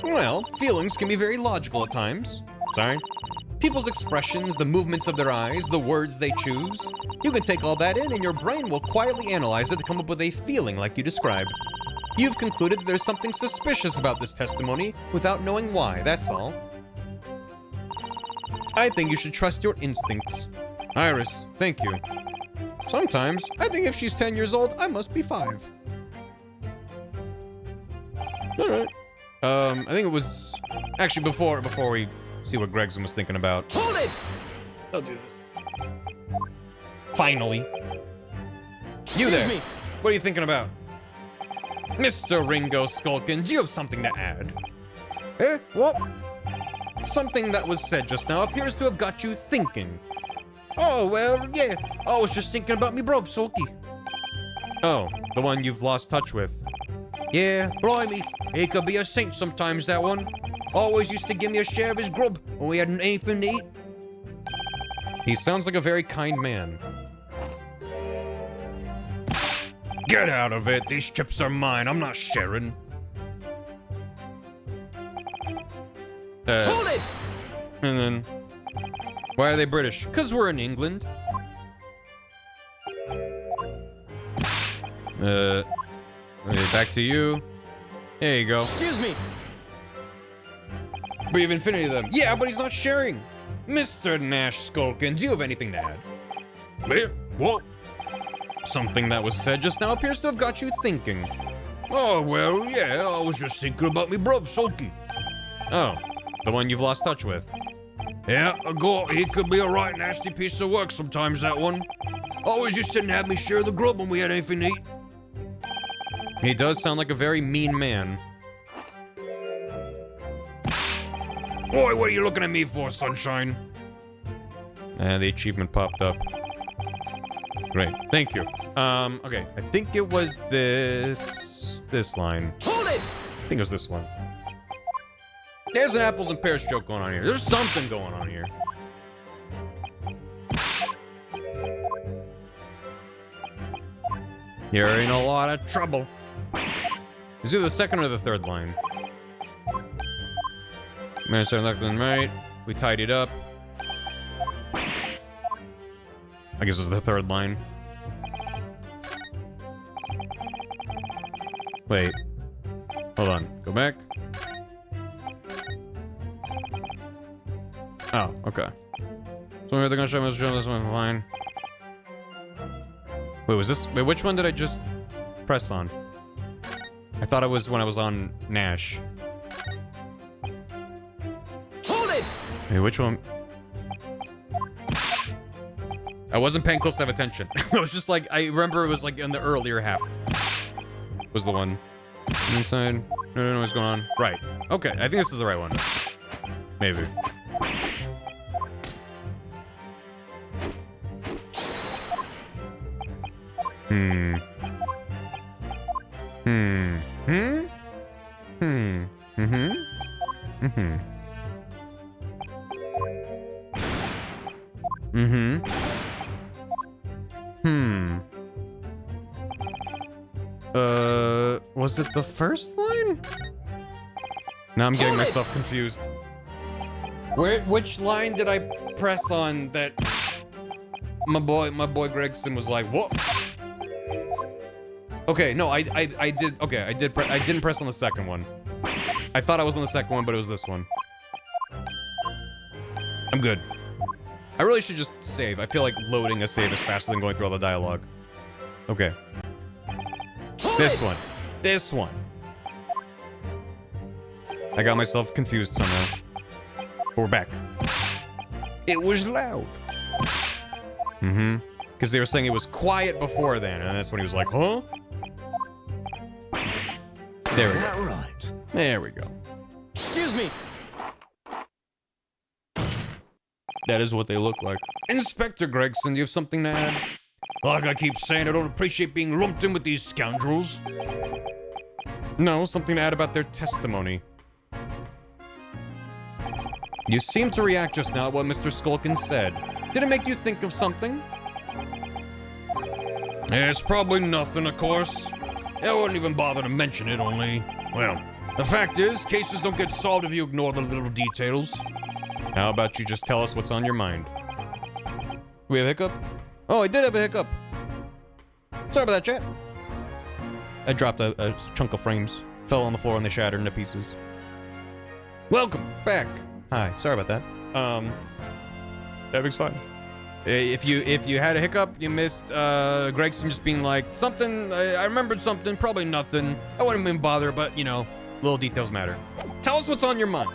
Well, feelings can be very logical at times. Sorry. People's expressions, the movements of their eyes, the words they choose. You can take all that in and your brain will quietly analyze it to come up with a feeling like you described. You've concluded that there's something suspicious about this testimony without knowing why, that's all. I think you should trust your instincts. Iris, thank you. Sometimes, I think if she's 10 years old, I must be 5. Alright. I think it was... Actually, before we see what Gregson was thinking about. Hold it! I'll do this. Finally. You Excuse there. me. What are you thinking about? Mr. Ringo Skulkin, do you have something to add? Eh? What? Something that was said just now appears to have got you thinking. Oh, well, yeah. I was just thinking about me bruv, Sulky. Oh, the one you've lost touch with. Yeah, blimey. He could be a saint sometimes, that one. Always used to give me a share of his grub when we hadn't anything to eat. He sounds like a very kind man. Get out of it. These chips are mine. I'm not sharing. Hold it! And then... Why are they British? Because we're in England. Okay, back to you. There you go. Excuse me. We have infinity of them. Yeah, but he's not sharing. Mr. Nash Skulkin, do you have anything to add? Me? What? Something that was said just now appears to have got you thinking. Oh, well, yeah. I was just thinking about me bruv, Sulky. Oh, the one you've lost touch with. Yeah, he could be a right nasty piece of work sometimes, that one. Always used to have me share the grub when we had anything to eat. He does sound like a very mean man. Boy, what are you looking at me for, sunshine? And the achievement popped up. Great, thank you. Okay, I think it was this line. Hold it! I think it was this one. There's an apples and pears joke going on here. There's something going on here. You're in a lot of trouble. Is it the second or the third line? Master left and right. We tidied up. I guess it was the third line. Wait. Hold on. Go back. Oh, okay. So they're gonna show me this one fine. Wait, was this? Wait, which one did I just press on? I thought it was when I was on Nash. Hold it! Wait, which one? I wasn't paying close enough attention. I was just like, I remember it was like in the earlier half. Was the one. Inside. No, what's going on? Right. Okay, I think this is the right one. Maybe. Was it the first line? Now I'm getting myself confused. Which line did I press on that my boy Gregson was like, what? Okay, no, I did, okay, I didn't press on the second one. I thought I was on the second one, but it was this one. I'm good. I really should just save. I feel like loading a save is faster than going through all the dialogue. Okay. This one. This one. I got myself confused somehow. But we're back. It was loud. Because they were saying it was quiet before then, and that's when he was like, huh? There we go. Right. There we go. Excuse me. That is what they look like. Inspector Gregson, do you have something to add? Like I keep saying, I don't appreciate being lumped in with these scoundrels. No, something to add about their testimony. You seemed to react just now at what Mr. Skulkin said. Did it make you think of something? It's probably nothing, of course. I wouldn't even bother to mention it, only... Well, the fact is, cases don't get solved if you ignore the little details. How about you just tell us what's on your mind? We have a hiccup? Oh, I did have a hiccup. Sorry about that, chat. I dropped a chunk of frames. Fell on the floor and they shattered into pieces. Welcome back. Hi, sorry about that. Everything's fine. If you had a hiccup, you missed Gregson just being like, something, I remembered something, probably nothing. I wouldn't even bother, but you know, little details matter. Tell us what's on your mind.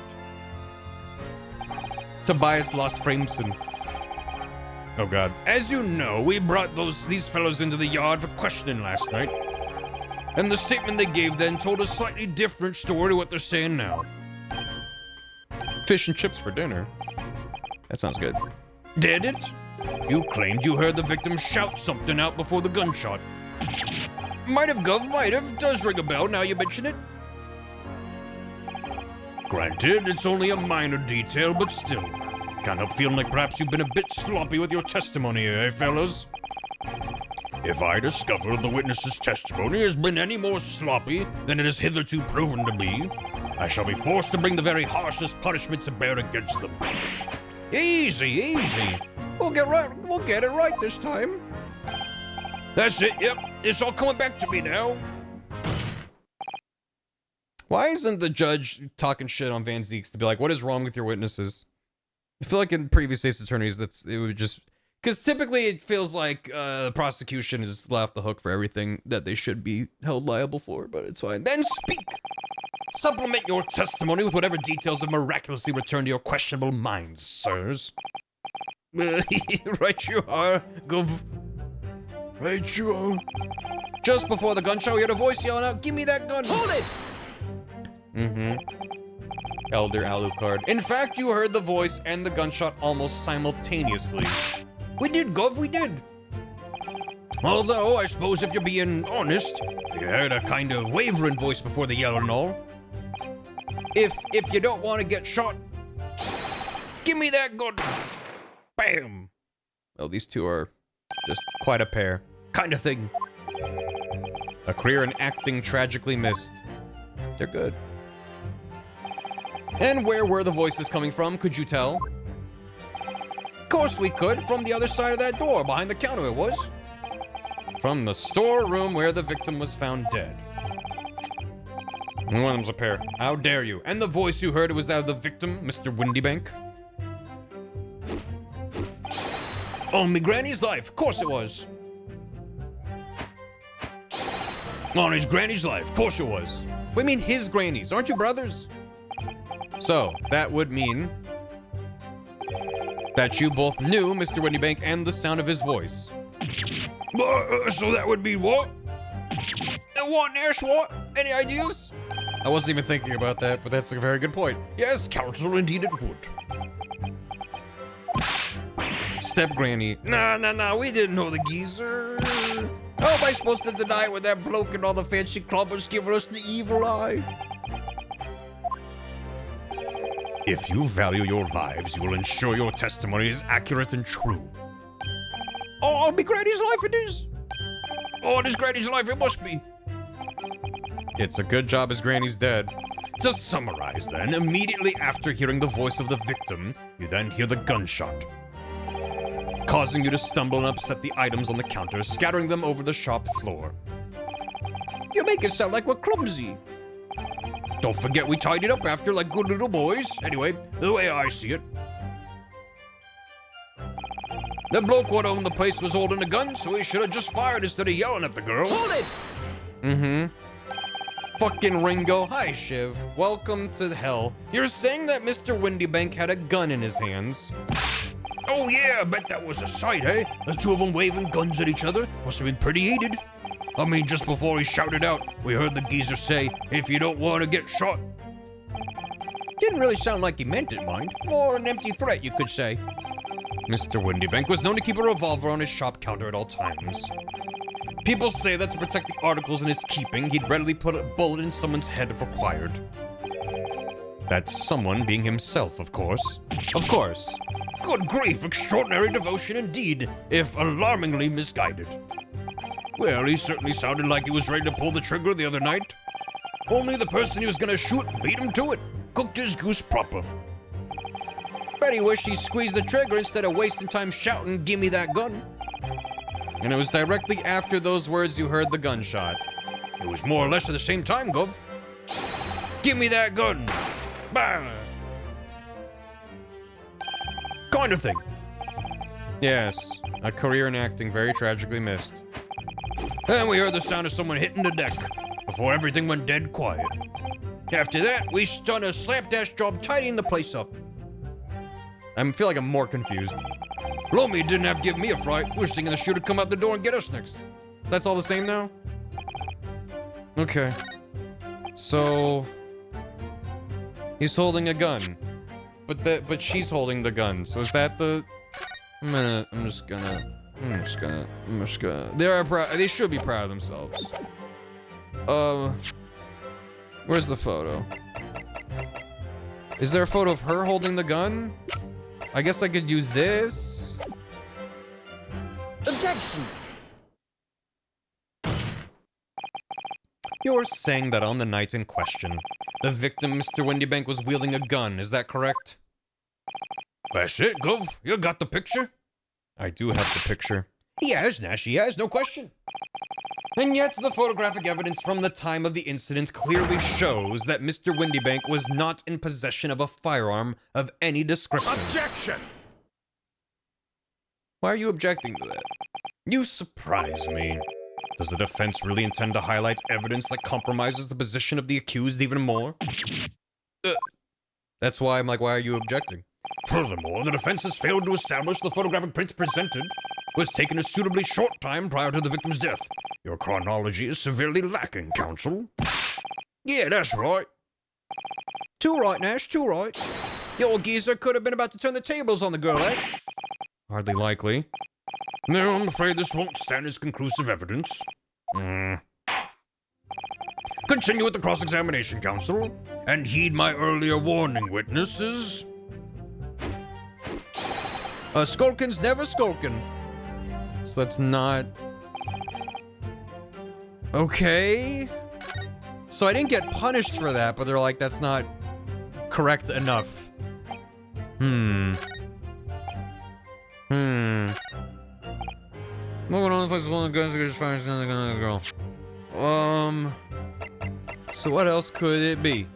Tobias lost frames and... Oh god. As you know, we brought these fellows into the yard for questioning last night. And the statement they gave then told a slightly different story to what they're saying now. Fish and chips for dinner. That sounds good. Did it? You claimed you heard the victim shout something out before the gunshot. Might have, Gov, might have. Does ring a bell now you mention it. Granted, it's only a minor detail, but still. Can't help feeling like perhaps you've been a bit sloppy with your testimony, eh, fellas? If I discover the witness's testimony has been any more sloppy than it has hitherto proven to be, I shall be forced to bring the very harshest punishment to bear against them. Easy, easy. We'll get it right this time. That's it, yep. It's all coming back to me now. Why isn't the judge talking shit on Van Zeeks to be like, what is wrong with your witnesses? I feel like in previous state's attorneys, it would just... Because typically it feels like the prosecution is let off the hook for everything that they should be held liable for, but it's fine. Then speak! Supplement your testimony with whatever details have miraculously returned to your questionable minds, sirs. Right you are, Gov. Right you are. Just before the gunshot, we heard a voice yelling out, "Give me that gun!" Hold it! Elder Alucard. In fact, you heard the voice and the gunshot almost simultaneously. We did, Gov, we did. Although, I suppose if you're being honest, you heard a kind of wavering voice before the yell and all. If you don't want to get shot, Give me that gun. Bam. well, these two are just quite a pair. Kind of thing. A career in acting tragically missed. They're good. And where were the voices coming from, could you tell? Of course we could. From the other side of that door, behind the counter it was. From the storeroom where the victim was found dead. One of them's a pair. How dare you? And the voice you heard was that of the victim, Mr. Windybank? On me granny's life, of course it was. On his granny's life, of course it was. We mean his grannies, aren't you brothers? So, that would mean that you both knew Mr. Windybank and the sound of his voice. So that would be what? And what, Nash, what? Any ideas? I wasn't even thinking about that, but that's a very good point. Yes, counsel, indeed it would. Step Granny. Nah, we didn't know the geezer. How am I supposed to deny it when that bloke and all the fancy clubbers giving us the evil eye? If you value your lives, you will ensure your testimony is accurate and true. Oh, on me granny's life it is. Oh, on his granny's life it must be. It's a good job his granny's dead. To summarize then, immediately after hearing the voice of the victim, you then hear the gunshot, Causing you to stumble and upset the items on the counter, scattering them over the shop floor. You make it sound like we're clumsy. Don't forget we tied it up after like good little boys. Anyway, the way I see it, the bloke what owned the place was holding a gun, so he should have just fired instead of yelling at the girl. Hold it! Fucking Ringo. Hi, Shiv. Welcome to hell. You're saying that Mr. Windybank had a gun in his hands? Oh yeah, I bet that was a sight, eh? The two of them waving guns at each other. Must have been pretty heated. I mean, just before he shouted out, we heard the geezer say, "If you don't want to get shot." Didn't really sound like he meant it, mind. More an empty threat, you could say. Mr. Windybank was known to keep a revolver on his shop counter at all times. People say that to protect the articles in his keeping, he'd readily put a bullet in someone's head if required. That someone being himself, of course. Of course. Good grief, extraordinary devotion indeed, if alarmingly misguided. Well, he certainly sounded like he was ready to pull the trigger the other night. Only the person he was gonna shoot beat him to it. Cooked his goose proper. Bet he wished he squeezed the trigger instead of wasting time shouting, "Give me that gun." And it was directly after those words you heard the gunshot. It was more or less at the same time, Gov. Give me that gun. Bang. Kind of thing. Yes, a career in acting very tragically missed. Then we heard the sound of someone hitting the deck before everything went dead quiet. After that, we done a slapdash job tidying the place up. I feel like I'm more confused. Lomi didn't have to give me a fright. We were thinking the shooter come out the door and get us next. That's all the same now? Okay. So he's holding a gun. But she's holding the gun. So is that the I'm just gonna they should be proud of themselves. Where's the photo? Is there a photo of her holding the gun? I guess I could use this. Objection! You're saying that on the night in question, the victim, Mr. Windybank, was wielding a gun, is that correct? That's it, Gov. You got the picture? I do have the picture. He has, Nash, he has, no question. And yet, the photographic evidence from the time of the incident clearly shows that Mr. Windybank was not in possession of a firearm of any description. Objection! Why are you objecting to that? You surprise me. Does the defense really intend to highlight evidence that compromises the position of the accused even more? That's why I'm like, why are you objecting? Furthermore, the defense has failed to establish the photographic prints presented was taken a suitably short time prior to the victim's death. Your chronology is severely lacking, counsel. Yeah, that's right. Too right, Nash, too right. Your geezer could have been about to turn the tables on the girl, eh? Hardly likely. No, I'm afraid this won't stand as conclusive evidence. Continue with the cross-examination, counsel, and heed my earlier warning, witnesses. Skulkin's never skulkin'. So that's not... Okay. So I didn't get punished for that, but they're like, that's not correct enough. Moving on the place one of the guns just fires another gun on the girl. So what else could it be?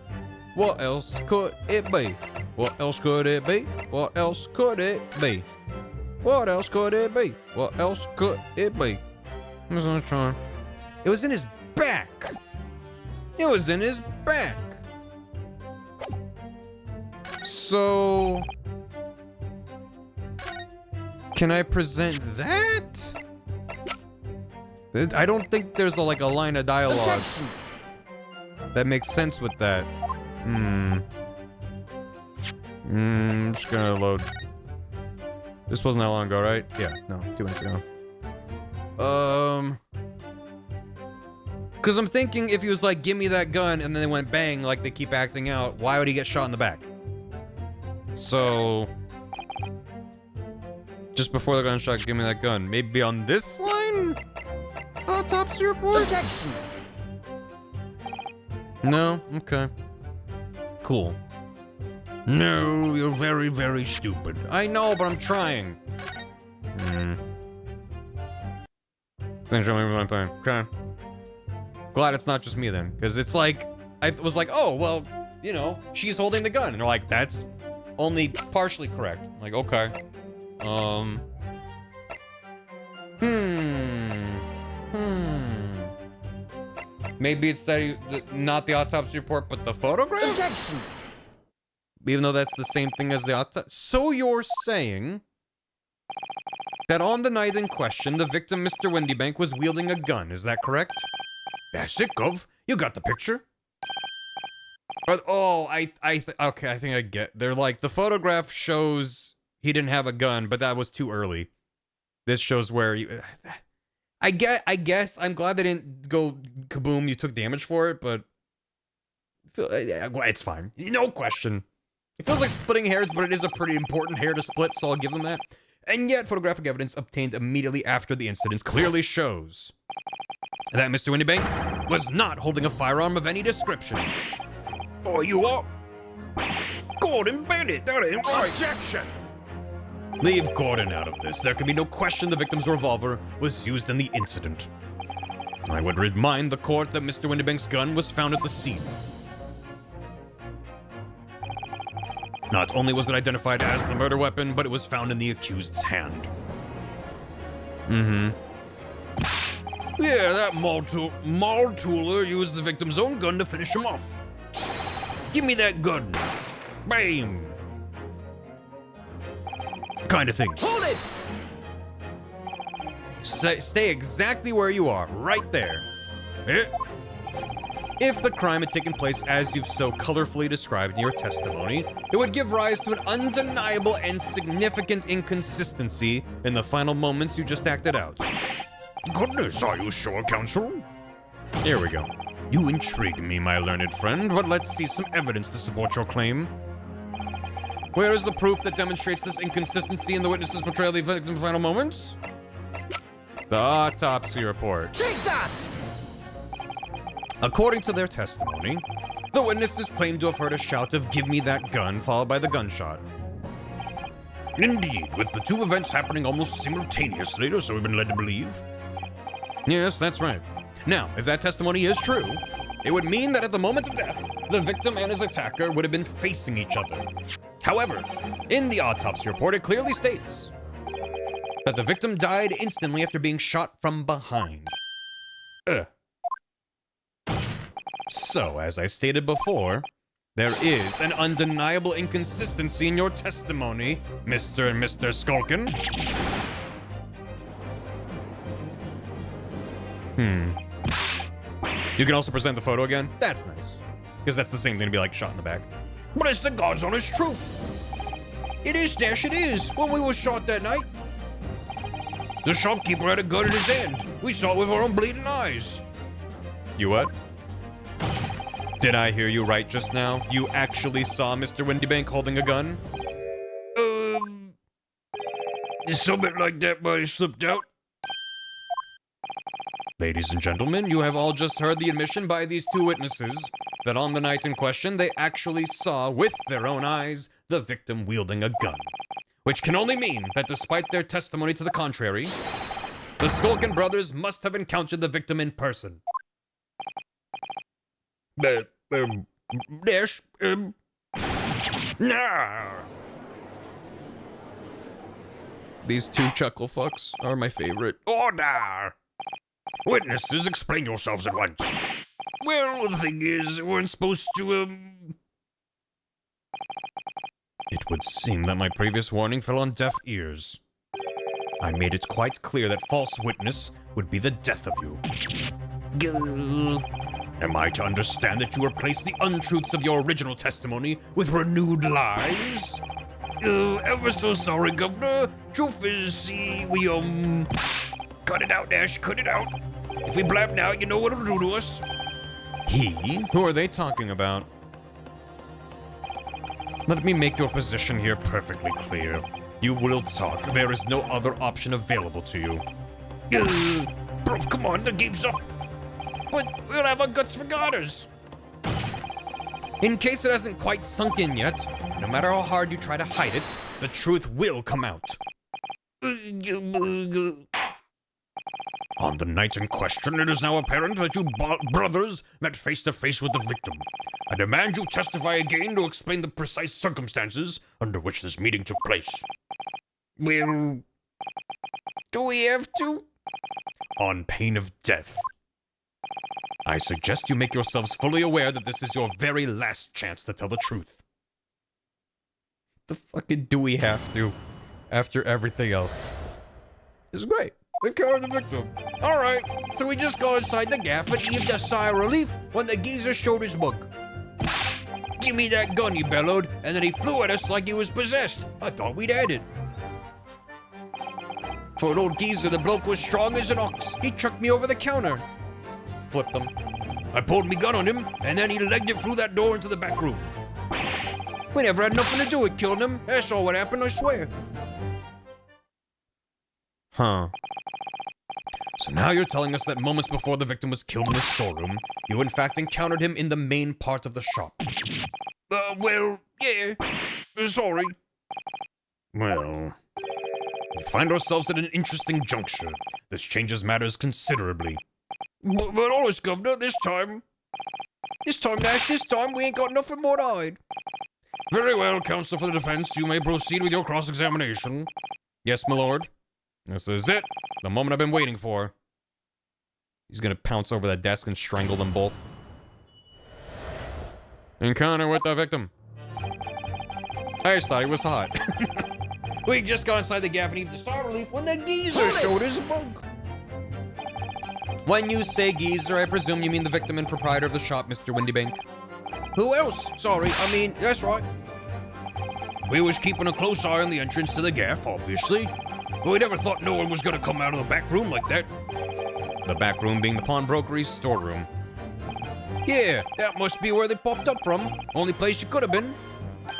What else could it be? What else could it be? What else could it be? What else could it be? What else could it be? I'm just gonna try. It was in his back. It was in his back. So... can I present that? I don't think there's a line of dialogue Objection. that makes sense with that. I'm just gonna load. This wasn't that long ago, right? Yeah, no, 2 minutes ago. Because I'm thinking if he was like, give me that gun, and then they went bang, like they keep acting out, why would he get shot in the back? So... just before the gunshot, give me that gun. Maybe on this line? Autopsy report? Objection. No? Okay. Cool. No, you're very, very stupid. I know, but I'm trying. Thanks for my time. Okay. Glad it's not just me then, because it's like, I was like, oh, well, you know, she's holding the gun. And they're like, that's only partially correct. I'm like, okay. Maybe it's not the autopsy report, but the photograph? Objection. Even though that's the same thing as the autopsy. So you're saying that on the night in question, the victim, Mr. Windybank, was wielding a gun, is that correct? That's it, Gov. You got the picture. Oh, okay, I think I get. They're like, the photograph shows he didn't have a gun, but that was too early. This shows where you... I guess, I'm glad they didn't go kaboom, you took damage for it, but... it's fine. No question. It feels like splitting hairs, but it is a pretty important hair to split, so I'll give them that. And yet, photographic evidence obtained immediately after the incident clearly shows that Mr. Windybank was not holding a firearm of any description. Oh, you are? Gordon Bennett, that ain't right. Objection. Leave Gordon out of this. There can be no question the victim's revolver was used in the incident. I would remind the court that Mr. Windybank's gun was found at the scene. Not only was it identified as the murder weapon, but it was found in the accused's hand. Yeah, that Martooler used the victim's own gun to finish him off. Give me that gun. Bam. Kind of thing. Hold it. Stay exactly where you are, right there. If the crime had taken place as you've so colorfully described in your testimony, it would give rise to an undeniable and significant inconsistency in the final moments you just acted out. Goodness, are you sure, counsel? Here we go. You intrigue me, my learned friend, but let's see some evidence to support your claim. Where is the proof that demonstrates this inconsistency in the witness's portrayal of the victim's final moments? The autopsy report. Take that. According to their testimony, the witnesses claim to have heard a shout of "Give me that gun," followed by the gunshot. Indeed, with the two events happening almost simultaneously, or so we've been led to believe. Yes, that's right. Now, if that testimony is true, it would mean that at the moment of death, the victim and his attacker would have been facing each other. However, in the autopsy report, it clearly states that the victim died instantly after being shot from behind. So, as I stated before, there is an undeniable inconsistency in your testimony, Mr. and Mr. Skulkin. You can also present the photo again? That's nice. Because that's the same thing to be like shot in the back. But it's the God's honest truth. It is, Dash, it is. When we were shot that night, the shopkeeper had a gun in his hand. We saw it with our own bleeding eyes. You what? Did I hear you right just now? You actually saw Mr. Windybank holding a gun? Something like that, but it slipped out. Ladies and gentlemen, you have all just heard the admission by these two witnesses that on the night in question, they actually saw with their own eyes the victim wielding a gun. Which can only mean that despite their testimony to the contrary, the Skulkin brothers must have encountered the victim in person. Dash, nah. These two chuckle fucks are my favorite. Order! Witnesses, explain yourselves at once. Well, the thing is, we weren't supposed to, It would seem that my previous warning fell on deaf ears. I made it quite clear that false witness would be the death of you. Am I to understand that you replaced the untruths of your original testimony with renewed lies? Ever so sorry, Governor. Truth is, see, we, cut it out, Dash, cut it out. If we blab now, you know what it'll do to us. He? Who are they talking about? Let me make your position here perfectly clear. You will talk. There is no other option available to you. Bro, come on, the game's up. But we'll have our guts for garters. In case it hasn't quite sunk in yet, no matter how hard you try to hide it, the truth will come out. On the night in question, it is now apparent that you brothers met face to face with the victim. I demand you testify again to explain the precise circumstances under which this meeting took place. Well, do we have to? On pain of death. I suggest you make yourselves fully aware that this is your very last chance to tell the truth. The fucking do we have to, after everything else? It's great. We killed the victim. Alright, so we just got inside the gaff and heaved a sigh of relief when the geezer showed his mug. Give me that gun, he bellowed, and then he flew at us like he was possessed. I thought we'd had it. For an old geezer, the bloke was strong as an ox. He chucked me over the counter. Flipped them. I pulled me gun on him, and then he legged it through that door into the back room. We never had nothing to do with killing him. That's all what happened, I swear. Huh. So now you're telling us that moments before the victim was killed in the storeroom, you in fact encountered him in the main part of the shop. Well, yeah. Sorry. Well, we find ourselves at an interesting juncture. This changes matters considerably. But honest, Governor, this time, Nash, this time we ain't got nothing more to hide. Very well, counsel for the defense. You may proceed with your cross-examination. Yes, my lord. This is it. The moment I've been waiting for. He's gonna pounce over that desk and strangle them both. Encounter with the victim. I just thought he was hot. We just got inside the gaff and heaved a sigh of relief when the geezer showed his mug. When you say geezer, I presume you mean the victim and proprietor of the shop, Mr. Windybank. Who else? Sorry, I mean, that's right. We was keeping a close eye on the entrance to the gaff, obviously. But we never thought no one was gonna come out of the back room like that. The back room being the pawnbrokery's storeroom. Yeah, that must be where they popped up from. Only place you could have been.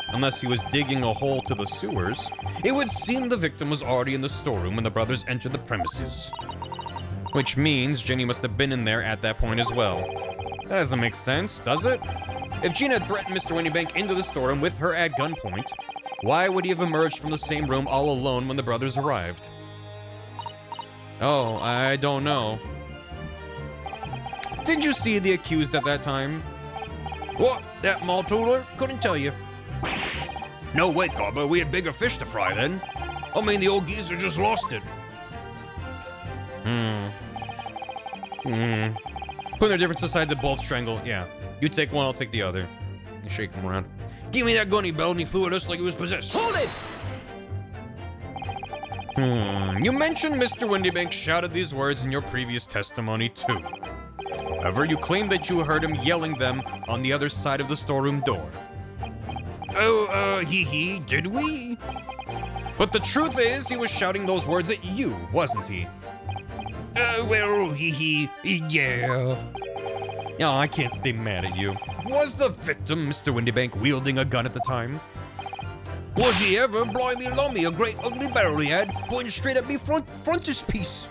Unless he was digging a hole to the sewers, it would seem the victim was already in the storeroom when the brothers entered the premises. Which means Jenny must have been in there at that point as well. That doesn't make sense, does it? If Gina had threatened Mr. Windybank into the storeroom with her at gunpoint, why would he have emerged from the same room all alone when the brothers arrived? Oh, I don't know. Did you see the accused at that time? What? That mall tooler? Couldn't tell you. No way, Carver. We had bigger fish to fry then. I mean, the old geezer just lost it. Putting their differences aside to both strangle. Yeah. You take one, I'll take the other. You shake him around. Give me that gun, he bellowed, and he flew at us like he was possessed. Hold it! You mentioned Mr. Windybank shouted these words in your previous testimony, too. However, you claim that you heard him yelling them on the other side of the storeroom door. Oh, did we? But the truth is, he was shouting those words at you, wasn't he? Well, yeah. Oh, I can't stay mad at you. Was the victim, Mr. Windybank, wielding a gun at the time? Was he ever? Blimey lummy, a great ugly barrel he had, pointing straight at me frontispiece.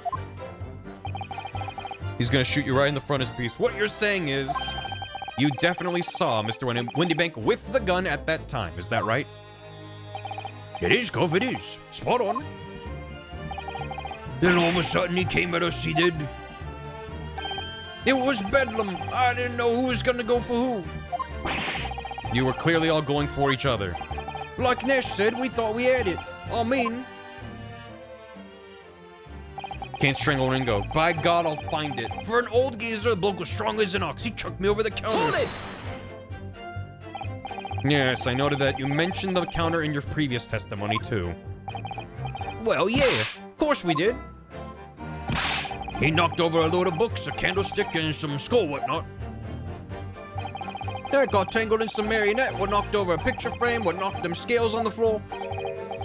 He's gonna shoot you right in the frontispiece. What you're saying is, you definitely saw Mr. Windybank with the gun at that time, is that right? It is, Cove, it is. Spot on. Then all of a sudden he came at us, he did. It was bedlam. I didn't know who was gonna go for who. You were clearly all going for each other. Like Nash said, we thought we had it. I mean... Can't strangle Ringo. By God, I'll find it. For an old geezer, the bloke was strong as an ox. He chucked me over the counter. Hold it! Yes, I noted that. You mentioned the counter in your previous testimony, too. Well, yeah. Of course we did. He knocked over a load of books, a candlestick, and some skull whatnot. I got tangled in some marionette, what knocked over a picture frame, what knocked them scales on the floor.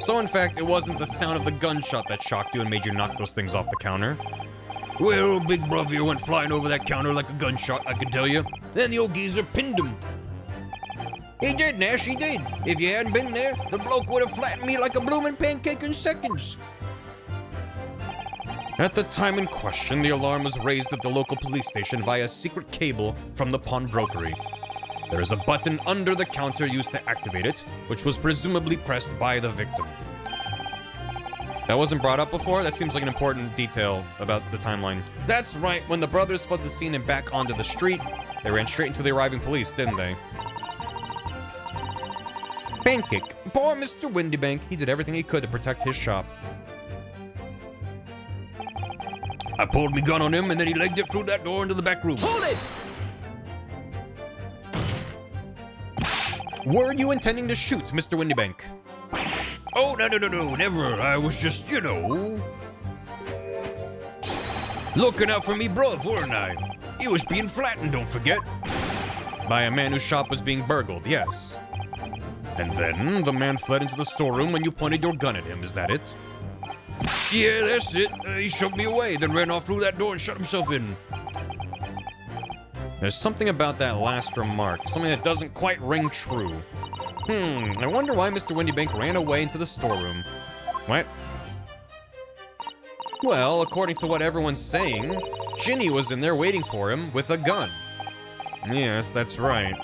So, in fact, it wasn't the sound of the gunshot that shocked you and made you knock those things off the counter. Well, Big Brother here went flying over that counter like a gunshot, I can tell you. Then the old geezer pinned him. He did, Nash, he did. If you hadn't been there, the bloke would have flattened me like a bloomin' pancake in seconds. At the time in question, the alarm was raised at the local police station via a secret cable from the pawnbrokery. There is a button under the counter used to activate it, which was presumably pressed by the victim. That wasn't brought up before? That seems like an important detail about the timeline. That's right, when the brothers fled the scene and back onto the street, they ran straight into the arriving police, didn't they? Pancake. Poor Mr. Windybank. He did everything he could to protect his shop. I pulled my gun on him, and then he legged it through that door into the back room. Hold it! Were you intending to shoot Mr. Windybank? Oh, no, never. I was just, looking out for me bruv, weren't I? He was being flattened, don't forget. By a man whose shop was being burgled, yes. And then the man fled into the storeroom when you pointed your gun at him, is that it? Yeah, that's it. He shoved me away, then ran off through that door and shut himself in. There's something about that last remark, something that doesn't quite ring true. I wonder why Mr. Windybank ran away into the storeroom. What? Well, according to what everyone's saying, Ginny was in there waiting for him with a gun. Yes, that's right.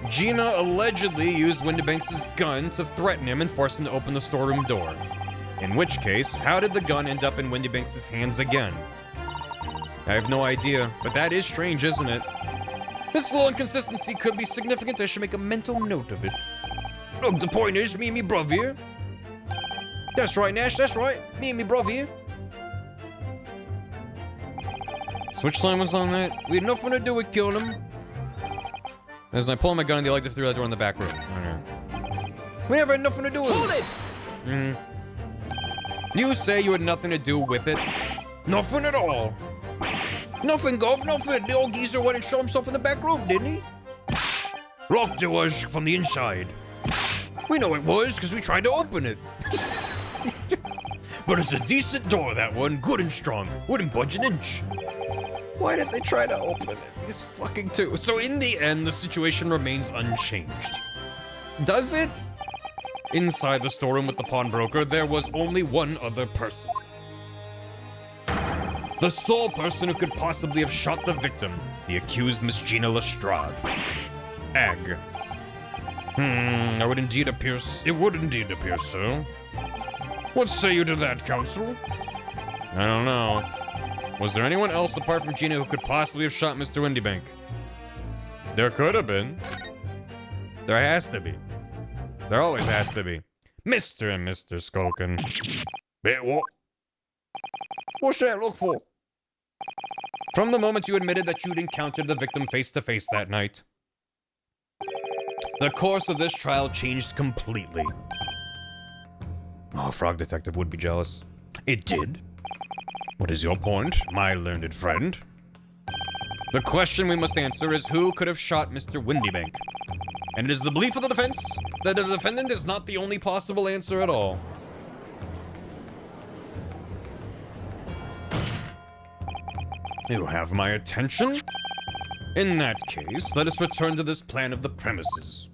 Gina allegedly used Windybank's gun to threaten him and force him to open the storeroom door. In which case, how did the gun end up in Windybank's hands again? I have no idea, but that is strange, isn't it? This little inconsistency could be significant. I should make a mental note of it. Look, the point is, me and me bruv here. That's right, Nash, that's right. Me and me bruv here. Switch line was on that. We had nothing to do with killing him. As I pull my gun, they like to through that door in the back room. Okay. We never had nothing to do with Hold it. it! You say you had nothing to do with it? Nothing at all. Nothing, Gov, nothing. The old geezer went and showed himself in the back room, didn't he? Locked it was from the inside. We know it was, because we tried to open it. But it's a decent door, that one. Good and strong. Wouldn't budge an inch. Why did they try to open it? These fucking two. So in the end, the situation remains unchanged. Does it? Inside the storeroom with the pawnbroker, there was only one other person. The sole person who could possibly have shot the victim, the accused Miss Gina Lestrade. Ag. It would indeed appear so. What say you to that, counsel? I don't know. Was there anyone else apart from Gina who could possibly have shot Mr. Windybank? There could have been. There has to be. There always has to be. Mr. and Mr. Skulkin. Bit what? What's that look for? From the moment you admitted that you'd encountered the victim face to face that night. The course of this trial changed completely. Oh, Frog Detective would be jealous. It did? What is your point, my learned friend? The question we must answer is who could have shot Mr. Windybank? And it is the belief of the defense that the defendant is not the only possible answer at all. You have my attention? In that case, let us return to this plan of the premises.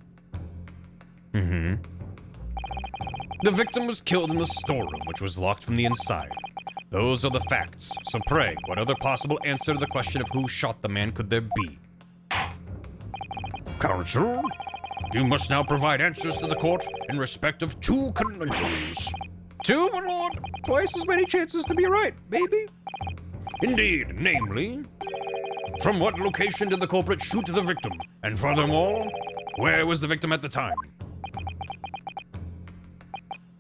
The victim was killed in the storeroom, which was locked from the inside. Those are the facts. So pray, what other possible answer to the question of who shot the man could there be? Counsel, you must now provide answers to the court in respect of 2 conundrums. 2, my lord? Twice as many chances to be right, baby. Indeed, namely, from what location did the culprit shoot the victim? And furthermore, where was the victim at the time?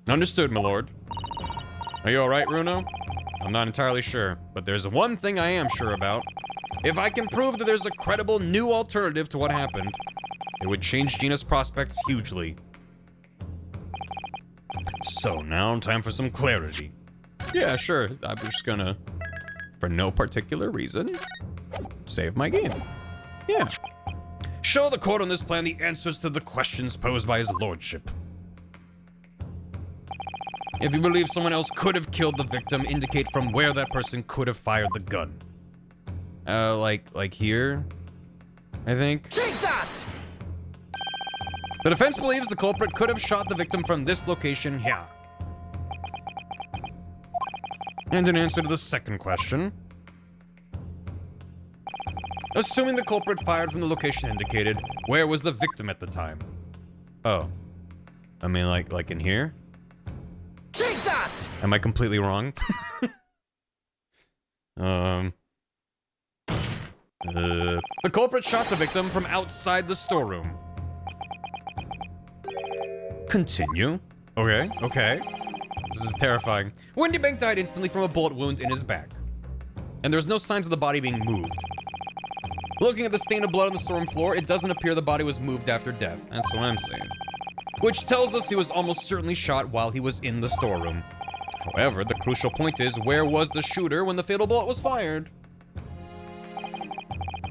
Understood, my lord. Are you alright, Runo? I'm not entirely sure, but there's one thing I am sure about. If I can prove that there's a credible new alternative to what happened, it would change Gina's prospects hugely. So now, time for some clarity. Yeah, sure. I'm just gonna, for no particular reason, save my game. Yeah. Show the court on this plan the answers to the questions posed by his lordship. If you believe someone else could have killed the victim, indicate from where that person could have fired the gun. Like here, I think. Take that! The defense believes the culprit could have shot the victim from this location here. And in answer to the second question, assuming the culprit fired from the location indicated, where was the victim at the time? Oh. I mean, like in here? Take that! Am I completely wrong? The culprit shot the victim from outside the storeroom. Continue. Okay. This is terrifying. Windybank died instantly from a bullet wound in his back. And there's no signs of the body being moved. Looking at the stain of blood on the storeroom floor, it doesn't appear the body was moved after death. That's what I'm saying. Which tells us he was almost certainly shot while he was in the storeroom. However, the crucial point is, where was the shooter when the fatal bullet was fired?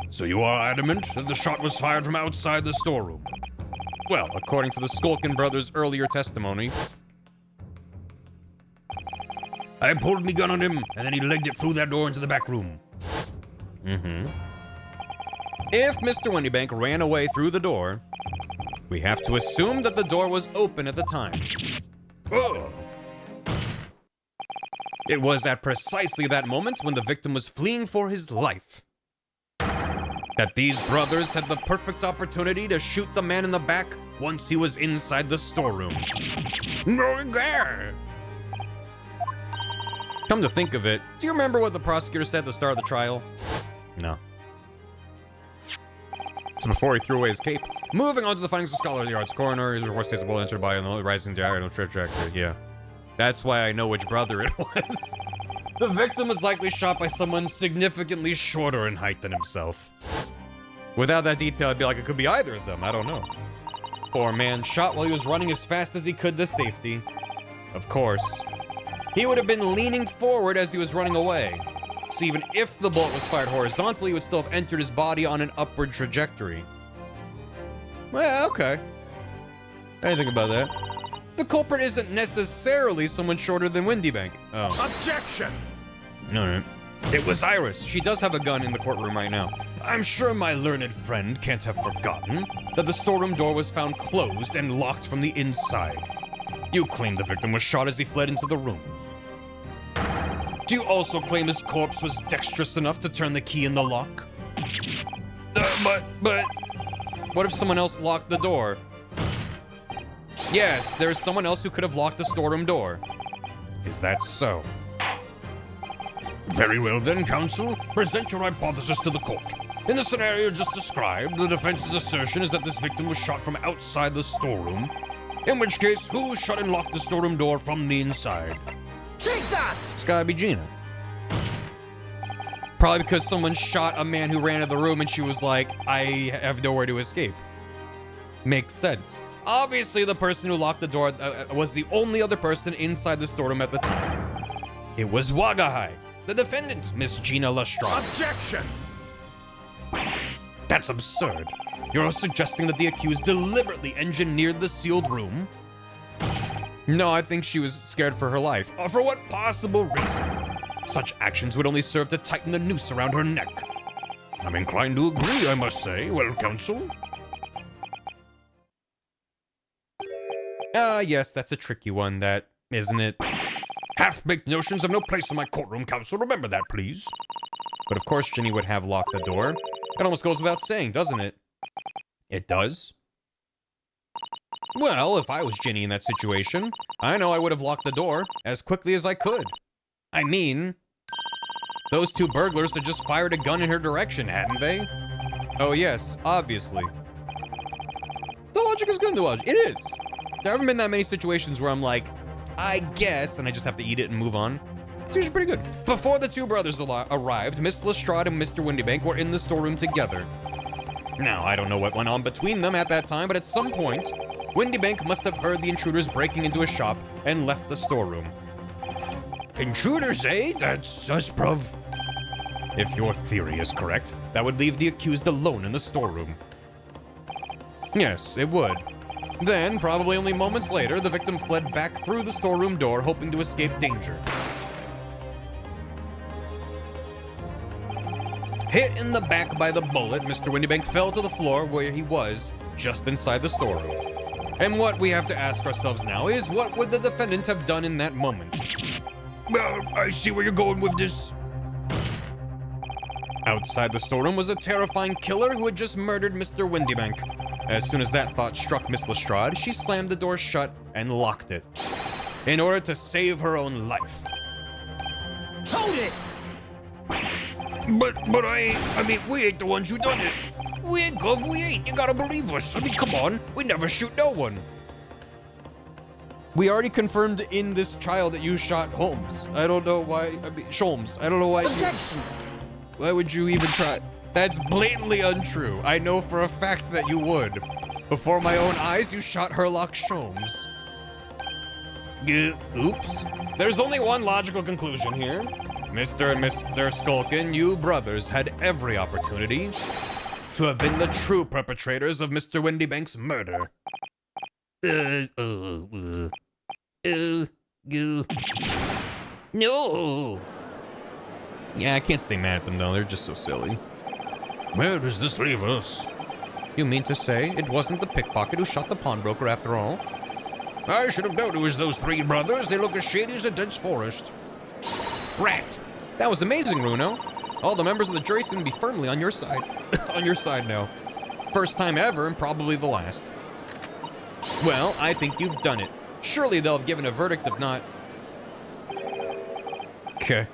So you are adamant that the shot was fired from outside the storeroom? Well, according to the Skulkin brothers' earlier testimony. I pulled me gun on him, and then he legged it through that door into the back room. If Mr. Windybank ran away through the door, we have to assume that the door was open at the time. Oh. It was at precisely that moment, when the victim was fleeing for his life, that these brothers had the perfect opportunity to shoot the man in the back once he was inside the storeroom. Come to think of it, do you remember what the prosecutor said at the start of the trial? No. It's before he threw away his cape. Moving on to the findings of Scholarly Arts Coroner, his report states a bullet entered by an rising diagonal trajectory. Yeah. That's why I know which brother it was. The victim was likely shot by someone significantly shorter in height than himself. Without that detail, I'd be like, it could be either of them. I don't know. Poor man shot while he was running as fast as he could to safety. Of course. He would have been leaning forward as he was running away. So even if the bullet was fired horizontally, it would still have entered his body on an upward trajectory. Well, okay. I didn't think about that. The culprit isn't necessarily someone shorter than Windybank. Oh. Objection! No. It was Iris. She does have a gun in the courtroom right now. I'm sure my learned friend can't have forgotten that the storeroom door was found closed and locked from the inside. You claim the victim was shot as he fled into the room. Do you also claim his corpse was dexterous enough to turn the key in the lock? But... What if someone else locked the door? Yes, there is someone else who could have locked the storeroom door. Is that so? Very well then, counsel. Present your hypothesis to the court. In the scenario just described, the defense's assertion is that this victim was shot from outside the storeroom. In which case, who shut and locked the storeroom door from the inside? Take that! It's gotta be Gina. Probably because someone shot a man who ran into the room and she was like, I have nowhere to escape. Makes sense. Obviously, the person who locked the door was the only other person inside the storeroom at the time. It was Wagahai, the defendant, Miss Gina Lestrade. Objection! That's absurd. You're suggesting that the accused deliberately engineered the sealed room? No, I think she was scared for her life. For what possible reason? Such actions would only serve to tighten the noose around her neck. I'm inclined to agree, I must say. Well, counsel? Yes, that's a tricky one, that, isn't it? Half-baked notions have no place in my courtroom, counsel. Remember that, please. But of course Ginny would have locked the door. It almost goes without saying, doesn't it? It does? Well, if I was Ginny in that situation, I know I would have locked the door as quickly as I could. I mean, those two burglars had just fired a gun in her direction, hadn't they? Oh yes, obviously. The logic is good in the logic. It is. There haven't been that many situations where I'm like, I guess, and I just have to eat it and move on. It's usually pretty good. Before the two brothers arrived, Miss Lestrade and Mr. Windybank were in the storeroom together. Now, I don't know what went on between them at that time, but at some point, Windybank must have heard the intruders breaking into a shop and left the storeroom. Intruders, eh? That's us, bruv. If your theory is correct, that would leave the accused alone in the storeroom. Yes, it would. Then, probably only moments later, the victim fled back through the storeroom door, hoping to escape danger. Hit in the back by the bullet, Mr. Windybank fell to the floor where he was, just inside the storeroom. And what we have to ask ourselves now is, what would the defendant have done in that moment? Well, I see where you're going with this. Outside the storeroom was a terrifying killer who had just murdered Mr. Windybank. As soon as that thought struck Miss Lestrade, she slammed the door shut and locked it, in order to save her own life. Hold it! But I mean, we ain't the ones who done it. We ain't, Gov, we ain't. You gotta believe us. I mean, come on. We never shoot no one. We already confirmed in this trial that you shot Holmes. I don't know why, Sholmes. I don't know why. Objection! Why would you even try? That's blatantly untrue. I know for a fact that you would. Before my own eyes, you shot Herlock Sholmes. Oops. There's only one logical conclusion here. Mr. and Mr. Skulkin, you brothers had every opportunity to have been the true perpetrators of Mr. Windybank's murder. No. Yeah, I can't stay mad at them though. They're just so silly. Where does this leave us? You mean to say it wasn't the pickpocket who shot the pawnbroker after all? I should have known it was those three brothers. They look as shady as a dense forest. Rat! That was amazing, Runo. All the members of the jury seem to be firmly on your side. On your side now. First time ever and probably the last. Well, I think you've done it. Surely they'll have given a verdict if not. Keh.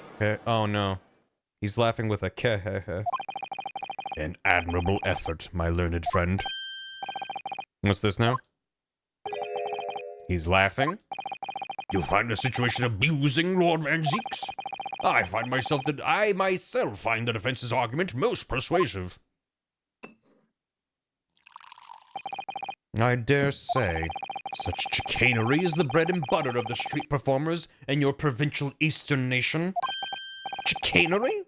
Oh no. He's laughing with a keh. An admirable effort, my learned friend. What's this now? He's laughing. You find the situation amusing, Lord Van Zeeks? I myself find the defense's argument most persuasive. I dare say. Such chicanery is the bread and butter of the street performers in your provincial eastern nation. Chicanery?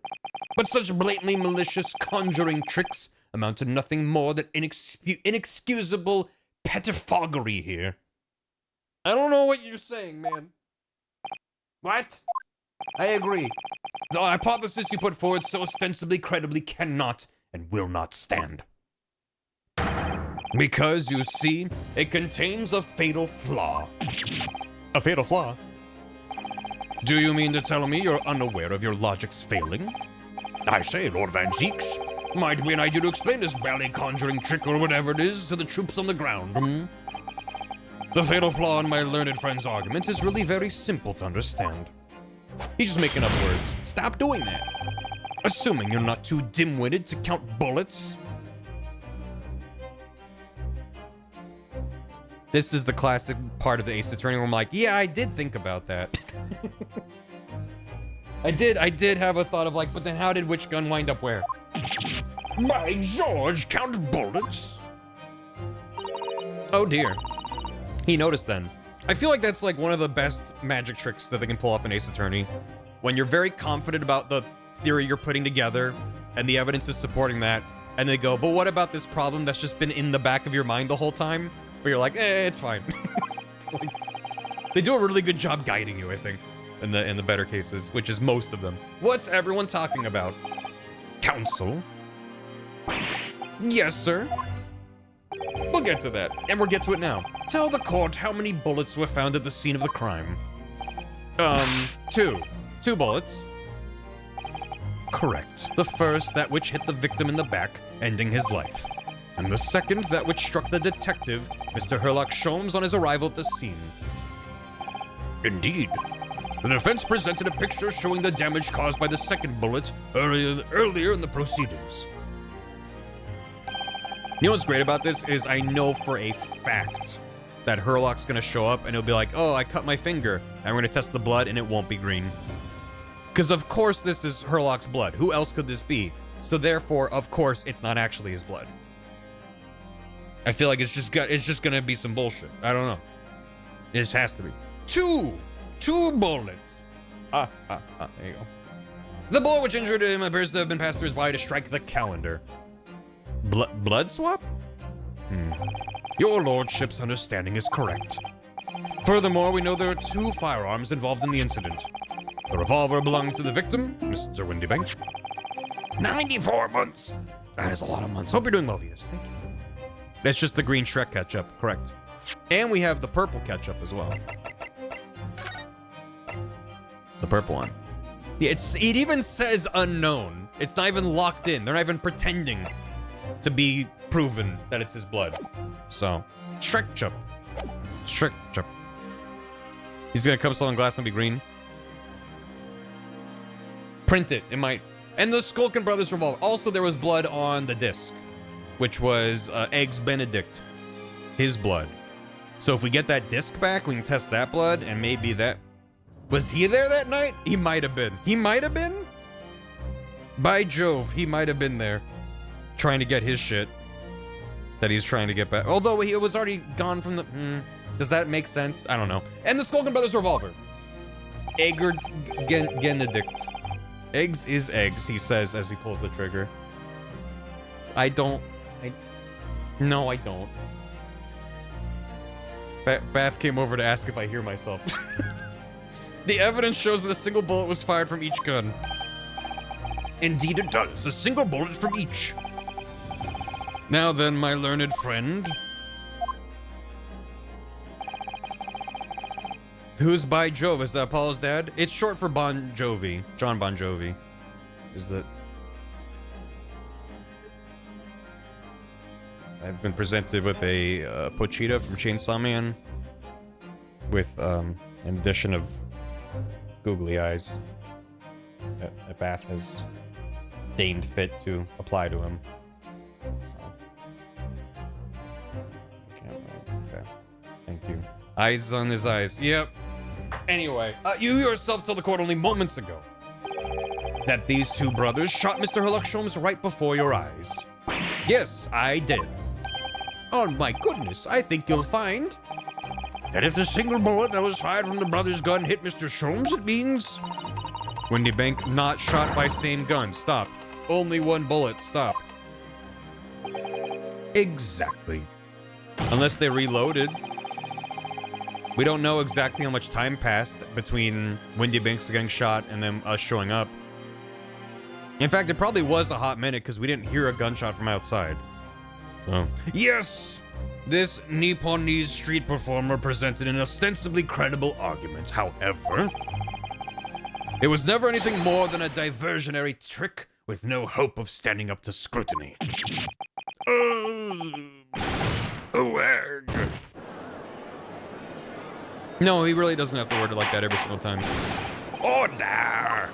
But such blatantly malicious conjuring tricks amount to nothing more than inexcusable pettifoggery here. I don't know what you're saying, man. What? I agree. The hypothesis you put forward so ostensibly credibly cannot and will not stand. Because, you see, it contains a fatal flaw. A fatal flaw? Do you mean to tell me you're unaware of your logic's failing? I say, Lord Van Zeeks, might we need you to explain this ballet conjuring trick or whatever it is to the troops on the ground, hmm? The fatal flaw in my learned friend's argument is really very simple to understand. He's just making up words. Stop doing that. Assuming you're not too dim-witted to count bullets. This is the classic part of the Ace Attorney where I'm like, yeah, I did think about that. I did have a thought of like, but then how did which gun wind up where? By George, count bullets. Oh dear. He noticed then. I feel like that's like one of the best magic tricks that they can pull off in Ace Attorney. When you're very confident about the theory you're putting together, and the evidence is supporting that, and they go, but what about this problem that's just been in the back of your mind the whole time? Where you're like, it's fine. It's like, they do a really good job guiding you, I think, in the better cases, which is most of them. What's everyone talking about? Counsel? Yes, sir. We'll get to that, and we'll get to it now. Tell the court how many bullets were found at the scene of the crime. 2. 2 bullets. Correct. The first, that which hit the victim in the back, ending his life. And the second, that which struck the detective, Mr. Herlock Sholmes, on his arrival at the scene. Indeed. The defense presented a picture showing the damage caused by the second bullet earlier in the proceedings. You know what's great about this is I know for a fact that Herlock's gonna show up and he'll be like, oh, I cut my finger. And we're gonna test the blood and it won't be green. Because of course this is Herlock's blood. Who else could this be? So therefore, of course, it's not actually his blood. I feel like it's just gonna be some bullshit. I don't know. It just has to be. 2 bullets. There you go. The bullet which injured him appears to have been passed through his body to strike the calendar. Blood swap? Your lordship's understanding is correct. Furthermore, we know there are 2 firearms involved in the incident. The revolver belonging to the victim, Mr. Windybank. 94 months. That is a lot of months. Hope you're doing well, Vias. Thank you. That's just the green Shrek ketchup, correct. And we have the purple ketchup as well. The purple one. Yeah, it even says unknown. It's not even locked in. They're not even pretending to be proven that it's his blood. So, Shrek chup. Shrek chup. He's gonna come stolen glass and be green. Print it. It might. And the Skulkin Brothers revolver. Also, there was blood on the disc, which was Eggs Benedict, his blood. So if we get that disc back, we can test that blood, and maybe that... Was he there that night? He might have been. He might have been? By Jove, he might have been there. Trying to get his shit. That he's trying to get back. Although he was already gone from the... does that make sense? I don't know. And the Skulkin Brothers revolver. Eggert Genedict. Eggs is eggs, he says as he pulls the trigger. No, I don't. Bath came over to ask if I hear myself. The evidence shows that a single bullet was fired from each gun. Indeed it does. A single bullet from each. Now then, my learned friend. Who's By Jove? Is that Apollo's dad? It's short for Bon Jovi. John Bon Jovi. Is that... I've been presented with a Pochita from Chainsaw Man. With an addition of googly eyes. That Bath has deigned fit to apply to him. Okay. Thank you. Eyes on his eyes. Yep. Anyway, you yourself told the court only moments ago that these 2 brothers shot Mr. Herlock Sholmes right before your eyes. Yes, I did. Oh my goodness, I think you'll find that if the single bullet that was fired from the brother's gun hit Mr. Sholmes, it means... Windybank not shot by same gun. Stop. Only 1 bullet. Stop. Exactly. Unless they reloaded. We don't know exactly how much time passed between Windybanks getting shot and then us showing up. In fact, it probably was a hot minute because we didn't hear a gunshot from outside. Oh. Yes! This Nipponese street performer presented an ostensibly credible argument. However, it was never anything more than a diversionary trick with no hope of standing up to scrutiny. No, he really doesn't have to word it like that every single time. Order!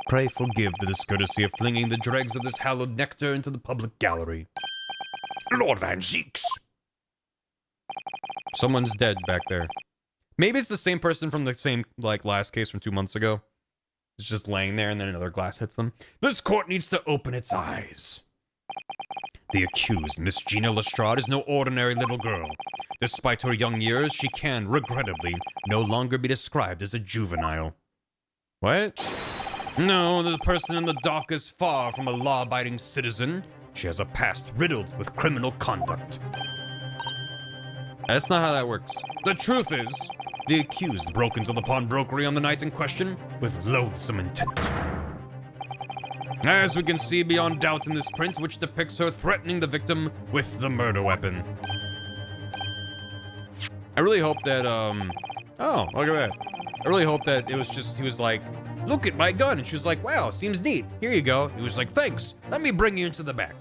Pray forgive the discourtesy of flinging the dregs of this hallowed nectar into the public gallery. Lord Van Zeeks. Someone's dead back there. Maybe it's the same person from the same, like, last case from 2 months ago. It's just laying there and then another glass hits them. This court needs to open its eyes. The accused, Miss Gina Lestrade, is no ordinary little girl. Despite her young years, she can, regrettably, no longer be described as a juvenile. What? No, the person in the dock is far from a law-abiding citizen. She has a past riddled with criminal conduct. That's not how that works. The truth is, the accused broke into the pawnbrokery on the night in question with loathsome intent. As we can see beyond doubt in this print, which depicts her threatening the victim with the murder weapon. I really hope that, oh, look at that. I really hope that it was just, he was like, look at my gun. And she was like, wow, seems neat. Here you go. He was like, thanks, let me bring you into the back.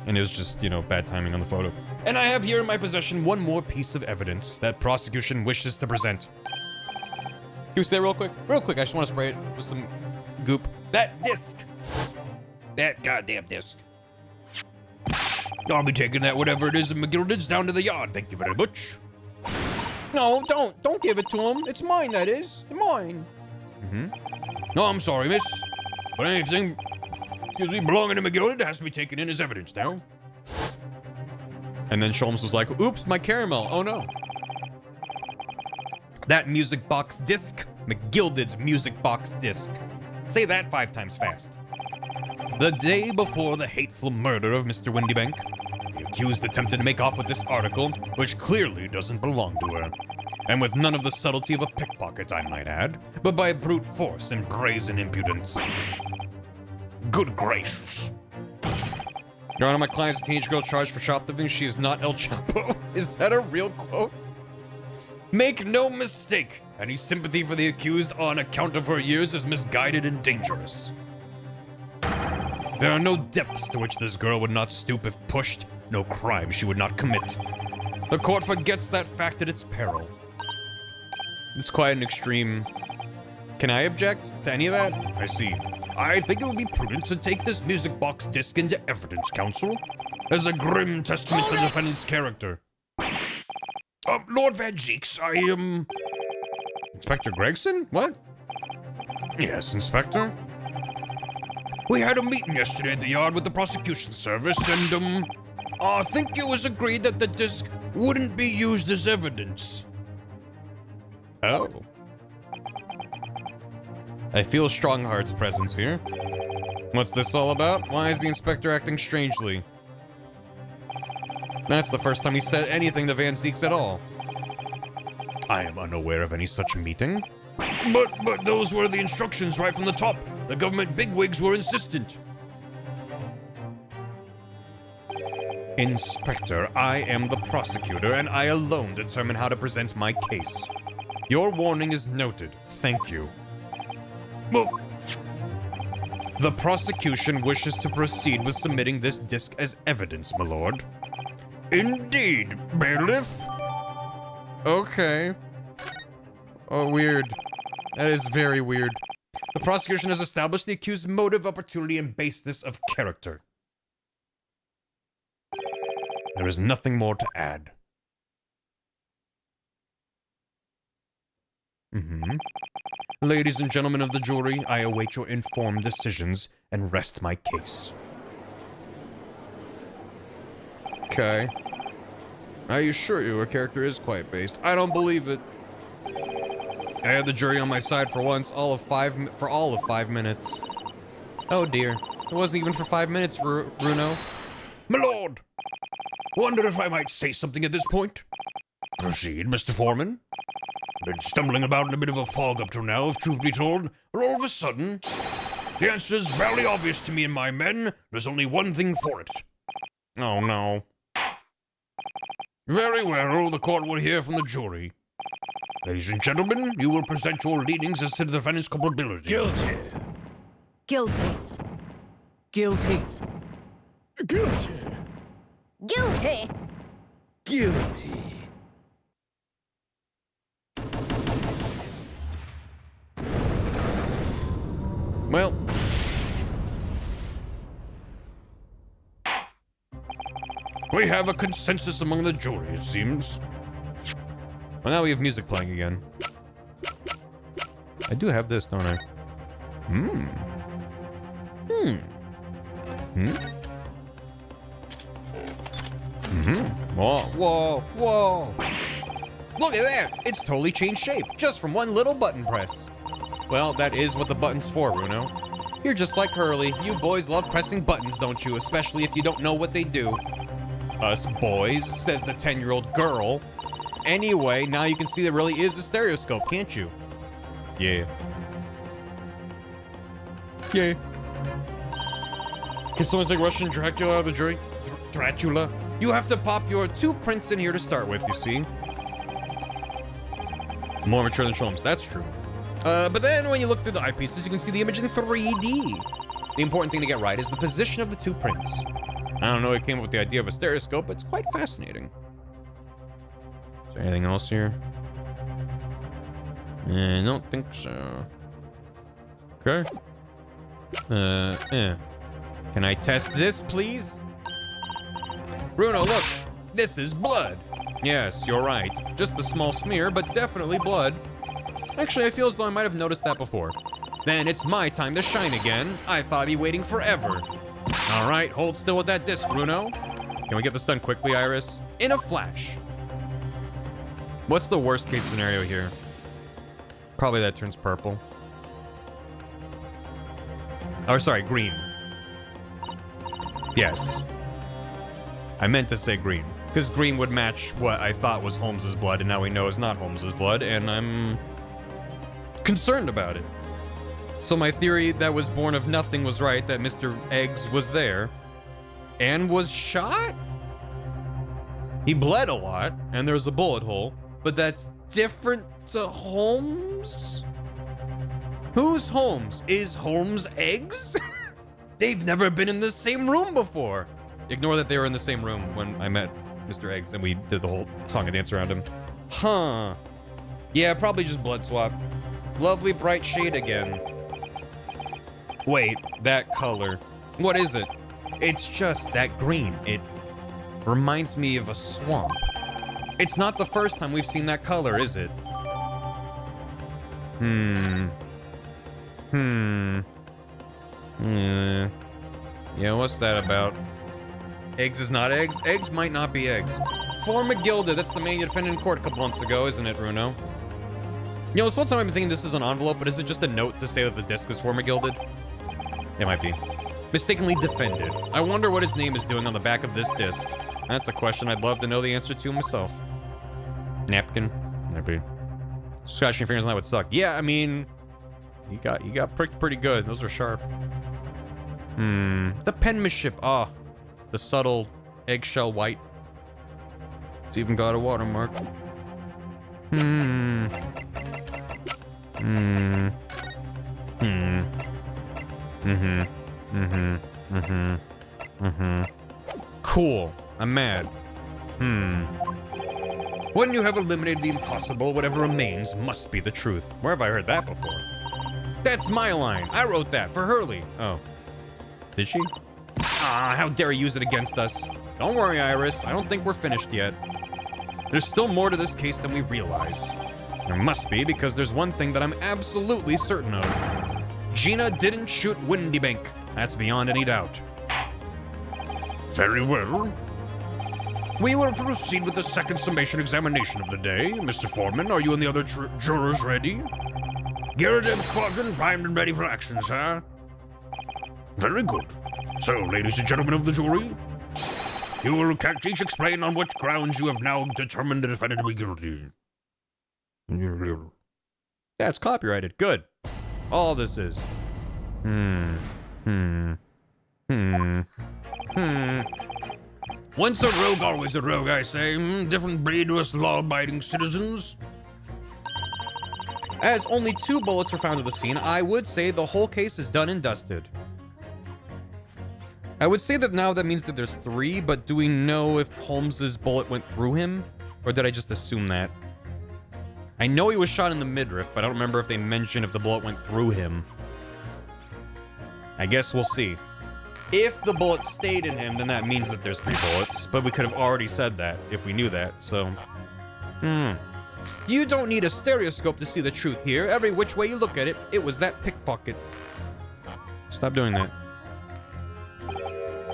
And it was just, you know, bad timing on the photo. And I have here in my possession one more piece of evidence that prosecution wishes to present. Can we stay real quick? Real quick, I just want to spray it with some goop. That disc. That goddamn disc. I'll be taking that whatever it is in McGilded's down to the yard. Thank you very much. No, don't give it to him. It's mine, that is. Mine. No, I'm sorry, miss. But anything, excuse me, belonging to McGilded has to be taken in as evidence now. And then Sholmes was like, oops, my caramel. Oh no. That music box disc. McGilded's music box disc. Say that 5 times fast. The day before the hateful murder of Mr. Windybank, the accused attempted to make off with this article, which clearly doesn't belong to her. And with none of the subtlety of a pickpocket, I might add, but by brute force and brazen impudence. Good gracious. Your Honor, my client is a teenage girl charged for shoplifting. She is not El Chapo. Is that a real quote? Make no mistake, any sympathy for the accused on account of her years is misguided and dangerous. There are no depths to which this girl would not stoop if pushed, no crime she would not commit. The court forgets that fact at its peril. It's quite an extreme. Can I object to any of that? I see. I think it would be prudent to take this music box disc into evidence, counsel, as a grim testament to the defendant's character. Lord Van Jeeks, Inspector Gregson? What? Yes, Inspector? We had a meeting yesterday at the yard with the prosecution service, and, I think it was agreed that the disc wouldn't be used as evidence. Oh. I feel Strongheart's presence here. What's this all about? Why is the inspector acting strangely? That's the first time he said anything to Van Zeeks at all. I am unaware of any such meeting. But those were the instructions right from the top. The government bigwigs were insistent. Inspector, I am the prosecutor, and I alone determine how to present my case. Your warning is noted. Thank you. Well, the prosecution wishes to proceed with submitting this disc as evidence, my lord. indeed, bailiff. Okay. Oh, weird. That is very weird. The prosecution has established the accused's motive, opportunity, and baseness of character. There is nothing more to add. Ladies and gentlemen of the jury, I await your informed decisions and rest my case. Okay. I assure you, her character is quite based. I don't believe it. I had the jury on my side for once, all of 5 minutes. Oh dear. It wasn't even for 5 minutes, Bruno. My lord, wonder if I might say something at this point? Proceed, Mr. Foreman. Been stumbling about in a bit of a fog up till now, if truth be told, but all of a sudden, the answer's barely obvious to me and my men. There's only one thing for it. Oh no. Very well, the court will hear from the jury. Ladies and gentlemen, you will present your leanings as to the defendant's culpability. Guilty. Guilty. Guilty. Guilty. Guilty. Guilty. Well. We have a consensus among the jury, it seems. Well, now we have music playing again. I do have this, don't I? Hmm. Hmm. Hmm. Mm-hmm. Whoa, whoa, whoa. Look at that! It's totally changed shape, just from one little button press. Well, that is what the button's for, Bruno. You're just like Hurley. You boys love pressing buttons, don't you? Especially if you don't know what they do. Us boys, says the 10-year-old girl. Anyway, now you can see there really is a stereoscope, can't you? Yeah. Yeah. Can someone take Russian Dracula out of the drink? Dracula? You have to pop your 2 prints in here to start with, you see. More mature than Sholmes, that's true. But then when you look through the eyepieces, you can see the image in 3D. The important thing to get right is the position of the 2 prints. I don't know who came up with the idea of a stereoscope, but it's quite fascinating. Is there anything else here? I don't think so. Okay. Can I test this, please? Bruno, look! This is blood! Yes, you're right. Just a small smear, but definitely blood. Actually, I feel as though I might have noticed that before. Then it's my time to shine again. I thought I'd be waiting forever. Alright, hold still with that disc, Bruno. Can we get this done quickly, Iris? In a flash. What's the worst case scenario here? Probably that turns purple. Or sorry, green. Yes. I meant to say green. Because green would match what I thought was Holmes's blood, and now we know is not Holmes's blood, and I'm concerned about it. So my theory that was born of nothing was right, that Mr. Eggs was there and was shot? He bled a lot, and there's a bullet hole, but that's different to Holmes? Who's Holmes? Is Holmes Eggs? They've never been in the same room before. Ignore that they were in the same room when I met Mr. Eggs and we did the whole song and dance around him. Huh. Yeah, probably just blood swap. Lovely bright shade again. Wait, that color. What is it? It's just that green. It reminds me of a swamp. It's not the first time we've seen that color, is it? Yeah, what's that about? Eggs is not eggs? Eggs might not be eggs. For McGilda, that's the man you defended in court a couple months ago, isn't it, Bruno? You know, this whole time I've been thinking this is an envelope, but is it just a note to say that the disc is for McGilded? It might be. Mistakenly defended. I wonder what his name is doing on the back of this disc. That's a question I'd love to know the answer to myself. Napkin? Maybe. Scratching your fingers on that would suck. Yeah, I mean, you got pricked pretty good. Those are sharp. The penmanship. Ah, the subtle eggshell white. It's even got a watermark. Cool. I'm mad. When you have eliminated the impossible, whatever remains must be the truth. Where have I heard that before? That's my line. I wrote that for Hurley. Oh. Did she? Ah, how dare you use it against us. Don't worry, Iris. I don't think we're finished yet. There's still more to this case than we realize. There must be, because there's one thing that I'm absolutely certain of. Gina didn't shoot Windybank. That's beyond any doubt. Very well. We will proceed with the second summation examination of the day. Mr. Foreman, are you and the other jurors ready? Gyarados Squadron primed and ready for action, sir. Very good. So, ladies and gentlemen of the jury, you will each explain on which grounds you have now determined the defendant to be guilty. Yeah, it's copyrighted. Good. All this is. Once a rogue, always a rogue, I say. Different breed to us law-abiding citizens. As only 2 bullets were found at the scene, I would say the whole case is done and dusted. I would say that now that means that there's 3, but do we know if Holmes's bullet went through him? Or did I just assume that? I know he was shot in the midriff, but I don't remember if they mentioned if the bullet went through him. I guess we'll see. If the bullet stayed in him, then that means that there's 3 bullets, but we could have already said that if we knew that, so... You don't need a stereoscope to see the truth here. Every which way you look at it, it was that pickpocket. Stop doing that.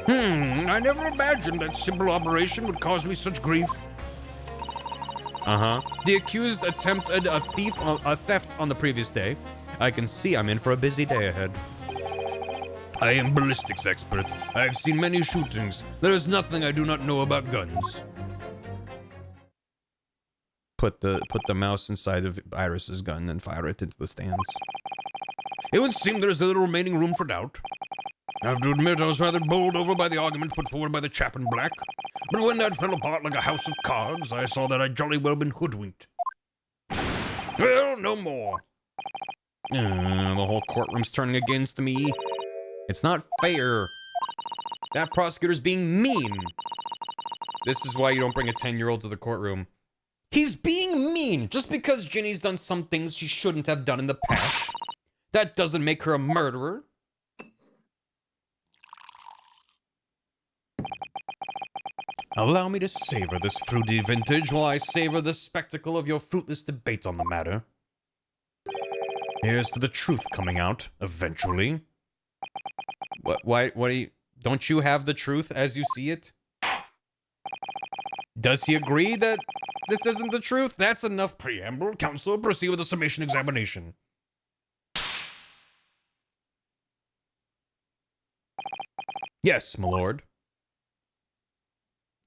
I never imagined that simple operation would cause me such grief. The accused attempted a theft on the previous day. I can see I'm in for a busy day ahead. I am ballistics expert. I have seen many shootings. There is nothing I do not know about guns. Put the mouse inside of Iris's gun and fire it into the stands. It would seem there is a little remaining room for doubt. I have to admit I was rather bowled over by the argument put forward by the chap in black. But when that fell apart like a house of cards, I saw that I'd jolly well been hoodwinked. Well, no more. The whole courtroom's turning against me. It's not fair. That prosecutor's being mean. This is why you don't bring a 10-year-old to the courtroom. He's being mean just because Ginny's done some things she shouldn't have done in the past. That doesn't make her a murderer. Allow me to savor this fruity vintage while I savor the spectacle of your fruitless debate on the matter. Here's to the truth coming out, eventually. What do you... Don't you have the truth as you see it? Does he agree that this isn't the truth? That's enough preamble. Counsel, proceed with the summation examination. Yes, my lord.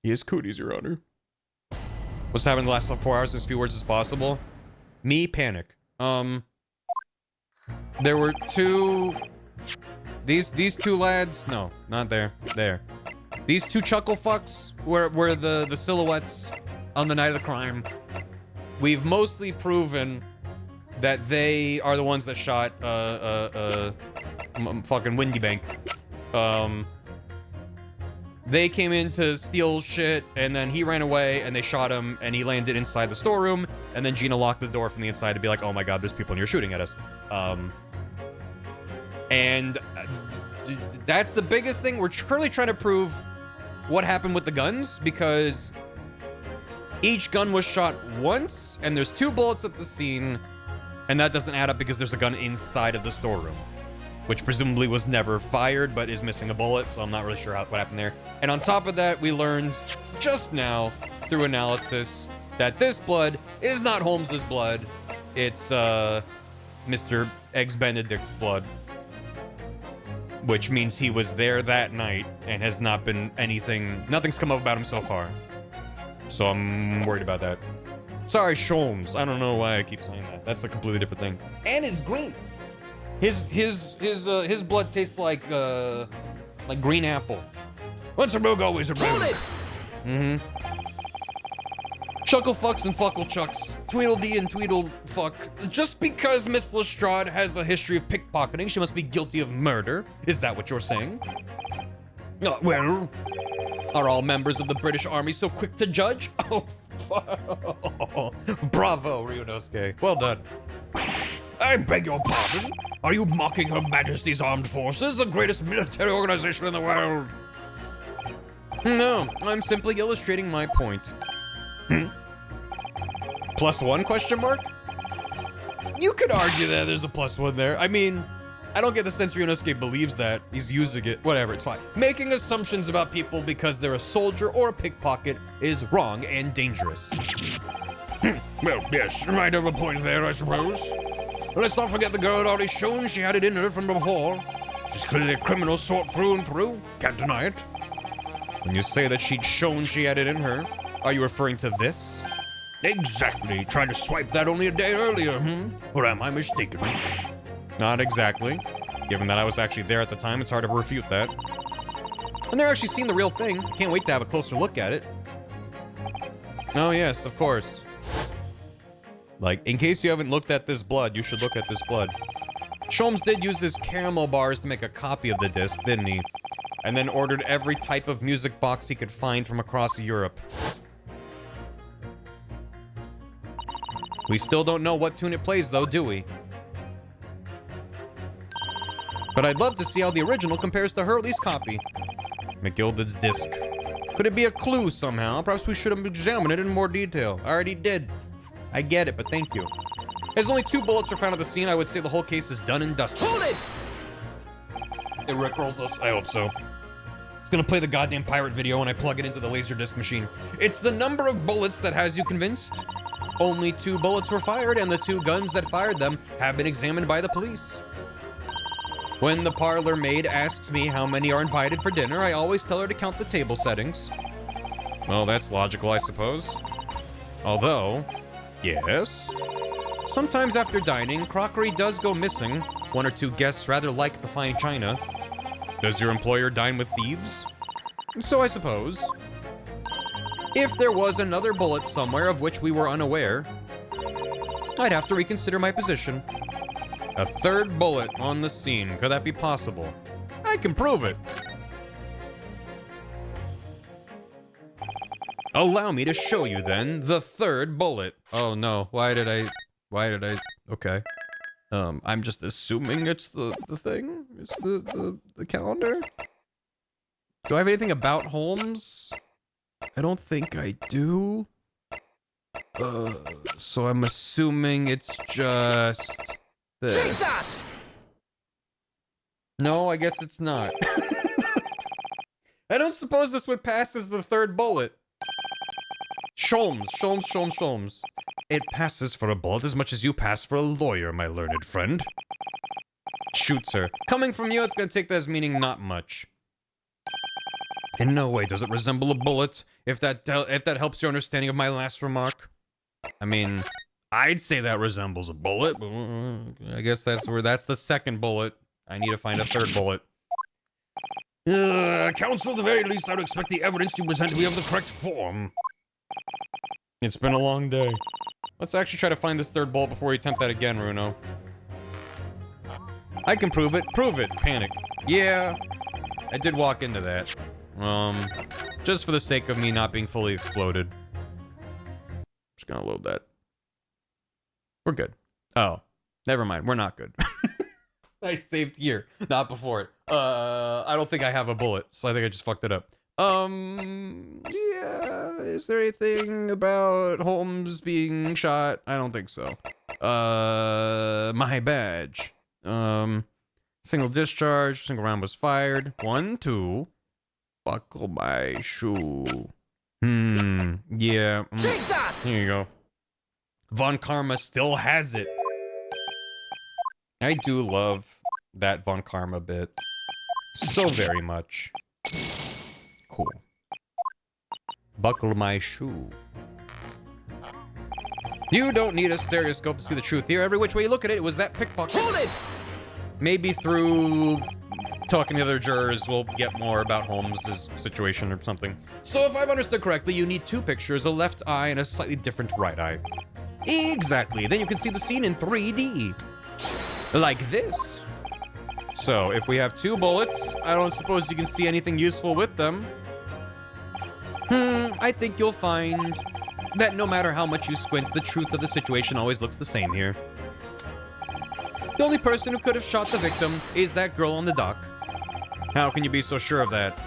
He is cooties, your honor. What's happened the last 4 hours, as few words as possible? Me, panic. There were two... These two lads... No, not there. There. These two chuckle fucks were the silhouettes on the night of the crime. We've mostly proven that they are the ones that shot, fucking Windy Bank. They came in to steal shit, and then he ran away, and they shot him, and he landed inside the storeroom, and then Gina locked the door from the inside to be like, oh my god, there's people in here shooting at us. And that's the biggest thing. We're currently trying to prove what happened with the guns, because each gun was shot once, and there's 2 bullets at the scene, and that doesn't add up because there's a gun inside of the storeroom, which presumably was never fired, but is missing a bullet, so I'm not really sure what happened there. And on top of that, we learned just now, through analysis, that this blood is not Holmes's blood. It's, Mr. Eggs Benedict's blood. Which means he was there that night, and has not been anything... Nothing's come up about him so far. So I'm worried about that. Sorry, Sholmes. I don't know why I keep saying that. That's a completely different thing. And it's green. His blood tastes like green apple. Once a rogue, always a rogue. Chuckle fucks and fuckle chucks. Tweedledee and tweedle fuck. Just because Miss Lestrade has a history of pickpocketing, she must be guilty of murder. Is that what you're saying? Well, are all members of the British Army so quick to judge? Oh, bravo, Ryunosuke. Well done. I beg your pardon? Are you mocking Her Majesty's Armed Forces, the greatest military organization in the world? No, I'm simply illustrating my point. +1 question mark? You could argue that there's a +1 there. I mean, I don't get the sense Ryunosuke believes that. He's using it. Whatever, it's fine. Making assumptions about people because they're a soldier or a pickpocket is wrong and dangerous. Well, yes, you might have a point there, I suppose. But let's not forget the girl had already shown she had it in her from before. She's clearly a criminal sort through and through. Can't deny it. When you say that she'd shown she had it in her, are you referring to this? Exactly. Tried to swipe that only a day earlier, Or am I mistaken? Not exactly. Given that I was actually there at the time, it's hard to refute that. And they're actually seeing the real thing. Can't wait to have a closer look at it. Oh yes, of course. Like, in case you haven't looked at this blood, you should look at this blood. Sholmes did use his caramel bars to make a copy of the disc, didn't he? And then ordered every type of music box he could find from across Europe. We still don't know what tune it plays, though, do we? But I'd love to see how the original compares to Hurley's copy. McGilded's disc. Could it be a clue somehow? Perhaps we should have examined it in more detail. I already did. I get it, but thank you. As only 2 bullets are found at the scene, I would say the whole case is done and dusted. Hold it! It rickrolls us. I hope so. It's gonna play the goddamn pirate video when I plug it into the Laserdisc machine. It's the number of bullets that has you convinced. Only 2 bullets were fired, and the 2 guns that fired them have been examined by the police. When the parlor maid asks me how many are invited for dinner, I always tell her to count the table settings. Well, that's logical, I suppose. Although, yes, sometimes after dining, crockery does go missing. 1 or 2 guests rather like the fine china. Does your employer dine with thieves? So I suppose. If there was another bullet somewhere of which we were unaware, I'd have to reconsider my position. A 3rd bullet on the scene. Could that be possible? I can prove it. Allow me to show you then the 3rd bullet. Oh no, why did I, okay. I'm just assuming it's the thing? It's the calendar? Do I have anything about Holmes? I don't think I do. So I'm assuming it's just this. Take that! No, I guess it's not. I don't suppose this would pass as the 3rd bullet. Sholmes. It passes for a bullet as much as you pass for a lawyer, my learned friend. Shoots her. Coming from you, it's gonna take that as meaning not much. In no way does it resemble a bullet, if that helps your understanding of my last remark. I mean, I'd say that resembles a bullet, but I guess that's the 2nd bullet. I need to find a 3rd bullet. Counsel, at the very least, I would expect the evidence you present to be of the correct form. It's been a long day. Let's actually try to find this 3rd bullet before we attempt that again, Runo. I can prove it. Prove it. Panic. Yeah, I did walk into that. Just for the sake of me not being fully exploded. Just gonna load that. We're good. Oh, never mind. We're not good. I saved here, not before it. I don't think I have a bullet, so I think I just fucked it up. Yeah, is there anything about Holmes being shot? I don't think so. My badge. Single discharge, single round was fired. 1, 2. Buckle my shoe. Yeah. Take that! Here you go. Von Karma still has it. I do love that Von Karma bit. So very much. Cool. Buckle my shoe. You don't need a stereoscope to see the truth here. Every which way you look at it, it was that pickpocket. Hold it! Maybe through talking to the other jurors, we'll get more about Holmes' situation or something. So if I've understood correctly, you need 2 pictures, a left eye and a slightly different right eye. Exactly. Then you can see the scene in 3D. Like this. So if we have 2 bullets, I don't suppose you can see anything useful with them. I think you'll find that no matter how much you squint, the truth of the situation always looks the same here. The only person who could have shot the victim is that girl on the dock. How can you be so sure of that?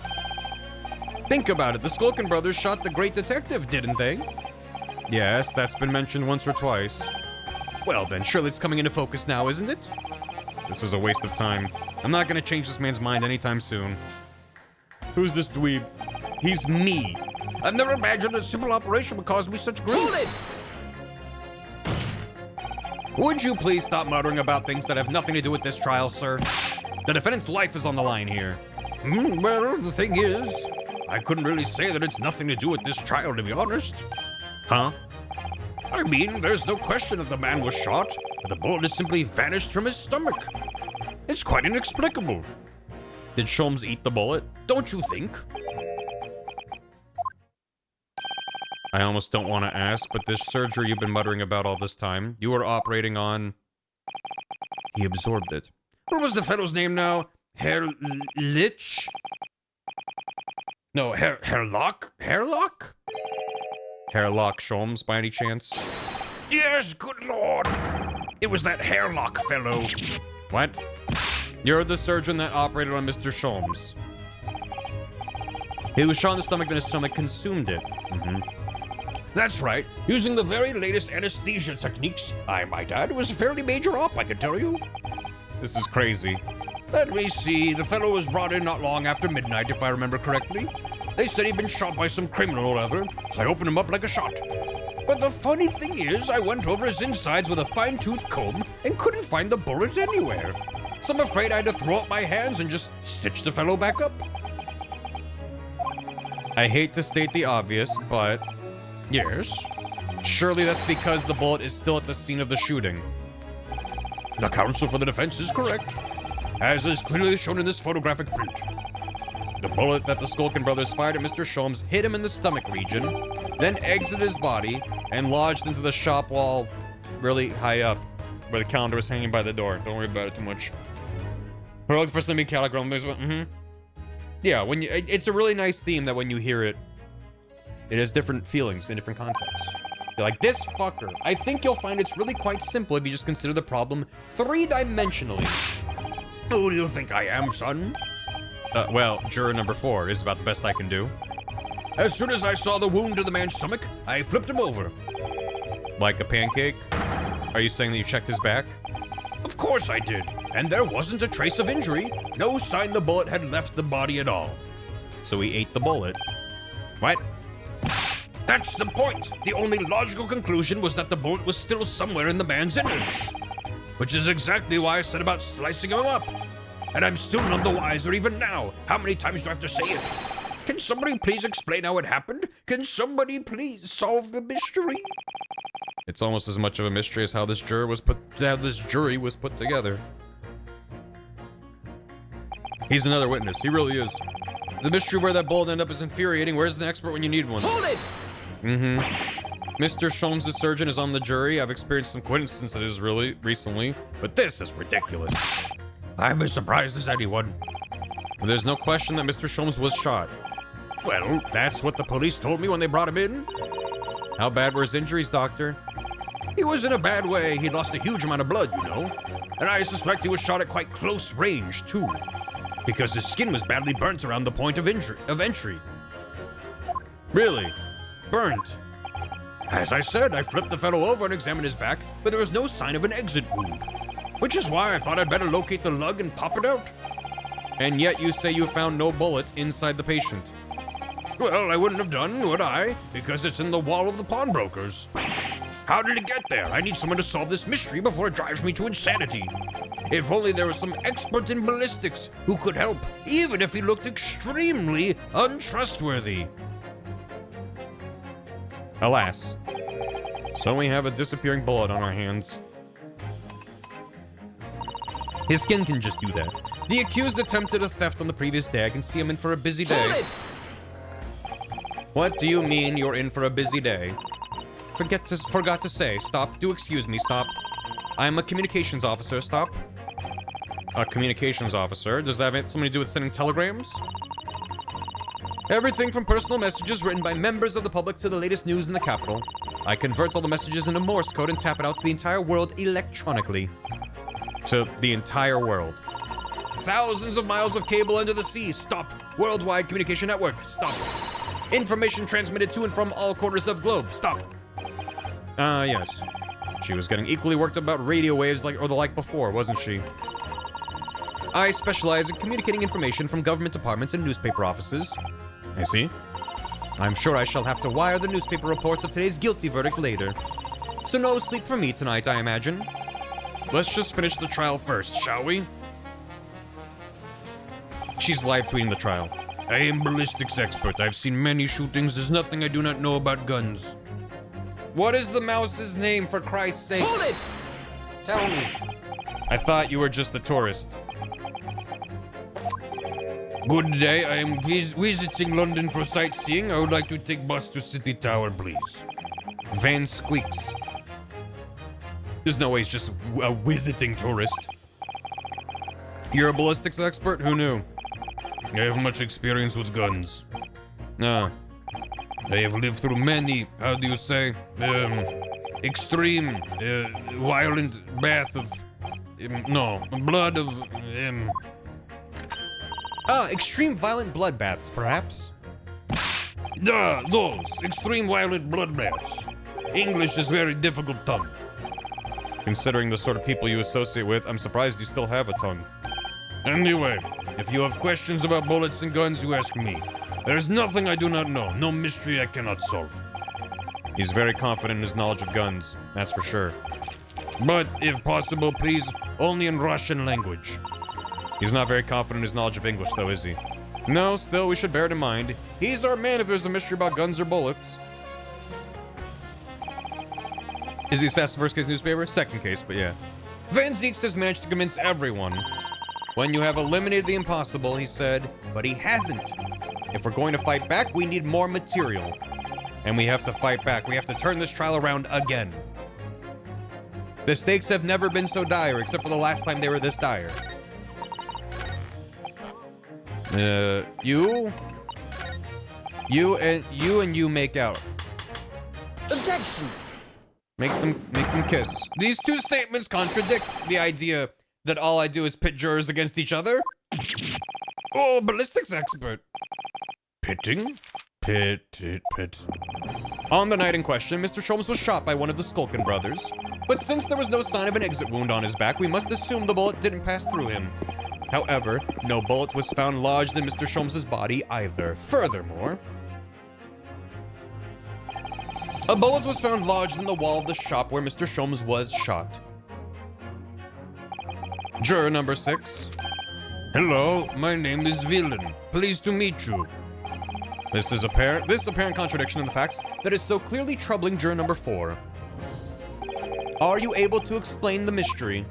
Think about it. The Skulkin brothers shot the great detective, didn't they? Yes, that's been mentioned once or twice. Well then, surely it's coming into focus now, isn't it? This is a waste of time. I'm not gonna change this man's mind anytime soon. Who's this dweeb? He's me. I've never imagined a simple operation would cause me such grief. Hold it! Would you please stop muttering about things that have nothing to do with this trial, sir? The defendant's life is on the line here. Well, the thing is, I couldn't really say that it's nothing to do with this trial, to be honest. Huh? I mean, there's no question that the man was shot, but the bullet has simply vanished from his stomach. It's quite inexplicable. Did Sholmes eat the bullet? Don't you think? I almost don't want to ask, but this surgery you've been muttering about all this time, you were operating on... He absorbed it. What was the fellow's name now? Herr Lich? No, Herlock? Herlock? Herlock Sholmes, by any chance? Yes, good lord! It was that Herlock fellow. What? You're the surgeon that operated on Mr. Sholmes. He was shot in the stomach, then his stomach consumed it. That's right. Using the very latest anesthesia techniques. I might add, it was a fairly major op, I can tell you. This is crazy. Let me see. The fellow was brought in not long after midnight, if I remember correctly. They said he'd been shot by some criminal or other, so I opened him up like a shot. But the funny thing is, I went over his insides with a fine-tooth comb and couldn't find the bullet anywhere. So I'm afraid I had to throw up my hands and just stitch the fellow back up. I hate to state the obvious, but Yes. surely that's because the bullet is still at the scene of the shooting. The counsel for the defense is correct, as is clearly shown in this photographic print. The bullet that the Skulkin brothers fired at Mr. Sholmes hit him in the stomach region, then exited his body and lodged into the shop wall really high up, where the calendar was hanging by the door. Don't worry about it too much. Heroic for some calico. Yeah, when you, it's a really nice theme that when you hear it, it has different feelings in different contexts. You're like, this fucker. I think you'll find it's really quite simple if you just consider the problem three-dimensionally. Who do you think I am, son? Well, juror number 4 is about the best I can do. As soon as I saw the wound in the man's stomach, I flipped him over. Like a pancake? Are you saying that you checked his back? Of course I did. And there wasn't a trace of injury. No sign the bullet had left the body at all. So he ate the bullet. What? That's the point. The only logical conclusion was that the bullet was still somewhere in the man's innards. Which is exactly why I said about slicing him up. And I'm still none the wiser even now. How many times do I have to say it? Can somebody please explain how it happened? Can somebody please solve the mystery? It's almost as much of a mystery as how this jury was put together. He's another witness. He really is. The mystery where that bullet ended up is infuriating. Where's the expert when you need one? Hold it! Mr. Sholmes' surgeon is on the jury. I've experienced some coincidences really recently, but this is ridiculous. I'm as surprised as anyone. There's no question that Mr. Sholmes was shot. Well, that's what the police told me when they brought him in. How bad were his injuries, doctor? He was in a bad way. He lost a huge amount of blood, you know. And I suspect he was shot at quite close range, too. Because his skin was badly burnt around the point of entry. Really? Burnt. As I said, I flipped the fellow over and examined his back, but there was no sign of an exit wound. Which is why I thought I'd better locate the lug and pop it out. And yet you say you found no bullet inside the patient. Well, I wouldn't have done, would I? Because it's in the wall of the pawnbrokers. How did it get there? I need someone to solve this mystery before it drives me to insanity. If only there was some expert in ballistics who could help, even if he looked extremely untrustworthy. Alas. So we have a disappearing bullet on our hands. His skin can just do that. The accused attempted a theft on the previous day. I can see him in for a busy day. Hold it! What do you mean you're in for a busy day? Forgot to say. Stop. Do excuse me. Stop. I'm a communications officer. Stop. A communications officer? Does that have something to do with sending telegrams? Everything from personal messages written by members of the public to the latest news in the capital. I convert all the messages into Morse code and tap it out to the entire world electronically. To the entire world. Thousands of miles of cable under the sea. Stop. Worldwide communication network. Stop. Information transmitted to and from all corners of globe. Stop. Yes. She was getting equally worked up about radio waves or the like before, wasn't she? I specialize in communicating information from government departments and newspaper offices. I see. I'm sure I shall have to wire the newspaper reports of today's guilty verdict later. So no sleep for me tonight, I imagine. Let's just finish the trial first, shall we? She's live tweeting the trial. I am ballistics expert. I've seen many shootings. There's nothing I do not know about guns. What is the mouse's name, for Christ's sake? Hold it! Tell me. I thought you were just a tourist. Good day. I am visiting London for sightseeing. I would like to take bus to City Tower, please. Van squeaks. There's no way he's just a visiting tourist. You're a ballistics expert? Who knew? I have much experience with guns. Ah. I have lived through many, how do you say, extreme, violent bath of, blood of, extreme violent bloodbaths, perhaps? Duh, those. Extreme violent bloodbaths. English is very difficult tongue. Considering the sort of people you associate with, I'm surprised you still have a tongue. Anyway, if you have questions about bullets and guns, you ask me. There's nothing I do not know, no mystery I cannot solve. He's very confident in his knowledge of guns, that's for sure. But, if possible, please, only in Russian language. He's not very confident in his knowledge of English, though, is he? No, still, we should bear it in mind. He's our man if there's a mystery about guns or bullets. Is the assassin first case newspaper? Second case, but yeah. Van Zieks has managed to convince everyone. When you have eliminated the impossible, he said, but he hasn't. If we're going to fight back, we need more material. And we have to fight back. We have to turn this trial around again. The stakes have never been so dire, except for the last time they were this dire. You make out. Objection! Make them kiss. These two statements contradict the idea that all I do is pit jurors against each other. Oh, ballistics expert. Pitting? Pit. On the night in question, Mr. Sholmes was shot by one of the Skulkin brothers. But since there was no sign of an exit wound on his back, we must assume the bullet didn't pass through him. However, no bullet was found lodged in Mr. Sholmes' body either. Furthermore, a bullet was found lodged in the wall of the shop where Mr. Sholmes was shot. Juror number 6. Hello, my name is Villain. Pleased to meet you. This apparent contradiction in the facts that is so clearly troubling juror number 4. Are you able to explain the mystery?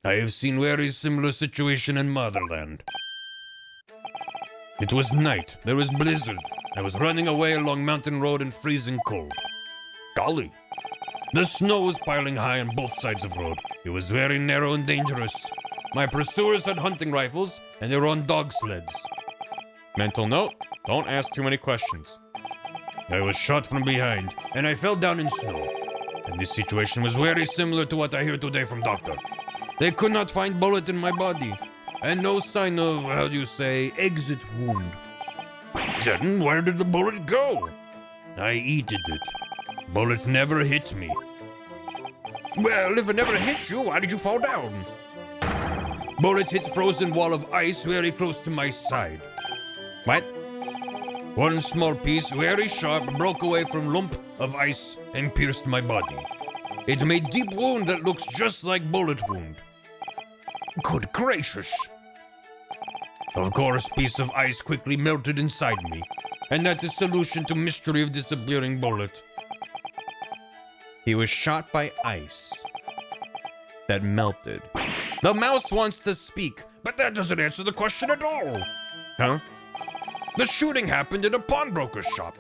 I have seen very similar situation in Motherland. It was night. There was blizzard. I was running away along mountain road in freezing cold. Golly. The snow was piling high on both sides of road. It was very narrow and dangerous. My pursuers had hunting rifles, and they were on dog sleds. Mental note, don't ask too many questions. I was shot from behind, and I fell down in snow. And this situation was very similar to what I hear today from doctor. They could not find bullet in my body, and no sign of, how do you say, exit wound. Then where did the bullet go? I eated it. Bullet never hit me. Well, if it never hit you, why did you fall down? Bullet hit frozen wall of ice very close to my side. What? One small piece, very sharp, broke away from lump of ice and pierced my body. It made deep wound that looks just like bullet wound. Good gracious. Of course, piece of ice quickly melted inside me, and that is solution to mystery of disappearing bullet. He was shot by ice that melted. The mouse wants to speak. But that doesn't answer the question at all. Huh? The shooting happened in a pawnbroker's shop.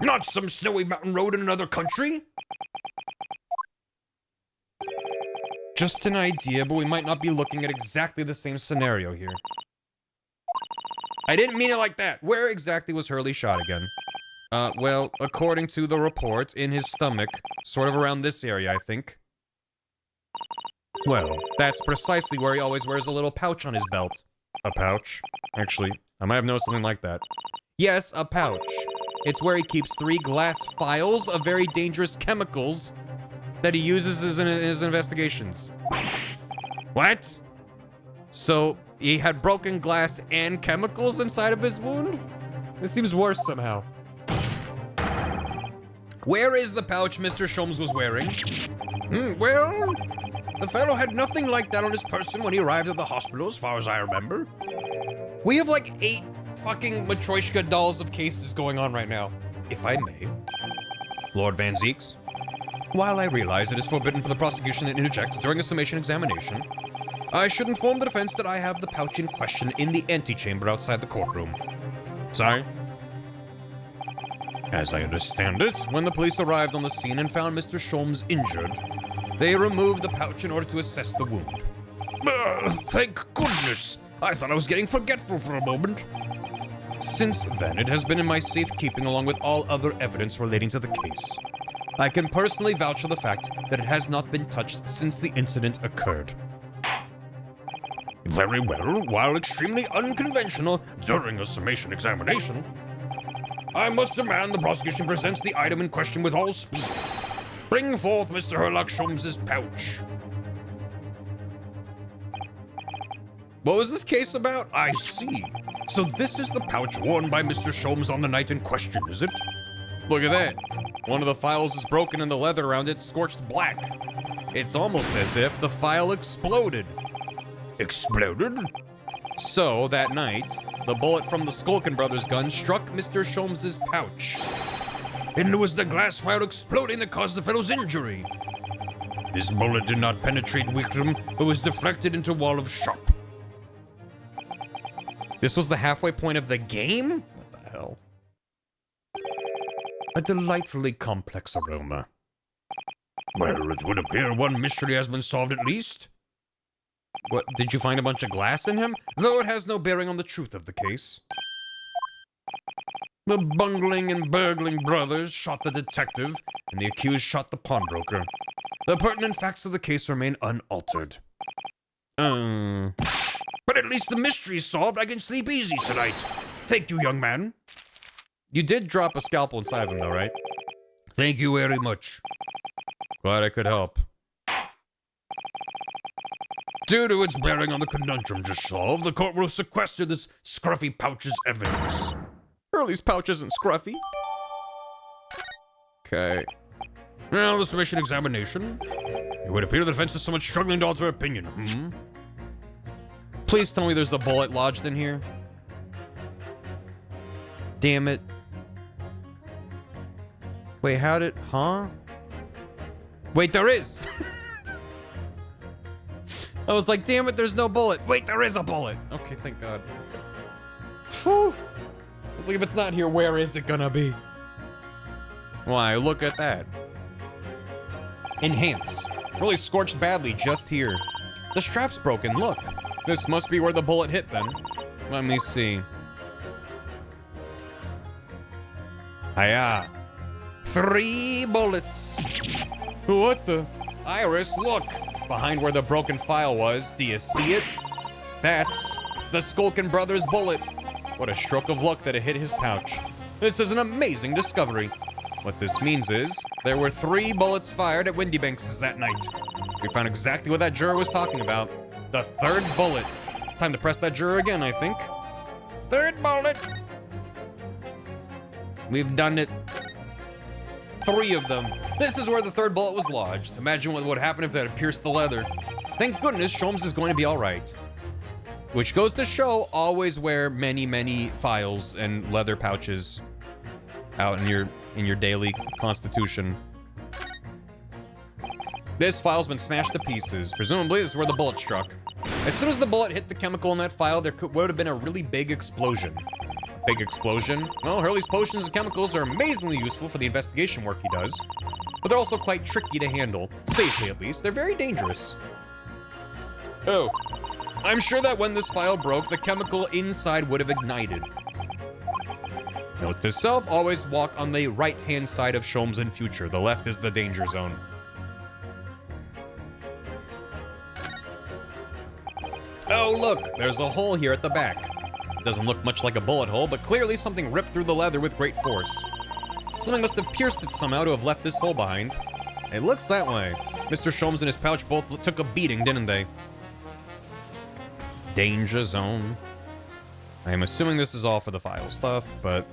Not some snowy mountain road in another country. Just an idea, but we might not be looking at exactly the same scenario here. I didn't mean it like that. Where exactly was Hurley shot again? Well, according to the report, in his stomach. Sort of around this area, I think. Well, that's precisely where he always wears a little pouch on his belt. A pouch? Actually, I might have noticed something like that. Yes, a pouch. It's where he keeps 3 glass vials of very dangerous chemicals that he uses in his investigations. What? So, he had broken glass and chemicals inside of his wound? This seems worse somehow. Where is the pouch Mr. Sholmes was wearing? Well, the fellow had nothing like that on his person when he arrived at the hospital, as far as I remember. We have like 8 fucking Matryoshka dolls of cases going on right now. If I may. Lord Van Zieks, while I realize it is forbidden for the prosecution to interject during a summation examination, I should inform the defense that I have the pouch in question in the antechamber outside the courtroom. Sorry? As I understand it, when the police arrived on the scene and found Mr. Sholmes injured, they removed the pouch in order to assess the wound. Thank goodness! I thought I was getting forgetful for a moment. Since then, it has been in my safekeeping along with all other evidence relating to the case. I can personally vouch for the fact that it has not been touched since the incident occurred. Very well. While extremely unconventional during a summation examination, I must demand the prosecution presents the item in question with all speed. Bring forth Mr. Herlock Sholmes's pouch. What was this case about? I see. So this is the pouch worn by Mr. Sholmes on the night in question, is it? Look at that. One of the files is broken and the leather around it scorched black. It's almost as if the file exploded. Exploded? So, that night, the bullet from the Skulkin brothers' gun struck Mr. Sholmes's pouch. And it was the glass file exploding that caused the fellow's injury. This bullet did not penetrate victim, but was deflected into wall of shop. This was the halfway point of the game? What the hell? A delightfully complex aroma. Well, it would appear one mystery has been solved at least. What, did you find a bunch of glass in him? Though it has no bearing on the truth of the case. The bungling and burgling brothers shot the detective, and the accused shot the pawnbroker. The pertinent facts of the case remain unaltered. But at least the mystery is solved. I can sleep easy tonight. Thank you, young man. You did drop a scalpel inside of him, though, right? Thank you very much. Glad I could help. Due to its bearing on the conundrum just solved, the court will sequester this scruffy pouch as evidence. Hurley's pouch isn't scruffy. Okay. Well, the submission examination. It would appear the defense is somewhat struggling to alter opinion. Please tell me there's a bullet lodged in here. Damn it. Wait, how did... Huh? Wait, there is! I was like, damn it, there's no bullet. Wait, there is a bullet! Okay, thank God. Whew. I was like, if it's not here, where is it gonna be? Why, look at that. Enhance. Really scorched badly just here. The strap's broken, look. This must be where the bullet hit then. Let me see. Hiya. 3 bullets. What the? Iris, look. Behind where the broken file was, do you see it? That's the Skulkin brothers' bullet. What a stroke of luck that it hit his pouch. This is an amazing discovery. What this means is, there were 3 bullets fired at Windybanks' that night. We found exactly what that juror was talking about. The 3rd bullet. Time to press that juror again, I think. 3rd bullet. We've done it. 3 of them. This is where the 3rd bullet was lodged. Imagine what would happen if that had pierced the leather. Thank goodness Sholmes is going to be all right. Which goes to show, always wear many, many files and leather pouches out in your daily constitution. This file's been smashed to pieces. Presumably, this is where the bullet struck. As soon as the bullet hit the chemical in that file, there would have been a really big explosion. Big explosion? Well, Hurley's potions and chemicals are amazingly useful for the investigation work he does, but they're also quite tricky to handle. Safely, at least. They're very dangerous. Oh. I'm sure that when this file broke, the chemical inside would have ignited. Note to self, always walk on the right-hand side of Sholmes in future. The left is the danger zone. Oh, look, there's a hole here at the back. It doesn't look much like a bullet hole, but clearly something ripped through the leather with great force. Something must have pierced it somehow to have left this hole behind. It looks that way. Mr. Sholmes and his pouch both took a beating, didn't they? Danger zone. I am assuming this is all for the file stuff, but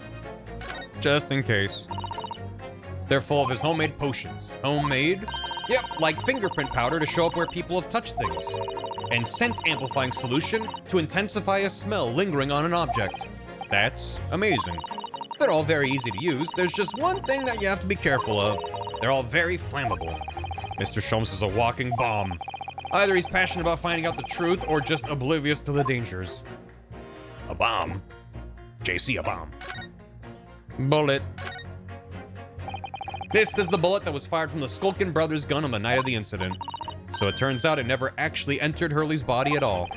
just in case. They're full of his homemade potions. Homemade? Yep, like fingerprint powder to show up where people have touched things. And scent amplifying solution to intensify a smell lingering on an object. That's amazing. They're all very easy to use. There's just one thing that you have to be careful of. They're all very flammable. Mr. Sholmes is a walking bomb. Either he's passionate about finding out the truth or just oblivious to the dangers. A bomb. JC, a bomb. Bullet. This is the bullet that was fired from the Skulkin brothers' gun on the night of the incident. So it turns out it never actually entered Hurley's body at all.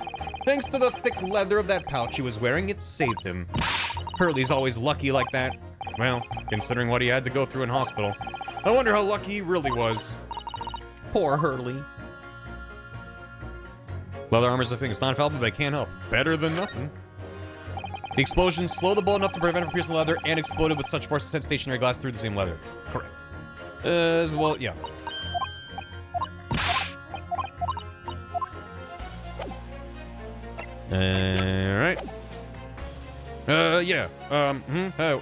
Thanks to the thick leather of that pouch he was wearing, it saved him. Hurley's always lucky like that. Well, considering what he had to go through in hospital. I wonder how lucky he really was. Poor Hurley. Leather armor's a thing. It's not infallible, but it can't help. Better than nothing. The explosion slowed the bullet enough to prevent it from piercing the leather and exploded with such force it sent stationary glass through the same leather. Correct. Well, yeah. Alright. Yeah.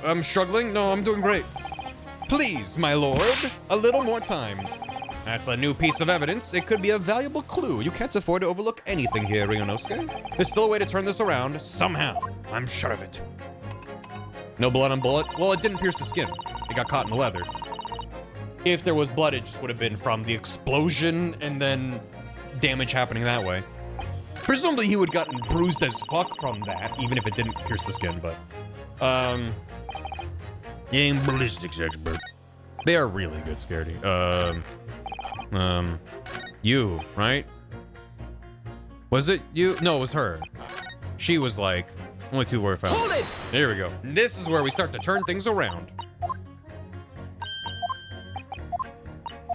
I'm struggling? No, I'm doing great. Please, my lord, a little more time. That's a new piece of evidence. It could be a valuable clue. You can't afford to overlook anything here, Ryunosuke. There's still a way to turn this around, somehow. I'm sure of it. No blood on bullet? Well, it didn't pierce the skin. It got caught in the leather. If there was blood, it just would have been from the explosion and then damage happening that way. Presumably he would have gotten bruised as fuck from that, even if it didn't pierce the skin, but... You ain't ballistics expert. They are really good, Scaredy. You, right? Was it you? No, it was her. She was like, only 2 were found. Hold it! There we go. This is where we start to turn things around.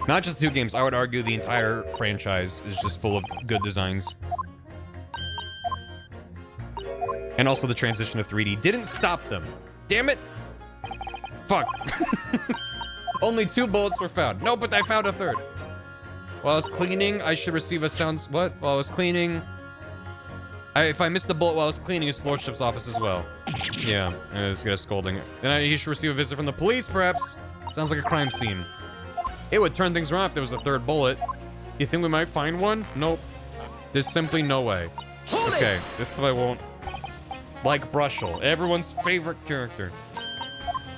Not just 2 games, I would argue the entire franchise is just full of good designs. And also the transition to 3D didn't stop them. Damn it! Fuck. Only 2 bullets were found. No, but I found a 3rd. While I was cleaning, I should receive a sounds... What? While I was cleaning... if I missed the bullet while I was cleaning his lordship's office as well. Yeah, I was gonna scolding. Then he should receive a visit from the police, perhaps. Sounds like a crime scene. It would turn things around if there was a 3rd bullet. You think we might find one? Nope. There's simply no way. Okay, this time I won't. Like Brushel, everyone's favorite character.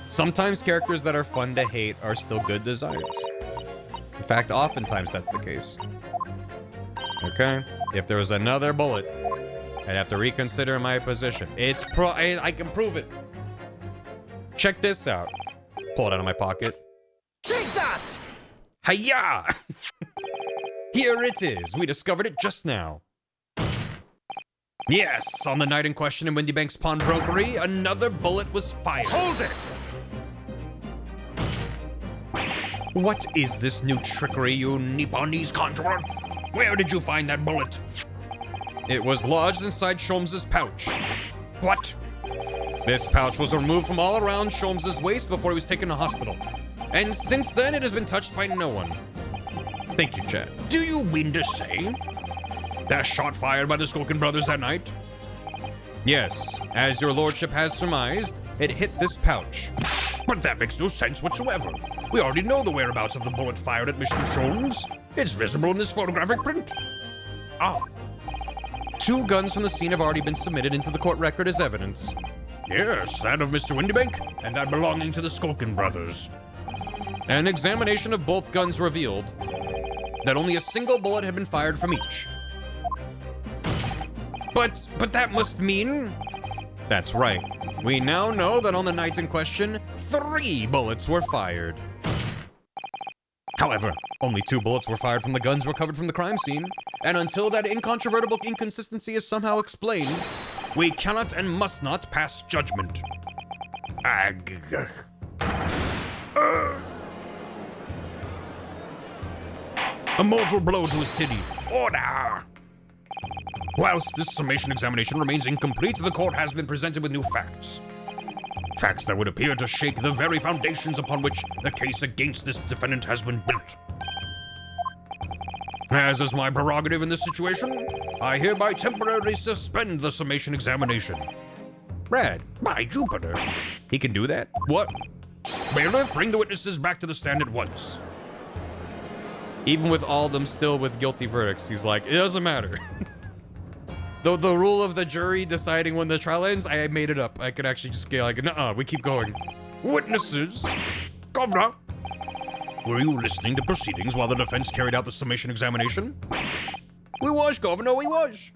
Sometimes characters that are fun to hate are still good designs. In fact, oftentimes that's the case. Okay, if there was another bullet, I'd have to reconsider my position. I can prove it. Check this out. Pull it out of my pocket. Take that! Hiya! Here it is. We discovered it just now. Yes, on the night in question in Windy Bank's pawnbrokery, another bullet was fired. Hold it! What is this new trickery, you Nipponese conjurer? Where did you find that bullet? It was lodged inside Sholmes's pouch. What? This pouch was removed from all around Sholmes's waist before he was taken to hospital. And since then, it has been touched by no one. Thank you, Chad. Do you mean to say that shot fired by the Skulkin brothers that night? Yes, as your lordship has surmised, it hit this pouch. But that makes no sense whatsoever. We already know the whereabouts of the bullet fired at Mr. Sholmes. It's visible in this photographic print. Ah. 2 guns from the scene have already been submitted into the court record as evidence. Yes, that of Mr. Windybank and that belonging to the Skulkin brothers. An examination of both guns revealed that only a single bullet had been fired from each. But that must mean... That's right. We now know that on the night in question, 3 bullets were fired. However, only 2 bullets were fired from the guns recovered from the crime scene, and until that incontrovertible inconsistency is somehow explained, we cannot and must not pass judgment. A mortal blow to his titty. Order! Whilst this summation examination remains incomplete, the court has been presented with new facts. Facts that would appear to shake the very foundations upon which the case against this defendant has been built. As is my prerogative in this situation, I hereby temporarily suspend the summation examination. Rad. By Jupiter. He can do that? What? Bailiff, bring the witnesses back to the stand at once. Even with all of them still with guilty verdicts, he's like, it doesn't matter. Though the rule of the jury deciding when the trial ends, I made it up. I could actually just go like, nuh-uh, we keep going. Witnesses. Guvnuh. Were you listening to proceedings while the defense carried out the summation examination? We was, Governor, we was.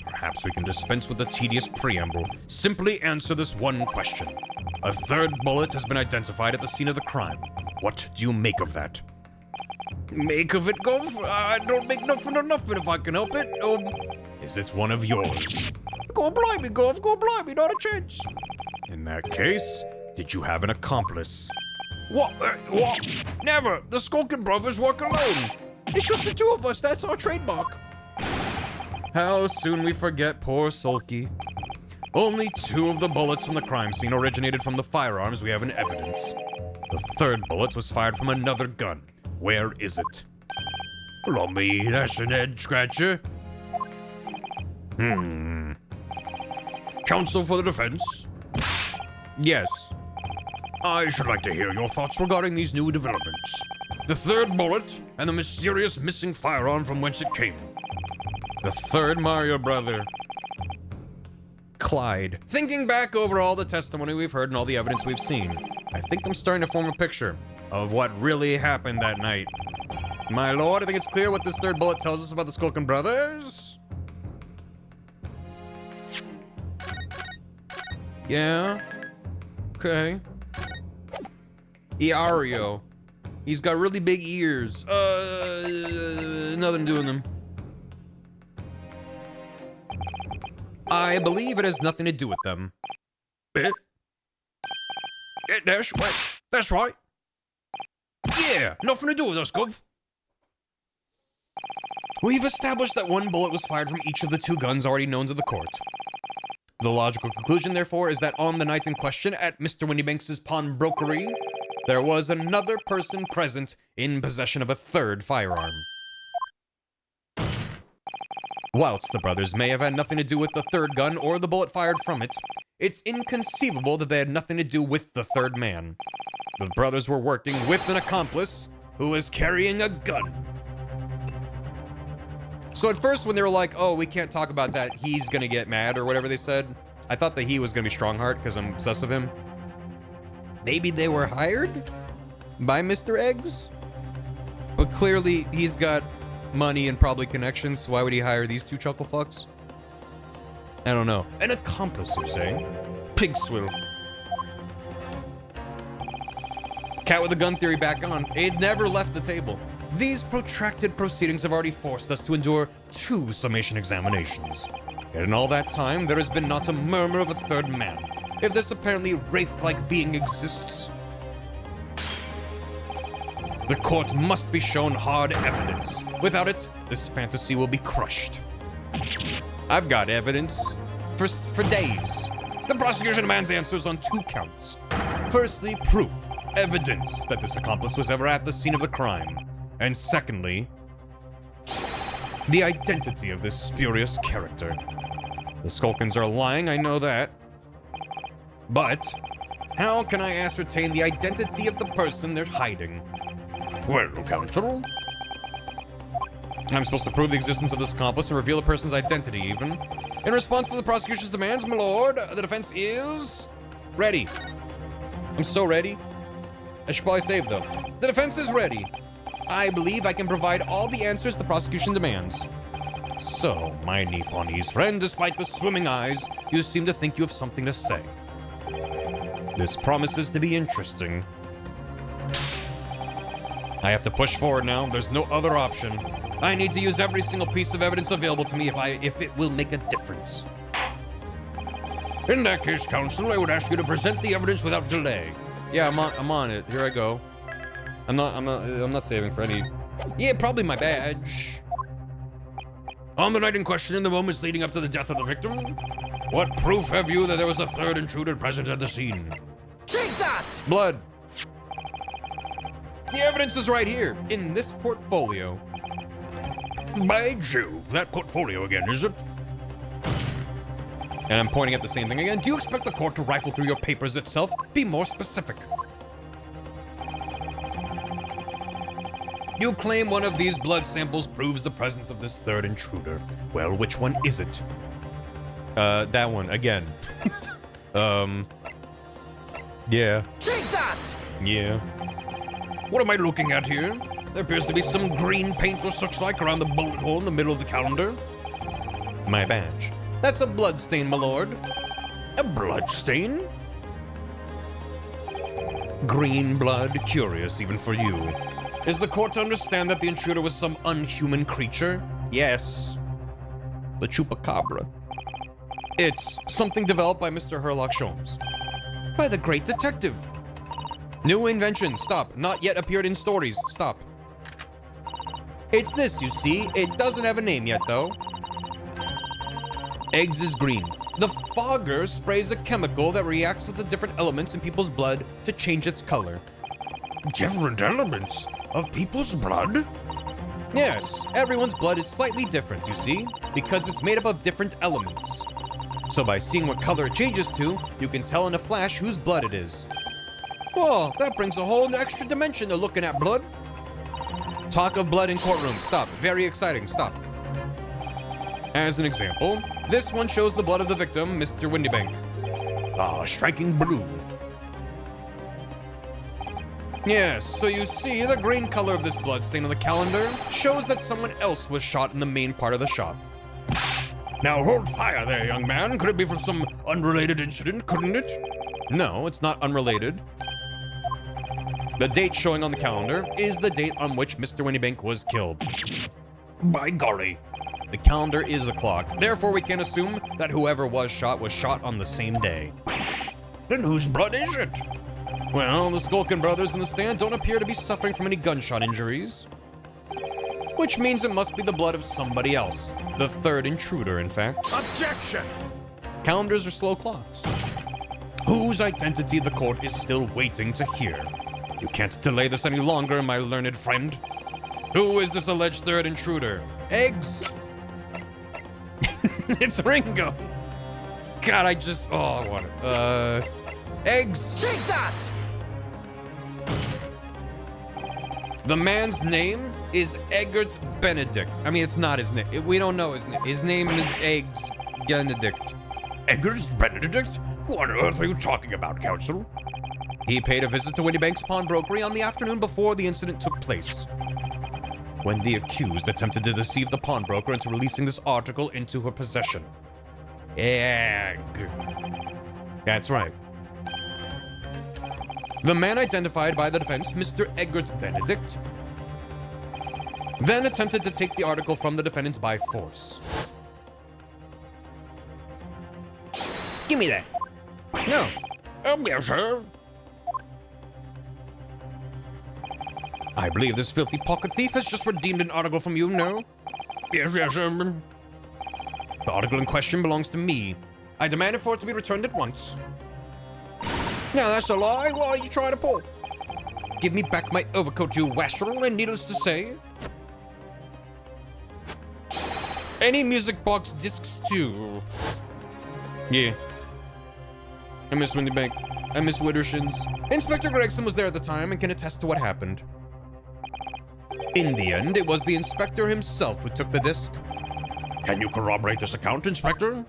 Perhaps we can dispense with the tedious preamble. Simply answer this one question. A 3rd bullet has been identified at the scene of the crime. What do you make of that? Make of it, Gov? I don't make nothing of nothing if I can help it. Is it one of yours? Go blimey, Gov, go blimey, not a chance. In that case, did you have an accomplice? What? What? Never. The Skulkin brothers work alone. It's just the 2 of us. That's our trademark. How soon we forget poor Sulky. Only 2 of the bullets from the crime scene originated from the firearms we have in evidence. The 3rd bullet was fired from another gun. Where is it? Lummy, that's an head scratcher. Counsel for the defense. Yes. I should like to hear your thoughts regarding these new developments. The 3rd bullet and the mysterious missing firearm from whence it came. The 3rd Mario brother. Clyde. Thinking back over all the testimony we've heard and all the evidence we've seen, I think I'm starting to form a picture of what really happened that night. My lord, I think it's clear what this 3rd bullet tells us about the Skulkin brothers. Yeah. Okay. Iario. He's got really big ears. Nothing doing them. I believe it has nothing to do with them. That's right. Yeah, nothing to do with us, Gov. We've established that 1 bullet was fired from each of the 2 guns already known to the court. The logical conclusion, therefore, is that on the night in question at Mr. Windybanks' pawnbrokery, there was another person present in possession of a 3rd firearm. Whilst the brothers may have had nothing to do with the 3rd gun or the bullet fired from it, it's inconceivable that they had nothing to do with the 3rd man. The brothers were working with an accomplice who was carrying a gun. So at first when they were like, oh, we can't talk about that, he's gonna get mad or whatever they said, I thought that he was gonna be Strongheart because I'm obsessed with him. Maybe they were hired by Mr. Eggs? But clearly he's got money and probably connections, so why would he hire these 2 chuckle fucks? I don't know. An accomplice, you say? Pig swill. Cat with the gun theory back on. It never left the table. These protracted proceedings have already forced us to endure 2 summation examinations. Yet in all that time, there has been not a murmur of a 3rd man. If this apparently wraith-like being exists, the court must be shown hard evidence. Without it, this fantasy will be crushed. I've got evidence for days. The prosecution demands answers on 2 counts. Firstly, proof, evidence that this accomplice was ever at the scene of the crime. And secondly, the identity of this spurious character. The Skulkins are lying, I know that. But how can I ascertain the identity of the person they're hiding? Well, counsel. I'm supposed to prove the existence of this accomplice and reveal a person's identity, even. In response to the prosecution's demands, my lord, the defense is ready. I'm so ready. I should probably save, though. The defense is ready. I believe I can provide all the answers the prosecution demands. So, my Nipponese friend, despite the swimming eyes, you seem to think you have something to say. This promises to be interesting. I have to push forward now. There's no other option. I need to use every single piece of evidence available to me if it will make a difference. In that case, counsel, I would ask you to present the evidence without delay. Yeah, I'm on it. Here I go. I'm not saving for any. Yeah, probably my badge. On the night in question, in the moments leading up to the death of the victim, what proof have you that there was a 3rd intruder present at the scene? Take that! Blood. The evidence is right here, in this portfolio. By Jove, that portfolio again, is it? And I'm pointing at the same thing again. Do you expect the court to rifle through your papers itself? Be more specific. You claim one of these blood samples proves the presence of this 3rd intruder. Well, which one is it? That one, again. Yeah. Take that! Yeah. What am I looking at here? There appears to be some green paint or such like around the bullet hole in the middle of the calendar. My badge. That's a blood stain, my lord. A blood stain? Green blood, curious even for you. Is the court to understand that the intruder was some unhuman creature? Yes. The chupacabra. It's something developed by Mr. Herlock Sholmes. By the great detective. New invention, stop. Not yet appeared in stories, stop. It's this, you see. It doesn't have a name yet, though. Eggs is green. The fogger sprays a chemical that reacts with the different elements in people's blood to change its color. Different elements of people's blood? Yes, everyone's blood is slightly different, you see, because it's made up of different elements. So by seeing what color it changes to, you can tell in a flash whose blood it is. Well, that brings a whole extra dimension to looking at blood. Talk of blood in courtroom. Stop. Very exciting. Stop. As an example, this one shows the blood of the victim, Mr. Windybank. Ah, striking blue. Yes, so you see, the green color of this blood stain on the calendar shows that someone else was shot in the main part of the shop. Now hold fire there, young man. Could it be from some unrelated incident, couldn't it? No, it's not unrelated. The date showing on the calendar is the date on which Mr. Windybank was killed. By golly. The calendar is a clock, therefore we can assume that whoever was shot on the same day. Then whose blood is it? Well, the Skulkin brothers in the stand don't appear to be suffering from any gunshot injuries. Which means it must be the blood of somebody else. The third intruder, in fact. Objection! Calendars are slow clocks. Whose identity the court is still waiting to hear. You can't delay this any longer, my learned friend. Who is this alleged third intruder? Eggs! It's Ringo! God, I want it. Eggs! Take that! The man's name is Eggert Benedict. I mean, it's not his name. We don't know his name. His name is Eggs Benedict. Eggers Benedict? Who on earth are you talking about, counsel? He paid a visit to Windybank's pawnbrokery on the afternoon before the incident took place, when the accused attempted to deceive the pawnbroker into releasing this article into her possession. Egg. That's right. The man identified by the defense, Mr. Eggert Benedict, then attempted to take the article from the defendant by force. Give me that. No. Yes, sir. I believe this filthy pocket thief has just redeemed an article from you, no? Yes, sir. The article in question belongs to me. I demanded for it to be returned at once. Now that's a lie. What are you trying to pull? Give me back my overcoat, you wastrel, and needless to say, any music box discs too. Yeah. I miss Windybank. I miss Widdershins. Inspector Gregson was there at the time and can attest to what happened. In the end, it was the inspector himself who took the disc. Can you corroborate this account, Inspector?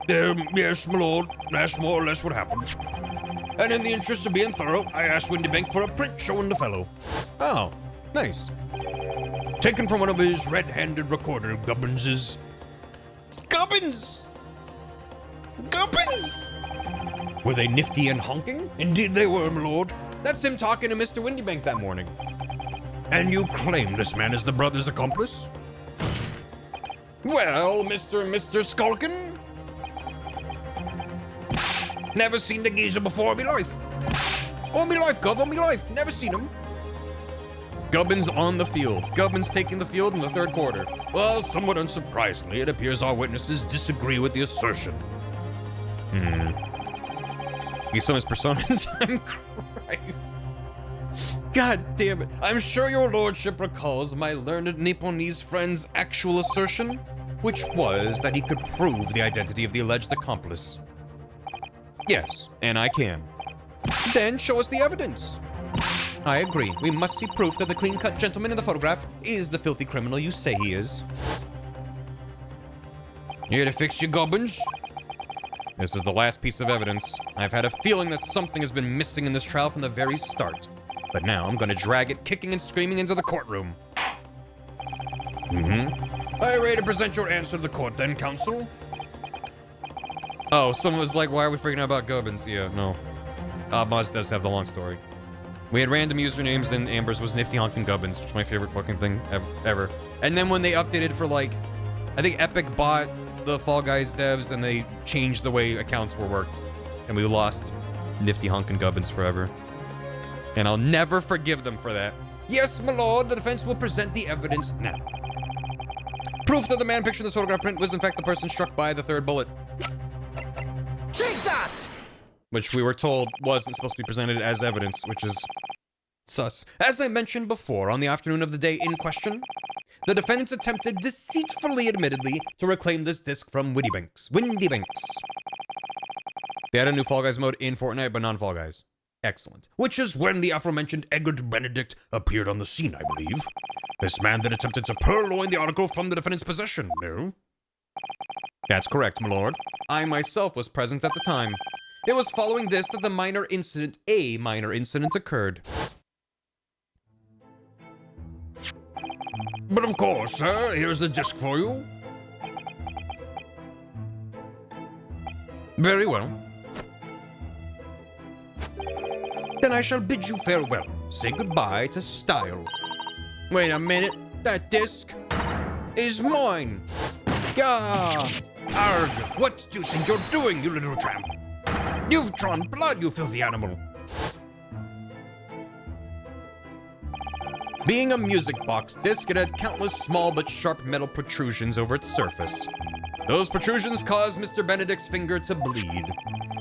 Yes, my lord. That's more or less what happened. And in the interest of being thorough, I asked Windybank for a print showing the fellow. Oh, nice. Taken from one of his red-handed recorder Gubbinses. Gubbins! Gubbins! Were they nifty and honking? Indeed they were, my lord. That's him talking to Mr. Windybank that morning. And you claim this man is the brother's accomplice? Well, Mr. Skulkin? Never seen the geezer before in my life. All me life, Gov, all me life. Never seen him. Gubbins on the field. Gubbins taking the field in the third quarter. Well, somewhat unsurprisingly, it appears our witnesses disagree with the assertion. He's on his persona in time. Christ. God damn it. I'm sure your lordship recalls my learned Nipponese friend's actual assertion, which was that he could prove the identity of the alleged accomplice. Yes, and I can. Then show us the evidence. I agree. We must see proof that the clean-cut gentleman in the photograph is the filthy criminal you say he is. Here to fix your Gubbins? This is the last piece of evidence. I've had a feeling that something has been missing in this trial from the very start. But now I'm gonna drag it kicking and screaming into the courtroom. Are you ready to present your answer to the court then, counsel? Oh, someone was like, why are we freaking out about Gubbins? Yeah, no. Moz does have the long story. We had random usernames and Amber's was Nifty Honkin' Gubbins, which is my favorite fucking thing ever. And then when they updated for like, I think Epic bought the Fall Guys devs and they changed the way accounts were worked. And we lost Nifty Honkin' Gubbins forever. And I'll never forgive them for that. Yes, my lord, the defense will present the evidence now. Proof that the man pictured in this photograph print was in fact the person struck by the third bullet. Take that! Which we were told wasn't supposed to be presented as evidence, which is sus. As I mentioned before, on the afternoon of the day in question, the defendants attempted deceitfully, admittedly, to reclaim this disc from Windy Banks. They had a new Fall Guys mode in Fortnite, but non-Fall Guys. Excellent. Which is when the aforementioned Egbert Benedict appeared on the scene, I believe. This man then attempted to purloin the article from the defendant's possession, no? That's correct, my lord. I myself was present at the time. It was following this that a minor incident occurred. But of course, sir, here's the disc for you. Very well. Then I shall bid you farewell. Say goodbye to style. Wait a minute. That disc is mine. Gah! Arg! What do you think you're doing, you little tramp? You've drawn blood, you filthy animal. Being a music box disc, it had countless small but sharp metal protrusions over its surface. Those protrusions caused Mr. Benedict's finger to bleed,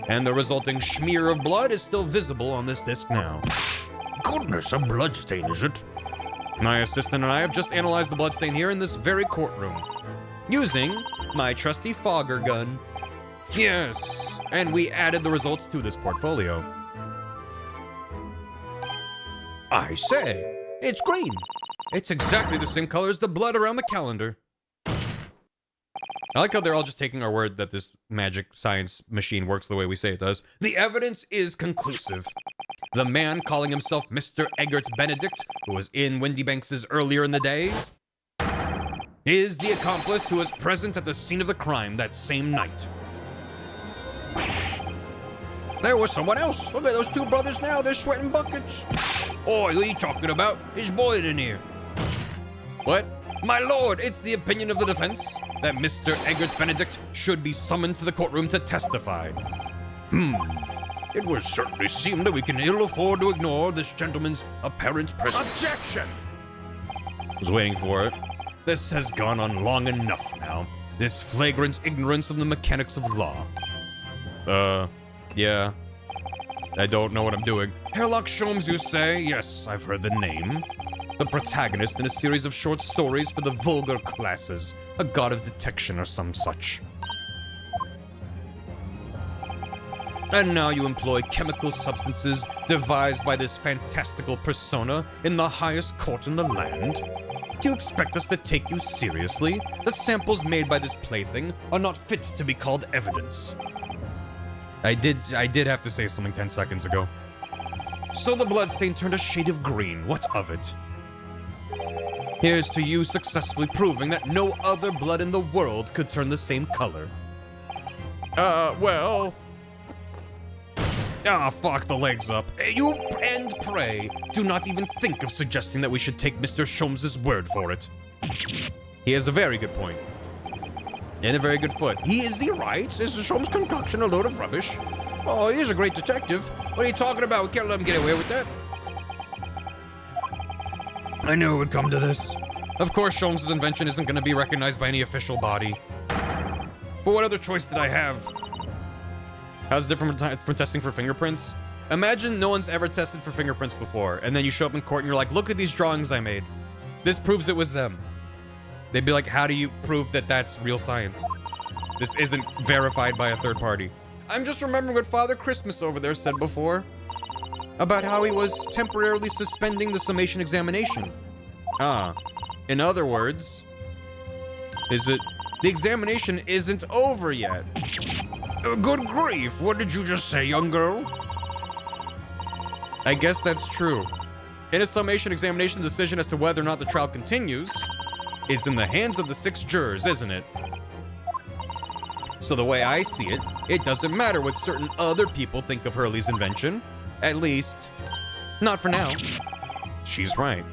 and the resulting smear of blood is still visible on this disc now. Goodness, a bloodstain, is it? My assistant and I have just analyzed the bloodstain here in this very courtroom, using my trusty fogger gun. Yes, and we added the results to this portfolio. I say, it's green. It's exactly the same color as the blood around the calendar. I like how they're all just taking our word that this magic science machine works the way we say it does. The evidence is conclusive. The man calling himself Mr. Egbert Benedict, who was in Windy Banks' earlier in the day, is the accomplice who was present at the scene of the crime that same night. There was someone else. Look at those two brothers now. They're sweating buckets. Oi, who are you talking about? It's Boyd in here. What? My lord, it's the opinion of the defense that Mr. Egbert Benedict should be summoned to the courtroom to testify. It would certainly seem that we can ill afford to ignore this gentleman's apparent presence. Objection! I was waiting for it. This has gone on long enough now. This flagrant ignorance of the mechanics of law. Yeah. I don't know what I'm doing. Herlock Sholmes, you say? Yes, I've heard the name. The protagonist in a series of short stories for the vulgar classes. A god of detection or some such. And now you employ chemical substances devised by this fantastical persona in the highest court in the land? Do you expect us to take you seriously? The samples made by this plaything are not fit to be called evidence. I did have to say something 10 seconds ago. So the bloodstain turned a shade of green. What of it? Here's to you successfully proving that no other blood in the world could turn the same color. Well... Ah, fuck the legs up. You and pray, do not even think of suggesting that we should take Mr. Sholmes' word for it. He has a very good point. And a very good foot. Is he right? Is Sholmes' concoction a load of rubbish? Oh, he's a great detective. What are you talking about? We can't let him get away with that. I knew it would come to this. Of course, Sholmes' invention isn't going to be recognized by any official body. But what other choice did I have? How's it different from testing for fingerprints? Imagine no one's ever tested for fingerprints before, and then you show up in court and you're like, look at these drawings I made. This proves it was them. They'd be like, how do you prove that that's real science? This isn't verified by a third party. I'm just remembering what Father Christmas over there said before. About how he was temporarily suspending the summation examination. Ah. In other words, the examination isn't over yet. Good grief, what did you just say, young girl? I guess that's true. In a summation examination, the decision as to whether or not the trial continues is in the hands of the 6 jurors, isn't it? So the way I see it, it doesn't matter what certain other people think of Hurley's invention. At least, not for now. She's right.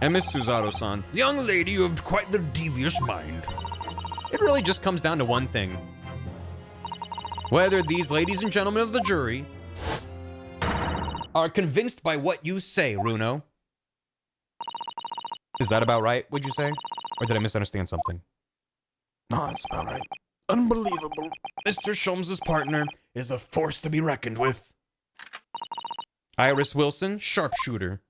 And Miss Suzato-san, Young lady, you have quite the devious mind. it really just comes down to one thing. Whether these ladies and gentlemen of the jury are convinced by what you say, Runo. Is that about right, would you say? Or did I misunderstand something? No, that's about right. Unbelievable. Mr. Sholmes's partner is a force to be reckoned with. Iris Wilson, sharpshooter.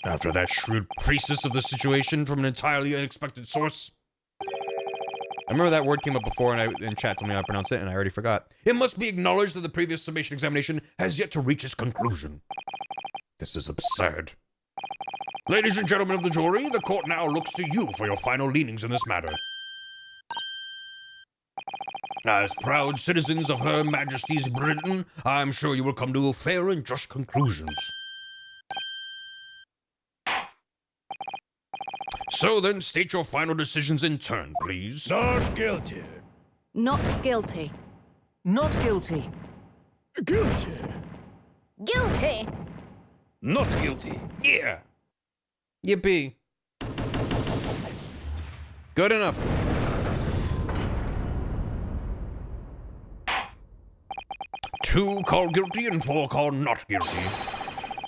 After that shrewd priestess of the situation from an entirely unexpected source. I remember that word came up before and chat told me how to pronounce it and I already forgot. It must be acknowledged that the previous summation examination has yet to reach its conclusion. This is absurd. Ladies and gentlemen of the jury, the court now looks to you for your final leanings in this matter. As proud citizens of Her Majesty's Britain, I'm sure you will come to fair and just conclusions. So then, state your final decisions in turn, please. Not guilty. Not guilty. Not guilty. Guilty. Guilty. Not guilty. Yeah. Yippee. Good enough. Two called guilty and four called not guilty.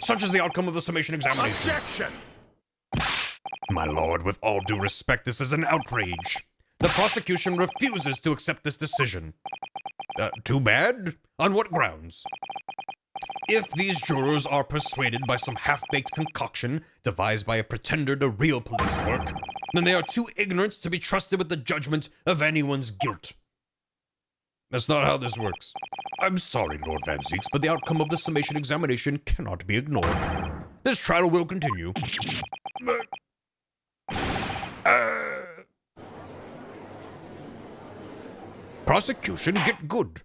Such is the outcome of the summation examination. Objection. My lord, with all due respect, this is an outrage. The prosecution refuses to accept this decision. Too bad? On what grounds? If these jurors are persuaded by some half-baked concoction devised by a pretender to real police work, then they are too ignorant to be trusted with the judgment of anyone's guilt. That's not how this works. I'm sorry, Lord Van Zeeks, but the outcome of the summation examination cannot be ignored. This trial will continue. Prosecution, get good.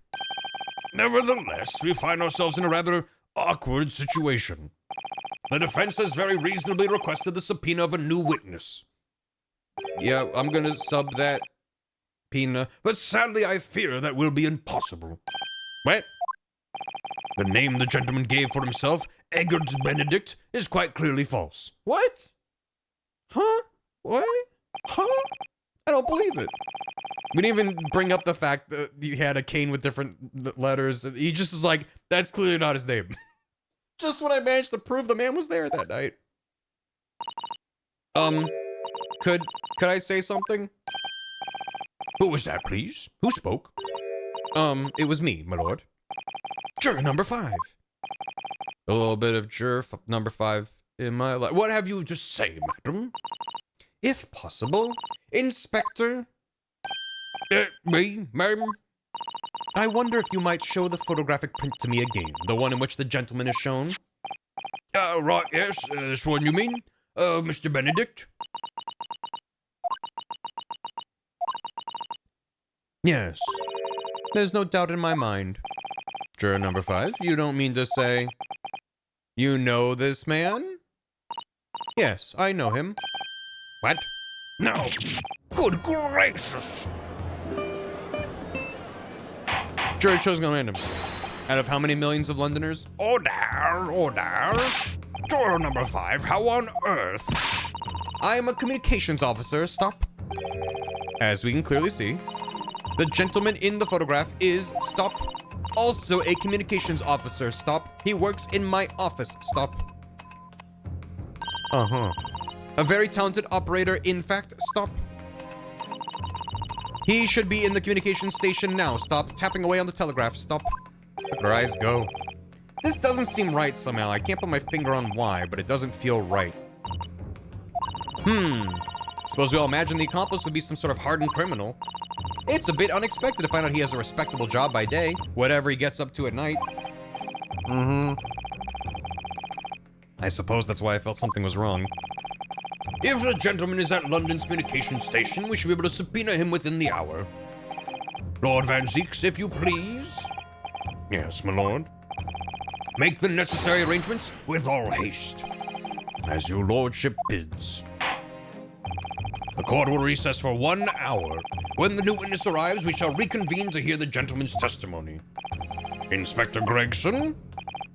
Nevertheless, we find ourselves in a rather awkward situation. The defense has very reasonably requested the subpoena of a new witness. Yeah, I'm gonna sub that Pina. But sadly, I fear that will be impossible. What? The name the gentleman gave for himself, Eggert Benedict, is quite clearly false. What? Huh? What? Huh? I don't believe it. We didn't even bring up the fact that he had a cane with different letters. He just is like, that's clearly not his name. Just when I managed to prove the man was there that night. Could I say something? Who was that, please? Who spoke? It was me, my lord. Juror number 5. A little bit of number 5 in my life. What have you to say, madam? If possible, Inspector. Me, ma'am? I wonder if you might show the photographic print to me again, the one in which the gentleman is shown. Right, yes, this one you mean? Mr. Benedict? Yes. There's no doubt in my mind. Juror number 5, you don't mean to say you know this man? Yes, I know him. What? No. Good gracious. Jury chosen on random. Out of how many millions of Londoners? Order, order. Juror number 5, how on earth? I am a communications officer. Stop. As we can clearly see, the gentleman in the photograph is, stop, also a communications officer. Stop. He works in my office. Stop. Uh-huh. A very talented operator, in fact. Stop. He should be in the communications station now. Stop. Tapping away on the telegraph. Stop. Look at her eyes go. This doesn't seem right somehow. I can't put my finger on why, but it doesn't feel right. Suppose we all imagine the accomplice would be some sort of hardened criminal. It's a bit unexpected to find out he has a respectable job by day, whatever he gets up to at night. I suppose that's why I felt something was wrong. If the gentleman is at London's communication station, we should be able to subpoena him within the hour. Lord Van Zeeks, if you please. Yes, my lord. Make the necessary arrangements with all haste. As your lordship bids. The court will recess for 1 hour. When the new witness arrives, we shall reconvene to hear the gentleman's testimony. Inspector Gregson?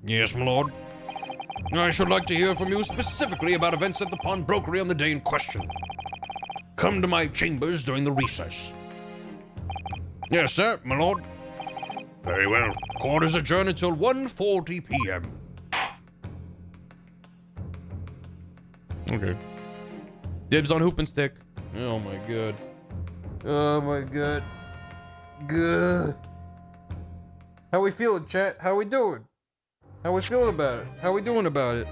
Yes, my lord. I should like to hear from you specifically about events at the pawnbrokery on the day in question. Come to my chambers during the recess. Yes, sir, my lord. Very well. Court is adjourned until 1:40 p.m. Okay. Dibs on hoop and stick. Oh my god. Oh my god. Good. How we feeling, chat? How we doing? How we feeling about it? How we doing about it?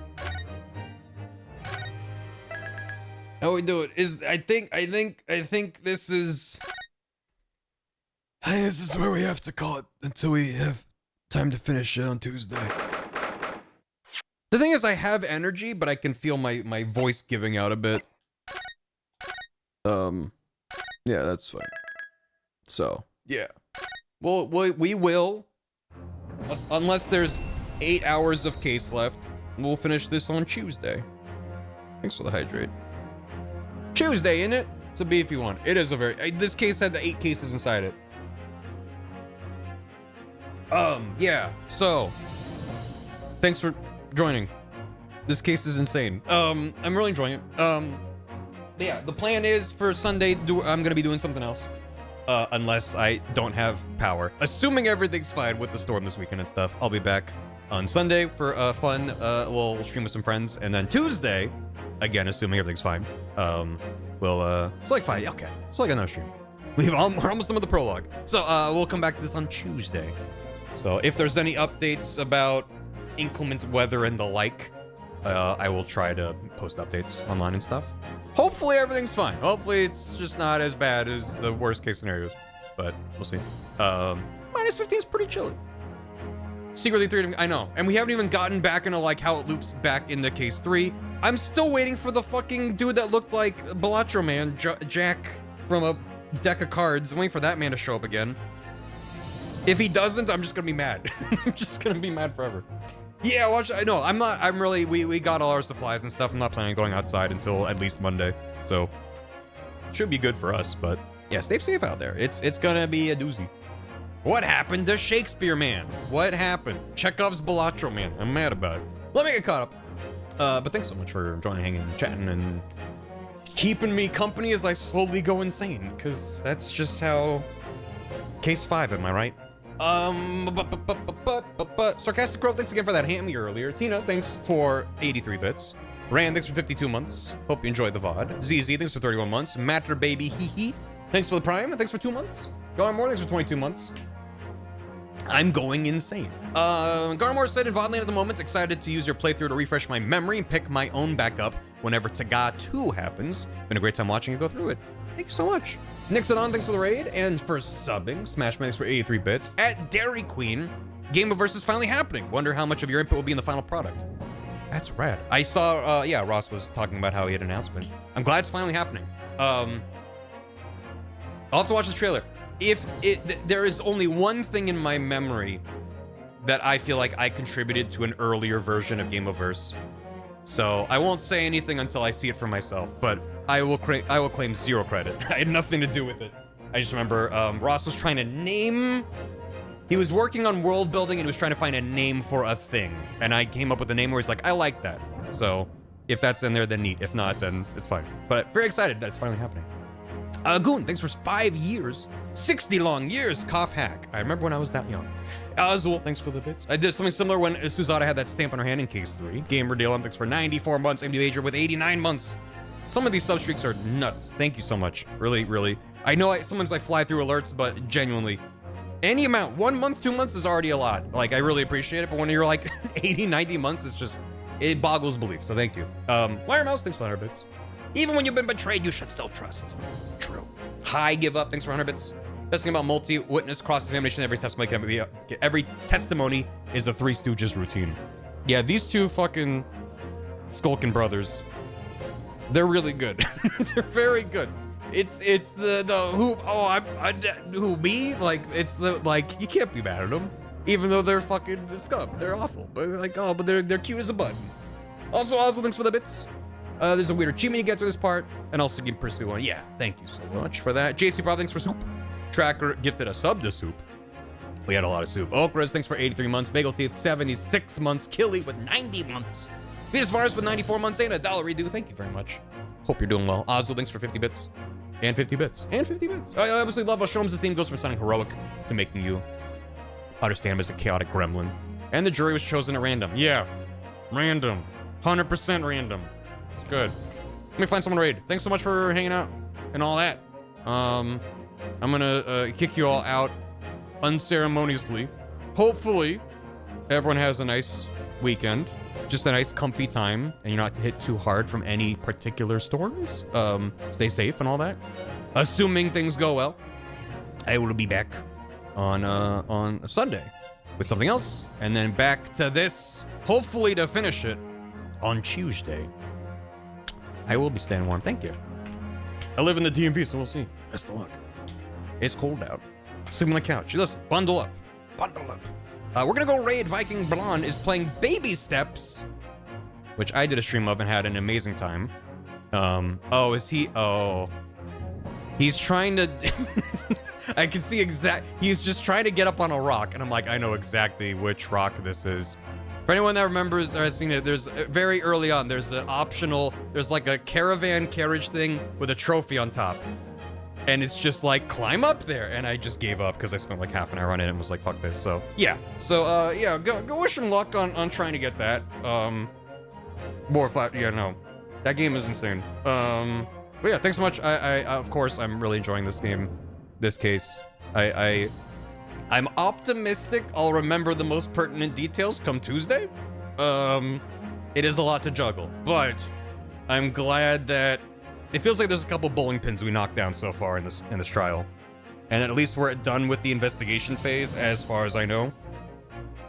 How we doing? I think this is where we have to call it until we have time to finish it on Tuesday. The thing is, I have energy, but I can feel my voice giving out a bit. Yeah, that's fine. So, yeah. Well, we will, unless there's 8 hours of case left, we'll finish this on Tuesday. Thanks for the hydrate. Tuesday, innit? It's a beefy one. It is a very, this case had the 8 cases inside it. Yeah, so, thanks for joining. This case is insane. I'm really enjoying it. But yeah, the plan is for Sunday, I'm gonna be doing something else. Unless I don't have power. Assuming everything's fine with the storm this weekend and stuff, I'll be back on Sunday for a fun little stream with some friends. And then Tuesday, again, assuming everything's fine, it's like 5, okay. It's like another stream. We're almost done with the prologue. So, we'll come back to this on Tuesday. So, if there's any updates about inclement weather and the like, I will try to post updates online and stuff. Hopefully everything's fine. Hopefully it's just not as bad as the worst case scenarios, but we'll see. Minus 15 is pretty chilly. Secretly 3, I know. And we haven't even gotten back into like how it loops back into case 3. I'm still waiting for the fucking dude that looked like Balatro Man, Jack from a deck of cards. I'm waiting for that man to show up again. If he doesn't, I'm just gonna be mad. I'm just gonna be mad forever. Yeah, watch. No, I'm really. We got all our supplies and stuff. I'm not planning on going outside until at least Monday, so should be good for us. But yeah, stay safe out there. It's gonna be a doozy. What happened to Shakespeare Man? What happened? Chekhov's Balatro Man. I'm mad about it. Let me get caught up. But thanks so much for joining, hanging, and chatting, and keeping me company as I slowly go insane. Cause that's just how. Case 5, am I right? Sarcastic Crow, thanks again for that hammy earlier. Tina, thanks for 83 bits. Rand, thanks for 52 months. Hope you enjoyed the VOD. ZZ, thanks for 31 months. Matter Baby, hee hee. Thanks for the Prime, and thanks for 2 months. Garmore, thanks for 22 months. I'm going insane. Garmore said in VOD land at the moment, excited to use your playthrough to refresh my memory and pick my own back up whenever Taga 2 happens. Been a great time watching you go through it. Thank you so much. Nixon, thanks for the raid and for subbing. Smash thanks for 83 bits. At Dairy Queen, Game of Verse is finally happening. Wonder how much of your input will be in the final product. That's rad. I saw, yeah, Ross was talking about how he had an announcement. I'm glad it's finally happening. I'll have to watch the trailer. There is only one thing in my memory that I feel like I contributed to an earlier version of Game of Verse. So I won't say anything until I see it for myself, but I will claim 0 credit. I had nothing to do with it. I just remember Ross was trying to name. He was working on world building and he was trying to find a name for a thing, and I came up with a name where he's like, I like that. So if that's in there, then neat. If not, then it's fine. But very excited that it's finally happening. Goon, thanks for 5 years. 60 long years, cough hack. I remember when I was that young. Azul, thanks for the bits. I did something similar when Suzada had that stamp on her hand in case 3. Gamer Deal, thanks for 94 months. MD Major with 89 months. Some of these substreaks are nuts. Thank you so much. Really, really. I know sometimes I fly through alerts, but genuinely, any amount, 1 month, 2 months is already a lot. Like, I really appreciate it, but when you're like 80, 90 months, it's just, it boggles belief. So thank you. Wire Mouse, thanks for 100 bits. Even when you've been betrayed, you should still trust. True. High Give Up, thanks for 100 bits. Best thing about multi-witness cross-examination, every testimony is a Three Stooges routine. Yeah, these two fucking Skulkin brothers, they're really good. They're very good. It's the who me? Like, it's the, like, you can't be mad at them. Even though they're fucking scum. They're awful. But like, oh, but they're cute as a button. Also, thanks for the bits. There's a weird achievement you get through this part, and also you can pursue one. Yeah, thank you so much for that. JC Prob, thanks for soup. Tracker gifted a sub to soup. We had a lot of soup. Okras, thanks for 83 months. Bagel Teeth, 76 months. Killy with 90 months. Venus Virus with 94 months and $1 redo. Thank you very much. Hope you're doing well. Ozil, thanks for 50 bits. And 50 bits. And 50 bits. I obviously love how Sholmes' theme goes from sounding heroic to making you understand him as a chaotic gremlin. And the jury was chosen at random. Yeah, random. 100% random. It's good. Let me find someone to raid. Thanks so much for hanging out and all that. I'm gonna kick you all out unceremoniously. Hopefully, everyone has a nice weekend. Just a nice comfy time, and you're not hit too hard from any particular storms. Stay safe and all that. Assuming things go well, I will be back on Sunday with something else, and then back to this, hopefully to finish it on Tuesday. I will be staying warm. Thank you. I live in the DMV, so we'll see. Best of luck. It's cold out. Sleep on the couch. Listen, bundle up. Bundle up. We're gonna go raid. Viking Blonde is playing Baby Steps, which I did a stream of and had an amazing time. Oh, is he? Oh, he's trying to. I can see he's just trying to get up on a rock, and I'm like, I know exactly which rock this is. For anyone that remembers or has seen it, there's very early on. There's an optional. There's like a caravan carriage thing with a trophy on top. And it's just like, climb up there. And I just gave up because I spent like half an hour on it and was like, fuck this. So, yeah. So, yeah, go wish him luck on trying to get that. Yeah, no. That game is insane. But yeah, thanks so much. I of course, I'm really enjoying this game. This case. I'm optimistic I'll remember the most pertinent details come Tuesday. It is a lot to juggle, but I'm glad that it feels like there's a couple bowling pins we knocked down so far in this trial. And at least we're done with the investigation phase, as far as I know.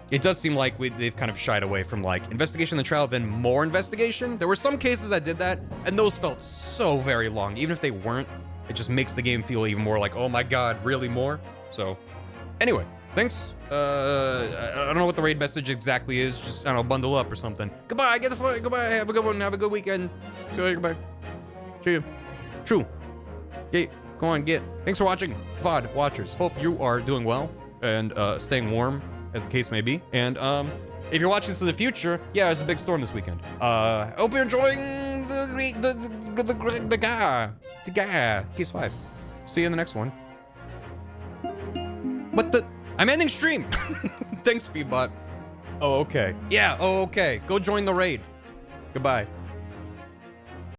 It does seem like they've kind of shied away from like investigation in the trial, then more investigation. There were some cases that did that, and those felt so very long. Even if they weren't, it just makes the game feel even more like, oh my god, really more? So, anyway, thanks. I don't know what the raid message exactly is. Just, I don't know, bundle up or something. Goodbye, get the fuck, goodbye, have a good one, have a good weekend. See you later, goodbye. See you. True. Get, go on, get. Thanks for watching, VOD watchers. Hope you are doing well and staying warm, as the case may be. And if you're watching this in the future, yeah, there's a big storm this weekend. Hope you're enjoying the guy. Case 5. See you in the next one. What the? I'm ending stream. Thanks, Feedbot. Oh, okay. Yeah, oh, okay. Go join the raid. Goodbye.